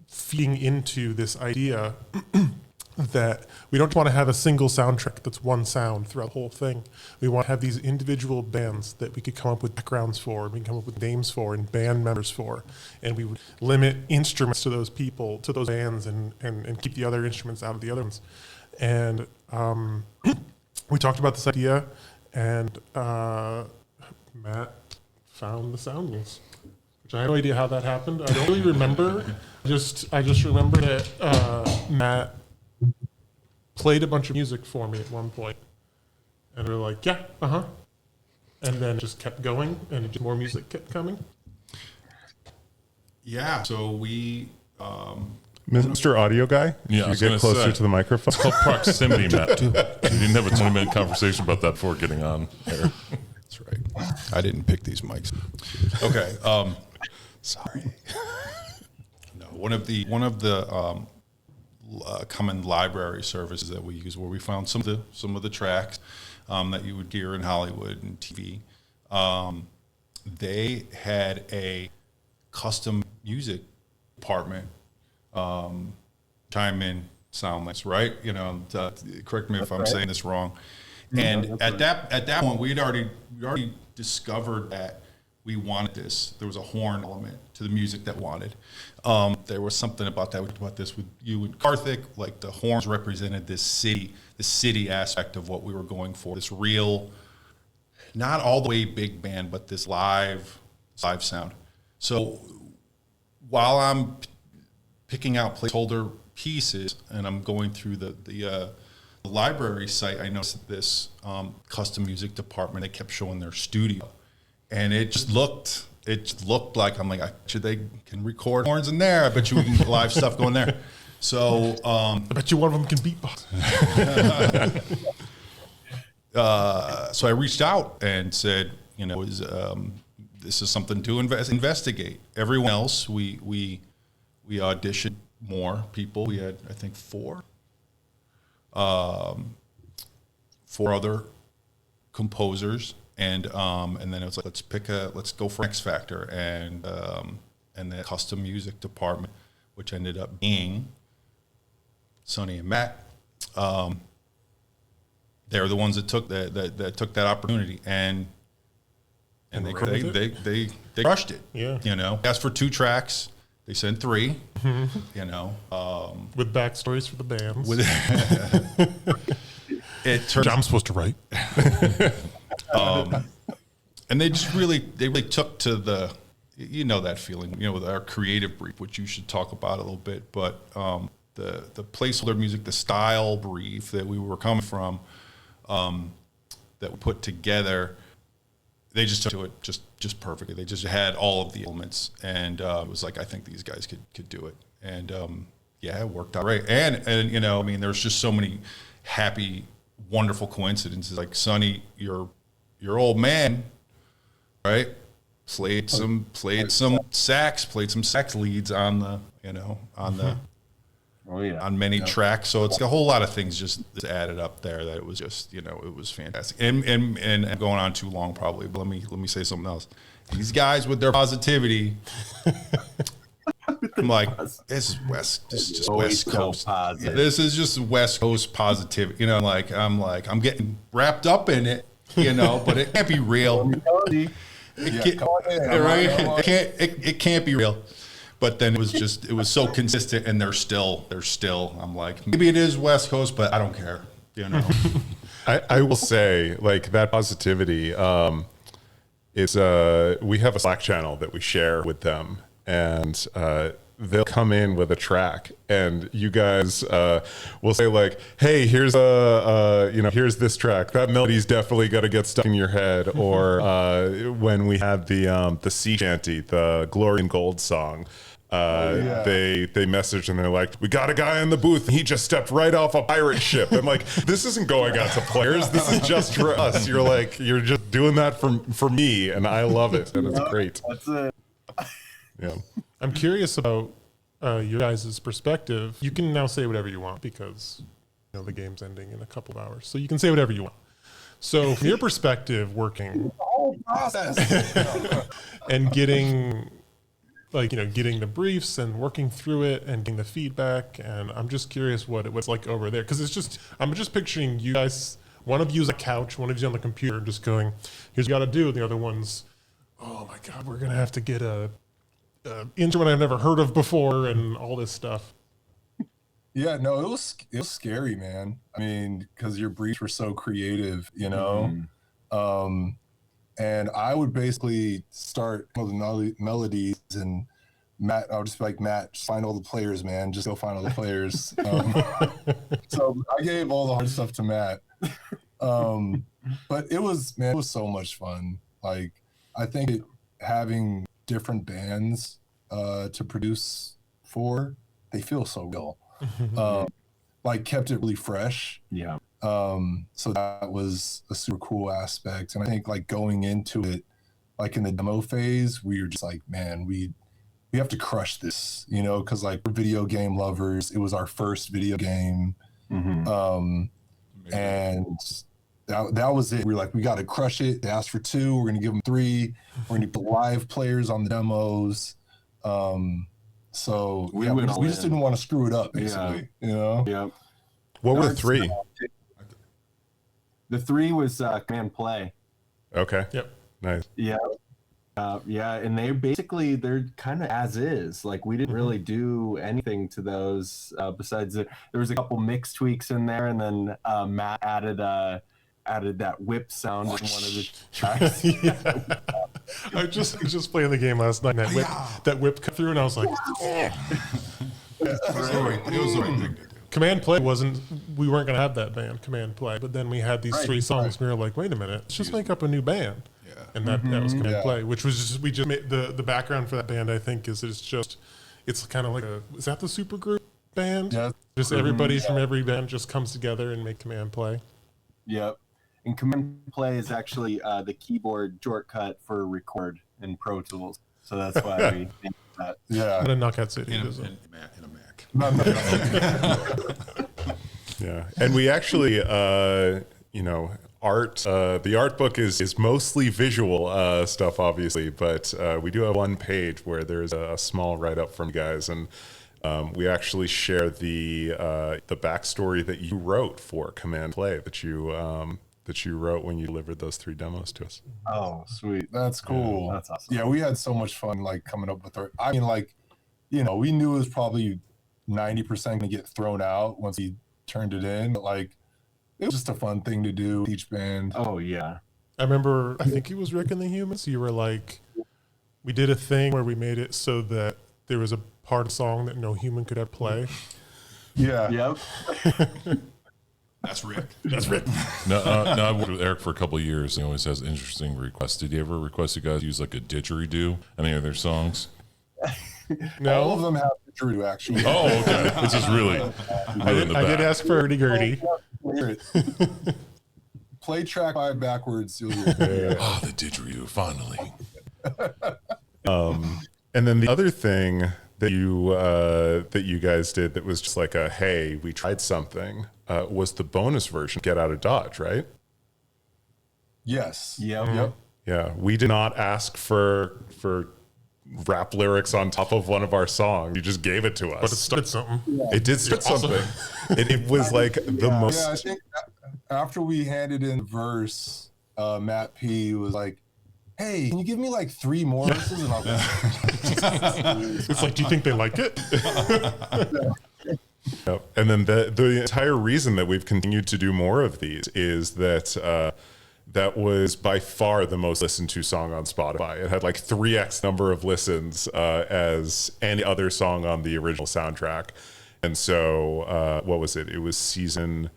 feeding into this idea that we don't want to have a single soundtrack that's one sound throughout the whole thing. We want to have these individual bands that we could come up with backgrounds for, we can come up with names for, and band members for, and we would limit instruments to those people, to those bands, and keep the other instruments out of the other ones. And we talked about this idea, and Matt found the Soundlings, which I have no idea how that happened. I don't really remember. I just remember that Matt played a bunch of music for me at one point, and we were like, yeah, and then it just kept going, and just more music kept coming. Yeah, so we... Mr. Audio Guy? Yeah, I you was get gonna closer say, to the microphone. It's called proximity, Matt. We didn't have a 20-minute conversation about that before getting on air. That's right. I didn't pick these mics. Okay. Sorry. No, one of the common library services that we use, where we found some of the tracks that you would hear in Hollywood and TV. They had a custom music department. Chime in, Soundlings, right? Correct me if I'm saying this wrong. And at that point, we already discovered that we wanted this. There was a horn element to the music that wanted. There was something about that. We talked about this with you and Karthik. Like, the horns represented the city aspect of what we were going for. This real, not all the way big band, but this live sound. So while I'm picking out placeholder pieces and I'm going through the library site, I noticed this custom music department. They kept showing their studio. And it just looked like, I'm like, I bet you they can record horns in there. I bet you we can get live stuff going there. So I bet you one of them can beatbox. So I reached out and said, this is something to investigate. Everyone else, we auditioned more people. We had, I think, four other composers. And then it was like, let's go for X Factor, and the custom music department, which ended up being Sonny and Matt. They're the ones that took that opportunity, and they crushed it. Yeah. Asked for 2 tracks. They sent 3. You know, with backstories for the bands. With it turns. I'm supposed to write. And they really took to the, you know, that feeling, you know, with our creative brief, which you should talk about a little bit, but the placeholder music, the style brief that we were coming from, that we put together, they just took to it just perfectly. They just had all of the elements, and it was like, I think these guys could do it, and yeah, it worked out right. And you know, I mean, there's just so many happy, wonderful coincidences. Like Sonny, your old man, right? Played some sax leads on the, you know, on the on many tracks. So it's a whole lot of things just added up there that it was just, you know, it was fantastic. And I'm going on too long probably, but let me say something else. These guys with their positivity, I'm like, this is just West Coast. This is just West Coast positivity. You know, I'm getting wrapped up in it, you know, but it can't be real. It can't be real. But then it was so consistent, and they're still. I'm like, maybe it is West Coast, but I don't care. You know. I will say, like, that positivity. It's we have a Slack channel that we share with them, and they'll come in with a track, and you guys will say like, "Hey, here's here's this track. That melody's definitely got to get stuck in your head." Or when we had the sea shanty, the Glory and Gold song. They messaged and they're like, "We got a guy in the booth. He just stepped right off a pirate ship." I'm like, "This isn't going out to players. This is just for us." You're like, "You're just doing that for me," and I love it, and it's great. That's it. Yeah, I'm curious about your guys' perspective. You can now say whatever you want because, you know, the game's ending in a couple of hours, so you can say whatever you want. So, from your perspective, working The whole process. and getting the briefs and working through it and getting the feedback, and I'm just curious what it was like over there, because I'm just picturing you guys. One of you's a couch, one of you's on the computer, just going, "Here's what you got to do," and the other one's, "Oh my God, we're gonna have to get a instrument I've never heard of before," and all this stuff. Yeah, no, it was scary, man. I mean, because your briefs were so creative, you know. And I would basically start with melodies, and Matt, I would just be like, "Matt, just find all the players, man. Just go find all the players." So I gave all the hard stuff to Matt. But it was so much fun. Like, I think having different bands to produce for, they feel so real. Like, kept it really fresh. Yeah. So that was a super cool aspect. And I think, like, going into it, like in the demo phase, we were just like, man, we have to crush this, you know, because, like, we're video game lovers. It was our first video game. And that was it. We were like, we got to crush it. They asked for 2. We're going to give them 3. We're going to put live players on the demos. So we just didn't want to screw it up, basically. You know? Yep. What were the 3? The 3 was Command Play. Okay. Yep. Nice. Yeah. And they're kind of as is. Like, we didn't really do anything to those besides there was a couple mix tweaks in there, and then Matt added that whip sound in one of the tracks. I was just playing the game last night, and that whip cut through, and I was like, It was the right thing to do. Command Play we weren't going to have that band, Command Play, but then we had these 3 songs, and we were like, wait a minute, let's just make up a new band. Yeah. And that was Command Play, which was we just made the background for that band, I think, it's kind of like is that the supergroup band? Yeah. Just everybody from every band just comes together and make Command Play. Yep. And Command Play is actually the keyboard shortcut for record in Pro Tools. So that's why we think that. Yeah. Not in Knockout City. In a Mac. Yeah, and we actually, art. The art book is mostly visual stuff, obviously, but we do have one page where there's a small write up from you guys, and we actually share the backstory that you wrote for Command Play that you wrote when you delivered those 3 demos to us. Oh, sweet. That's cool. Yeah, that's awesome. Yeah, we had so much fun, like, coming up with I mean, like, you know, we knew it was probably 90% going to get thrown out once he turned it in. But like, it was just a fun thing to do with each band. Oh yeah. I remember, I think it was Rick and the Humans. You were like, we did a thing where we made it so that there was a part of the song that no human could ever play. Yeah. Yep. That's Rick. That's Rick. No, I worked with Eric for a couple of years. He always has interesting requests. Did he ever request you guys use like a didgeridoo? Any of their songs? No. All of them have didgeridoo, actually. Oh, okay. This is really. I did ask for hurdy-gurdy. Play track 5 backwards. You'll hear it. Oh, the didgeridoo, finally. And then the other thing that you guys did that was just like a, hey, we tried something, was the bonus version, Get Out of Dodge, right? Yes. Yep. Yeah, we did not ask for rap lyrics on top of one of our songs. You just gave it to us. But it started something. It did start something. It was like the most. Yeah, I think after we handed in the verse, Matt P was like, hey, can you give me like 3 more verses? And I'll It's like, do you think they like it? Yep. And then the entire reason that we've continued to do more of these is that that was by far the most listened to song on Spotify. It had like 3x number of listens as any other song on the original soundtrack. And so what was it? It was season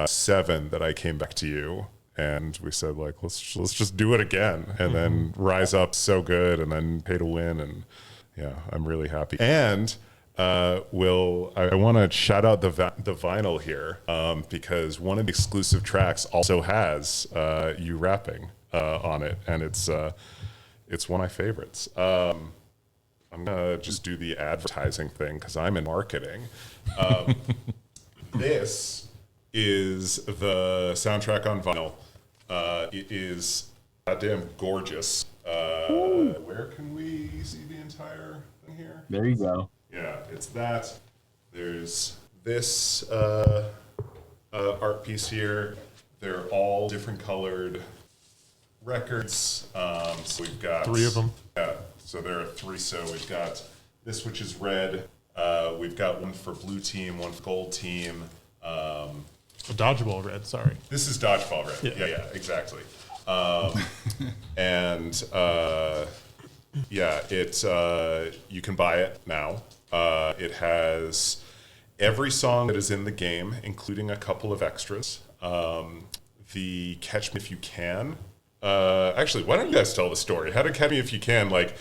7 that I came back to you. And we said, like, let's just do it again. And then Rise Up, so good. And then Pay to Win. And yeah, I'm really happy. And I want to shout out the vinyl here because one of the exclusive tracks also has you rapping on it. And it's one of my favorites. I'm going to just do the advertising thing because I'm in marketing. This is the soundtrack on vinyl. It is goddamn gorgeous. Where can we see the entire thing here? There you go. Yeah, it's that. There's this art piece here. They're all different colored records. So we've got 3 of them. Yeah, so there are 3. So we've got this, which is red. We've got one for blue team, one for gold team. Dodgeball red, sorry. This is Dodgeball red. Yeah, exactly. And you can buy it now. It has every song that is in the game, including a couple of extras. The Catch Me If You Can. Actually, why don't you guys tell the story? How did Catch Me If You Can, like,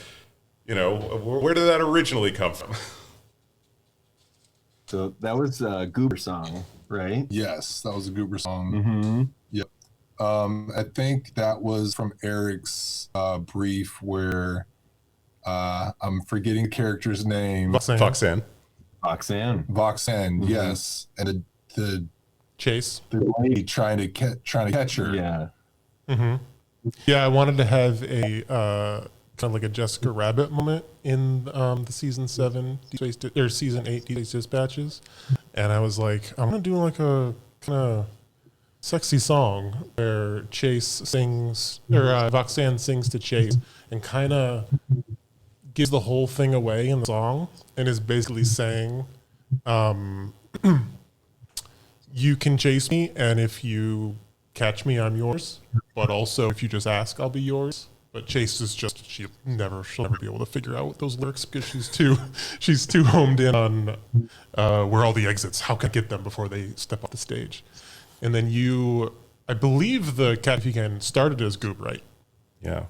you know, where did that originally come from? So that was a Goober song, right? Yes, that was a Goober song. Mm-hmm. Yep. I think that was from Eric's brief where I'm forgetting the character's name. Voxan. Voxan, yes. And the Chase. The lady trying to catch her. Yeah. Mm-hmm. Yeah, I wanted to have a kind of like a Jessica Rabbit moment in the season 7 or season 8 Deep Space Dispatches, and I was like, I'm gonna do like a kind of sexy song where Chase sings or Voxan sings to Chase and kind of gives the whole thing away in the song and is basically saying, you can chase me, and if you catch me, I'm yours. But also, if you just ask, I'll be yours. But Chase is just she'll never be able to figure out those lyrics because she's too homed in on where all the exits. How can I get them before they step off the stage? And then I believe the Cat If You Can started as Goob, right? Yeah.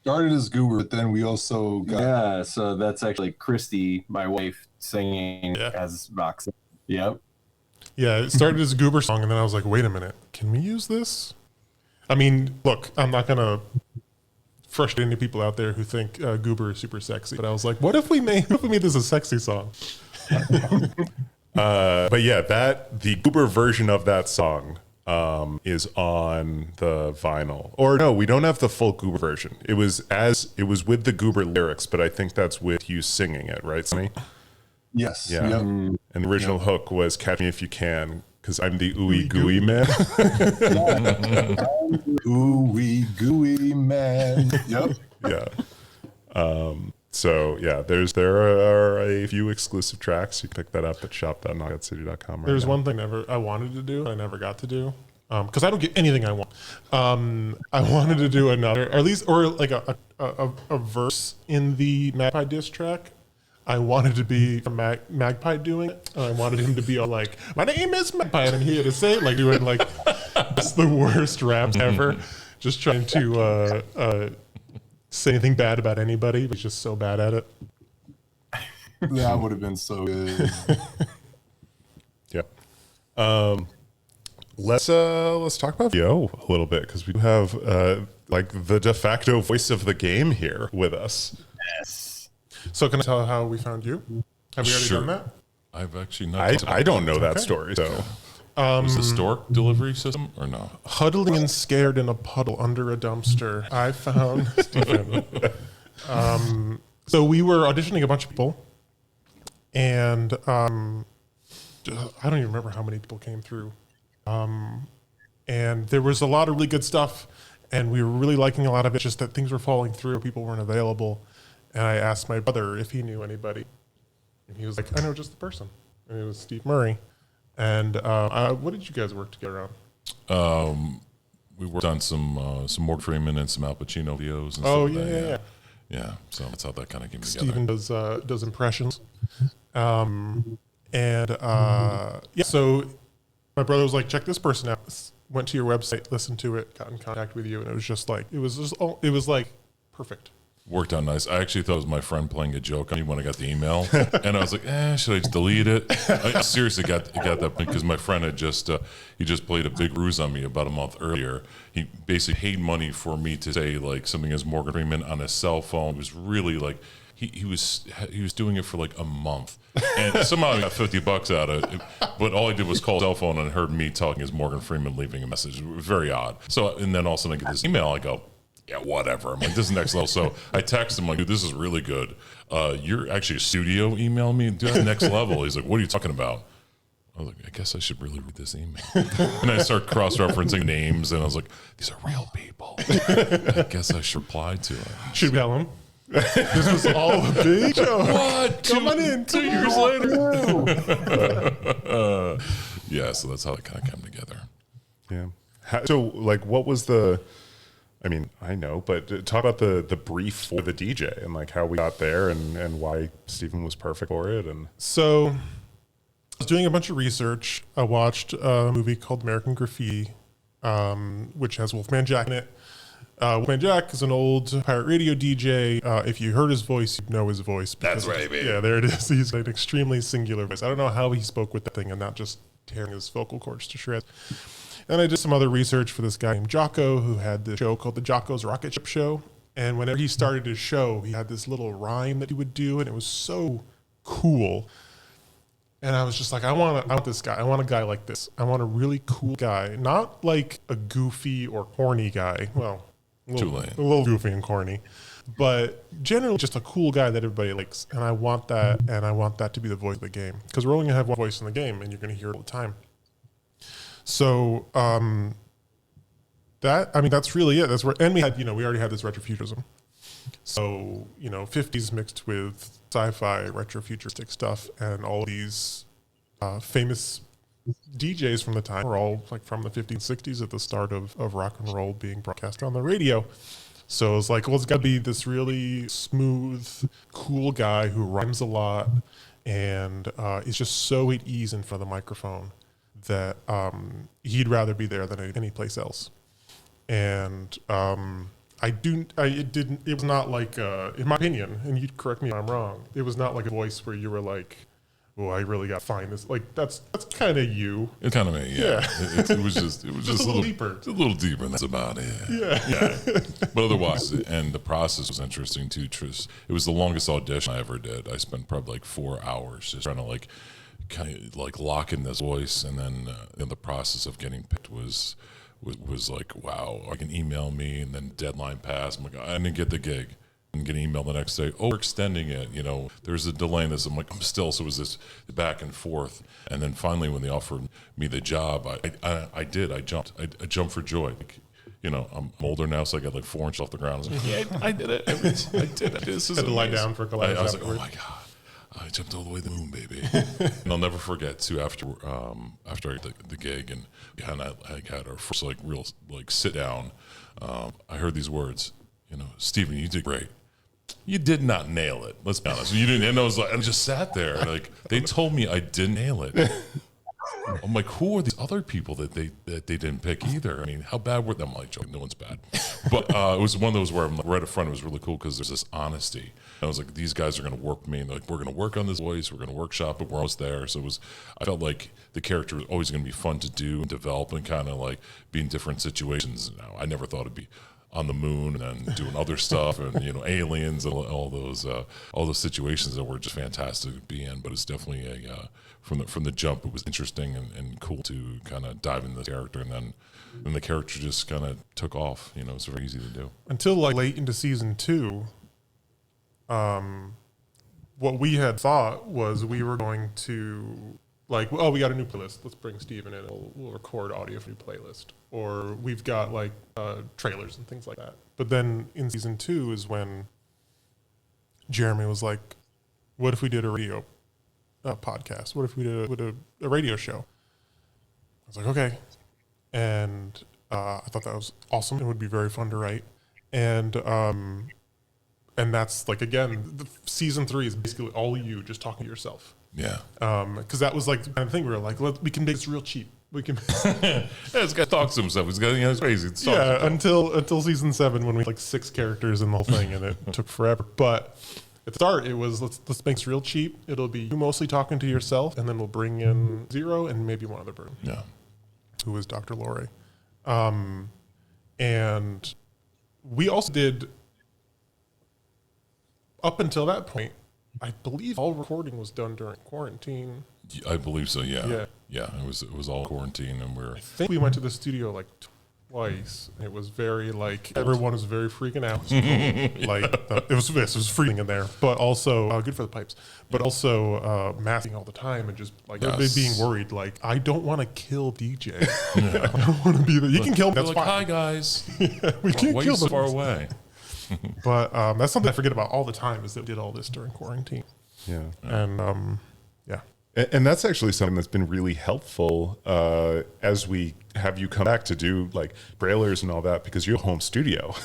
Started as Goober, but then we also got... Yeah, so that's actually Christy, my wife, singing as Voxan. Yep. Yeah, it started as a Goober song, and then I was like, wait a minute, can we use this? I mean, look, I'm not going to frustrate any people out there who think Goober is super sexy, but I was like, what if we made this a sexy song? But yeah, the Goober version of that song is on the vinyl. Or no, we don't have the full Goober version. It was with the Goober lyrics, but I think that's with you singing it, right, Sonny? Yes. Yeah. Yep. And the original hook was "Catch Me If You Can," because I'm the ooey gooey man. Ooey gooey man. Yep. Yeah. So yeah, there are a few exclusive tracks. You can pick that up at shop.knockoutscity.com. There's one thing I wanted to do, I never got to do, because I don't get anything I want. I wanted to do another, or at least, or like a verse in the Magpie diss track. I wanted to be Magpie doing it. I wanted him to be all like, "My name is Magpie," and he had to say it like doing like it's the worst raps ever, just trying to say anything bad about anybody. But he's just so bad at it. That would have been so good. Yeah. Let's talk about Yo a little bit, because we have like the de facto voice of the game here with us. Yes. So can I tell how we found you? Have we already done that? I've actually not. I don't know that Okay. story. So was the stork delivery system or no? Huddling and scared in a puddle under a dumpster, I found Stephen. So we were auditioning a bunch of people, and I don't even remember how many people came through. And there was a lot of really good stuff, and we were really liking a lot of it, just that things were falling through, people weren't available. And I asked my brother if he knew anybody. And he was like, I know just the person. And it was Steve Murray. And what did you guys work together on? We worked on some Morgan Freeman and some Al Pacino videos. And Oh, stuff like yeah, that, yeah. So that's how that kind of came together. Steven does impressions. So my brother was like, check this person out. Went to your website, listened to it, got in contact with you, and it was just like, it was like perfect. Worked out nice. I actually thought it was my friend playing a joke on me when I got the email, and I was like, should I just delete it? I seriously got that because my friend had he just played a big ruse on me about a month earlier. He basically paid money for me to say like something as Morgan Freeman on his cell phone. It was really like he was doing it for like a month, and somehow I got $50 out of it. But all I did was call his cell phone and heard me talking as Morgan Freeman leaving a message. It was very odd. So and then all of a sudden I get this email. I go, yeah, whatever. I'm like, this is next level. So I text him like, dude, this is really good. You're actually a studio email me. Dude, that's next level. He's like, what are you talking about? I was like, I guess I should really read this email. And I start cross-referencing names, and I was like, these are real people. I guess I should reply to it. Should we tell him? This was all a big joke. What? Come on in. 2 years later. Yeah, so that's how it kind of came together. Yeah. So, like, what was the... I mean, I know, but talk about the brief for the DJ and like how we got there and why Stephen was perfect for it. And So I was doing a bunch of research. I watched a movie called American Graffiti, which has Wolfman Jack in it. Wolfman Jack is an old pirate radio DJ. If you heard his voice, you'd know his voice. That's right, baby. Yeah, there it is. He's an extremely singular voice. I don't know how he spoke with that thing and not just tearing his vocal cords to shreds. And I did some other research for this guy named Jocko, who had this show called the Jocko's Rocket Ship Show. And whenever he started his show, he had this little rhyme that he would do, and it was so cool. And I was just like, I want this guy. I want a guy like this. I want a really cool guy, not like a goofy or corny guy. Well, a little goofy and corny, but generally just a cool guy that everybody likes. And I want that, and I want that to be the voice of the game, because we're only gonna have one voice in the game, and you're gonna hear it all the time. So that's really it. That's where, and we already had this retrofuturism. So 50s mixed with sci-fi, retrofuturistic stuff, and all these famous DJs from the time were all like from the 50s, 60s at the start of rock and roll being broadcast on the radio. So it's like, well, it's got to be this really smooth, cool guy who rhymes a lot and is just so at ease in front of the microphone that he'd rather be there than any place else. And it was not like, in my opinion, and you'd correct me if I'm wrong, it was not like a voice where you were like, oh, I really got to find this. Like, that's kind of you. It's kind of me, yeah. It was just a little deeper. It's a little deeper, and that's about it. Yeah. But otherwise, and the process was interesting too. It was the longest audition I ever did. I spent probably like 4 hours just trying to like kind of like lock in this voice, and then the process of getting picked was like, wow, I can email me, and then deadline passed. I'm like, I didn't get the gig. And get an email the next day, we're extending it. There's a delay in this. I'm like, I'm still. So it was this back and forth. And then finally, when they offered me the job, I did. I jumped. I jumped for joy. Like, I'm older now, so I got like 4 inches off the ground. I was like, yeah, I did it. I did it. This is Had to lie amazing. down for a couple hours I was like, oh afterwards. my God. I jumped all the way to the moon, baby. And I'll never forget too. After I did the gig, and I had our first real sit down. I heard these words. Steven, you did great. You did not nail it. Let's be honest. You didn't. And I just sat there. Like they told me I didn't nail it. I'm like, who are these other people that they didn't pick either? I mean, how bad were them? I'm like, joking, no one's bad. But it was one of those where I'm like, right up front, it was really cool because there's this honesty. And I was like, these guys are going to work with me. And they're like, we're going to work on this voice. We're going to workshop it. We're almost there. So I felt like the character was always going to be fun to do and develop and kind of like be in different situations. Now, I never thought it'd be on the moon and then doing other stuff and aliens and all those situations that were just fantastic to be in. But it's definitely from the jump, it was interesting and cool to kind of dive into the character, and then the character just kind of took off. It's very easy to do. Until late into season 2, what we had thought was we were going to we got a new playlist. Let's bring Steven in. We'll record audio for a new playlist. Or we've got trailers and things like that. But then in season 2 is when Jeremy was like, what if we did a radio podcast? What if we did a radio show? I was like, okay. And I thought that was awesome. It would be very fun to write. And that's again, season 3 is basically all you just talking to yourself. Yeah. Because that was the kind of thing we were like, we can make this real cheap. We can. This guy talks to himself. It's crazy. Until season 7 when we had 6 characters in the whole thing, and it took forever. But at the start, it was let's make this real cheap. It'll be you mostly talking to yourself, and then we'll bring in Zero and maybe one other person. Yeah. Who is Dr. Lori. And we also did, up until that point, I believe all recording was done during quarantine. I believe so. Yeah. It was all quarantine, and I think we went to the studio twice. It was very everyone was very freaking out. It was freezing in there, but also good for the pipes. But also masking all the time and just everybody being worried. I don't want to kill DJ. I don't want to be there. You can kill him. That's fine. Hi guys. We can't Why kill are you so them. far away? But that's something I forget about all the time is that we did all this during quarantine. Yeah. And And that's actually something that's been really helpful as we have you come back to do trailers and all that, because you're a home studio,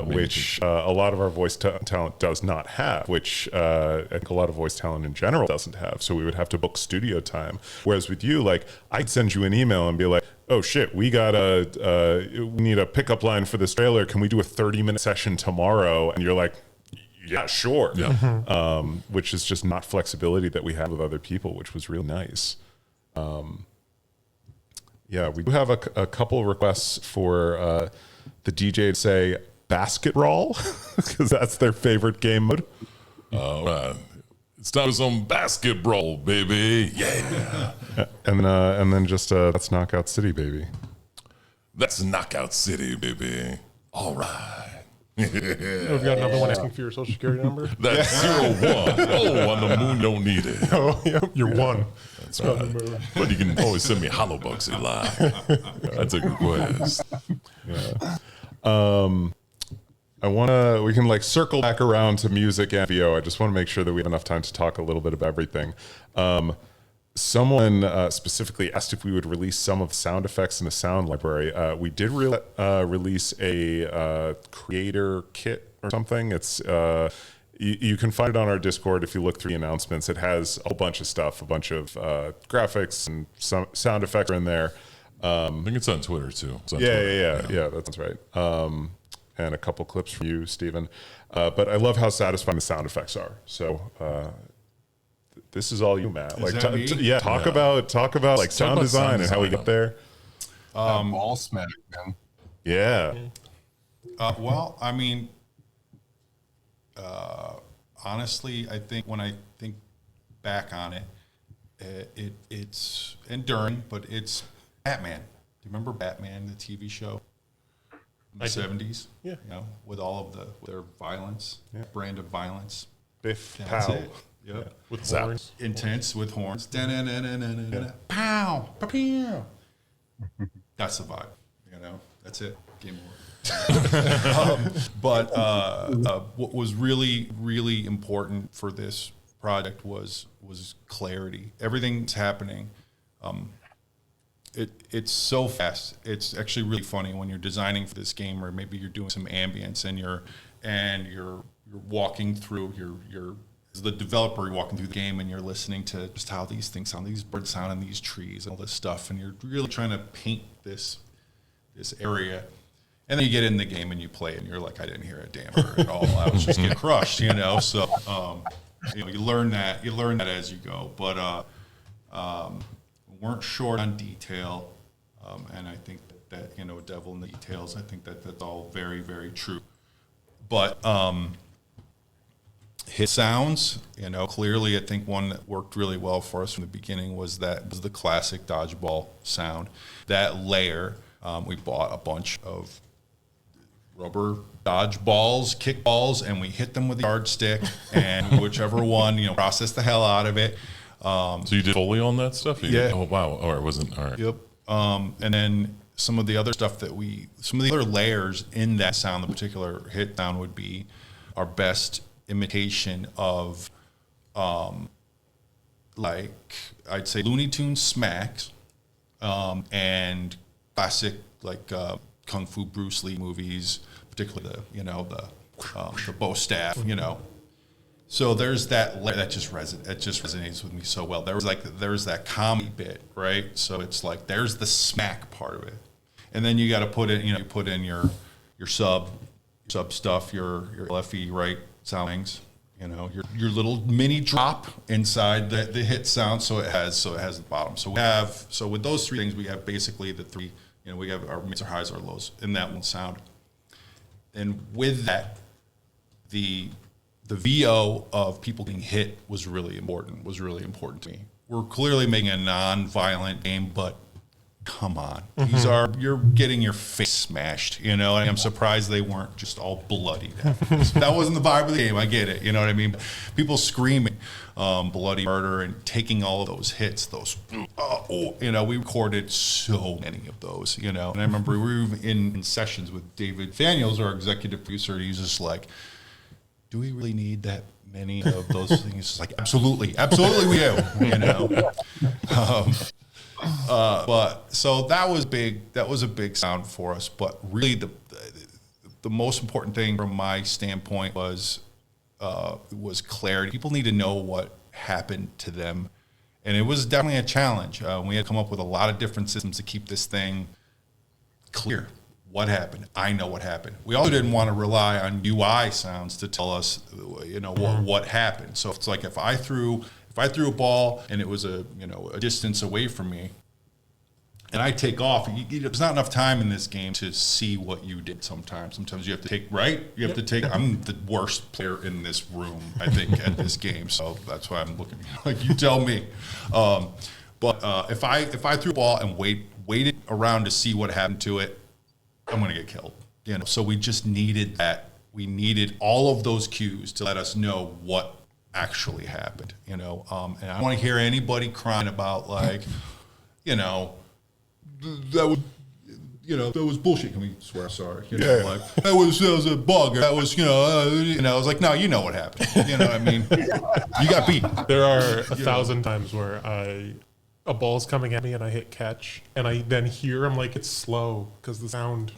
which a lot of our voice talent does not have, which I think a lot of voice talent in general doesn't have. So we would have to book studio time. Whereas with you, I'd send you an email and be like, oh shit, we need a pickup line for this trailer. Can we do a 30-minute session tomorrow? And you're like, yeah, sure. Yeah. Which is just not flexibility that we have with other people, which was really nice. We do have a couple of requests for the DJ to say basket brawl, because that's their favorite game mode. It's time for some basketball, baby. Yeah. And then just that's Knockout City, baby. That's Knockout City, baby. All right. we've got another one asking for your social security number. That's 01. Oh, on the moon, don't need it. Oh, yeah, you're one. That's right. But you can always send me hollow bucks at live. That's a request. Yeah. We can circle back around to music and VO. I just want to make sure that we have enough time to talk a little bit about everything. Someone specifically asked if we would release some of the sound effects in the sound library. We did release a creator kit or something. It's you can find it on our Discord if you look through the announcements. It has a whole bunch of stuff, a bunch of graphics and some sound effects are in there. I think it's on Twitter too. Yeah, that's right. And a couple clips from you, Steven. But I love how satisfying the sound effects are. So this is all you, Matt. Talk about sound design and how we get there. Ball smack, man. Yeah. Well, I mean, honestly, I think when I think back on it, it's enduring, but it's Batman. Do you remember Batman, the TV show? In the 70s? Yeah. With all of their violence, brand of violence. Biff, That's pow. it. Yep. Yeah. With horns. Intense with horns. Pow, pow. That's the vibe. That's it. Game over. But what was really, really important for this project was clarity. Everything's happening. It's so fast. It's actually really funny when you're designing for this game, or maybe you're doing some ambience and you're walking through you're as the developer, you're walking through the game and you're listening to just how these things sound, these birds sound in these trees and all this stuff, and you're really trying to paint this area. And then you get in the game and you play and you're like, I didn't hear a damn word at all. I was just getting crushed, you know. So you learn that as you go. But weren't short on detail, and I think that devil in the details. I think that's all very, very true. But hit sounds, clearly I think one that worked really well for us from the beginning was the classic dodgeball sound. That layer, we bought a bunch of rubber dodgeballs, kickballs, and we hit them with a yardstick, and whichever one, processed the hell out of it. So you did Foley on that stuff? Yeah. Oh, wow. Or it wasn't, all right. Yep. And then some of the other stuff some of the other layers in that sound, the particular hit sound would be our best imitation of, like, I'd say Looney Tunes smacks, and classic, like, Kung Fu Bruce Lee movies, particularly the bow staff, So there's that that just resonates with me so well. There's that comedy bit, right? So it's like there's the smack part of it, and then you got to put in your sub stuff, your LFE right soundings, your little mini drop inside the hit sound. So it has the bottom. So with those three things, we have basically the three. We have our mids, our highs, our lows in that one sound. And with that, the VO of people getting hit was really important to me. We're clearly making a non-violent game, but come on. You're getting your face smashed, and I'm surprised they weren't just all bloody. That wasn't the vibe of the game, I get it, you know what I mean? People screaming bloody murder and taking all of those hits, we recorded so many of those, and I remember we were in sessions with David Daniels, our executive producer, he's just like, do we really need that many of those things? It's like, absolutely we do, but so that was big. That was a big sound for us. But really, the most important thing from my standpoint was clarity. People need to know what happened to them, and it was definitely a challenge. We had to come up with a lot of different systems to keep this thing clear. What happened? I know what happened. We also didn't want to rely on UI sounds to tell us, what happened. So it's like if I threw a ball and it was a distance away from me, and I take off, there's not enough time in this game to see what you did. Sometimes you have to take right. You have to take. I'm the worst player in this room, I think, at this game. So that's why I'm looking like you tell me. But if I threw a ball and waited around to see what happened to it, I'm going to get killed. So we just needed that. We needed all of those cues to let us know what actually happened. And I don't want to hear anybody crying about like, that was bullshit. Can we swear? Sorry. Like that was a bug. Or that was, I was like, no, you know what happened. You know what I mean? You got beat. There are 1,000 times where a ball's coming at me and I hit catch, and I then hear, I'm like, it's slow because the sound.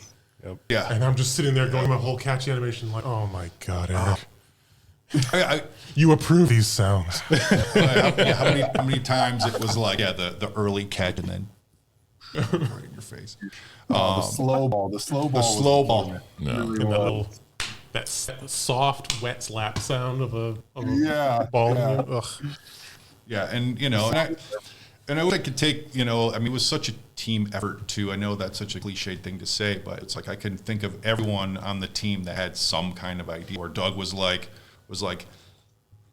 Yep. Yeah. And I'm just sitting there going my whole catch animation like, oh my God, Eric. You approve these sounds. How many times it was like, the early catch and then right in your face. The slow ball. The slow ball. No. That soft, wet slap sound of a ball. Yeah. Ugh. Yeah, and I wish I could take, it was such a team effort too. I know that's such a cliched thing to say, but it's like I can think of everyone on the team that had some kind of idea. Where Doug was like,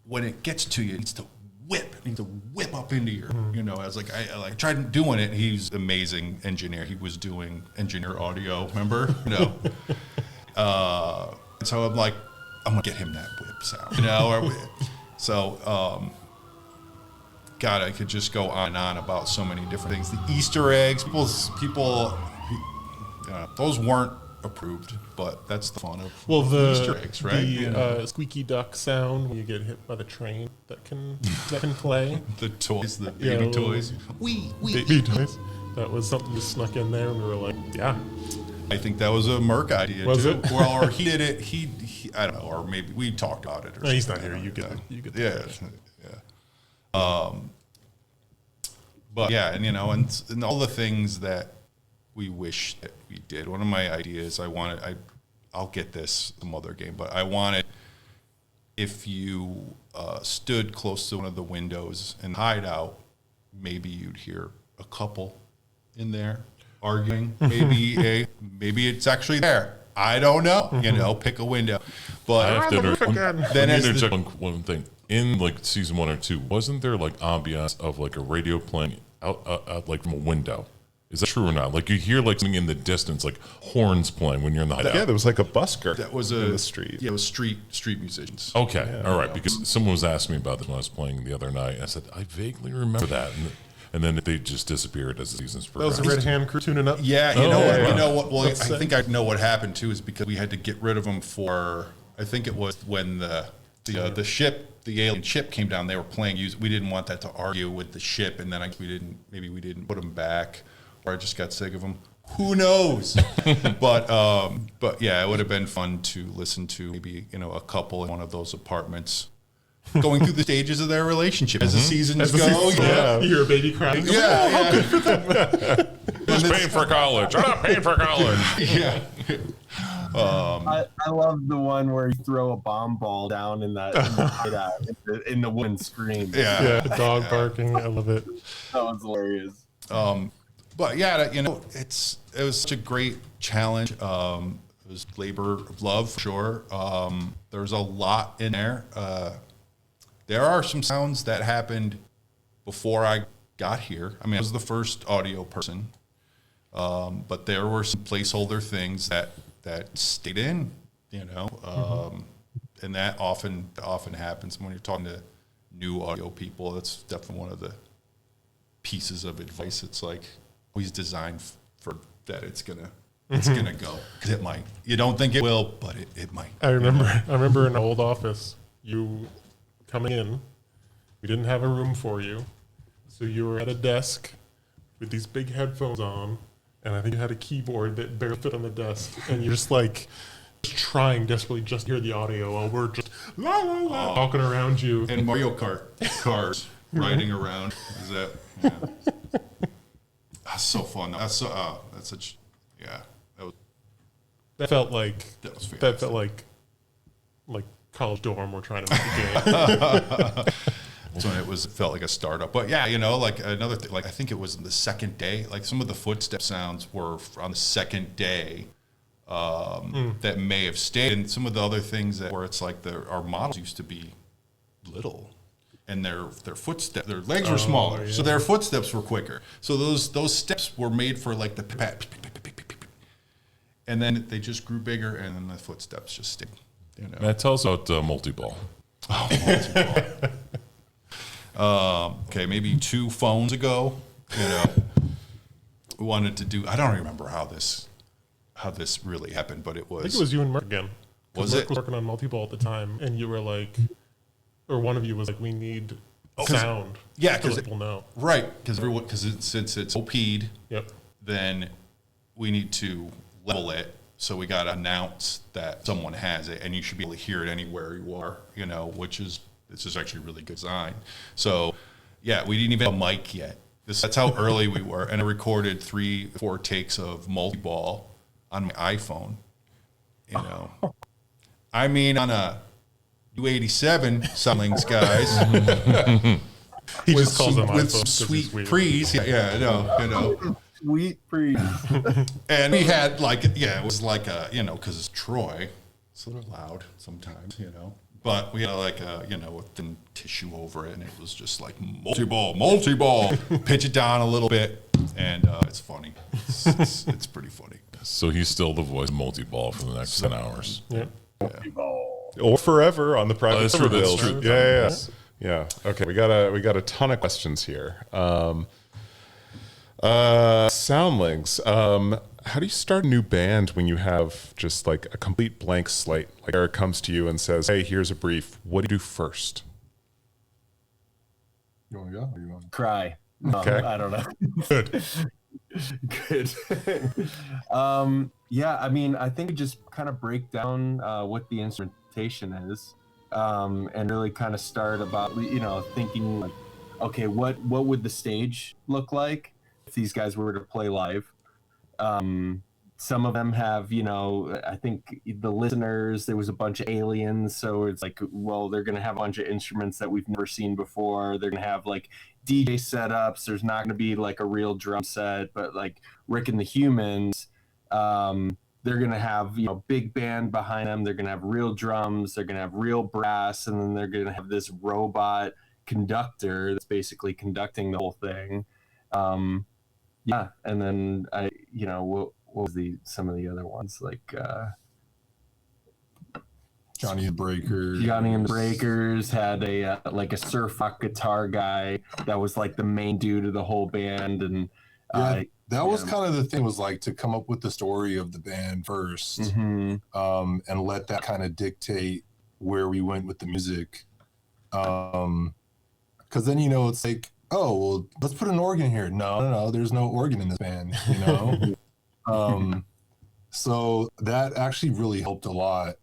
when it gets to you, it needs to whip up into your, I was like, I tried doing it. He's an amazing engineer. He was doing engineer audio, remember? So I'm like, I'm gonna get him that whip sound, So, God, I could just go on and on about so many different things. The Easter eggs, people, those weren't approved, but that's the fun of the Easter eggs, right? the squeaky duck sound when you get hit by the train that can play. The toys, the baby toys. Baby toys. That was something that snuck in there, and we were like, yeah. I think that was a Merc idea Was too. it? Well, or he did it. He I don't know, or maybe we talked about it. Or No, he's something. not here. You get the yeah, credit. yeah. But yeah, and and all the things that we wish that we did. One of my ideas, I'll get this some other game, but I wanted if you stood close to one of the windows and hideout, maybe you'd hear a couple in there arguing. Maybe it's actually there. I don't know. Pick a window. But I have to then interject one thing. In like season 1 or 2, wasn't there like ambiance of like a radio playing out like from a window? Is that true or not? Like you hear like something in the distance, like horns playing when you're in the hideout. Yeah, there was like a busker. That was in the street. Yeah, it was street musicians. Okay, all right. Because someone was asking me about this when I was playing the other night. And I said I vaguely remember that, and then they just disappeared as the seasons That progressed. was the Red Hand crew tuning up. Yeah, you know what? Well, I That's think I know what happened too is because we had to get rid of them for. I think it was when the ship, the alien ship came down. They were playing. We didn't want that to argue with the ship, and then maybe we didn't put them back, or I just got sick of them. Who knows? but yeah, it would have been fun to listen to maybe a couple in one of those apartments. Going through the stages of their relationship as the seasons go. You hear a baby crying. Yeah, How good for them. Who's paying for college? I'm not paying for college. Yeah. I love the one where you throw a bomb ball down in in the wooden screen. Yeah, the dog barking. I love it. That was hilarious. But yeah, it was such a great challenge. It was labor of love, for sure. There's a lot in there. There are some sounds that happened before I got here. I mean, I was the first audio person, but there were some placeholder things that stayed in, and that often happens when you're talking to new audio people. That's definitely one of the pieces of advice. It's like always design for that. It's gonna go because it might. You don't think it will, but it might. I remember in an old office, you coming in, we didn't have a room for you, so you were at a desk with these big headphones on, and I think you had a keyboard that barely fit on the desk, and you're just like trying desperately just to hear the audio while we're just la la la walking around you. And Mario Kart cars riding around. Is that? Yeah. That's so fun. That's such. Yeah. That felt like college dorm we're trying to make a game. So it felt like a startup. But yeah, like another thing, like I think it was the second day, like some of the footstep sounds were on the second day that may have stayed. And some of the other things where it's like our models used to be little and their footsteps, their legs were smaller. Yeah. So their footsteps were quicker. So those steps were made for like the pat, and then they just grew bigger and then the footsteps just stayed. Matt, tell us about multi-ball. Oh, multi-ball. Okay, maybe 2 phones ago, we wanted to do. I don't remember how this really happened, but it was. I think it was you and Mark again. Was Mark it? was working on multi-ball at the time, and you were like, or one of you was like, we need sound. Yeah, because because people know. Right, because since it's OP'd, yep. Then we need to level it. So we got to announce that someone has it, and you should be able to hear it anywhere you are, which is actually a really good design. So, yeah, we didn't even have a mic yet. That's how early we were. And I recorded 3-4 takes of multi-ball on my iPhone, I mean, on a U87 Sunlings, guys. He just calls them with iPhones 'cause some sweet he's weird. prees. Yeah, Sweet prees. And we had it was like because it's Troy, it's a little loud sometimes, But we had with the tissue over it, and it was just like multi-ball, pitch it down a little bit, and it's funny. It's pretty funny. So he's still the voice of multi-ball for the next 10 hours. Yeah. Or forever on the private that's server true, that's build. true. Yeah. Okay, we got a ton of questions here. Soundlings, how do you start a new band when you have just like a complete blank slate? Like Eric comes to you and says, "Hey, here's a brief. What do you do first?" You want to go? Or you want to cry? No, Okay. I don't know. Good. Good. Yeah, I mean, I think just kind of break down what the instrumentation is, and really kind of start about, thinking like, okay, what would the stage look like if these guys were to play live? Some of them have, I think the listeners, there was a bunch of aliens, so it's like, well, they're gonna have a bunch of instruments that we've never seen before. They're gonna have like DJ setups. There's not gonna be like a real drum set, but like Rick and the Humans, they're gonna have big band behind them. They're gonna have real drums. They're gonna have real brass, and then they're gonna have this robot conductor that's basically conducting the whole thing. Yeah, and then what was some of the other ones, like Johnny the Breaker. Johnny and the Breakers had a like a surf rock guitar guy that was like the main dude of the whole band, and that was kind of the thing, was like to come up with the story of the band first, and let that kind of dictate where we went with the music, because then it's like, oh well, let's put an organ here. No, there's no organ in this band, so that actually really helped a lot.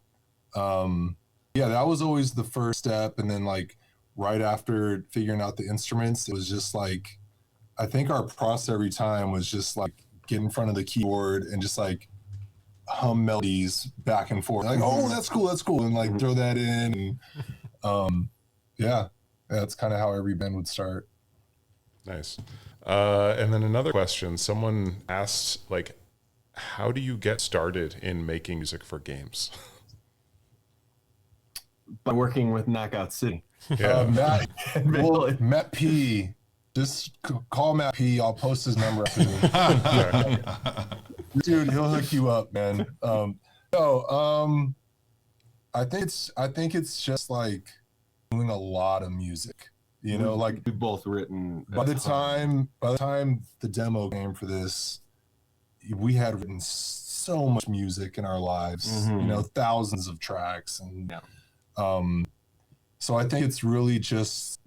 That was always the first step, and then like right after figuring out the instruments, it was just like, I think our process every time was just like get in front of the keyboard and just like hum melodies back and forth, like, oh, that's cool, and like throw that in, and that's kind of how every band would start. Nice. And then another question, someone asked, like, how do you get started in making music for games? By working with Knockout City. Yeah. Matt P. Just call Matt P. I'll post his number up soon. Dude, he'll hook you up, man. I think it's just like doing a lot of music. Like we've both written. By the time the demo came for this, we had written so much music in our lives. Thousands of tracks, and so I think it's really just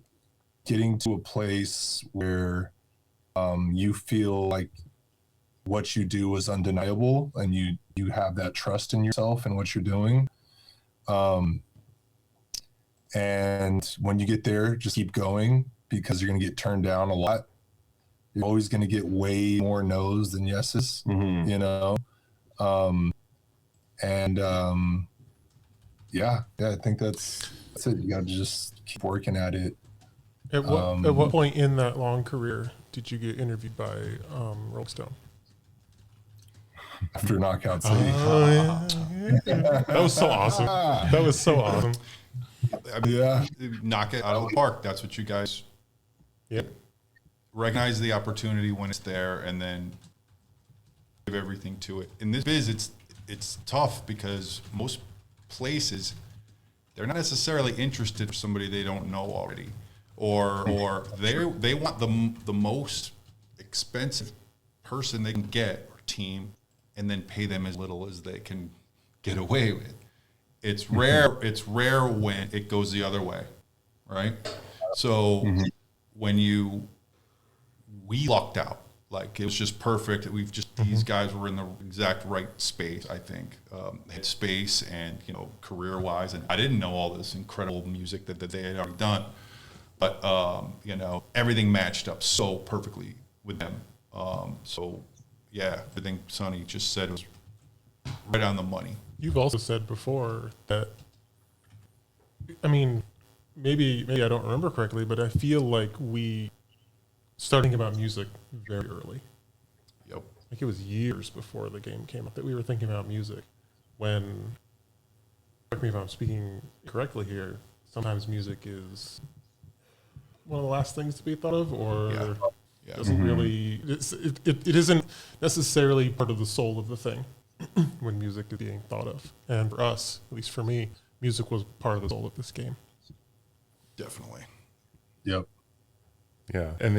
getting to a place where you feel like what you do is undeniable, and you have that trust in yourself and what you're doing. And when you get there, just keep going, because you're going to get turned down a lot. You're always going to get way more no's than yeses, I think that's it. You got to just keep working at it. At what point in that long career did you get interviewed by Rolling Stone? After Knockout City. That was so awesome. That was so awesome. I mean, knock it out of the park. That's what you guys. Yep. Recognize the opportunity when it's there, and then give everything to it. In this biz, it's tough, because most places, they're not necessarily interested in somebody they don't know already, or they want the most expensive person they can get, or team, and then pay them as little as they can get away with. It's rare. It's rare when it goes the other way, right? So when we lucked out, like it was just perfect. These guys were in the exact right space, I think, head space and career wise. And I didn't know all this incredible music that they had already done, but everything matched up so perfectly with them. Everything Sonny just said was right on the money. You've also said before that, I mean, maybe I don't remember correctly, but I feel like we starting about music very early. Yep. Like it was years before the game came up that we were thinking about music. When, correct me if I'm speaking correctly here, sometimes music is one of the last things to be thought of, or doesn't really, it isn't necessarily part of the soul of the thing when music is being thought of. And for us, at least for me, music was part of the soul of this game. Definitely. Yep. Yeah, and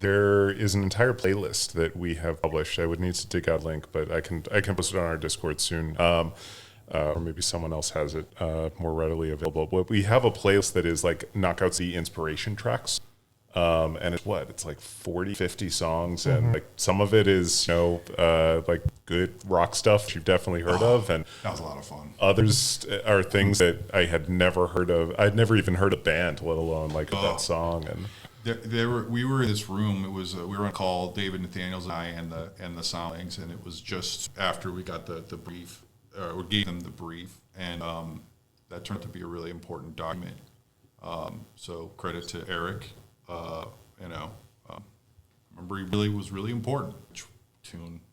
There is an entire playlist that we have published. I would need to dig out a link, but I can post it on our Discord soon. Or maybe someone else has it more readily available. But we have a playlist that is like Knockout City inspiration tracks. And it's like 40, 50 songs. And like some of it is, like good rock stuff you've definitely heard of. And that was a lot of fun. Others are things that I had never heard of. I'd never even heard a band, let alone like that song. And we were in this room. It was we were on call, David Nathaniels and I, and the Soundlings, and it was just after we got the brief, or gave them the brief, and that turned out to be a really important document. So credit to Eric. Remember, he was really important.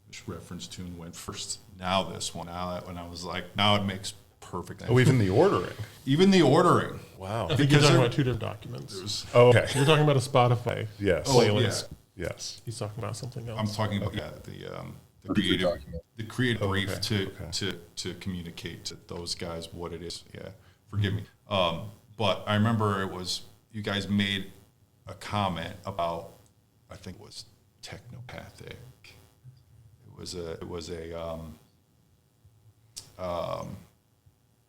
Which reference tune went first? Now this one. Now that one, I was like, now it makes perfect sense. Oh, even the ordering. Even the ordering. Wow. I think you're talking about two different documents. Okay. You're talking about a Spotify playlist. Yeah. Yes. He's talking about something else. I'm talking about the creative brief to communicate to those guys what it is. Yeah, forgive me. But I remember you guys made a comment about, I think it was technopathic. It was a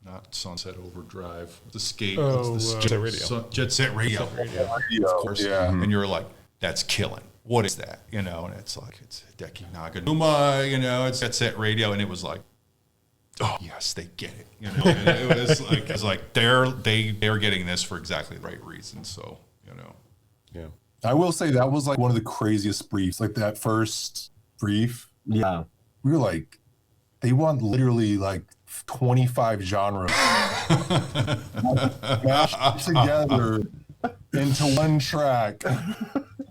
not Sunset Overdrive, Escape. Jet Set Radio. Of course. Yeah. And you're like, that's killing. What is that? And it's like, it's Hideki Naganuma, it's Jet Set Radio. And it was like, oh yes, they get it. And it was like they're getting this for exactly the right reasons. So, Yeah. I will say that was like one of the craziest briefs. Like that first brief. Yeah. We were like, they want literally like 25 genres mashed together into one track.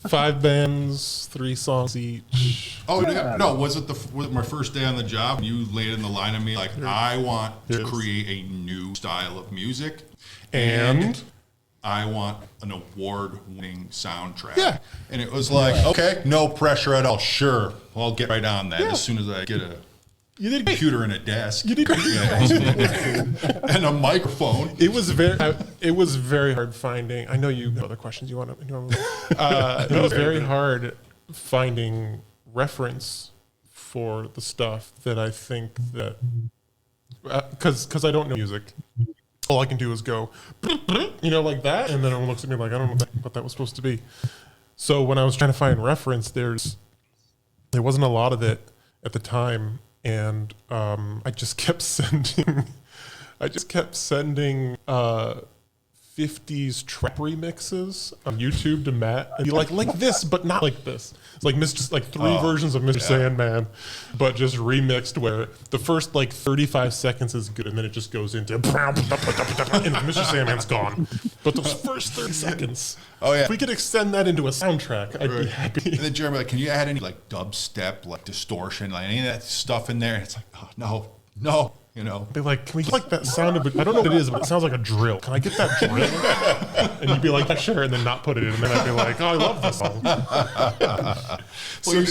5 bands, 3 songs each. Oh no! Was it my first day on the job? You laid in the line of me like, I want to create a new style of music, and I want an award-winning soundtrack. Yeah. And it was like, okay, no pressure at all. Sure, I'll get right on that as soon as I get a computer and a desk. You did great. And a microphone. It was very hard finding. I know you have other questions you want to. It was very hard finding reference for the stuff that I think that because I don't know music. All I can do is go, like that, and then everyone looks at me like, I don't know what that was supposed to be. So when I was trying to find reference, there wasn't a lot of it at the time, and I just kept sending 50s trap remixes on YouTube to Matt, and be like this, but not like this. It's like just like 3 versions of Mr. Sandman, but just remixed where the first 35 seconds is good, and then it just goes into and Mr. Sandman's gone. But those first 30 seconds, if we could extend that into a soundtrack, I'd be happy. And then Jeremy, can you add any dubstep, distortion, any of that stuff in there? And it's like, oh, no. Be like, can we get that sound of it? I don't know what it is, but it sounds like a drill. Can I get that drill? And you'd be like, sure, and then not put it in. And then I'd be like, I love this song. Well, you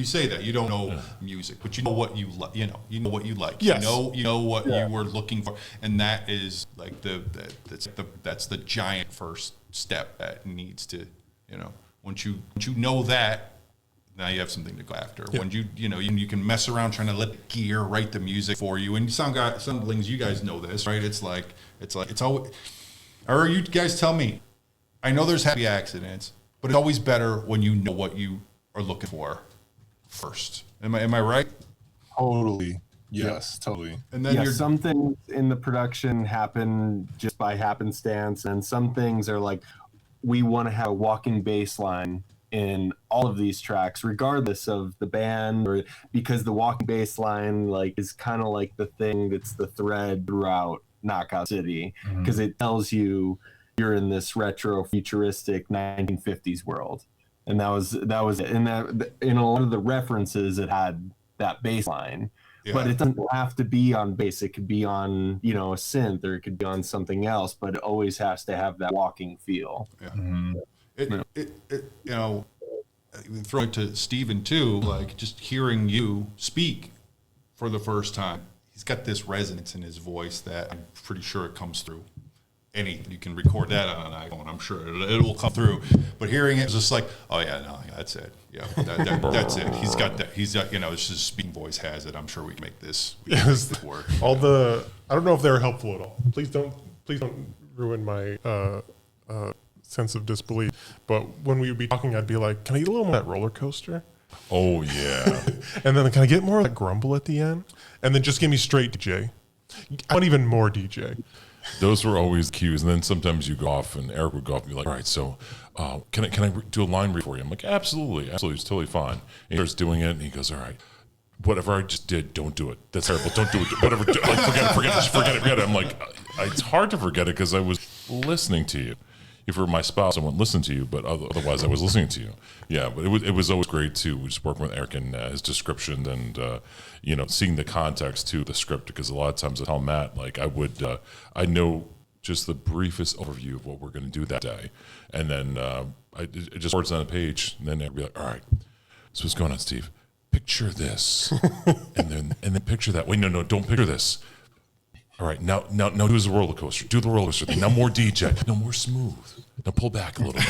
say that you don't know music, but you know what you like. You know what you like. Yes. You know what you were looking for, and that is like that's the giant first step that needs to once you know that. Now you have something to go after. Yeah. When you can mess around trying to let the gear write the music for you. And Soundlings, you guys know this, right? It's always. Or you guys tell me. I know there's happy accidents, but it's always better when you know what you are looking for first. Am I right? Totally. Yes, totally. And then some things in the production happen just by happenstance, and some things are like, we want to have a walking bass line in all of these tracks, regardless of the band, or because the walking bass line is kind of like the thing that's the thread throughout Knockout City, because it tells you you're in this retro futuristic 1950s world, and that was it. And that in a lot of the references, it had that bass line. Yeah. But it doesn't have to be on bass. It could be on, a synth, or it could be on something else, but it always has to have that walking feel. Yeah. Throw it to Steven too, just hearing you speak for the first time, he's got this resonance in his voice that I'm pretty sure it comes through. anything. You can record that on an iPhone. I'm sure it will come through. But hearing it, it's just like, oh yeah, no, that's it. Yeah, that's it. He's got that. He's got, it's just speaking voice has it. I'm sure we can make this work. I don't know if they're helpful at all. Please don't ruin my sense of disbelief. But when we would be talking, I'd be like, can I get a little more of that roller coaster? Oh yeah. And then can I get more of that grumble at the end? And then just give me straight DJ. I want even more DJ. Those were always cues, and then sometimes you go off, and Eric would go off and be like, "All right, so can I do a line read for you?" I'm like, "Absolutely, it's totally fine." And he starts doing it, and he goes, "All right, whatever I just did, don't do it. That's terrible. Don't do it. Whatever, forget it. I'm like, it's hard to forget it because I was listening to you. If you were my spouse, I wouldn't listen to you, but otherwise I was listening to you. Yeah, but it was always great too. Just working with Eric and his description and seeing the context to the script, because a lot of times I tell Matt, like I know just the briefest overview of what we're going to do that day, and then it just words on a page, and then I'd be like, all right, so what's going on, Steve? Picture this, and then picture that. Wait, no, don't picture this. All right, now do the roller coaster. Do the roller coaster thing. Now more DJ. No more smooth. Now pull back a little bit.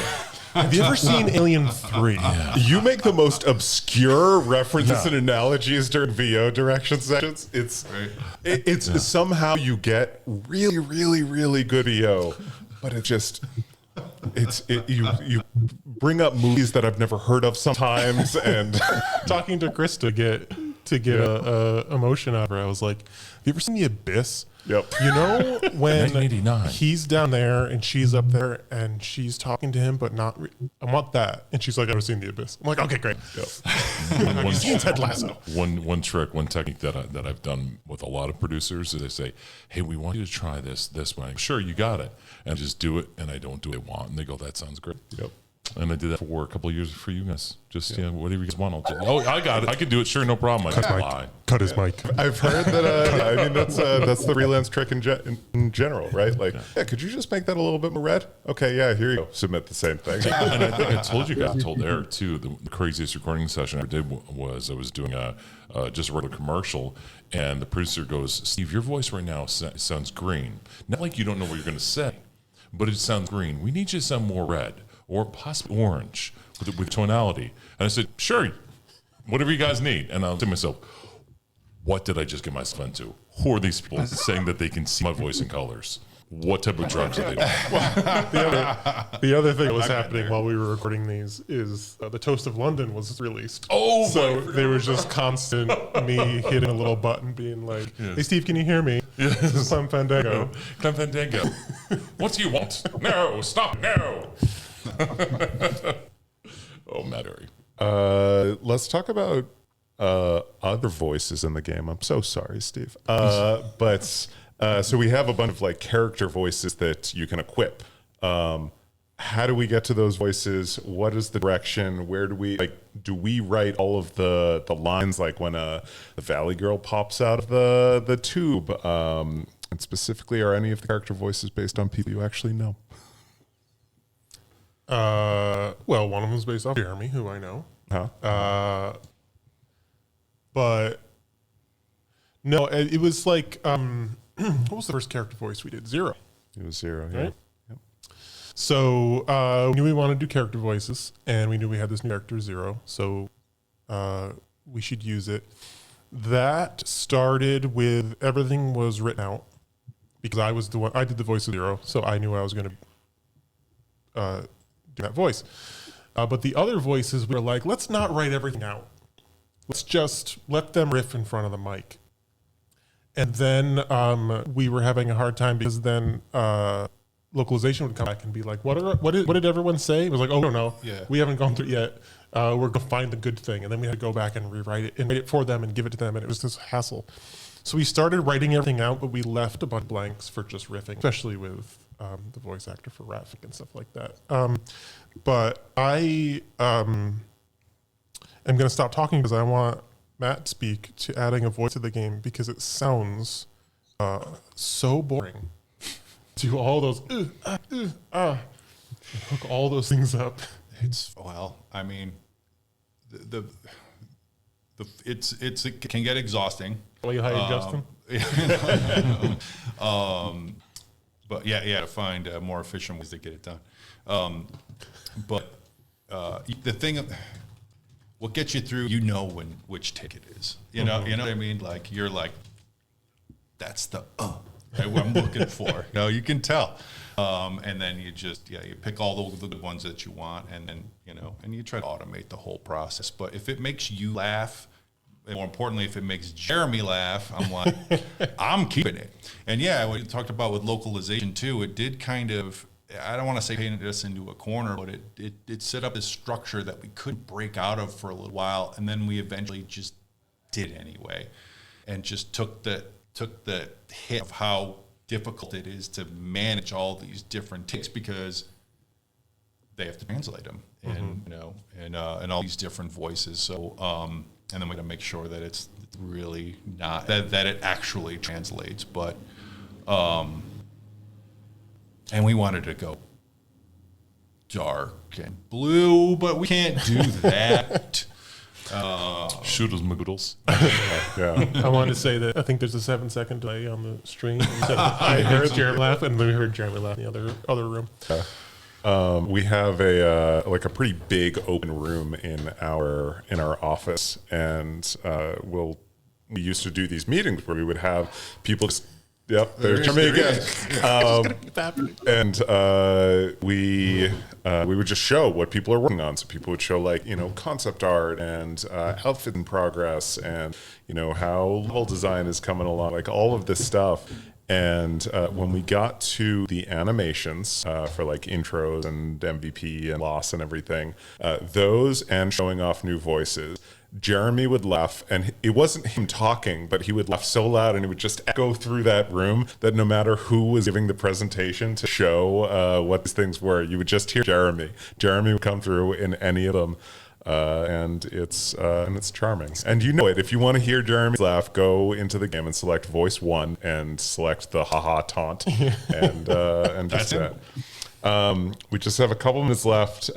Have you ever seen Alien 3? Yeah. You make the most obscure references and analogies during VO direction sessions. It's somehow you get really, really, really good VO, but it just you bring up movies that I've never heard of sometimes, and talking to Chris to get a emotion out of her, I was like, have you ever seen The Abyss? Yep. You know when 1989. He's down there and she's up there and she's talking to him, but not. I want that, and she's like, I've never seen The Abyss. I'm like, okay, great. Yep. Have you seen Ted Lasso? One technique that I've done with a lot of producers is they say, hey, we want you to try this way. Sure, you got it, and I just do it, and I don't do what they want, and they go, that sounds great. Yep. And I did that for a couple of years for you guys. Just whatever you guys want, I'll do. Oh, I got it. I can do it. Sure, no problem. Cut his mic. I've heard that. That's the freelance trick in general, right? Like, could you just make that a little bit more red? Okay, yeah, here you go. Submit the same thing. And I think I told you guys. I told Eric too. The craziest recording session I ever did was I was doing just a regular commercial, and the producer goes, "Steve, your voice right now sounds green. Not like you don't know what you're going to say, but it sounds green. We need you to sound more red." Or possibly orange with tonality. And I said, sure, whatever you guys need. And I'll say to myself, what did I just get myself into? Who are these people saying that they can see my voice in colors? What type of drugs are they doing? The other thing that was happening while we were recording these is The Toast of London was released. Oh, so there was just constant me hitting a little button being like, hey, Steve, can you hear me? Yes. This is Clem Fandango. Clem Fandango. What do you want? No, stop, no. Oh, Matt Airy. Let's talk about other voices in the game. I'm so sorry, Steve. So we have a bunch of like character voices that you can equip. How do we get to those voices? What is the direction? Where do we write all of the lines, like when the Valley Girl pops out of the tube? And specifically, are any of the character voices based on people you actually know? Well, one of them is based off Jeremy, who I know. But no, it was like, what was the first character voice we did? Zero. It was Zero, yeah. Right? Yep. So we knew we wanted to do character voices, and we knew we had this new character, Zero, so we should use it. That started with everything was written out, because I did the voice of Zero, so I knew I was going to do that voice. But the other voices, we were like, let's not write everything out. Let's just let them riff in front of the mic. And then we were having a hard time because then localization would come back and be like, what did everyone say? It was like, oh, no, we haven't gone through it yet. We're going to find the good thing. And then we had to go back and rewrite it and write it for them and give it to them. And it was this hassle. So we started writing everything out, but we left a bunch of blanks for just riffing, especially with the voice actor for Rafik and stuff like that. But I am going to stop talking because I want Matt to speak to adding a voice to the game, because it sounds so boring. Do all those hook all those things up. I mean, it can get exhausting. Well, you hired Justin. But yeah, to find more efficient ways to get it done. But the thing, what gets you through, which ticket is. You know what I mean? Like you're like, that's the right, what I'm looking for. You can tell. And then you just you pick all the good ones that you want, and then and you try to automate the whole process. But if it makes you laugh, and more importantly, if it makes Jeremy laugh, I'm like, I'm keeping it. And yeah, what you talked about with localization too, it did kind of, I don't want to say painted us into a corner, but it set up this structure that we couldn't break out of for a little while, and then we eventually just did anyway, and just took the hit of how difficult it is to manage all these different takes because they have to translate them and all these different voices. So and then we got to make sure that it's really not that it actually translates. But and we wanted to go dark and blue, but we can't do that. Shooters McGoodles. Yeah. I wanted to say that I think there's a 7-second delay on the stream. I heard Jeremy laugh, and then we heard Jeremy laugh in the other room. We have a pretty big open room in our office, and we used to do these meetings where we would have people just. Yep, there's Jeremy again. And we would just show what people are working on. So people would show concept art and outfit in progress, and how level design is coming along, like all of this stuff. And when we got to the animations for intros and MVP and loss and everything, those and showing off new voices, Jeremy would laugh, and it wasn't him talking, but he would laugh so loud, and he would just echo through that room that no matter who was giving the presentation to show what these things were, you would just hear Jeremy. Jeremy would come through in any of them, and it's charming. And it. If you want to hear Jeremy's laugh, go into the game and select voice 1 and select the haha taunt, and just that. We just have a couple minutes left.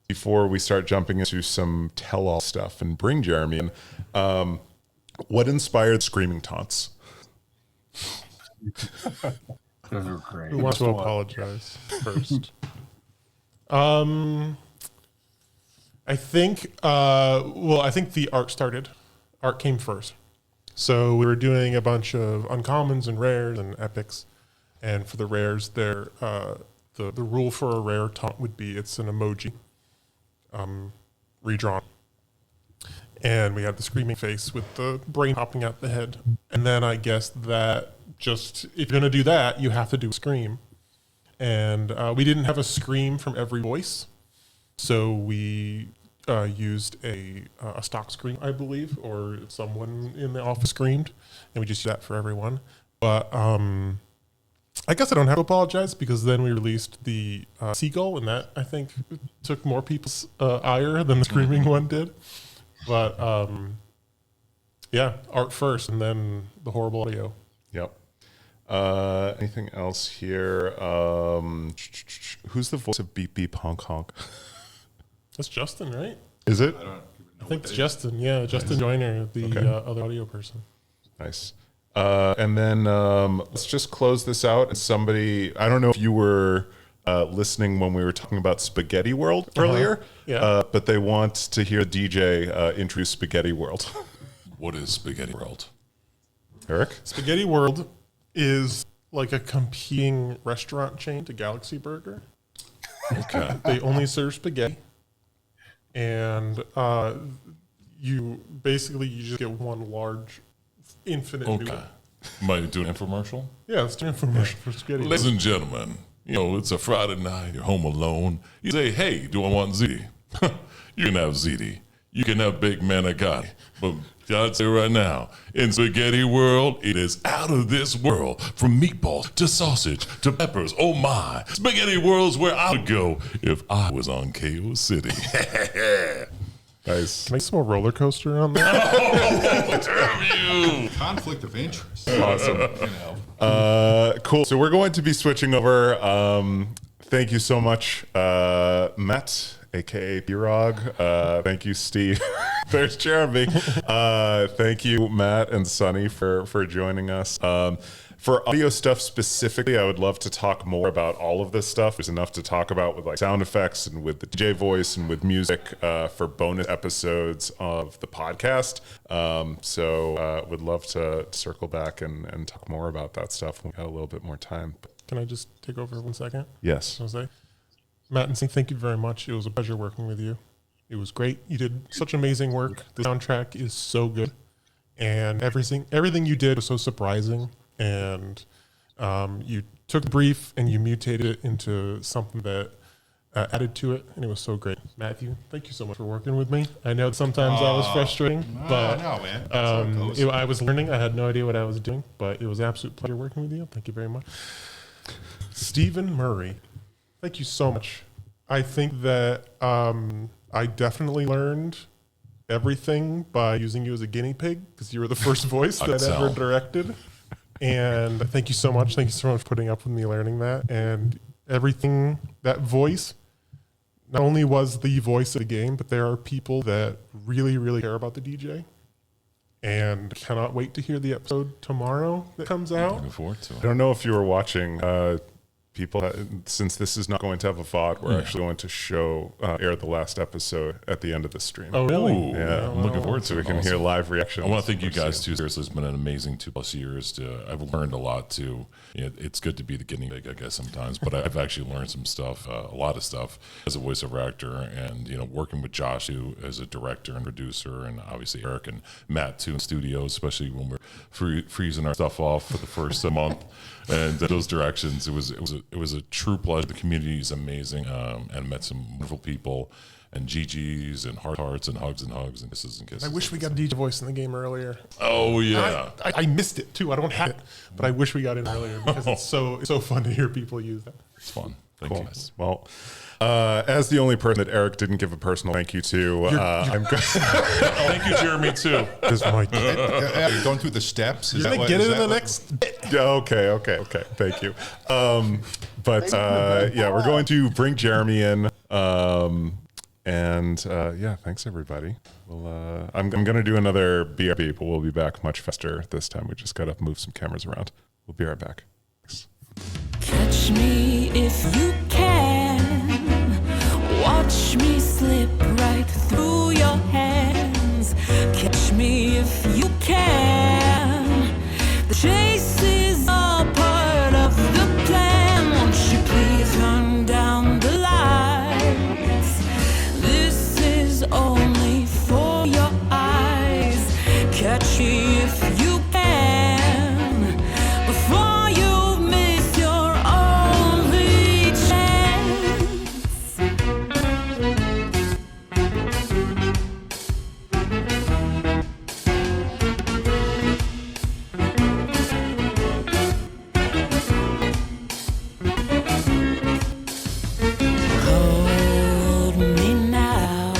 Before we start jumping into some tell-all stuff and bring Jeremy in, what inspired screaming taunts? Those are great. Who wants to apologize first? I think the art started. Art came first. So we were doing a bunch of uncommons and rares and epics, and for the rares, the rule for a rare taunt would be it's an emoji. Redrawn, and we had the screaming face with the brain popping out the head. And then I guess that just if you're gonna do that, you have to do a scream. And we didn't have a scream from every voice, so we used a stock scream, I believe, or someone in the office screamed, and we just used that for everyone. But I guess I don't have to apologize because then we released the seagull, and that I think took more people's ire than the screaming one did. But art first, and then the horrible audio. Yep. Anything else here? Who's the voice of Beep Beep Honk Honk? That's Justin, right? Is it? I think it's Justin. Yeah, Justin Joyner, the other audio person. Nice. And then let's just close this out. And somebody, I don't know if you were listening when we were talking about Spaghetti World earlier, but they want to hear DJ introduce Spaghetti World. What is Spaghetti World? Eric? Spaghetti World is like a competing restaurant chain to Galaxy Burger. Okay. They only serve spaghetti. And you just get one large infinite noodle. Might do an infomercial? Yeah, let's do an infomercial for spaghetti. Ladies and gentlemen, it's a Friday night, you're home alone. You say, hey, do I want ziti? You can have ziti. You can have baked manicotti. But I'd say right now, in Spaghetti World, it is out of this world. From meatballs to sausage to peppers, oh my. Spaghetti World's where I would go if I was on KO City. Nice. Can I get some more roller coaster on there? Oh, damn you! Conflict of interest. Awesome. Cool. So we're going to be switching over. Thank you so much, Matt, aka Pirog. Thank you, Steve. There's Jeremy. Thank you, Matt and Sunny, for joining us. For audio stuff specifically, I would love to talk more about all of this stuff. There's enough to talk about with like sound effects and with the DJ voice and with music for bonus episodes of the podcast. So would love to circle back and talk more about that stuff when we got a little bit more time. Can I just take over 1 second? Yes. Jose? Matt and Steve, thank you very much. It was a pleasure working with you. It was great. You did such amazing work. The soundtrack is so good. And everything you did was so surprising. And you took the brief and you mutated it into something that added to it, and it was so great. Matthew, thank you so much for working with me. I know sometimes I was frustrating, but no, man. That's how it goes. I was learning. I had no idea what I was doing, but it was an absolute pleasure working with you. Thank you very much. Stephen Murray, thank you so much. I think that I definitely learned everything by using you as a guinea pig because you were the first voice that I ever directed. And thank you so much. Thank you so much for putting up with me learning that. And everything, that voice, not only was the voice of the game, but there are people that really, really care about the DJ. And cannot wait to hear the episode tomorrow that comes out. Looking forward to it. I don't know if you were watching. People, since this is not going to have a VOD, we're actually going to air the last episode at the end of the stream. Oh, really? Ooh, Yeah, I'm looking forward to so it. we can Awesome. hear live reactions. I want to thank you guys too. Seriously, it's been an amazing 2+ years. I've learned a lot too. It's good to be the guinea pig, I guess, sometimes, but I've actually learned some stuff, a lot of stuff as a voiceover actor, and working with Josh who as a director and producer, and obviously Eric and Matt too in studios, especially when we're freezing our stuff off for the first month. And those directions, it was a true pleasure. The community is amazing, and met some wonderful people, and GGs and hearts and hugs and kisses and kisses. I wish we got a DJ voice in the game earlier. Oh yeah, I missed it too. I don't have it, but I wish we got it earlier because it's so fun to hear people use that. It's fun. Thank Cool. you. Well, as the only person that Eric didn't give a personal thank you to, I'm going. Thank you, Jeremy, too. You're going through the steps. You're gonna get it in the next bit. Yeah, okay. Thank you. We're going to bring Jeremy in. Thanks everybody. Well, I'm going to do another BRB, but we'll be back much faster this time. We just got to move some cameras around. We'll be right back. Thanks. Catch me if you can. Watch me slip right through your hands. Catch me if you can. The chase is all part of the plan. Won't you please turn down the lights? This is only for your eyes. Catch me if you can. Before you miss your only chance. Hold me now.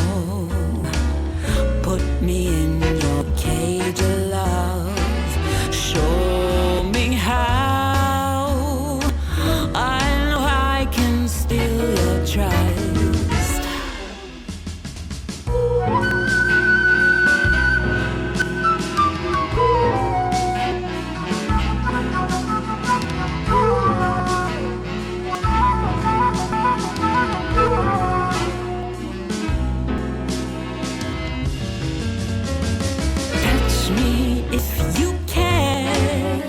Put me in your cage of love. Show me how. I know I can steal your trust. Catch me if you can.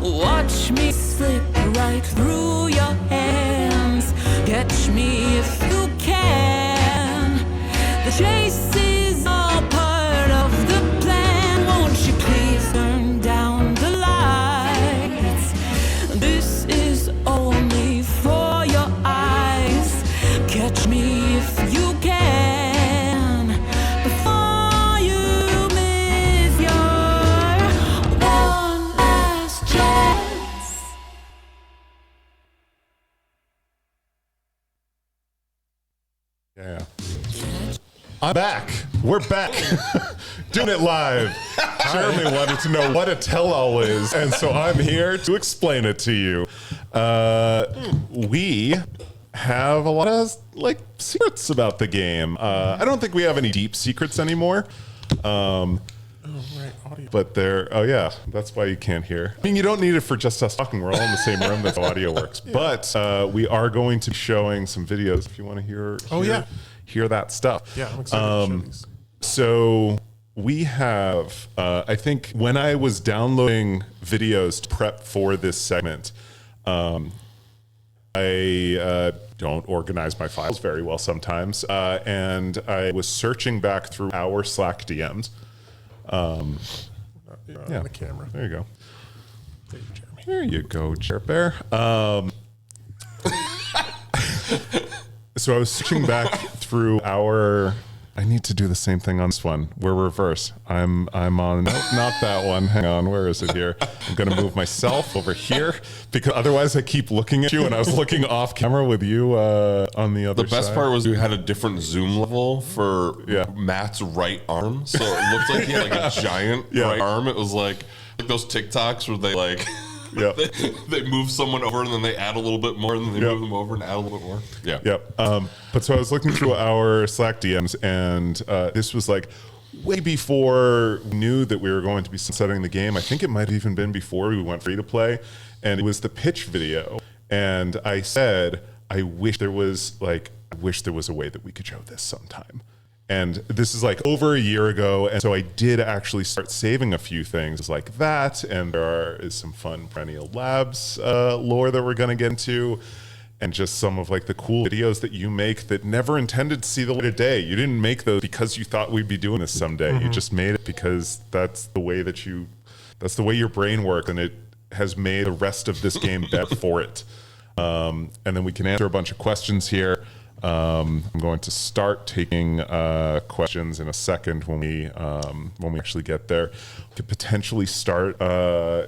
Watch me slip right through your hands. Catch me if you can. The chase is all part of the plan. Won't you please turn down the lights? This is only for your eyes. Catch me if you can. Before you miss your one last chance. Yeah. I'm back. We're back. Doing it live. Jeremy wanted to know what a tell-all is, and so I'm here to explain it to you. We have a lot of secrets about the game. I don't think we have any deep secrets anymore. Oh, right, audio. But they're, oh yeah, that's why you can't hear. I mean, you don't need it for just us talking. We're all in the same room. That's how audio works. Yeah. But we are going to be showing some videos if you want to hear that stuff. Yeah, I'm excited to show these. So we have, I think when I was downloading videos to prep for this segment, I don't organize my files very well sometimes. And I was searching back through our Slack DMs. Yeah, the camera. There you go. There you, Jeremy. There you go, Chair Bear. So I was searching back through our. I need to do the same thing on this one. We're reverse. I'm on. Nope, not that one. Hang on. Where is it here? I'm going to move myself over here because otherwise I keep looking at you, and I was looking off camera with you on the other. The best side. part was we had a different zoom level for Matt's right arm, so it looked like he had like a giant right arm. It was like those TikToks where they like. Yeah, they move someone over and then they add a little bit more and then they move them over and add a little bit more. Yeah. Yep. But so I was looking through our Slack DMs, and this was like way before we knew that we were going to be setting the game. I think it might have even been before we went free to play, and it was the pitch video. And I said, I wish there was a way that we could show this sometime. And this is like over a year ago. And so I did actually start saving a few things like that. And there is some fun Perennial Labs lore that we're going to get into. And just some of like the cool videos that you make that never intended to see the light of day. You didn't make those because you thought we'd be doing this someday. Mm-hmm. You just made it because that's the way your brain works. And it has made the rest of this game better for it. And then we can answer a bunch of questions here. I'm going to start taking questions in a second when we actually get there. We could potentially start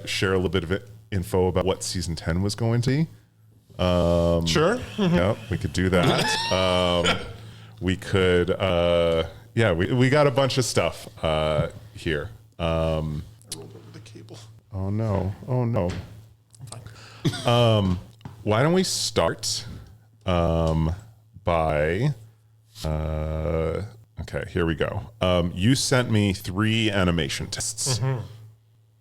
share a little bit of info about what season 10 was going to be. Sure. Yeah, we could do that. We could. We got a bunch of stuff here. I rolled over the cable. Oh no! Why don't we start? By okay, here we go. You sent me 3 animation tests. Mm-hmm.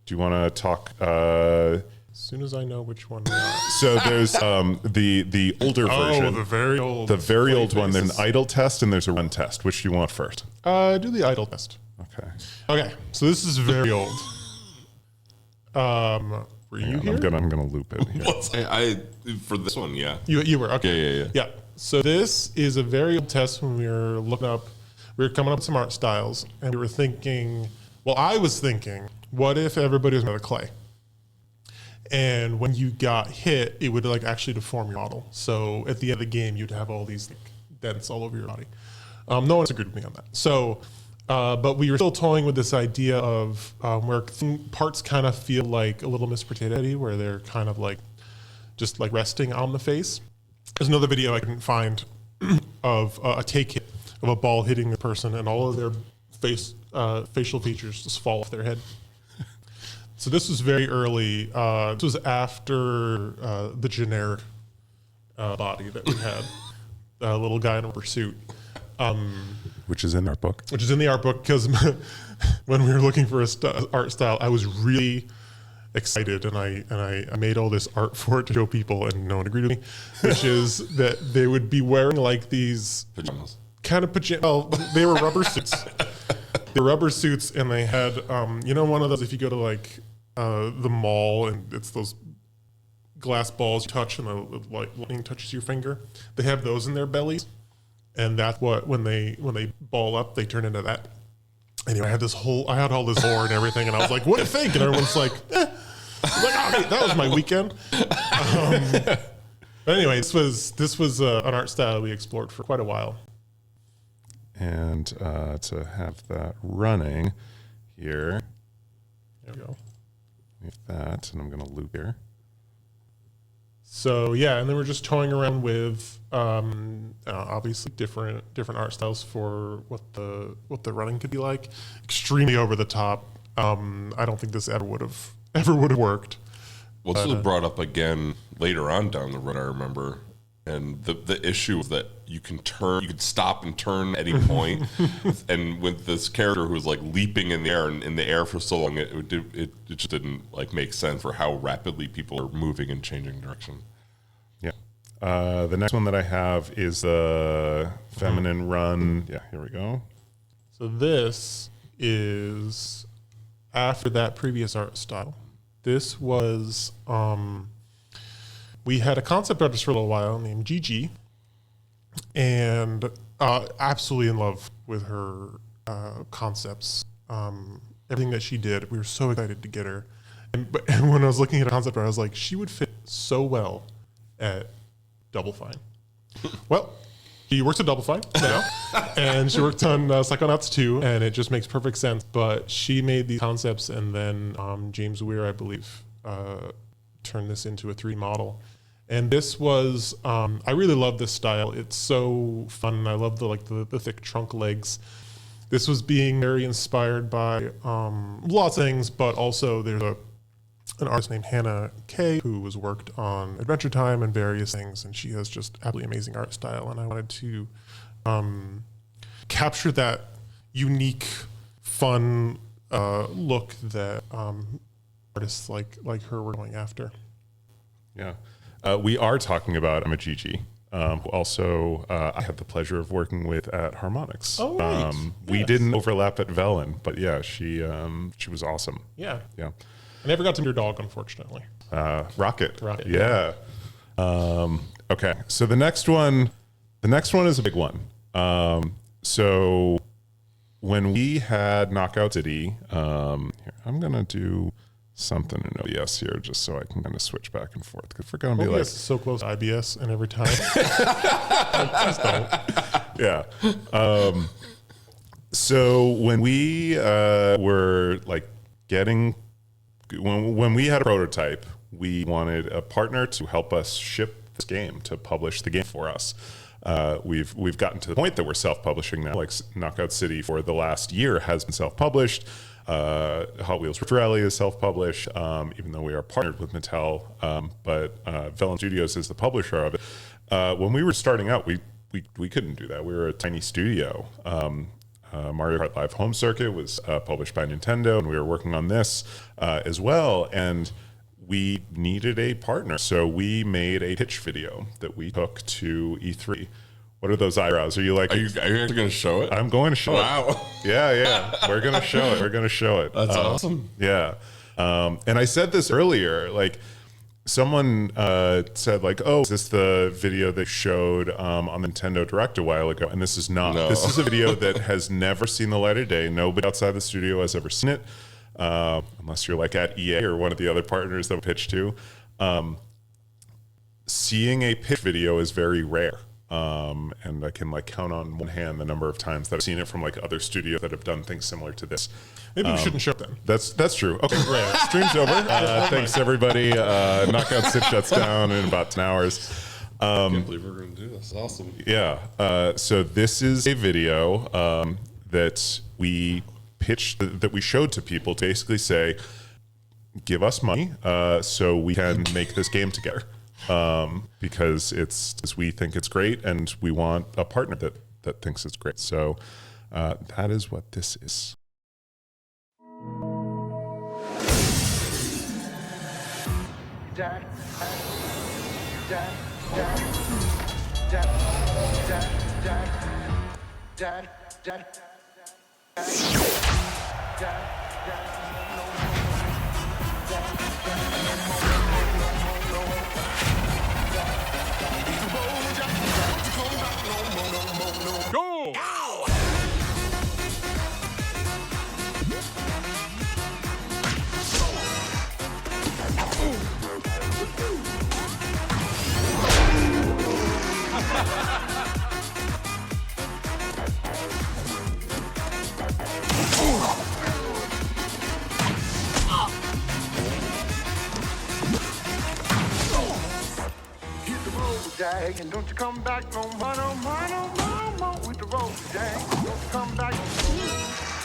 Do you want to talk? As soon as I know which one they are. So there's the older version. Oh, the very old. The very old one. There's an idle test and there's a run test. Which do you want first? Do the idle test. Okay. So this is very old. Were you here? I'm gonna loop it here. I for this one, yeah. You were okay. Yeah. So this is a very old test when we were looking up. We were coming up with some art styles, and we were thinking. Well, I was thinking, what if everybody was made of clay? And when you got hit, it would like actually deform your model. So at the end of the game, you'd have all these like, dents all over your body. No one agreed with me on that. So, but we were still toying with this idea of where parts kind of feel like a little Miss Potato Head, where they're kind of like just like resting on the face. There's another video I couldn't find of a take hit of a ball hitting a person, and all of their facial features just fall off their head. So this was very early. This was after the generic body that we had, a little guy in a pursuit. Which is in our book. Which is in the art book, because when we were looking for a art style, I was really excited, and I made all this art for it to show people, and no one agreed with me, which is that they would be wearing like these pajamas. Kind of pajamas. Well, they were rubber suits. They were rubber suits, and they had, one of those, if you go to like the mall and it's those glass balls you touch and the lightning touches your finger. They have those in their bellies, and that's what when they ball up, they turn into that. Anyway, I had all this lore and everything, and I was like, "What do you think?" And everyone's like, "Eh." I was like, "Oh, hey, that was my weekend." But anyway, this was an art style we explored for quite a while. And to have that running here, there we go. Leave that, and I'm going to loop here. So yeah, and then we're just toying around with obviously different art styles for what the running could be like. Extremely over the top. I don't think this ever would have worked. Well, this was brought up again later on down the road, I remember. And the issue is that you can stop and turn at any point. And with this character who was like leaping in the air for so long, it just didn't like make sense for how rapidly people are moving and changing direction. Yeah. The next one that I have is the feminine run. Yeah, here we go. So this is after that previous art style. This was, we had a concept artist for a little while named Gigi, and absolutely in love with her concepts. Everything that she did, we were so excited to get her. And when I was looking at a concept art, I was like, she would fit so well at Double Fine. Well, she works at Double Fine now, and she worked on Psychonauts 2, and it just makes perfect sense. But she made these concepts, and then James Weir, I believe, turned this into a 3D model. And this was, I really love this style. It's so fun. I love the thick trunk legs. This was being very inspired by lots of things, but also there's an artist named Hannah Kay who has worked on Adventure Time and various things, and she has just absolutely amazing art style. And I wanted to capture that unique, fun look that artists like her were going after. Yeah. We are talking about Emma Gigi, who also I had the pleasure of working with at Harmonix. Oh, right. We didn't overlap at Velen, but yeah, she was awesome. Yeah. Yeah. I never got to meet your dog, unfortunately. Rocket. Rocket. Yeah. Okay. So the next one is a big one. So when we had Knockout City, here, I'm going to do something in OBS here just so I can kind of switch back and forth. Because we're going to be OBS is so close to IBS, and every time. Please don't. Yeah. So when we were like when we had a prototype, we wanted a partner to help us ship this game, to publish the game for us. We've gotten to the point that we're self-publishing now. Like Knockout City for the last year has been self-published. Hot Wheels Rift Rally is self-published, even though we are partnered with Mattel. But Velen Studios is the publisher of it. When we were starting out, we couldn't do that. We were a tiny studio. Mario Kart Live Home Circuit was published by Nintendo, and we were working on this as well. And we needed a partner, so we made a pitch video that we took to E3. What are those eyebrows? Are you like? Are you actually going to show it? I'm going to show it. Wow. Yeah. We're going to show it. We're going to show it. That's awesome. Yeah. And I said this earlier, like someone said like, oh, is this the video they showed on Nintendo Direct a while ago? And this is not. No. This is a video that has never seen the light of day. Nobody outside the studio has ever seen it, unless you're like at EA or one of the other partners that we pitched to. Seeing a pitch video is very rare. And I can like count on one hand the number of times that I've seen it from like other studios that have done things similar to this. Maybe we shouldn't show it then. That's true. Okay, great. Stream's over. Thanks everybody. Knockout City shuts down in about 10 hours. I can't believe we're going to do this. Awesome. Yeah. So this is a video that we pitched, that we showed to people to basically say, give us money so we can make this game together. Because we think it's great, and we want a partner that thinks it's great. So that is what this is. Dad. Go! Jag, and don't you come back no more, no more, no more, no more with the road, Jag. Don't you come back no more.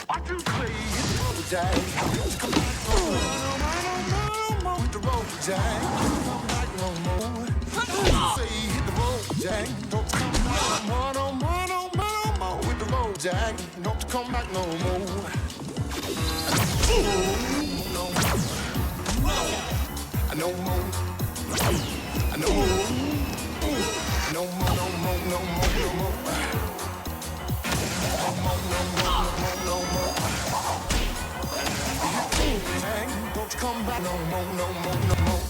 What you say, hit the road, Jag. Don't you come back no more, no more, no more, no more with the road, Jag. Don't you come back no more. What you say, hit the road, Jack. Don't come back no more, no more, no more, no more with the road, Jack. Don't come back no more. No more. No more. No more. No more. No more. No more. No more. No more. No more. Don't come back no more. No more. No more.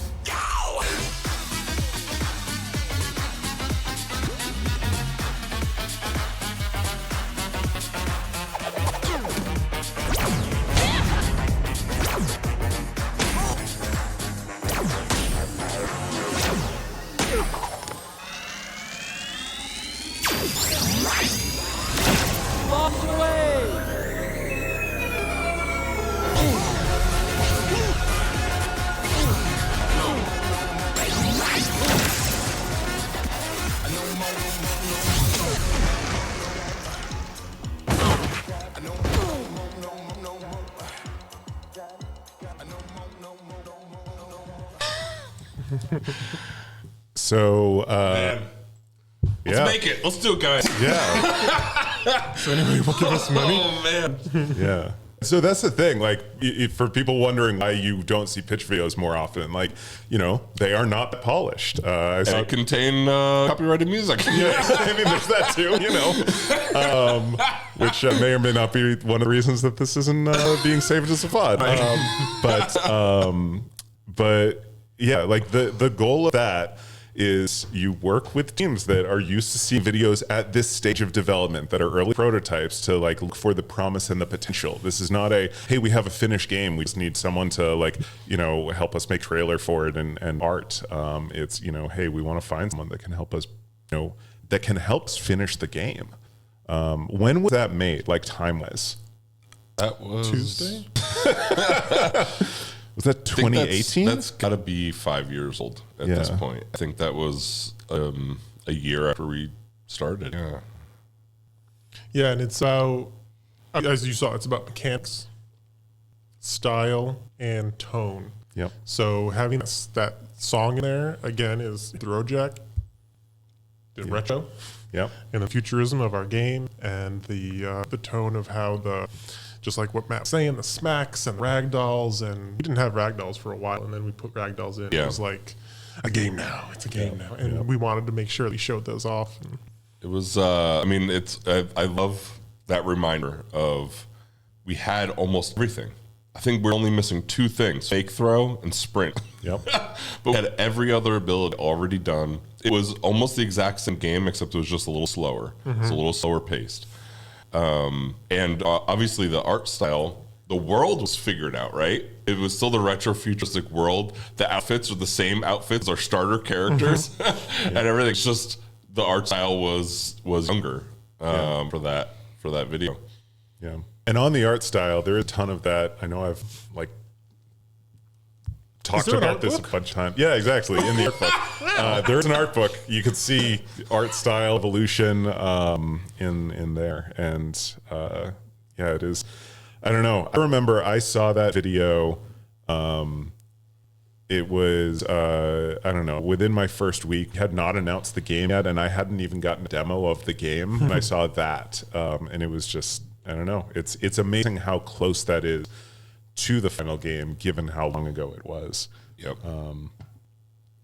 Lost away. So, Let's make it. Let's do it, guys. Yeah. So anybody will give us money? Oh man. Yeah. So that's the thing. Like, for people wondering why you don't see pitch videos more often, like, you know, they are not polished. They contain copyrighted music. Yeah, I mean, there's that too. You know, which may or may not be one of the reasons that this isn't being saved as a VOD. But yeah, like the goal of that is you work with teams that are used to seeing videos at this stage of development that are early prototypes to like look for the promise and the potential. This is not a, hey, we have a finished game, we just need someone to like, you know, help us make trailer for it and art. It's, you know, hey, we want to find someone that can help us, you know, that can help us finish the game. When was that made, like time-wise? That was Tuesday? Was that 2018? That's got to be 5 years old at this point. I think that was a year after we started. Yeah. Yeah, and it's as you saw, it's about mechanics, style, and tone. Yep. So having that song in there again is Throwjack, the retro, and the futurism of our game, and the tone of how just like what Matt was saying, the smacks and ragdolls, and we didn't have ragdolls for a while, and then we put ragdolls in. It was like a game now. It's a game now, and we wanted to make sure we showed those off. It was. I mean, I love that reminder of we had almost everything. I think we're only missing two things: fake throw and sprint. Yep. But we had every other ability already done. It was almost the exact same game, except it was just a little slower. It's a little slower paced. And obviously the art style, the world was figured out, right? It was still the retro futuristic world. The outfits are the same outfits, our starter characters, and everything's just the art style was younger for that video. Yeah. And on the art style, there is a ton of that. I know I've like talked about this a bunch of times. Yeah, exactly. In the art book, there's an art book. You could see art style evolution in there, and yeah, it is. I don't know. I remember I saw that video. It was I don't know. Within my first week, had not announced the game yet, and I hadn't even gotten a demo of the game. And I saw that, and it was just, I don't know. It's amazing how close that is to the final game, given how long ago it was. Yep.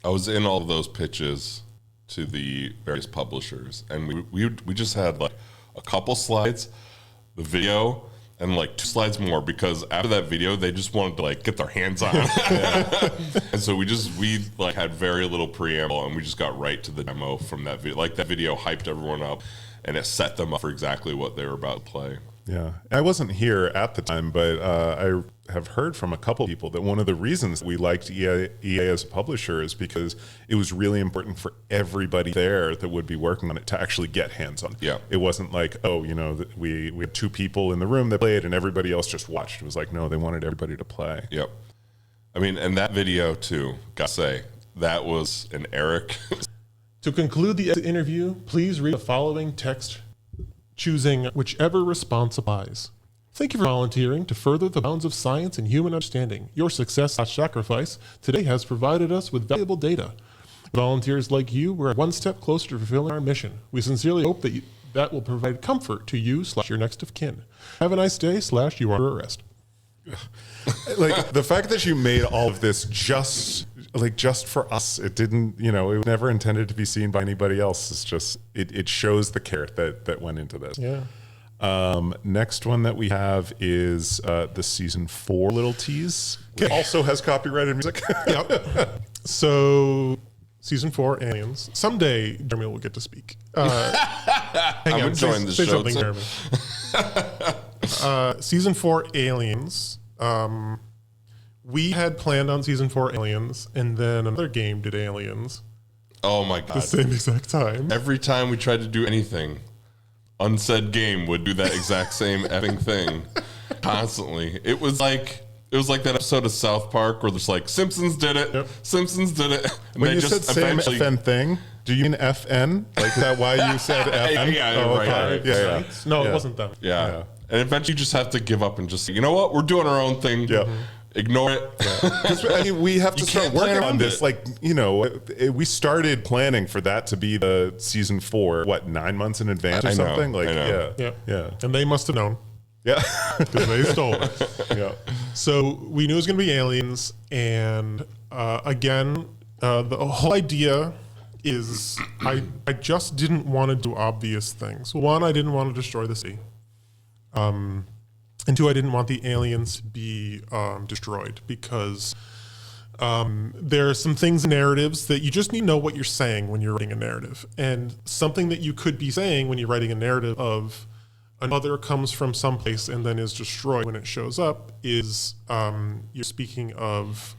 I was in all of those pitches to the various publishers, and we just had like a couple slides, the video, and like 2 slides more, because after that video, they just wanted to like get their hands on it. And so we like had very little preamble, and we just got right to the demo from that video. Like that video hyped everyone up, and it set them up for exactly what they were about to play. Yeah, I wasn't here at the time, but I have heard from a couple people that one of the reasons we liked EA as a publisher is because it was really important for everybody there that would be working on it to actually get hands on. Yeah, it wasn't like, oh, you know, we had 2 people in the room that played and everybody else just watched. It was like, no, they wanted everybody to play. Yep. I mean, and that video too, gotta say, that was an Eric. To conclude the interview, please read the following text, choosing whichever response applies. Thank you for volunteering to further the bounds of science and human understanding. Your success/sacrifice today has provided us with valuable data. Volunteers like you, we're one step closer to fulfilling our mission. We sincerely hope that will provide comfort to you / your next of kin. Have a nice day / you are under arrest. Like the fact that you made all of this just for us, it didn't, it was never intended to be seen by anybody else. It's just, it shows the care that went into this. Yeah. Next one that we have is the season 4 little tease. It also has copyrighted music. Yep. So season 4 Aliens. Someday Jeremy will get to speak. I'm enjoying the say show. Something, Jeremy. Season 4 Aliens. We had planned on season 4 Aliens, and then another game did Aliens. Oh my god! The same exact time. Every time we tried to do anything, Unsaid Game would do that exact same effing thing constantly. It was like that episode of South Park where there's like Simpsons did it, Simpsons did it. And When they you just said same eventually- FN thing, do you mean FN? Like, is that why you said FN? Yeah, Oh, right, okay. right. Yeah. No, it Yeah. wasn't them. Yeah. And eventually you just have to give up and just say, you know what? We're doing our own thing. Yeah. Ignore it. Because we have to You start can't plan working on around this. it. We started planning for that to be the season 4, 9 months in advance or I know, something? I know. Yeah. And they must have known. Yeah. Because they stole it. Yeah. So we knew it was going to be Aliens. And again, the whole idea is I just didn't want to do obvious things. One, I didn't want to destroy the city. And 2, I didn't want the aliens to be destroyed because there are some things in narratives that you just need to know what you're saying when you're writing a narrative. And something that you could be saying when you're writing a narrative of another comes from someplace and then is destroyed when it shows up is you're speaking of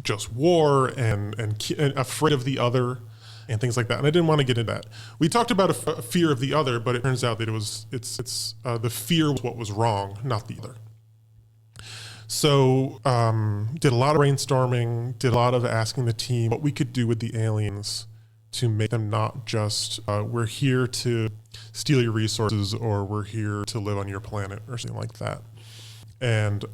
just war and afraid of the other and things like that. And I didn't want to get into that. We talked about a fear of the other, but it turns out that it's the fear was what was wrong, not the other. So did a lot of brainstorming, did a lot of asking the team what we could do with the aliens to make them not just we're here to steal your resources or we're here to live on your planet or something like that. And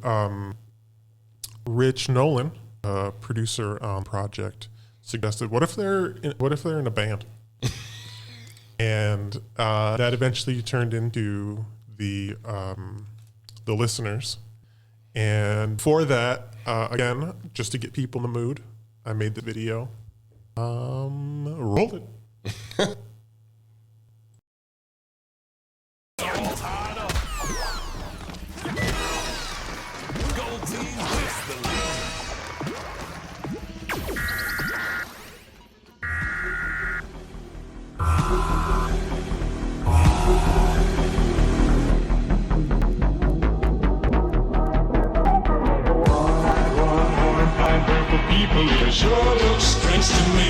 Rich Nolan, producer on project, suggested, what if they're in a band? And that eventually turned into the listeners. And for that, again, just to get people in the mood, I made the video. Roll it. People, it sure looks strange to me.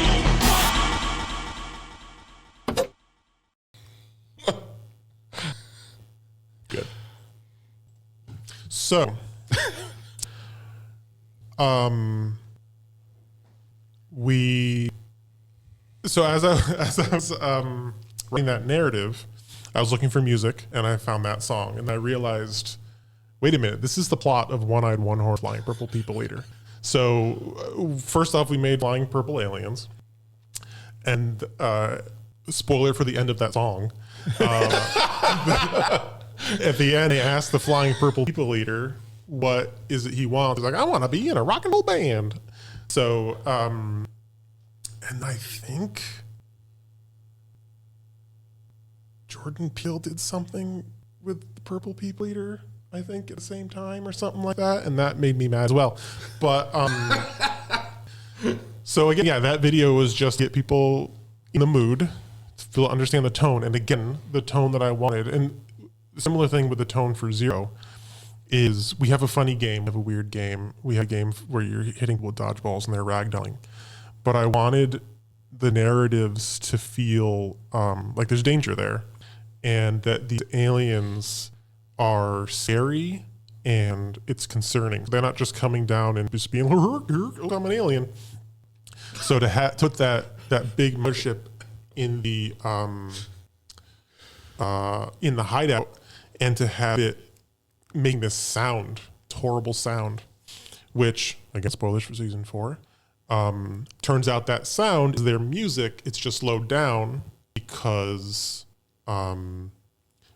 Good. So, as I was writing that narrative, I was looking for music and I found that song and I realized, wait a minute, this is the plot of One-Eyed One-Horse Flying Purple People Eater. So first off, we made Flying Purple Aliens, and spoiler for the end of that song. At the end, they asked the Flying Purple People Eater, what is it he wants? He's like, I want to be in a rock and roll band. So, and I think Jordan Peele did something with the Purple People Eater, I think, at the same time or something like that. And that made me mad as well. But, so again, yeah, that video was just to get people in the mood, to understand the tone. And again, the tone that I wanted. And similar thing with the tone for Zero is we have a funny game, we have a weird game. We have a game where you're hitting with dodgeballs and they're ragdolling. But I wanted the narratives to feel like there's danger there and that these aliens are scary and it's concerning. They're not just coming down and just being, I'm an alien. So to put that big mothership in the hideout and to have it making this sound, horrible sound, which, again, spoilers for season 4, Turns out that sound is their music. It's just slowed down because when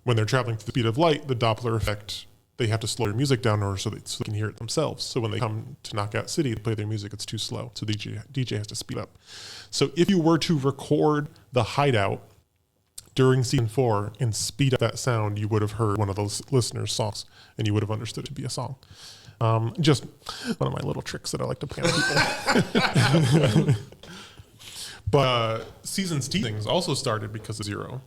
they're traveling through the speed of light, the Doppler effect, they have to slow their music down in order so they can hear it themselves. So when they come to Knockout City to play their music, it's too slow. So DJ has to speed up. So if you were to record the Hideout during season 4 and speed up that sound, you would have heard one of those listeners' songs and you would have understood it to be a song. Just one of my little tricks that I like to play on people. But season's teasings also started because of Zero.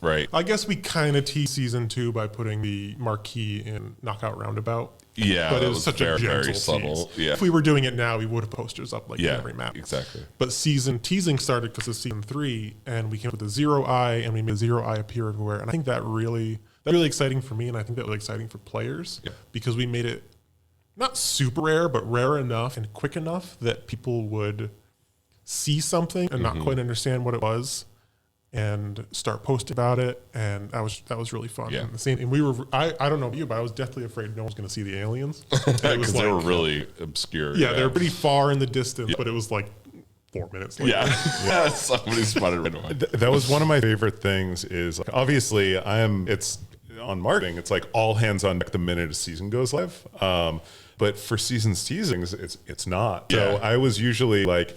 Right. I guess we kind of teased season 2 by putting the marquee in Knockout Roundabout. Yeah, but that it was was such very, a gentle very subtle. tease. Yeah. If we were doing it now, we would have posters up like in every map. Exactly. But season teasing started because of season 3, and we came up with the Zero Eye, and we made Zero Eye appear everywhere. And I think that really exciting for me, and I think that really exciting for players because we made it not super rare, but rare enough and quick enough that people would see something and not quite understand what it was and start posting about it, and that was really fun. Yeah. And the same, and we were I don't know about you, but I was deathly afraid no one's going to see the aliens Because they were really obscure. Yeah, they were pretty far in the distance, but it was like 4 minutes later. Yeah, somebody spotted right away. That was one of my favorite things. Is like, obviously it's on marketing. It's like all hands on deck the minute a season goes live. But for season's teasings, it's not. So I was usually like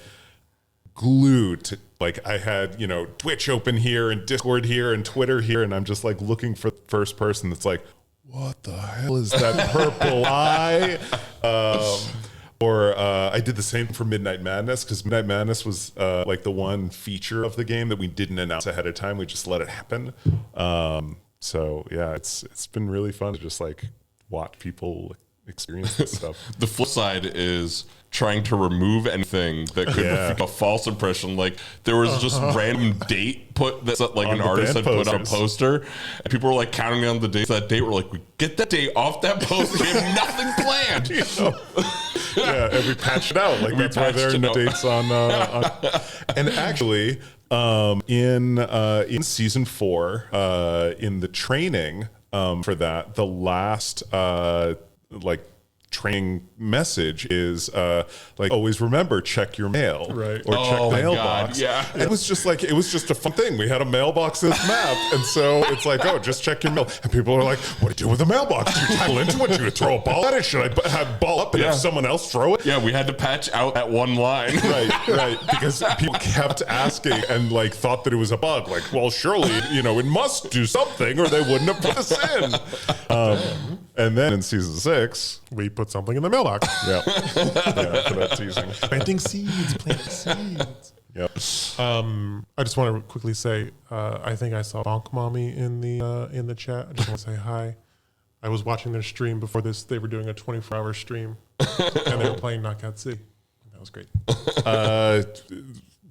glued to, like, I had, Twitch open here and Discord here and Twitter here, and I'm just like looking for the first person that's like, what the hell is that purple eye? Or I did the same for Midnight Madness, because Midnight Madness was like the one feature of the game that we didn't announce ahead of time. We just let it happen. So yeah, it's been really fun to just like watch people experience this stuff. The flip side is trying to remove anything that could make a false impression. Like there was just random date put that's like On an the artist band had put on a posters. poster, and people were like counting on the dates that date. We're like, we get that date off that poster. We have nothing planned. Yeah, and we patched it out. Like that's why there are no dates on. And actually, in season 4, in the training for that, the last training message is like, always remember, check your mail, right? Or check the mailbox. Yeah, it was just a fun thing. We had a mailbox in this map, and so it's like, oh, just check your mail. And people are like, what do you do with a mailbox? Do you tackle into it? Do you throw a ball at it? Should I have ball up and have someone else throw it? Yeah, we had to patch out that one line. Right, because people kept asking and like thought that it was a bug. Like, well, surely it must do something, or they wouldn't have put this in. And then in season 6, we put something in the mailbox. Yeah, for that teasing. Planting seeds. Yep. I just want to quickly say, I think I saw Bonk Mommy in the chat. I just want to say hi. I was watching their stream before this. They were doing a 24-hour stream, and they were playing Knockout City. That was great.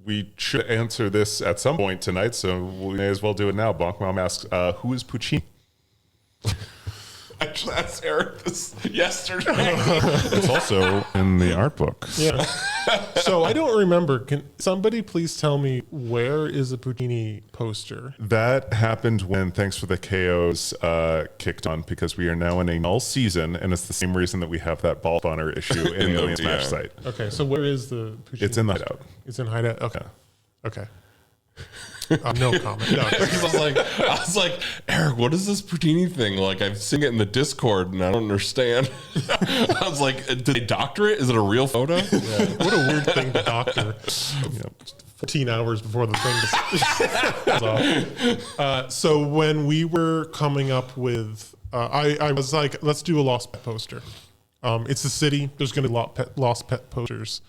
We should answer this at some point tonight, so we may as well do it now. Bonk Mom asks, who is Puccini? Actually, that's Eric this yesterday. It's also in the art book. Yeah. So I don't remember. Can somebody please tell me where is the Puccini poster? That happened when Thanks for the KOs kicked on, because we are now in a null season, and it's the same reason that we have that Ball Funner issue in the Alien Smash site. Okay, so where is the Puccini? It's in the Hideout. It's in Hideout? Okay. Okay. No comment. No. Because I was like, Eric, what is this Puccini thing? Like, I've seen it in the Discord and I don't understand. I was like, did they doctor it? Is it a real photo? Yeah. What a weird thing to doctor. 14 hours before the thing. So when we were coming up with, I was like, let's do a Lost Pet poster. It's the city. There's going to be Lost Pet posters.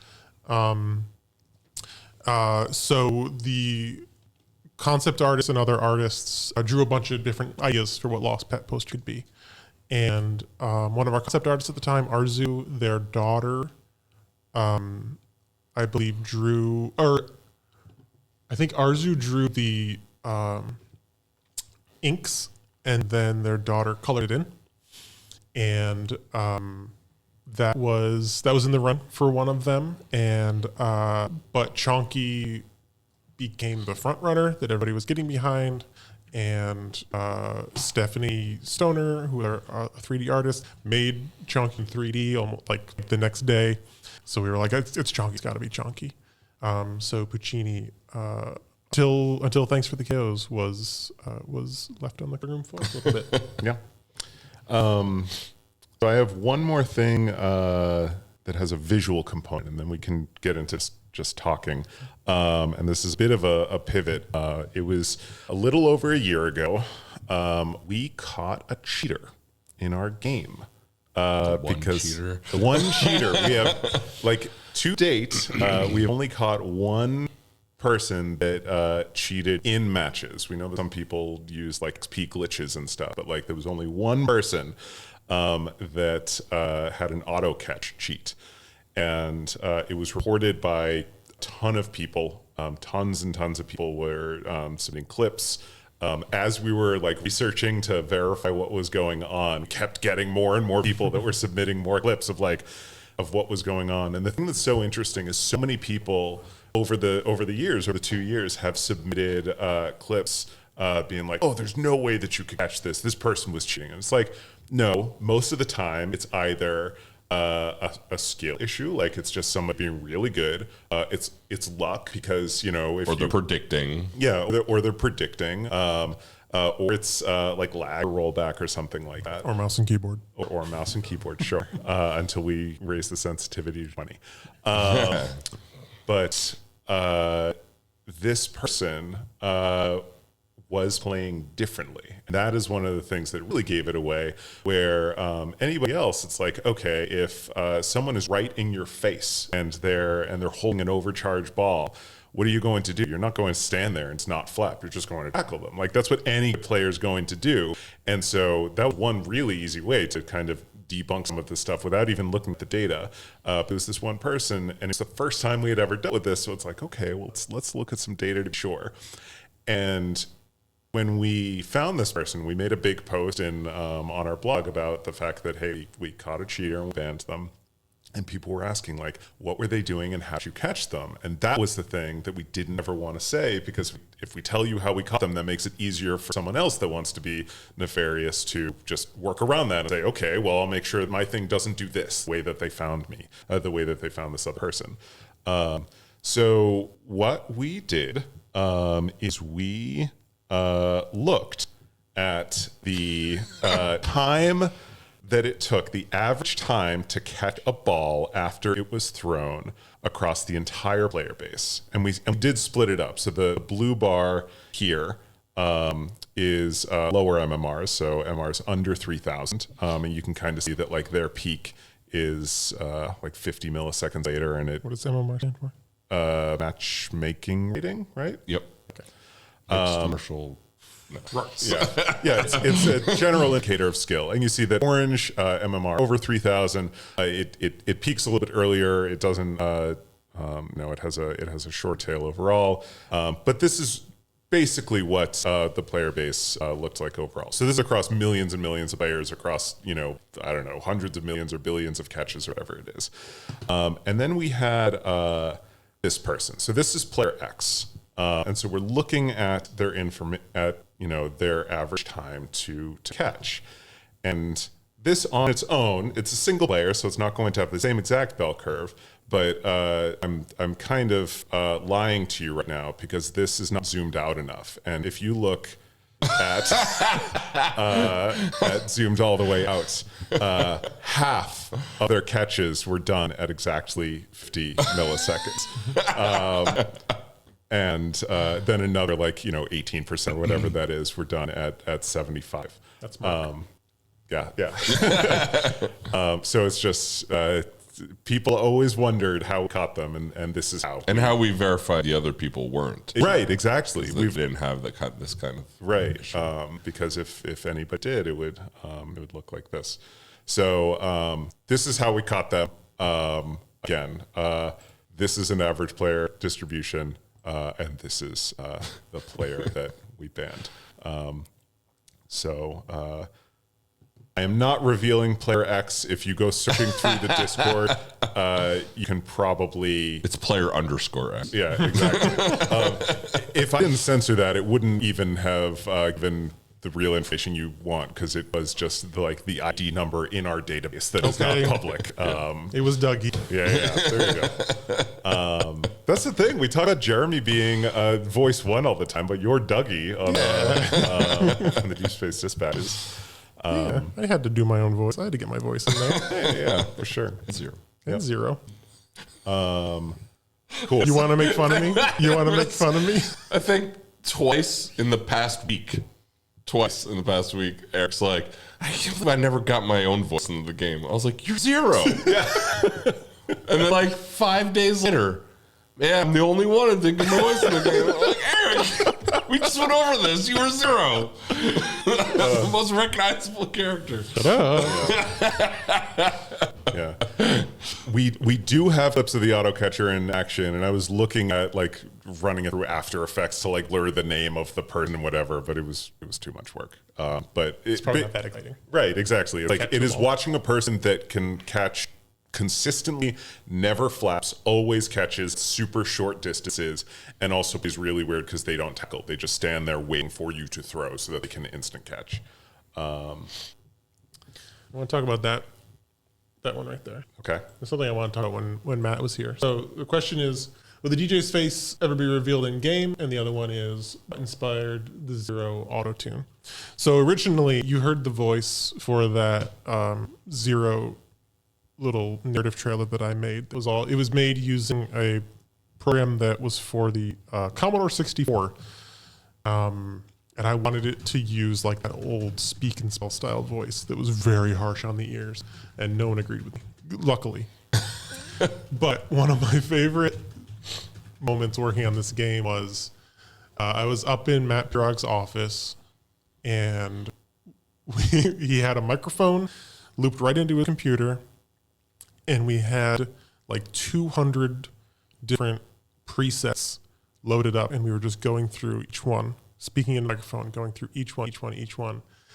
So the concept artists and other artists drew a bunch of different ideas for what Lost Pet poster could be. And one of our concept artists at the time, Arzu, their daughter, I believe drew, or I think Arzu drew the inks, and then their daughter colored it in. And that was in the run for one of them. And but Chonky became the front runner that everybody was getting behind, and Stephanie Stoner, who are a 3D artist, made Chonky in 3D almost like the next day. So we were like, it's Chonky, it's got to be Chonky. So Puccini, until Thanks for the KOs was left on the room for a little bit. Yeah. So I have one more thing that has a visual component, and then we can get into just talking. And this is a bit of a pivot. It was a little over a year ago. We caught a cheater in our game. Because the one cheater we have, like, to date, we have only caught one person that cheated in matches. We know that some people use like XP glitches and stuff, but like there was only one person that had an auto catch cheat, and it was reported by a ton of people. Tons and tons of people were submitting clips. As we were like researching to verify what was going on, kept getting more and more people that were submitting more clips of what was going on. And the thing that's so interesting is so many people over the years, over the 2 years, have submitted clips being like, oh, there's no way that you could catch this. This person was cheating. And it's like, no, most of the time it's either a skill issue, like it's just somebody being really good. It's luck because, you know, they're predicting. Yeah, or they're predicting. Or it's like lag or rollback or something like that. Or mouse and keyboard. Or mouse and keyboard, sure. Until we raise the sensitivity to 20. But this person was playing differently. And that is one of the things that really gave it away, where anybody else, it's like, okay, if someone is right in your face and they're holding an overcharged ball, what are you going to do? You're not going to stand there and not flap. You're just going to tackle them. Like, that's what any player is going to do. And so that was one really easy way to kind of debunk some of this stuff without even looking at the data. It was this one person, and it's the first time we had ever dealt with this. So it's like, okay, well, let's look at some data to be sure. And when we found this person, we made a big post on our blog about the fact that, hey, we caught a cheater and we banned them. And people were asking, like, what were they doing and how did you catch them? And that was the thing that we didn't ever want to say, because if we tell you how we caught them, that makes it easier for someone else that wants to be nefarious to just work around that and say, okay, well, I'll make sure that my thing doesn't do this the way that they found me, the way that they found this other person. So what we did is we looked at the time that it took, the average time to catch a ball after it was thrown across the entire player base. And we did split it up. So the blue bar here is lower MMRs, so MRs under 3,000. And you can kind of see that like their peak is like 50 milliseconds later. And what does MMR stand for? Matchmaking rating, right? Yep. Okay. Commercial. No. Yeah, it's a general indicator of skill, and you see that orange MMR over 3,000. It peaks a little bit earlier. It doesn't. No, it has a short tail overall. But this is basically what the player base looked like overall. So this is across millions and millions of players across, you know, I don't know, hundreds of millions or billions of catches or whatever it is. And then we had this person. So this is player X. And so we're looking at their their average time to catch. And this on its own, it's a single player, so it's not going to have the same exact bell curve. But I'm kind of lying to you right now because this is not zoomed out enough. And if you look at zoomed all the way out, half of their catches were done at exactly 50 milliseconds. And then another 18% or whatever that is, were done at 75. That's Mark. Yeah. So it's just people always wondered how we caught them, and this is how. And how we verified the other people weren't. Right, exactly. We didn't have this kind of right. Because if anybody did, it would look like this. So this is how we caught them. Again, this is an average player distribution. And this is the player that we banned. So I am not revealing player X. If you go searching through the Discord, you can probably... It's player underscore X. Yeah, exactly. If I didn't censor that, it wouldn't even have given the real information you want, because it was just the ID number in our database that is not public. It was Dougie. Yeah, there you go. That's the thing. We talk about Jeremy being voice one all the time, but you're Dougie on the Deep Space Dispatches. I had to do my own voice. I had to get my voice in there. Yeah, for sure. Zero. And zero. Cool. You want to make fun of me? You want to make fun of me? I think twice in the past week, Eric's like, I can't believe I never got my own voice in the game. I was like, you're zero. And then like 5 days later, man, I'm the only one who didn't get my voice in the game. I'm like, Eric, we just went over this. You were zero. That's the most recognizable character. Yeah. We do have clips of the auto catcher in action, and I was looking at running it through After Effects to blur the name of the person and whatever, but it was too much work. But it's probably not that exciting. Right, exactly. It is watching a person that can catch consistently, never flaps, always catches super short distances, and also is really weird because they don't tackle. They just stand there waiting for you to throw so that they can instant catch. I want to talk about that one right there. Okay. There's something I want to talk about when Matt was here. So the question is, will the DJ's face ever be revealed in game? And the other one is, what inspired the Zero auto-tune? So originally, you heard the voice for that Zero little narrative trailer that I made. It was made using a program that was for the Commodore 64. And I wanted it to use that old speak and spell style voice that was very harsh on the ears, and no one agreed with me, luckily. But one of my favorite moments working on this game was I was up in Matt Pirog's office, and he had a microphone looped right into his computer, and we had 200 different presets loaded up, and we were just going through each one, speaking in the microphone, going through each one.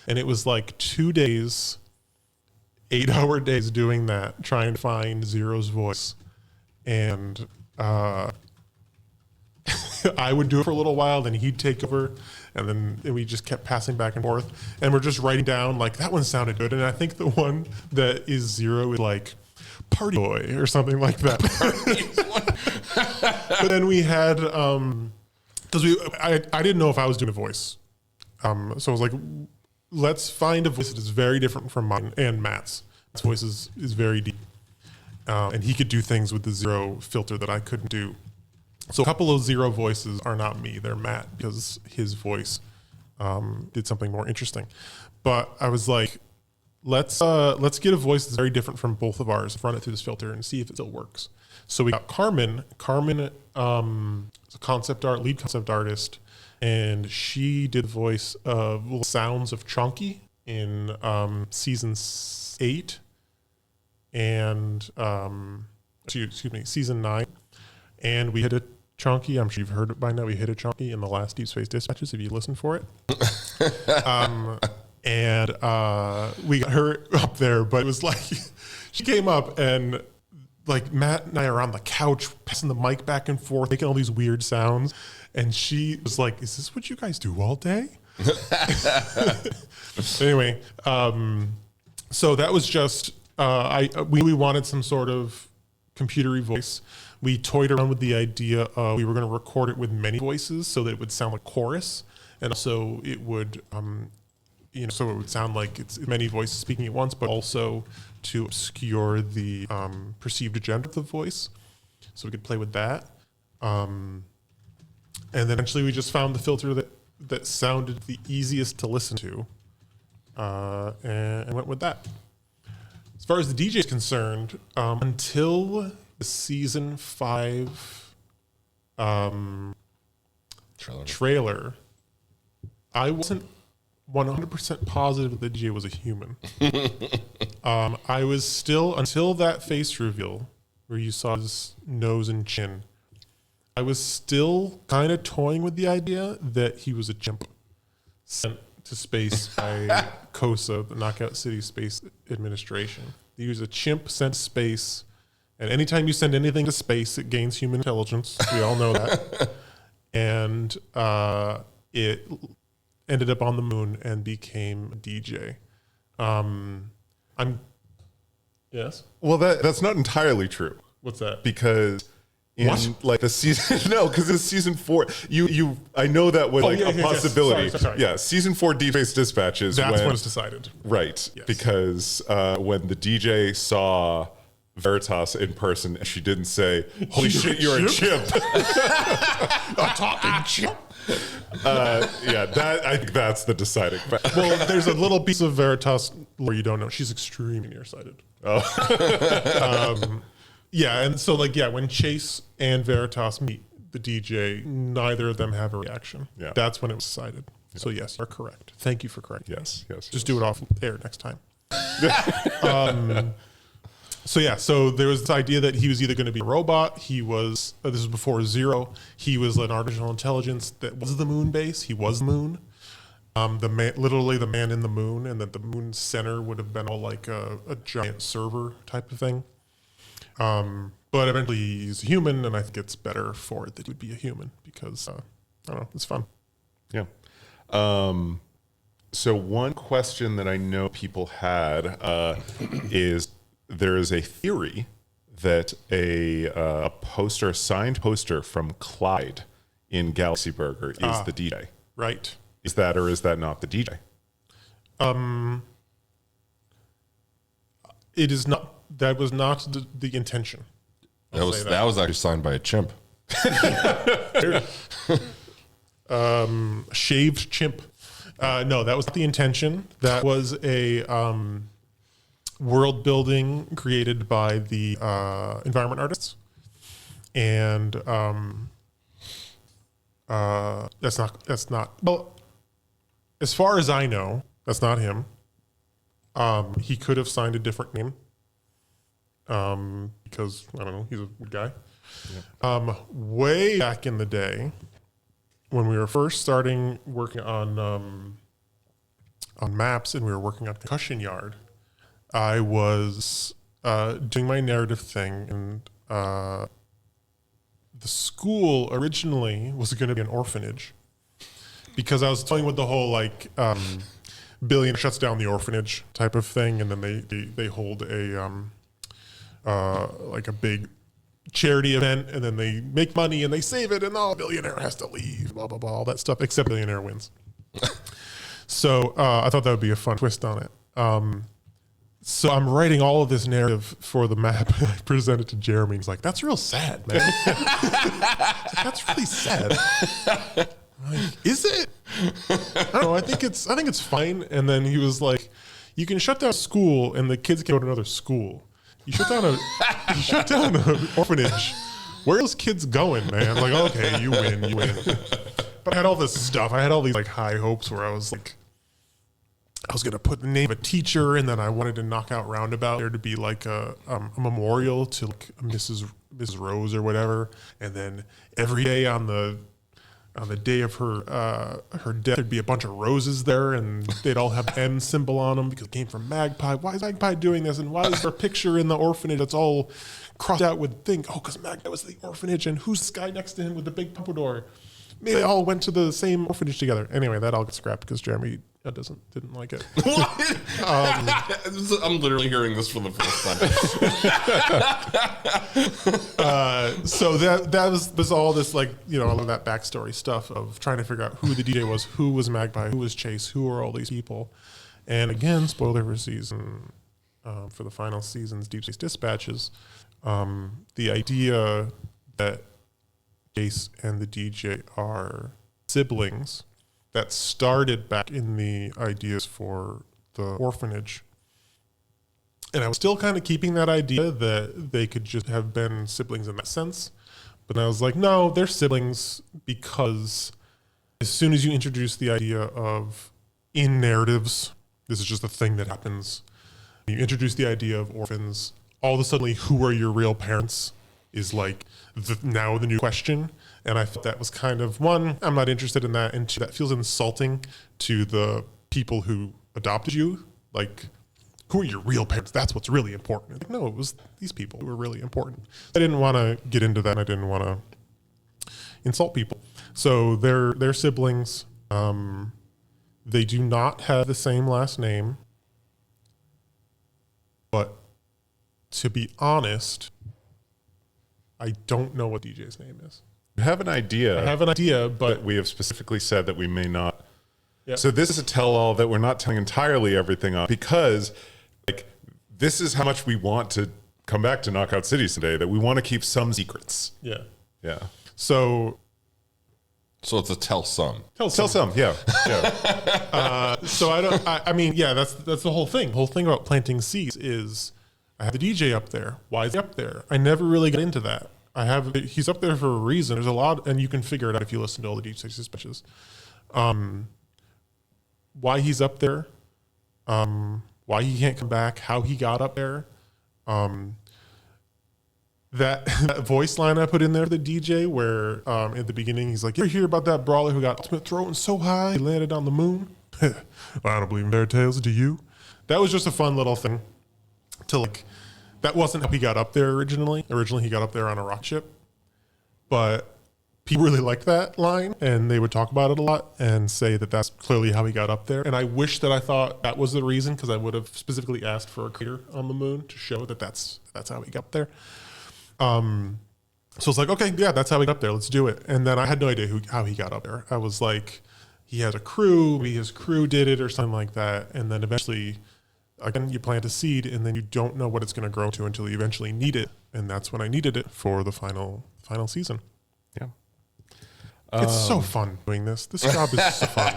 And it was 2 days, 8-hour days doing that, trying to find Zero's voice. And I would do it for a little while, then he'd take over, and then we just kept passing back and forth. And we're just writing down, that one sounded good. And I think the one that is Zero is Party Boy or something like that. But then we had, because I didn't know if I was doing a voice. So I was like, let's find a voice that is very different from mine and Matt's. Matt's voice is very deep. And he could do things with the Zero filter that I couldn't do. So a couple of Zero voices are not me, they're Matt, because his voice did something more interesting. But I was like, let's get a voice that's very different from both of ours, run it through this filter and see if it still works. So we got Carmen. Carmen is a lead concept artist, and she did the voice of Little Sounds of Chunky in season 8 and season 9. And we hit a Chunky. I'm sure you've heard it by now. We hit a Chunky in the last Deep Space Dispatches if you listen for it. And we got her up there, but it was she came up and Matt and I are on the couch passing the mic back and forth, making all these weird sounds. And she was like, is this what you guys do all day? Anyway, so that was just, we wanted some sort of computery voice. We toyed around with the idea of we were going to record it with many voices so that it would sound like chorus. And also it would, so it would sound like it's many voices speaking at once, but also to obscure the perceived agenda of the voice. So we could play with that. And then eventually we just found the filter that sounded the easiest to listen to and went with that. As far as the DJ is concerned, until the season 5 trailer, I wasn't 100% positive that the DJ was a human. I was still, until that face reveal where you saw his nose and chin, I was still kind of toying with the idea that he was a chimp sent to space by COSA, the Knockout City Space Administration. He was a chimp sent to space And anytime you send anything to space, it gains human intelligence. We all know that. And it ended up on the moon and became a DJ. Yes? Well, that's not entirely true. What's that? Because in What? like the season, no, because in season 4, I know that was like a possibility. Sorry. Yeah, season 4 Deep Space Dispatches. That's when it's decided. Right, because when the DJ saw Veritas in person, she didn't say, "Holy shit, you're a chimp." A talking chimp. I think that's the deciding factor. Well, there's a little piece of Veritas where you don't know. She's extremely nearsighted. Oh. Yeah, and so when Chase and Veritas meet the DJ, neither of them have a reaction. Yeah. That's when it was decided. Yeah. So yes, you're correct. Thank you for correcting. Yes. Just do it off air next time. So there was this idea that he was either going to be a robot. He was, this was before Zero. He was an artificial intelligence that was the moon base. He was the moon. Literally the man in the moon, and that the moon center would have been all like a giant server type of thing. But eventually he's a human, and I think it's better for it that he would be a human because, I don't know, it's fun. Yeah. So one question that I know people had is there is a theory that a signed poster from Clyde in Galaxy Burger is the DJ. Right. Is that or is that not the DJ? It is not. That was not the intention. That was actually signed by a chimp. Shaved chimp. No, that was not the intention. That was a world building created by the environment artists, and that's not. Well, as far as I know, that's not him. He could have signed a different name. Because I don't know, he's a good guy. Yeah. Way back in the day, when we were first starting working on maps and we were working on Concussion Yard, I was doing my narrative thing, and the school originally was going to be an orphanage because I was dealing with the whole Billion shuts down the orphanage type of thing, and then they hold a big charity event, and then they make money and they save it, and the billionaire has to leave, blah blah blah, all that stuff, except billionaire wins. So I thought that would be a fun twist on it. So I'm writing all of this narrative for the map. I presented to Jeremy. He's like, "That's real sad, man." That's really sad. I'm like, is it? I don't know. I think it's fine. And then he was like, "You can shut down school, and the kids can go to another school. You shut down an orphanage. Where are those kids going, man?" I'm like, "Okay, you win." But I had all this stuff. I had all these high hopes where I was like, I was gonna put the name of a teacher, and then I wanted to knock out Roundabout there to be like a memorial to Mrs. Rose or whatever. And then every day on the day of her death, there'd be a bunch of roses there, and they'd all have M symbol on them because it came from Magpie. Why is Magpie doing this? And why is there a picture in the orphanage that's all crossed out with thing? Oh, because Magpie was the orphanage, and who's this guy next to him with the big pompadour? Maybe they all went to the same orphanage together. Anyway, that all got scrapped because Jeremy didn't like it. What? I'm literally hearing this for the first time. So that was all this all of that backstory stuff of trying to figure out who the DJ was, who was Magpie, who was Chase, who are all these people. And again, spoiler for season for the final season's Deep Space Dispatches, the idea that Chase and the DJ are siblings that started back in the ideas for the orphanage. And I was still kind of keeping that idea that they could just have been siblings in that sense. But I was like, no, they're siblings because as soon as you introduce the idea of in narratives, this is just a thing that happens. You introduce the idea of orphans, all of a sudden, who are your real parents is now the new question. And I thought that was kind of, one, I'm not interested in that, and two, that feels insulting to the people who adopted you. who are your real parents? That's what's really important. Like, no, it was these people who were really important. I didn't want to get into that. And I didn't want to insult people. So they're siblings. They do not have the same last name. But to be honest, I don't know what DJ's name is. I have an idea. I have an idea, but we have specifically said that we may not. Yep. So this is a tell-all that we're not telling entirely everything on, because like this is how much we want to come back to Knockout City today, that we want to keep some secrets. Yeah. Yeah. So it's a tell some. Tell some. Yeah. So I mean, yeah, that's the whole thing. The whole thing about planting seeds is I have the DJ up there. Why is he up there? I never really got into that. He's up there for a reason. There's a lot, and you can figure it out if you listen to all the DJ dispatches. Why he's up there, why he can't come back, how he got up there. That voice line I put in there, the DJ, where at the beginning he's like, "You ever hear about that brawler who got ultimate throwing so high he landed on the moon?" I don't believe in fairy tales, do you? That was just a fun little thing to like. That wasn't how he got up there originally. Originally he got up there on a rock ship, but people really liked that line, and they would talk about it a lot and say that that's clearly how he got up there. And I wish that I thought that was the reason, because I would have specifically asked for a crater on the moon to show that that's how he got up there. So it's like, okay, yeah, that's how he got up there. Let's do it. And then I had no idea how he got up there. I was like, he has a crew, maybe his crew did it or something like that. And then eventually, again, you plant a seed and then you don't know what it's going to grow to until you eventually need it. And that's when I needed it for the final season. Yeah. It's so fun doing this. This job is so fun.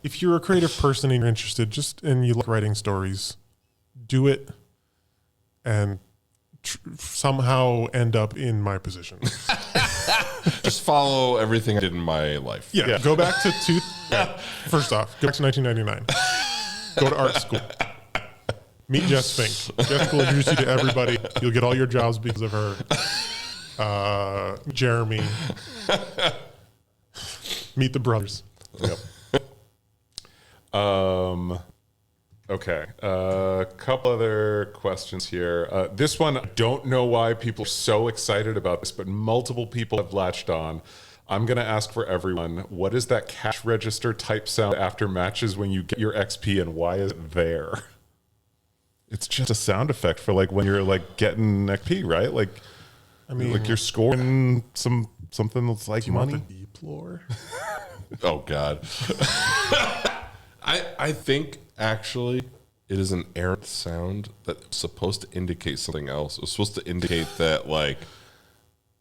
If you're a creative person and you're interested, and you like writing stories, do it and somehow end up in my position. Just follow everything I did in my life. Yeah. Go back to first off, go back to 1999. Go to art school. Meet Jess Fink. Jess will introduce you to everybody. You'll get all your jobs because of her. Jeremy. Meet the brothers. Yep. Okay. A couple other questions here. This one, I don't know why people are so excited about this, but multiple people have latched on. I'm going to ask for everyone, what is that cash register type sound after matches when you get your XP, and why is it there? It's just a sound effect for like when you're like getting XP, right? Like, I mean, like you're scoring something that's like money. Want the deep lore? Oh God. I think actually it is an errant sound that's supposed to indicate something else. It's supposed to indicate that like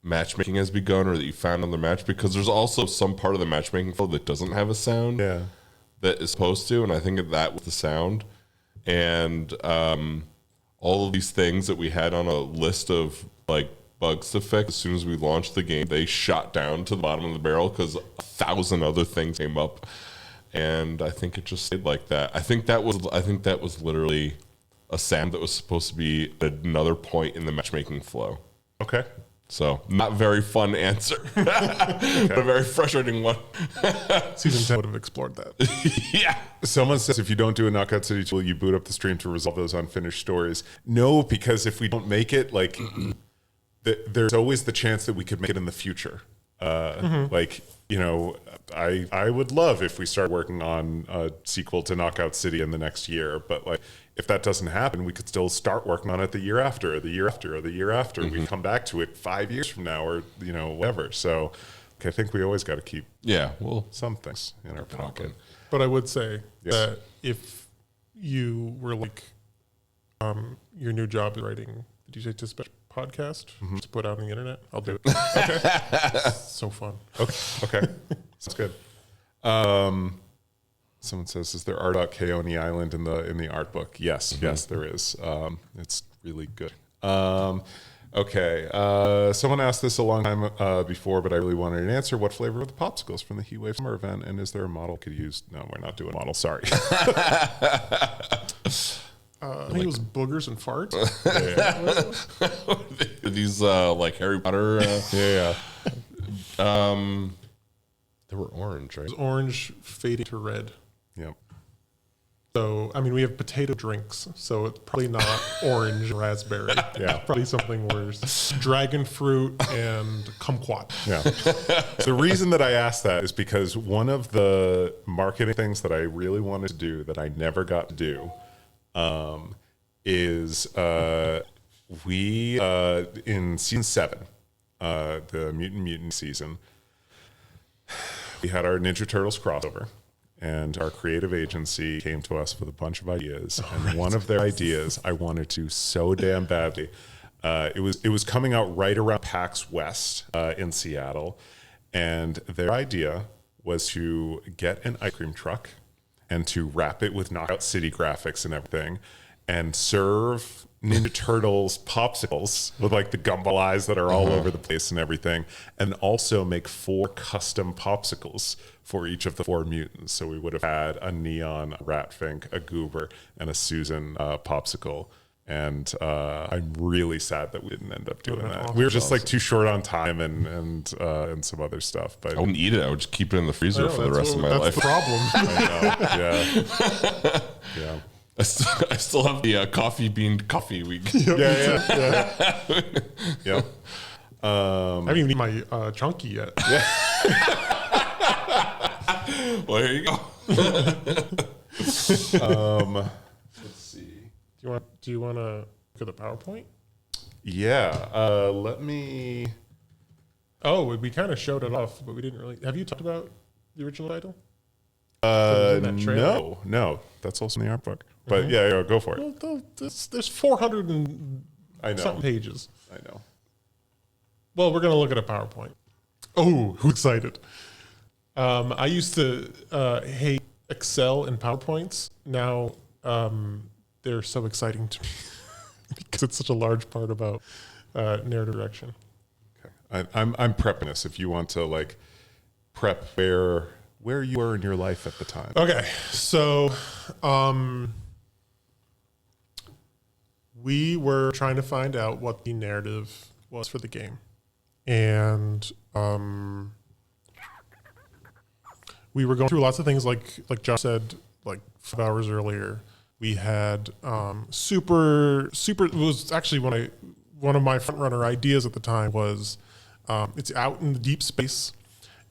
matchmaking has begun, or that you found another match, because there's also some part of the matchmaking flow that doesn't have a sound that is supposed to, and I think that was the sound. And all of these things that we had on a list of like bugs to fix, as soon as we launched the game, they shot down to the bottom of the barrel because 1,000 other things came up. And I think it just stayed like that. I think that was literally a sound that was supposed to be another point in the matchmaking flow. Okay. So not very fun answer, but a very frustrating one. Season 10 would have explored that. Yeah. Someone says, if you don't do a Knockout City tool, you boot up the stream to resolve those unfinished stories. No, because if we don't make it, like there's always the chance that we could make it in the future. Like, you know, I would love if we start working on a sequel to Knockout City in the next year, but like if that doesn't happen, we could still start working on it the year after, or the year after, or the year after. We come back to it 5 years from now, or you know, whatever. So I think we always got to keep some things in our pocket. But I would say that if you were like your new job is writing the DJ Dispatch podcast to put out on the internet, I'll do it. Okay. So fun. Okay. Sounds good. Someone says, is there art about Keone Island in the art book? Yes, there is. It's really good. Okay. Someone asked this a long time before, but I really wanted an answer. What flavor are the popsicles from the Heatwave Summer event? And is there a model could use? No, we're not doing a model. Sorry. I think it was boogers and farts. These like Harry Potter. They were orange, right? It was orange fading to red. Yep. So, I mean, we have potato drinks, so it's probably not orange and raspberry. Yeah. Probably something worse. Dragon fruit and kumquat. Yeah. The reason that I asked that is because one of the marketing things that I really wanted to do that I never got to do is we, in season 7, the Mutant season, we had our Ninja Turtles crossover. And our creative agency came to us with a bunch of ideas. And one of their ideas I wanted to so damn badly. It was coming out right around PAX West in Seattle. And their idea was to get an ice cream truck and to wrap it with Knockout City graphics and everything and serve Ninja Turtles popsicles with like the gumball eyes that are all over the place and everything. And also make 4 custom popsicles for each of the 4 mutants. So we would have had a Neon, a Ratfink, a Goober, and a Susan popsicle. And I'm really sad that we didn't end up doing that. We were just like too short on time and some other stuff. But I wouldn't eat it. I would just keep it in the freezer for the rest of my life. That's the problem. I know. Yeah. I still have the coffee bean coffee week. Yeah. I haven't even eaten my chunky yet. Well, here you go. Let's see. Do you want to look at the PowerPoint? Yeah. Let me. Oh, we kind of showed it off, but we didn't really. Have you talked about the original title? No. That's also in the art book. But yeah, go for it. Well, there's 400 and something pages. I know. Well, we're gonna look at a PowerPoint. Oh, who's excited? I used to hate Excel and PowerPoints. Now they're so exciting to me because it's such a large part about narrative direction. Okay. I'm prepping this if you want to like prep where you were in your life at the time. Okay, so we were trying to find out what the narrative was for the game, and we were going through lots of things like Josh said, like 5 hours earlier. We had super. It was actually one of my front runner ideas at the time was it's out in the deep space,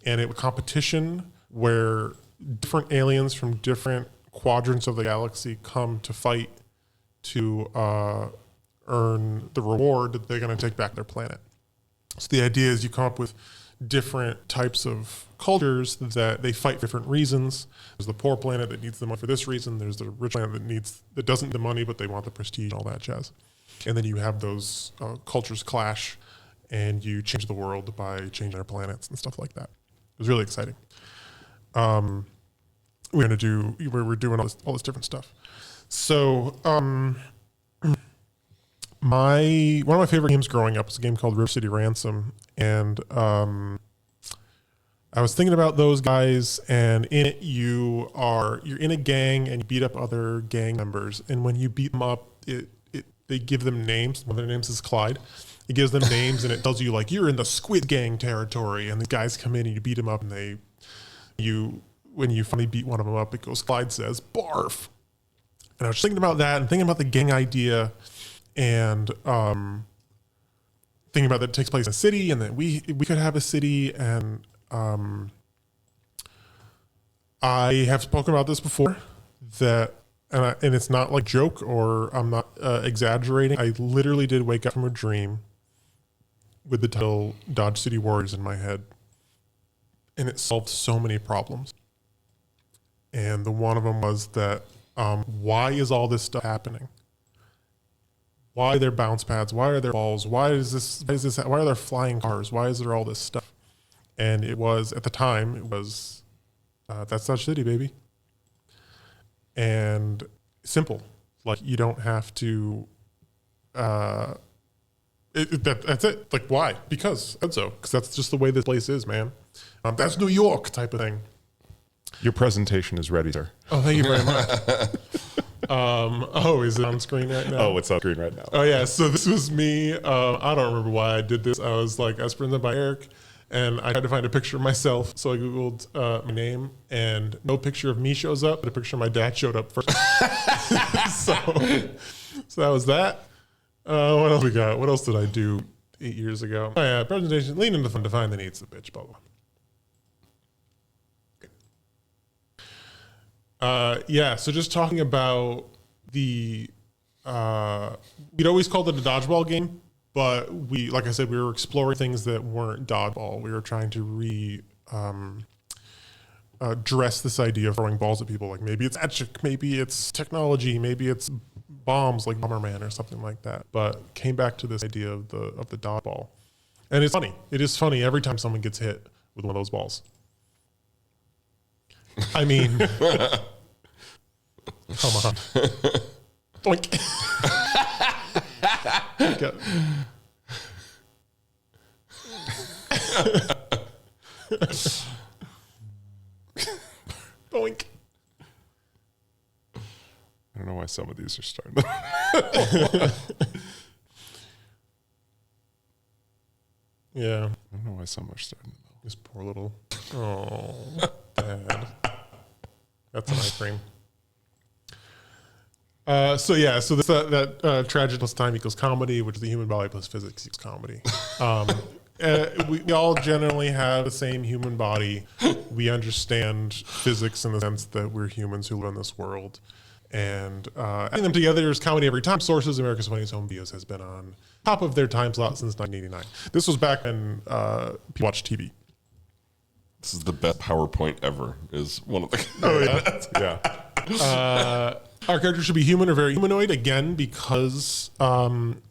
and it was competition where different aliens from different quadrants of the galaxy come to fight to earn the reward that they're going to take back their planet. So the idea is you come up with different types of cultures that they fight for different reasons. There's the poor planet that needs the money for this reason. There's the rich planet that doesn't need the money, but they want the prestige and all that jazz. And then you have those cultures clash, and you change the world by changing their planets and stuff like that. It was really exciting. We're doing all this different stuff. So one of my favorite games growing up was a game called River City Ransom, and I was thinking about those guys, and in it you're in a gang and you beat up other gang members, and when you beat them up, they give them names. One of their names is Clyde. It gives them names and it tells you like you're in the Squid Gang territory, and the guys come in and you beat them up, and when you finally beat one of them up, it goes, Clyde says, barf. And I was thinking about that and thinking about the gang idea, and thinking about that it takes place in a city, and that we could have a city. And I have spoken about this before, and it's not like joke or I'm not exaggerating. I literally did wake up from a dream with the title Dodge City Warriors in my head, and it solved so many problems. And the one of them was that why is all this stuff happening? Why are there bounce pads? Why are there balls? Why are there flying cars? Why is there all this stuff? And it was, at the time, that's Dodge City, baby. And simple. Like, you don't have to, that's it. Like, why? Because that's just the way this place is, man. That's New York type of thing. Your presentation is ready, sir. Oh, thank you very much. Is it on screen right now? Oh, it's on screen right now. Oh, yeah. So this was me. I don't remember why I did this. I was presented by Eric, And I tried to find a picture of myself, so I Googled my name, and no picture of me shows up, but a picture of my dad showed up first. so that was that. What else we got? What else did I do 8 years ago? Oh, yeah, presentation, lean into fun, define the needs of the bitch, blah, blah. Yeah, so just talking about the, we'd always called it a dodgeball game, but we, like I said, we were exploring things that weren't dodgeball. We were trying to address this idea of throwing balls at people. Like maybe it's magic, maybe it's technology, maybe it's bombs like Bomberman or something like that. But came back to this idea of the dodgeball. And it's funny. It is funny every time someone gets hit with one of those balls. I mean, come on. Boink. Boink. I don't know why some of these are starting. Yeah. I don't know why some are starting. This poor little. Oh, Dad. That's an ice cream. So this that tragedy plus time equals comedy, which is the human body plus physics equals comedy. We all generally have the same human body. We understand physics in the sense that we're humans who live in this world. And adding them together is comedy every time. Sources, America's Funniest Home Videos has been on top of their time slot since 1989. This was back when people watched TV. This is the best PowerPoint ever, is one of the... Oh, yeah. Our character should be human or very humanoid, again, because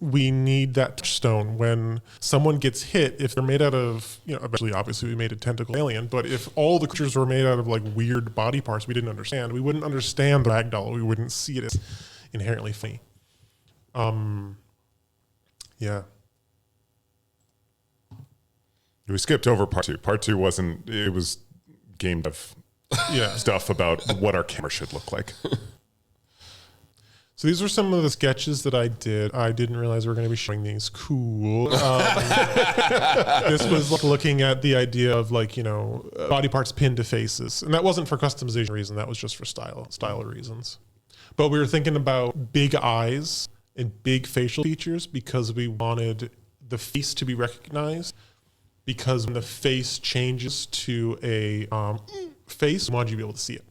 we need that touchstone. When someone gets hit, if they're made out of, eventually, obviously, we made a tentacle alien, but if all the creatures were made out of, like, weird body parts we didn't understand, we wouldn't understand the ragdoll. We wouldn't see it as inherently funny. Yeah. We skipped over part 2. Part 2 wasn't, it was game dev stuff about what our camera should look like. So these were some of the sketches that I did. I didn't realize we were going to be showing these. Cool. This was like looking at the idea of body parts pinned to faces. And that wasn't for customization reason. That was just for style reasons. But we were thinking about big eyes and big facial features because we wanted the face to be recognized. Because when the face changes to a face, we wanted you to be able to see it.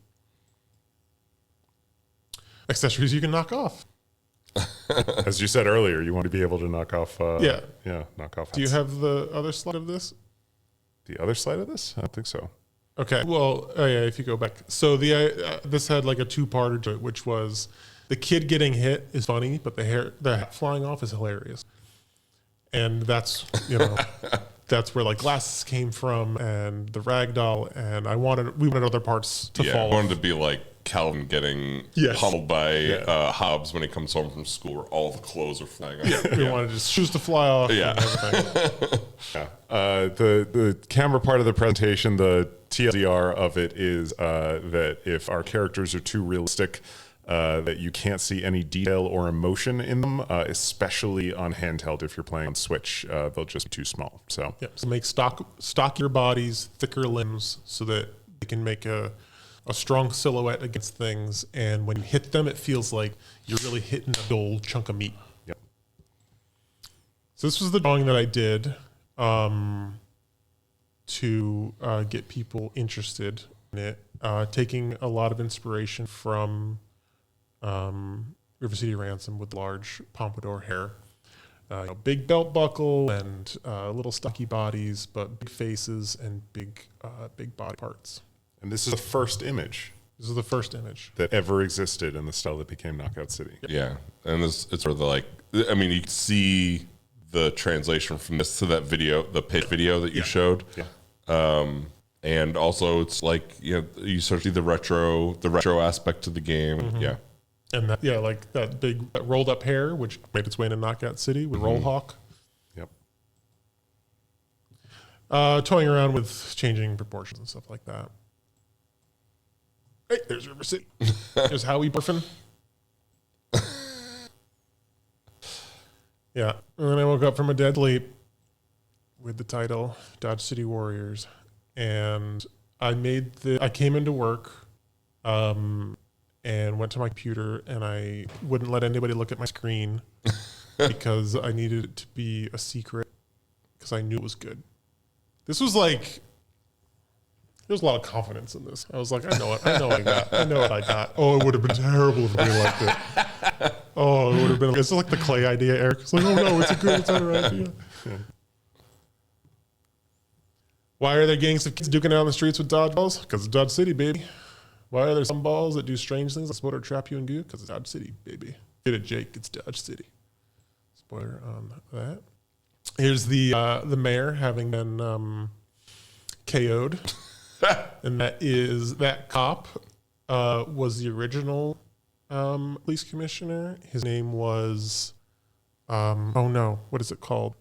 Accessories you can knock off. As you said earlier, you want to be able to knock off. Knock off. Do you have the other slide of this? The other slide of this? I don't think so. Okay. Well, if you go back, so this had like a two-parter to it, which was the kid getting hit is funny, but the hat flying off is hilarious, and that's that's where like glasses came from and the ragdoll, and we wanted other parts to fall. I wanted to be like Calvin getting pummeled by Hobbs when he comes home from school, where all the clothes are flying off. We wanted his shoes to fly off. Yeah. And everything. The camera part of the presentation, the TLDR of it is that if our characters are too realistic, that you can't see any detail or emotion in them, especially on handheld. If you're playing on Switch, they'll just be too small. So make stockier bodies, thicker limbs, so that they can make a strong silhouette against things, and when you hit them, it feels like you're really hitting a old chunk of meat. Yep. So this was the drawing that I did to get people interested in it, taking a lot of inspiration from River City Ransom with large pompadour hair. Big belt buckle and little stocky bodies, but big faces and big body parts. And this is the first image. This is the first image that ever existed in the style that became Knockout City. Yeah, and it's sort of you can see the translation from this to that video, the pitch video that you showed. Yeah. And also it's like, you sort of see the retro aspect to the game. Mm-hmm. Yeah. And that big rolled up hair, which made its way into Knockout City with Roll Hawk. Yep. Toying around with changing proportions and stuff like that. Hey, there's River City. There's Howie Burfin. Yeah. And then I woke up from a dead sleep, with the title Dodge City Warriors, and I came into work, and went to my computer, and I wouldn't let anybody look at my screen because I needed it to be a secret because I knew it was good. This was like, there was a lot of confidence in this. I was like, I know what I got. Oh, it would have been terrible if we liked it. Oh, it would have been. It's like the Clay idea, Eric. It's like, oh no, it's a better idea. Yeah. Why are there gangs of kids duking out on the streets with dodgeballs? Because it's Dodge City, baby. Why are there some balls that do strange things like spoiler, trap you, and goo? Because it's Dodge City, baby. Get it, Jake. It's Dodge City. Spoiler on that. Here's the mayor having been KO'd. And that cop was the original police commissioner. His name was, what is it called?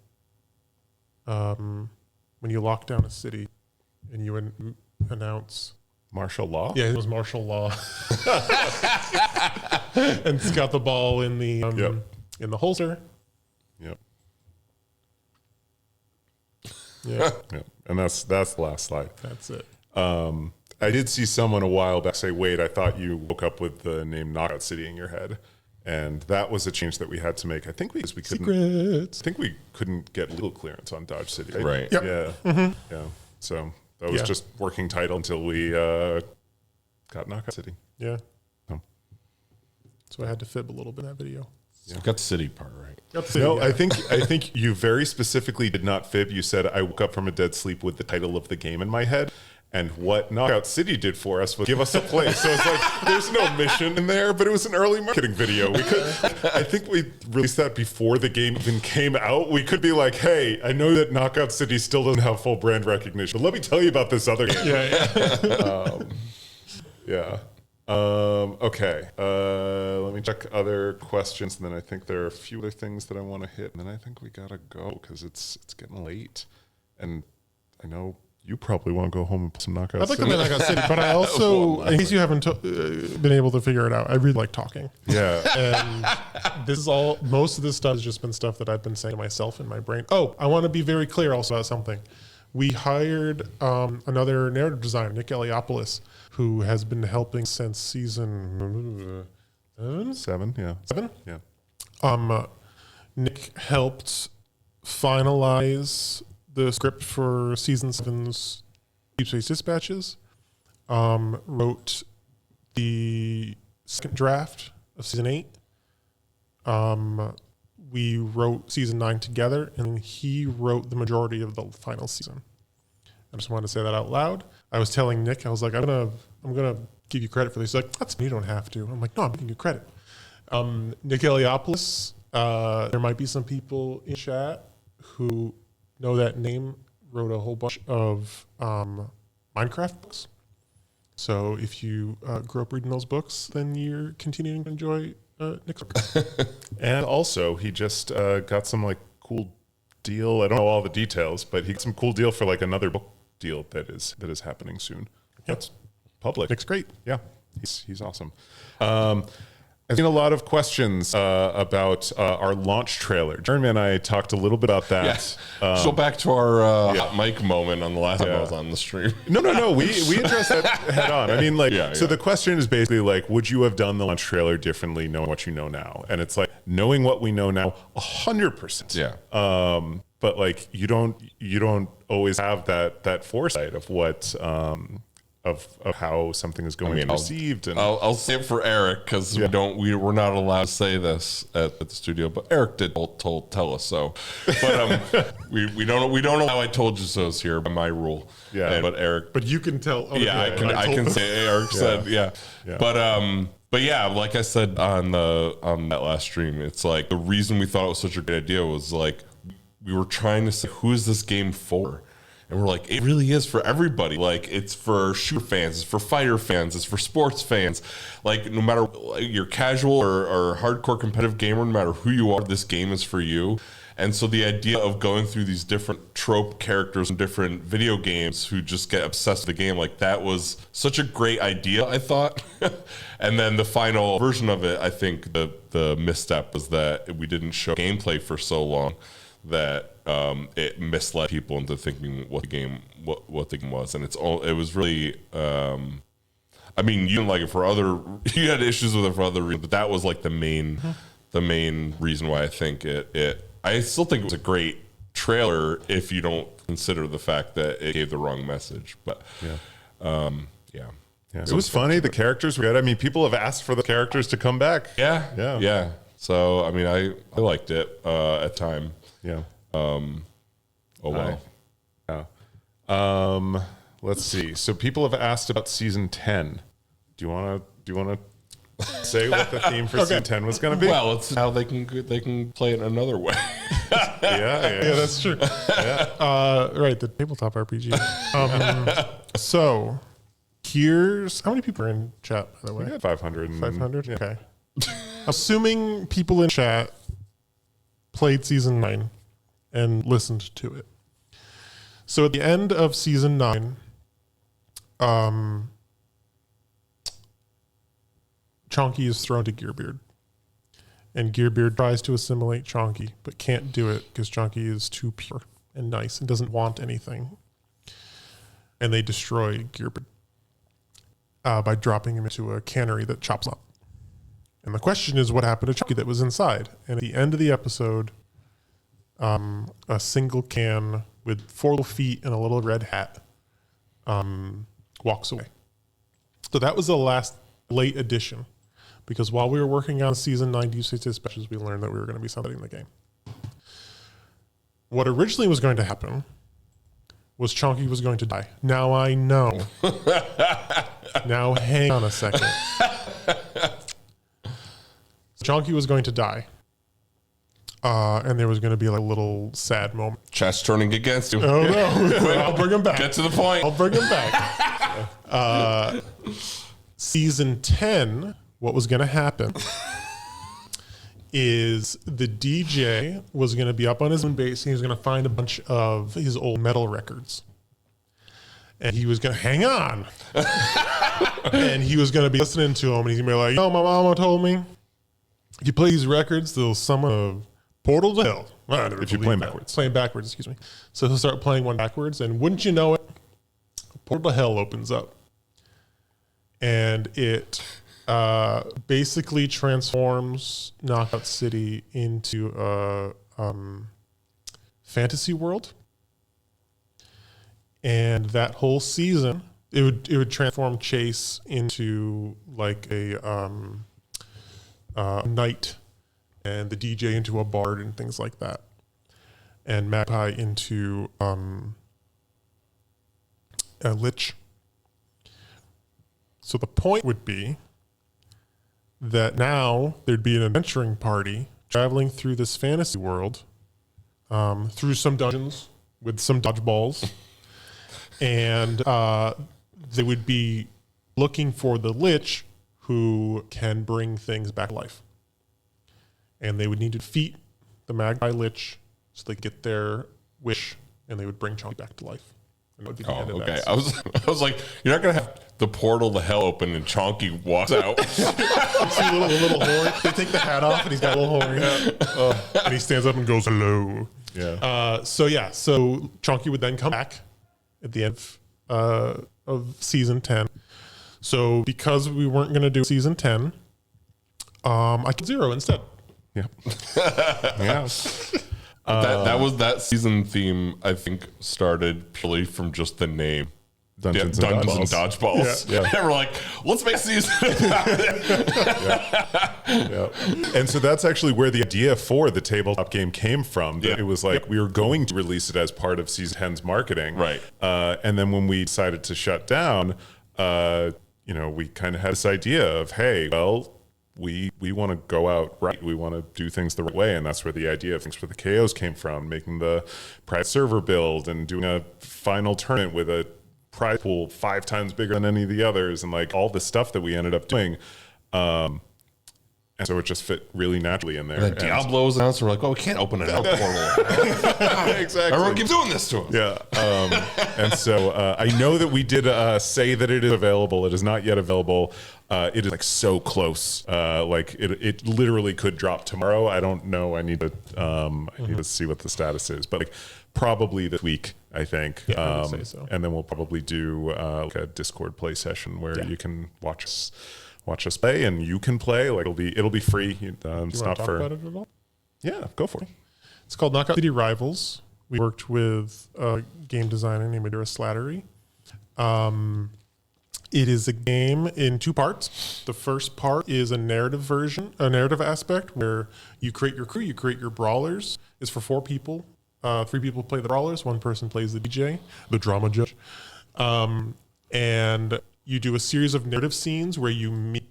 When you lock down a city and you announce martial law. Yeah, it was martial law. And it's got the ball in the in the holster. Yep. Yeah. Yep. And that's the last slide. That's it. I did see someone a while back say, wait, I thought you woke up with the name Knockout City in your head. And that was a change that we had to make. I think we couldn't get legal clearance on Dodge City. Right. Yep. Yeah. Mhm. Yeah. So that was just working title until we got Knockout City. Yeah. Oh. So I had to fib a little bit in that video. Yeah. Got the city part right. No, I think you very specifically did not fib. You said I woke up from a dead sleep with the title of the game in my head. And what Knockout City did for us was give us a place. So it's like, there's no mission in there, but it was an early marketing video. I think we released that before the game even came out. We could be like, hey, I know that Knockout City still doesn't have full brand recognition, but let me tell you about this other game. Okay. Let me check other questions, and then I think there are a few other things that I want to hit, and then I think we gotta go because it's getting late, and I know you probably want to go home and play some Knockout City. I'd like to play Knockout City, but I also, in case you haven't been able to figure it out, I really like talking. Yeah. And most of this stuff has just been stuff that I've been saying to myself in my brain. Oh, I want to be very clear also about something. We hired another narrative designer, Nick Eliopoulos, who has been helping since season 7. Yeah. 7? Yeah. Nick helped finalize the script for season 7's Deep Space Dispatches, wrote the second draft of season 8. We wrote season 9 together, and he wrote the majority of the final season. I just wanted to say that out loud. I was telling Nick, I was like, I'm gonna give you credit for this. He's like, you don't have to. I'm like, no, I'm giving you credit. Nick Eliopoulos, there might be some people in chat who know that name, wrote a whole bunch of Minecraft books. So if you grew up reading those books, then you're continuing to enjoy Nick's work. And also, he just got some like cool deal. I don't know all the details, but he got some cool deal for like another book deal that is happening soon. That's public. Nick's great. Yeah, he's awesome. I've seen a lot of questions about our launch trailer. Jeremy and I talked a little bit about that. Yes. So back to our hot mic moment on the last time I was on the stream. No. We addressed that head on. I mean, so the question is basically like, would you have done the launch trailer differently knowing what you know now? And it's like, knowing what we know now, 100%. Yeah. But like, you don't always have that foresight of what of how something is going to be received. And I'll say it for Eric because we're not allowed to say this at the studio, but Eric did tell us so. But we don't know how I told you so's here by my rule. Yeah. But Eric, but you can tell. I can say Eric said But yeah, like I said on that last stream, it's like the reason we thought it was such a good idea was like we were trying to say, who is this game for? And we're like, it really is for everybody. Like, it's for shooter fans, it's for fighter fans, it's for sports fans. Like, no matter you're casual or hardcore competitive gamer, no matter who you are, this game is for you. And so the idea of going through these different trope characters in different video games who just get obsessed with the game, like that was such a great idea, I thought. And then the final version of it, I think the misstep was that we didn't show gameplay for so long that it misled people into thinking what the game was, and it was really. I mean, you didn't like it for you had issues with it for other reasons, but that was like the main reason why I think I still think it was a great trailer if you don't consider the fact that it gave the wrong message. But Yeah, it was funny. The characters were good. I mean, people have asked for the characters to come back. Yeah. So I mean, I liked it at time. Yeah. Oh well. Yeah. Let's see. So people have asked about season 10. Do you want to say what the theme for season 10 was going to be? Well, it's how they can play it another way. Yeah, that's true. Right, the tabletop RPG. So here's how many people are in chat, by the way? We got 500. 500. Okay. Assuming people in chat played season 9 and listened to it. So at the end of season 9, Chonky is thrown to Gearbeard. And Gearbeard tries to assimilate Chonky, but can't do it because Chonky is too pure and nice and doesn't want anything. And they destroy Gearbeard by dropping him into a cannery that chops up. And the question is, what happened to Chonky that was inside? And at the end of the episode, a single can with 4 little feet and a little red hat walks away. So that was the last late edition, because while we were working on season 9 UCC specials, we learned that we were going to be sunsetting the game. What originally was going to happen was Chonky was going to die. Now I know. Now hang on a second. Chonky was going to die. And there was going to be like a little sad moment. Chess turning against you. Oh no! I'll bring him back. Get to the point. I'll bring him back. Season 10, what was going to happen is the DJ was going to be up on his own base and he was going to find a bunch of his old metal records. And he was going to hang on. And he was going to be listening to them and he's going to be like, "Yo, my mama told me, if you play these records, they'll summon a portal to hell." If you're playing backwards. Playing backwards, excuse me. So he'll start playing one backwards, and wouldn't you know it, a portal to hell opens up. And it basically transforms Knockout City into a fantasy world. And that whole season, it would transform Chase into like a knight, and the DJ into a bard and things like that, and Magpie into a lich. So the point would be that now there'd be an adventuring party traveling through this fantasy world, through some dungeons with some dodgeballs, and they would be looking for the lich who can bring things back to life. And they would need to defeat the Magpie Lich so they could get their wish, and they would bring Chonky back to life. And that would be the end of okay. that. I was like, you're not gonna have the portal to hell open and Chonky walks out. You see a little horn. They take the hat off, and he's got a little horn. And he stands up and goes, "Hello." Yeah. So Chonky would then come back at the end of season 10. So because we weren't going to do season 10, I killed Zero instead. Yeah. Yeah. That season theme, I think, started purely from just the name. Dungeons and Dodgeballs. Yeah. And we're like, let's make a season. Yeah. And so that's actually where the idea for the tabletop game came from. That it was like we were going to release it as part of season 10's marketing. Right. And then when we decided to shut down, we kind of had this idea of, hey, well, we want to go out right. We want to do things the right way. And that's where the idea of Things for the KOs came from, making the private server build and doing a final tournament with a prize pool 5 times bigger than any of the others, and like all the stuff that we ended up doing. And And so it just fit really naturally in there. And then Diablo was announced. We're like, oh, we can't open an Elf portal. Exactly. Everyone keeps doing this to us. Yeah. And so I know that we did say that it is available. It is not yet available. It is like so close. Like it literally could drop tomorrow. I don't know. I need to see what the status is. But like probably this week, I think. Yeah, I would say so. And then we'll probably do like a Discord play session where you can watch us play, and you can play. Like it'll be free. It's not talk for. about it at all? Yeah, go for it. It's called Knockout City Rivals. We worked with a game designer named Adira Slattery. It is a game in 2 parts. The first part is a narrative aspect where you create your crew, you create your brawlers. It's for 4 people. 3 people play the brawlers, 1 person plays the DJ, the drama judge. And you do a series of narrative scenes where you meet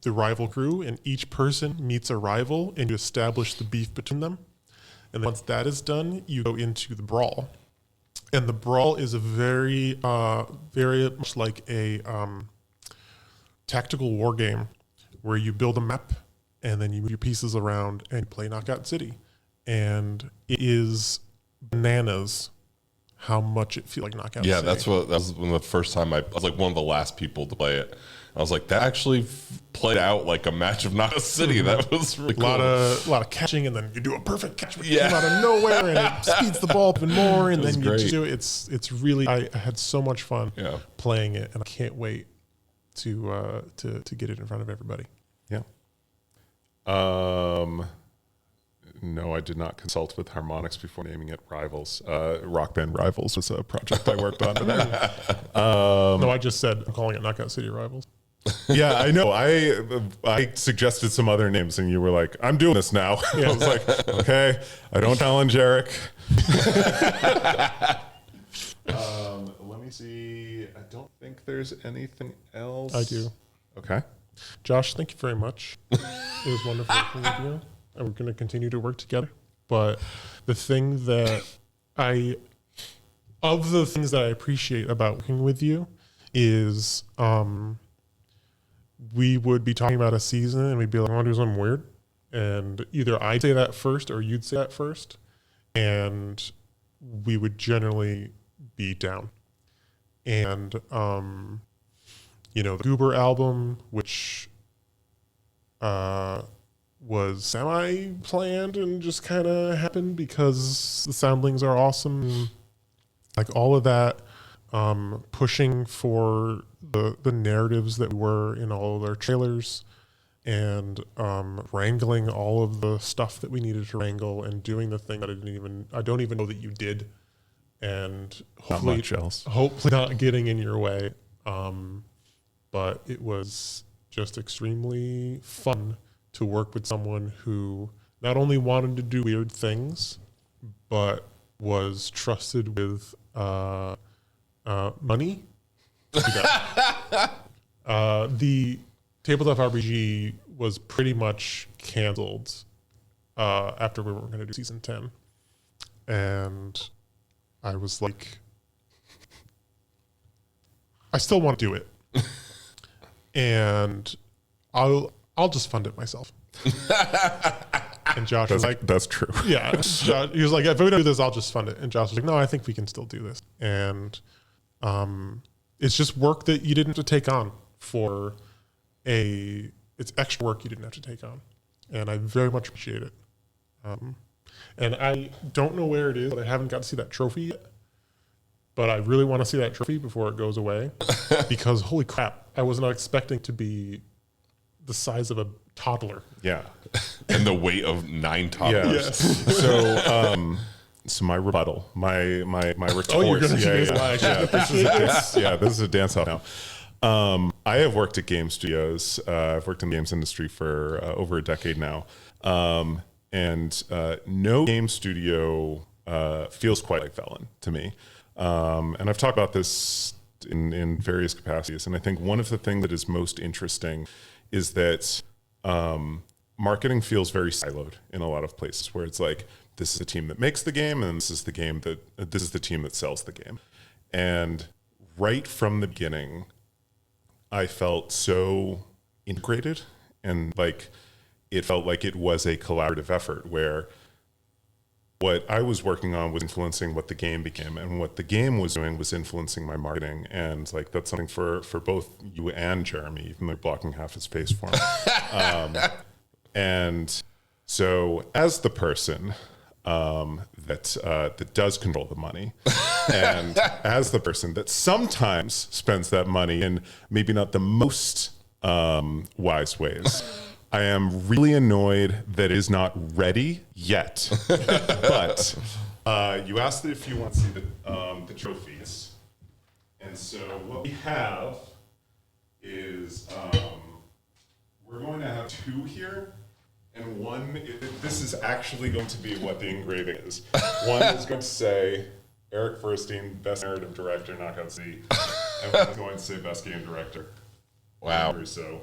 the rival crew, and each person meets a rival, and you establish the beef between them. And then once that is done, you go into the brawl. And the brawl is a very much like a tactical war game where you build a map and then you move your pieces around and play Knockout City. And it is bananas how much it feels like Knockout City. Yeah, that was when the first time I was like one of the last people to play it. I was like, that actually played out like a match of Knockout City. That was really cool. A lot of catching, and then you do a perfect catch when you come out of nowhere, and it speeds the ball even more, and then you do it. It's really, I had so much fun playing it, and I can't wait to get it in front of everybody. Yeah. No, I did not consult with Harmonix before naming it Rivals. Rock Band Rivals was a project I worked on. No, I just said I'm calling it Knockout City Rivals. Yeah, I know. I suggested some other names, and you were like, "I'm doing this now." Yeah. I was like, "Okay, I don't challenge Eric." Let me see. I don't think there's anything else. I do. Okay. Josh, thank you very much. It was wonderful working with you. And we're going to continue to work together. But the thing that of the things that I appreciate about working with you is we would be talking about a season and we'd be like, I want to do something weird. And either I'd say that first or you'd say that first. And we would generally be down. And, the Goober album, which was semi-planned and just kind of happened because the soundlings are awesome. Like all of that, pushing for the narratives that were in all of our trailers, and wrangling all of the stuff that we needed to wrangle, and doing the thing that I don't even know that you did, and hopefully, not much else. Hopefully not getting in your way. But it was just extremely fun to work with someone who not only wanted to do weird things, but was trusted with money. The Tabletop RPG was pretty much canceled after we weren't going to do season 10. And I was like, I still want to do it. And I'll just fund it myself. And Josh was like, that's true. Yeah. Josh, he was like, if we don't do this, I'll just fund it. And Josh was like, no, I think we can still do this. And it's just work that you didn't have to take on it's extra work you didn't have to take on. And I very much appreciate it. And I don't know where it is, but I haven't got to see that trophy yet. But I really want to see that trophy before it goes away. Because holy crap, I was not expecting to be the size of a toddler. Yeah. And the weight of 9 toddlers. Yes. So my rebuttal, my retort. Oh, you're going to this is a dance off now. I have worked at game studios. I've worked in the games industry for over a decade now. And no game studio feels quite like Velen to me. And I've talked about this in various capacities. And I think one of the things that is most interesting is that marketing feels very siloed in a lot of places, where it's like, this is the team that makes the game, and this is the team that sells the game. And right from the beginning, I felt so integrated, and like it felt like it was a collaborative effort where what I was working on was influencing what the game became, and what the game was doing was influencing my marketing. And like that's something for both you and Jeremy, even though you're blocking half his space for him. And so, as the person that does control the money, and as the person that sometimes spends that money in maybe not the most wise ways, I am really annoyed that it is not ready yet. But you asked if you want to see the trophies. And so what we have is we're going to have 2 here. And one, this is actually going to be what the engraving is. One is going to say Eric Furstein, Best Narrative Director, Knockout City. And one is going to say Best Game Director. Wow. So,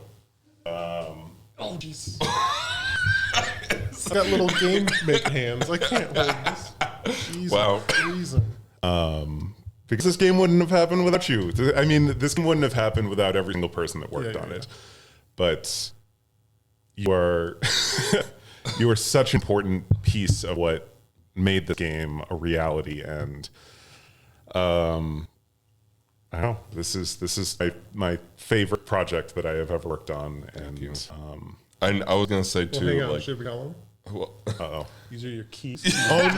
oh, jeez. I've got little game make hands. I can't hold this. Jeez, Wow. Reason. Because this game wouldn't have happened without you. I mean, this game wouldn't have happened without every single person that worked on it. But you are you are such an important piece of what made the game a reality. And I don't know, this is my favorite project that I have ever worked on. And I was gonna say too, hang on, like, should we got one? Uh-oh. These are your keys. Oh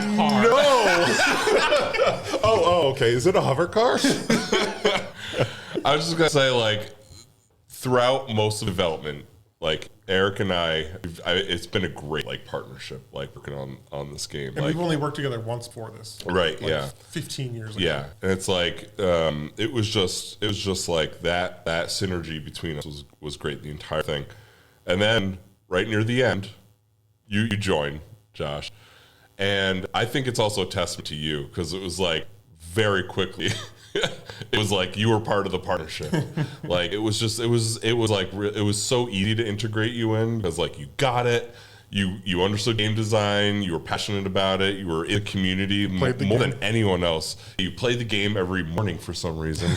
no! oh, okay. Is it a hover car? I was just gonna say, like, throughout most of the development, like Eric and I, it's been a great like partnership, like working on this game. And like, we've only worked together once for this. Right? Like yeah. 15 years ago. Yeah, and it's like it was just like that synergy between us was great, the entire thing. And then right near the end, you join, Josh, and I think it's also a testament to you because it was like very quickly. It was like you were part of the partnership. Like it was so easy to integrate you in because like you got it. You understood game design. You were passionate about it. You were in the community more than anyone else. You played the game every morning for some reason.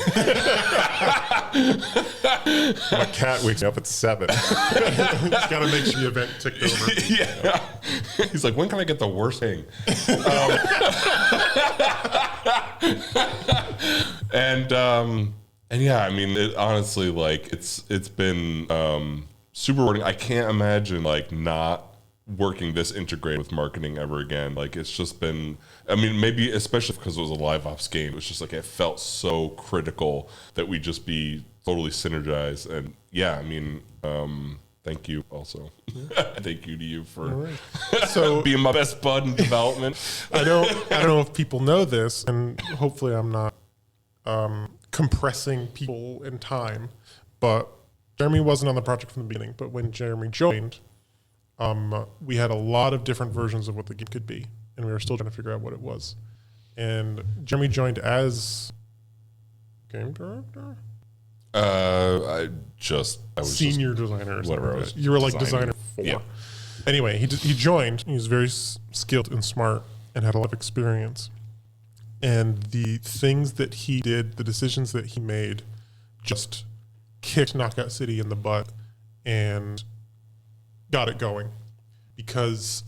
My cat wakes me up at 7. Got to make sure the event ticked over. Yeah. He's like, when can I get the worst thing? And yeah, I mean, it, honestly, like it's been super rewarding. I can't imagine like not working this integrated with marketing ever again. Like it's just been, I mean, maybe especially because it was a live ops game, it was just like it felt so critical that we just be totally synergized. And yeah, I mean, thank you also. Thank you to you for so being my best bud in development. I don't know if people know this, and hopefully I'm not compressing people in time, but Jeremy wasn't on the project from the beginning. But when Jeremy joined, we had a lot of different versions of what the game could be, and we were still trying to figure out what it was. And Jeremy joined as game director. I was senior designer or whatever. something. You were like designer 4. Yeah. Anyway, he joined. He was very skilled and smart and had a lot of experience. And the things that he did, the decisions that he made, just kicked Knockout City in the butt and got it going. Because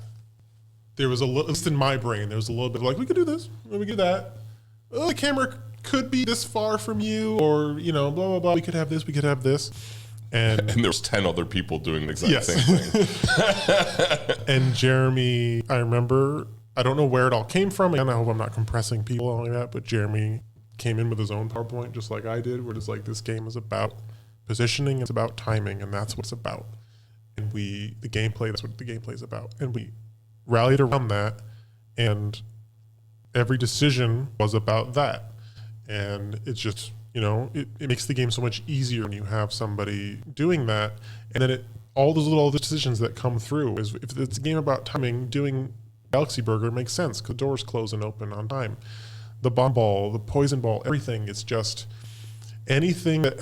there was at least in my brain, there was a little bit of like, we could do this, we could do that. Oh, the camera could be this far from you, or, you know, blah, blah, blah. We could have this, we could have this. And there's 10 other people doing the exact same thing. And Jeremy, I remember, I don't know where it all came from. And I hope I'm not compressing people like that, but Jeremy came in with his own PowerPoint, just like I did, where it's like, this game is about positioning, it's about timing, and that's what it's about. And the gameplay, that's what the gameplay is about. And we rallied around that, and every decision was about that. And it's just, you know, it makes the game so much easier when you have somebody doing that. And then all the decisions that come through is, if it's a game about timing, doing Galaxy Burger makes sense because doors close and open on time. The bomb ball, the poison ball, everything. It's just anything that.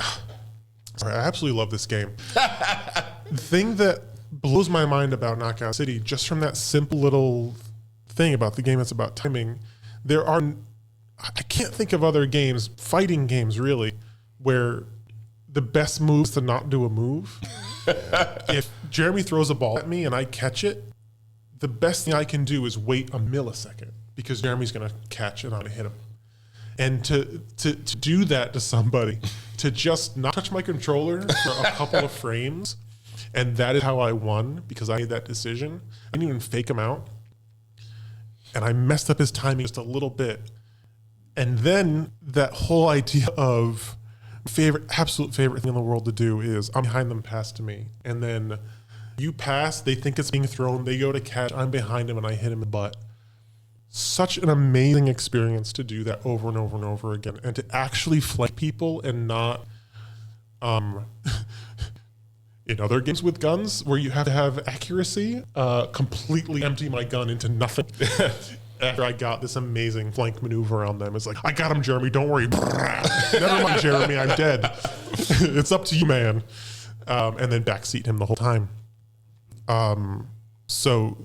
Sorry, I absolutely love this game. The thing that blows my mind about Knockout City, just from that simple little thing about the game that's about timing, I can't think of other games, fighting games really, where the best move is to not do a move. If Jeremy throws a ball at me and I catch it, the best thing I can do is wait a millisecond because Jeremy's going to catch it and I'm going to hit him. And to do that to somebody, to just not touch my controller for a couple of frames, and that is how I won because I made that decision. I didn't even fake him out. And I messed up his timing just a little bit. And then that whole idea of absolute favorite thing in the world to do is I'm behind them, pass to me. And then you pass, they think it's being thrown, they go to catch, I'm behind him and I hit him in the butt. Such an amazing experience to do that over and over and over again, and to actually flank people and not in other games with guns where you have to have accuracy, completely empty my gun into nothing. After I got this amazing flank maneuver on them, it's like, I got him, Jeremy, don't worry. Never mind, Jeremy, I'm dead. It's up to you, man. And then backseat him the whole time. So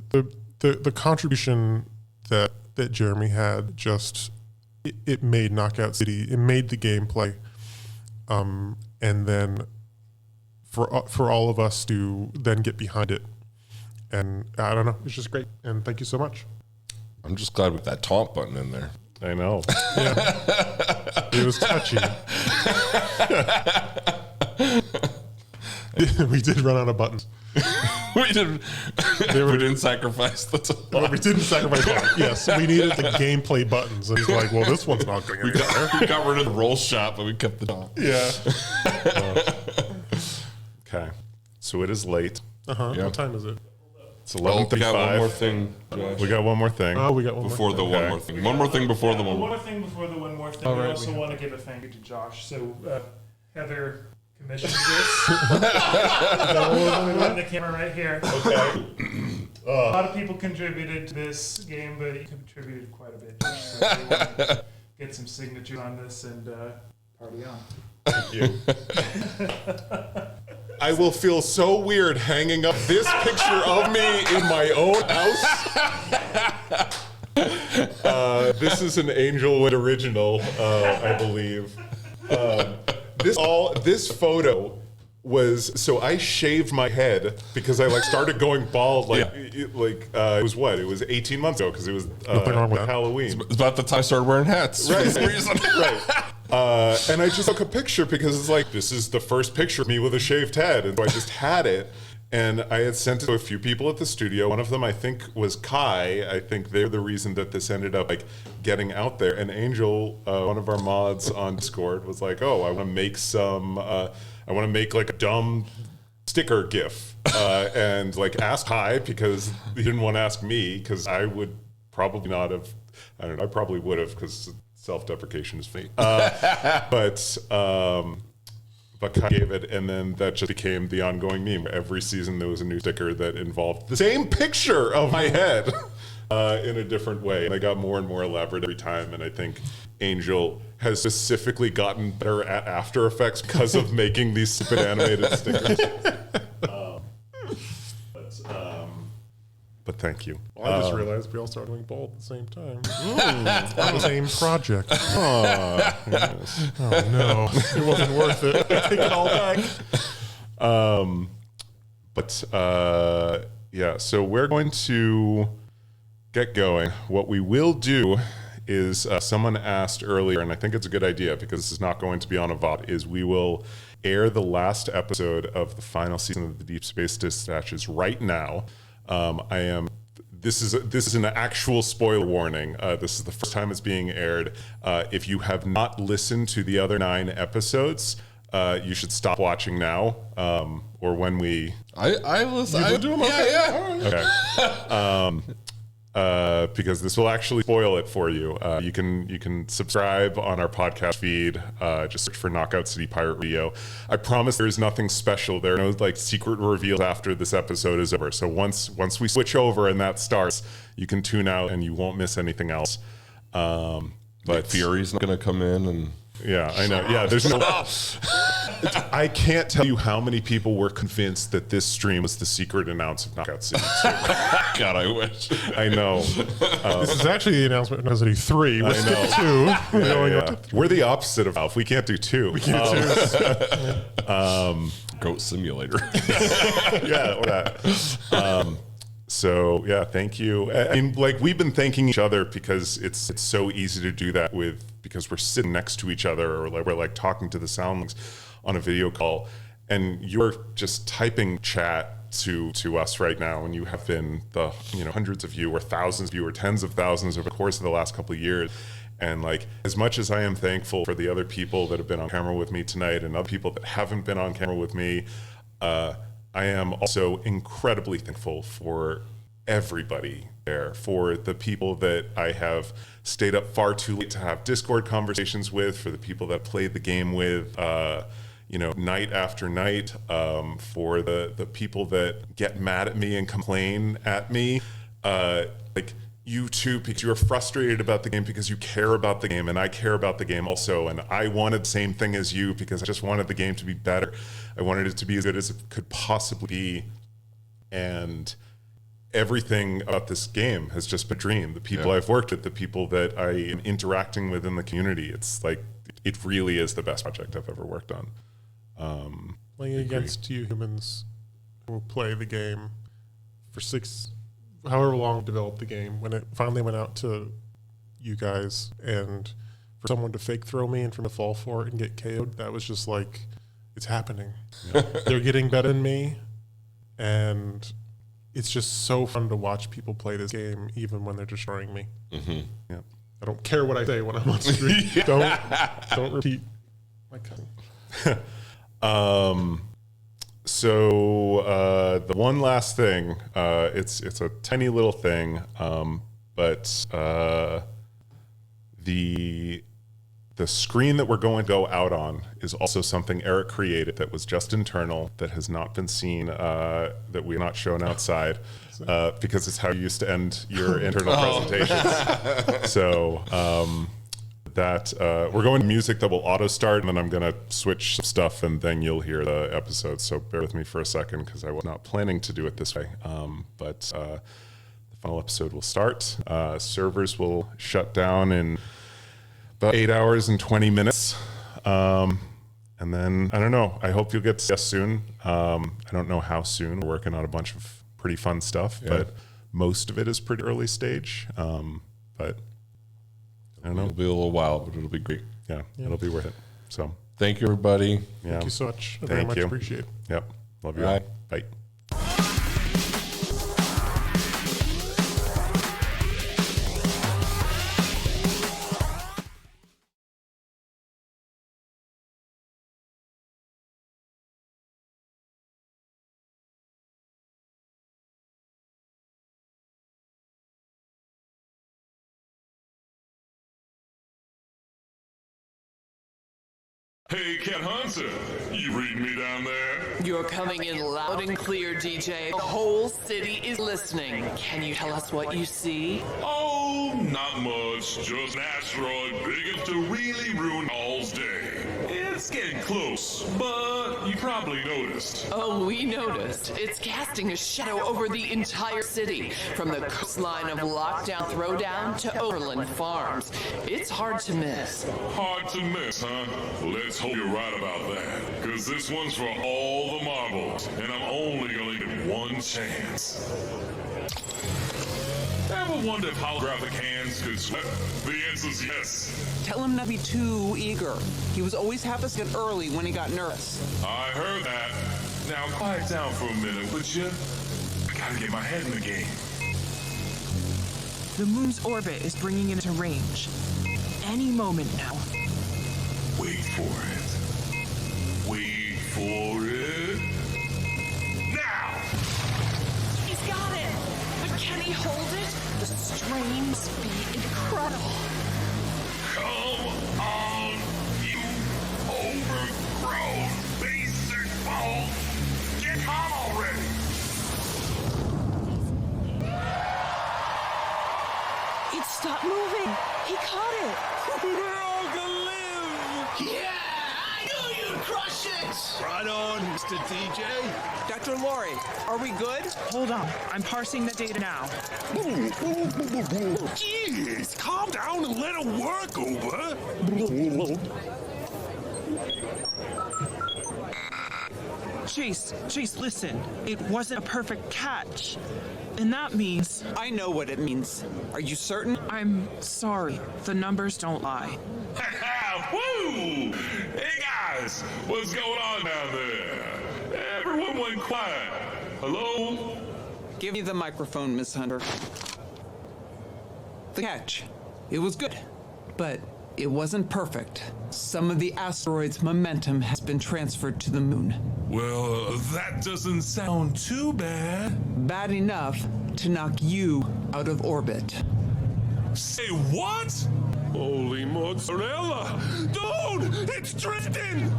the contribution that Jeremy had, just it made Knockout City, it made the gameplay, and then for all of us to then get behind it, and I don't know, it's just great. And thank you so much. I'm just glad with that taunt button in there. I know. Yeah. It was touchy. We did run out of buttons. we didn't sacrifice the taunt. We didn't sacrifice that. Yes, we needed the gameplay buttons. And he's like, well, this one's not going anywhere. We got rid of the roll shot, but we kept the taunt. Yeah. Okay. So it is late. Uh-huh. Yeah. What time is it? It's 11:35. We got one more thing. Josh. We got one more thing. Oh, we got one before more the thing. one more thing. One more thing before the one. One more thing before the one more thing. All We right, also we want to give a thank you to Josh. So Heather commissioned this. On the camera right here. Okay. A lot of people contributed to this game, but you contributed quite a bit. Josh, so we want to get some signatures on this and party on. Thank you. I will feel so weird hanging up this picture of me in my own house. This is an Angelwood original, I believe. This photo was, so I shaved my head because I started going bald it was what? It was 18 months ago because it was Halloween. It's about the time I started wearing hats. Right. For some reason. Right. And I just took a picture because it's like, this is the first picture of me with a shaved head. And so I just had it. And I had sent it to a few people at the studio. One of them, I think, was Kai. I think they're the reason that this ended up getting out there. And Angel, one of our mods on Discord, was like, oh, I want to make a dumb sticker GIF. And asked Kai because he didn't want to ask me because I would probably not have, I don't know, I probably would have because self-deprecation is fake. But Kai gave it, and then that just became the ongoing meme. Every season there was a new sticker that involved the same picture of my head in a different way. And they got more and more elaborate every time, and I think Angel has specifically gotten better at After Effects because of making these stupid animated stickers. But thank you. Well, I just realized we all started doing bold at the same time. On the same project. Oh, yes. Oh no, it wasn't worth it. I take it all back. Yeah, so we're going to get going. What we will do is someone asked earlier, and I think it's a good idea because this is not going to be on a VOD, is we will air the last episode of the final season of the Deep Space Dispatches right now. This is an actual spoiler warning. This is the first time it's being aired. If you have not listened to the other 9 episodes, you should stop watching now, or when we. I listen. I do them. Okay. Because this will actually spoil it for you. You can subscribe on our podcast feed. Just search for Knockout City Pirate Radio. I promise there is nothing special. There are no secret reveals after this episode is over. So once we switch over and that starts, you can tune out and you won't miss anything else. But Fury's not going to come in and Yeah, I know. Yeah, there's no. I can't tell you how many people were convinced that this stream was the secret announce of Knockout City 2. God, I wish. I know. This is actually the announcement of Knockout City 3. We're I know. skip 2. Yeah, We're going yeah. up to We're the opposite of Valve. We can't do 2. We can't do Goat Simulator. Yeah, or that. So yeah, thank you. I mean, like we've been thanking each other because it's so easy to do that because we're sitting next to each other or like we're like talking to the soundlinks on a video call, and you're just typing chat to us right now, and you have been the hundreds of you or thousands of you or tens of thousands over the course of the last couple of years. And like, as much as I am thankful for the other people that have been on camera with me tonight and other people that haven't been on camera with me, I am also incredibly thankful for everybody there, for the people that I have stayed up far too late to have Discord conversations with, for the people that played the game with, night after night, for the people that get mad at me and complain at me, like you too, because you are frustrated about the game because you care about the game, and I care about the game also, and I wanted the same thing as you because I just wanted the game to be better. I wanted it to be as good as it could possibly be, and everything about this game has just been a dream. The people I've worked with, the people that I am interacting with in the community, it's like, it really is the best project I've ever worked on. Playing against you humans who play the game for however long developed the game, when it finally went out to you guys, and for someone to fake throw me and for me to fall for it and get KO'd, that was just like, it's happening. They're getting better than me, and it's just so fun to watch people play this game even when they're destroying me. Mm-hmm. Yeah. I don't care what I say when I'm on stream. Don't repeat my cousin. So the one last thing, it's a tiny little thing, but the screen that we're going to go out on is also something Eric created that was just internal, that has not been seen, that we've not shown outside, because it's how you used to end your internal presentations. So we're going to music that will auto start, and then I'm going to switch some stuff, and then you'll hear the episode. So bear with me for a second because I was not planning to do it this way. But the final episode will start. Servers will shut down in about 8 hours and 20 minutes. And then, I don't know, I hope you'll get to see us soon. I don't know how soon. We're working on a bunch of pretty fun stuff, but most of it is pretty early stage. But I don't know. It'll be a little while, but it'll be great. Yeah, it'll be worth it. So thank you, everybody. Yeah. Thank you so much. I Thank very much you. appreciate it. Yep. Love you. Bye. Bye. Hey, Cat Hunter, you reading me down there? You're coming in loud and clear, DJ. The whole city is listening. Can you tell us what you see? Oh, not much. Just an asteroid big enough to really ruin all's day. It's getting close, but you probably noticed. Oh, we noticed. It's casting a shadow over the entire city, from the coastline of Lockdown Throwdown to Overland Farms. It's hard to miss. Hard to miss, huh? Let's hope you're right about that, because this one's for all the marbles, and I'm only gonna get one chance. Ever wonder if holographic hands could sweat? The answer's yes. Tell him not to be too eager. He was always half a second early when he got nervous. I heard that. Now quiet down for a minute, would you? I gotta get my head in the game. The moon's orbit is bringing it into range. Any moment now. Wait for it. Wait for it. Now! He's got it! But can he hold it? The strain must be incredible. Come on, you overgrown basic ball! Get on already! It stopped moving. He caught it. We're all gonna live! Yeah, I knew you'd crush it. Right on, Mr. DJ. Dr. Lori, are we good? Hold on. I'm parsing the data now. Jeez, calm down and let it work, Uber. Chase, listen. It wasn't a perfect catch. And that means... I know what it means. Are you certain? I'm sorry. The numbers don't lie. Woo! Hey guys, what's going on down there? Everyone went quiet. Hello? Give me the microphone, Miss Hunter. The catch. It was good, but it wasn't perfect. Some of the asteroid's momentum has been transferred to the moon. Well, that doesn't sound too bad. Bad enough to knock you out of orbit. Say what? Holy mozzarella! Dude, it's drifting!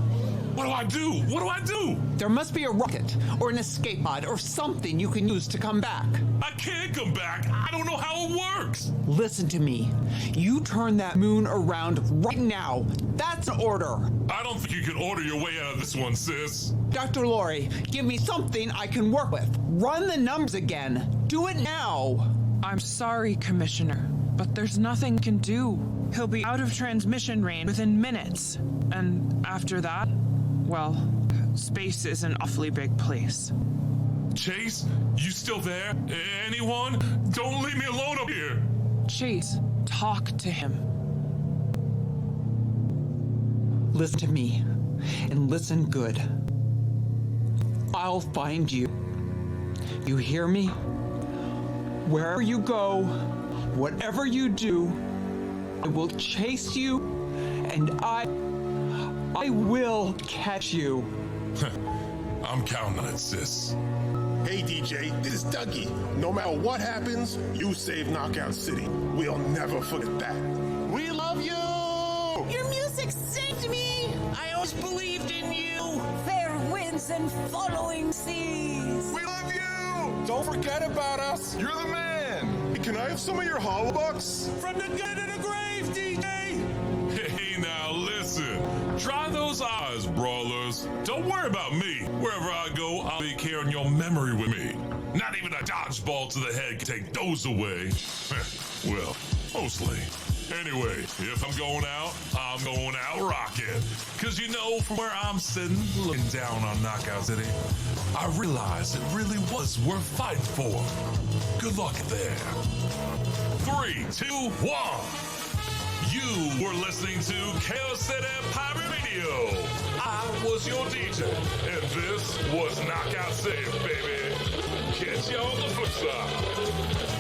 What do I do? What do I do? There must be a rocket or an escape pod or something you can use to come back. I can't come back. I don't know how it works. Listen to me. You turn that moon around right now. That's an order. I don't think you can order your way out of this one, sis. Dr. Lori, give me something I can work with. Run the numbers again. Do it now. I'm sorry, Commissioner, but there's nothing I can do. He'll be out of transmission range within minutes. And after that, well, space is an awfully big place. Chase, you still there? Anyone? Don't leave me alone up here. Chase, talk to him. Listen to me, and listen good. I'll find you. You hear me? Wherever you go, whatever you do, I will chase you, and I will catch you. I'm counting on it, sis. Hey DJ, this is Dougie. No matter what happens, you save Knockout City. We'll never forget that. We love you! Your music saved me! I always believed in you! Fair winds and following seas! We love you! Don't forget about us! You're the man! Hey, can I have some of your hollow bucks? From the good to the grave, DJ! Hey, now listen. Dry those eyes, brawlers. Don't worry about me. Wherever I go, I'll be carrying your memory with me. Not even a dodgeball to the head can take those away. Well, mostly. Anyway, if I'm going out rocking. Cause you know, from where I'm sitting, looking down on Knockout City, I realized it really was worth fighting for. Good luck there. 3, 2, 1. You were listening to Chaos City Pirate Radio. I was your DJ, and this was Knockout City, baby. Catch you on the flip side.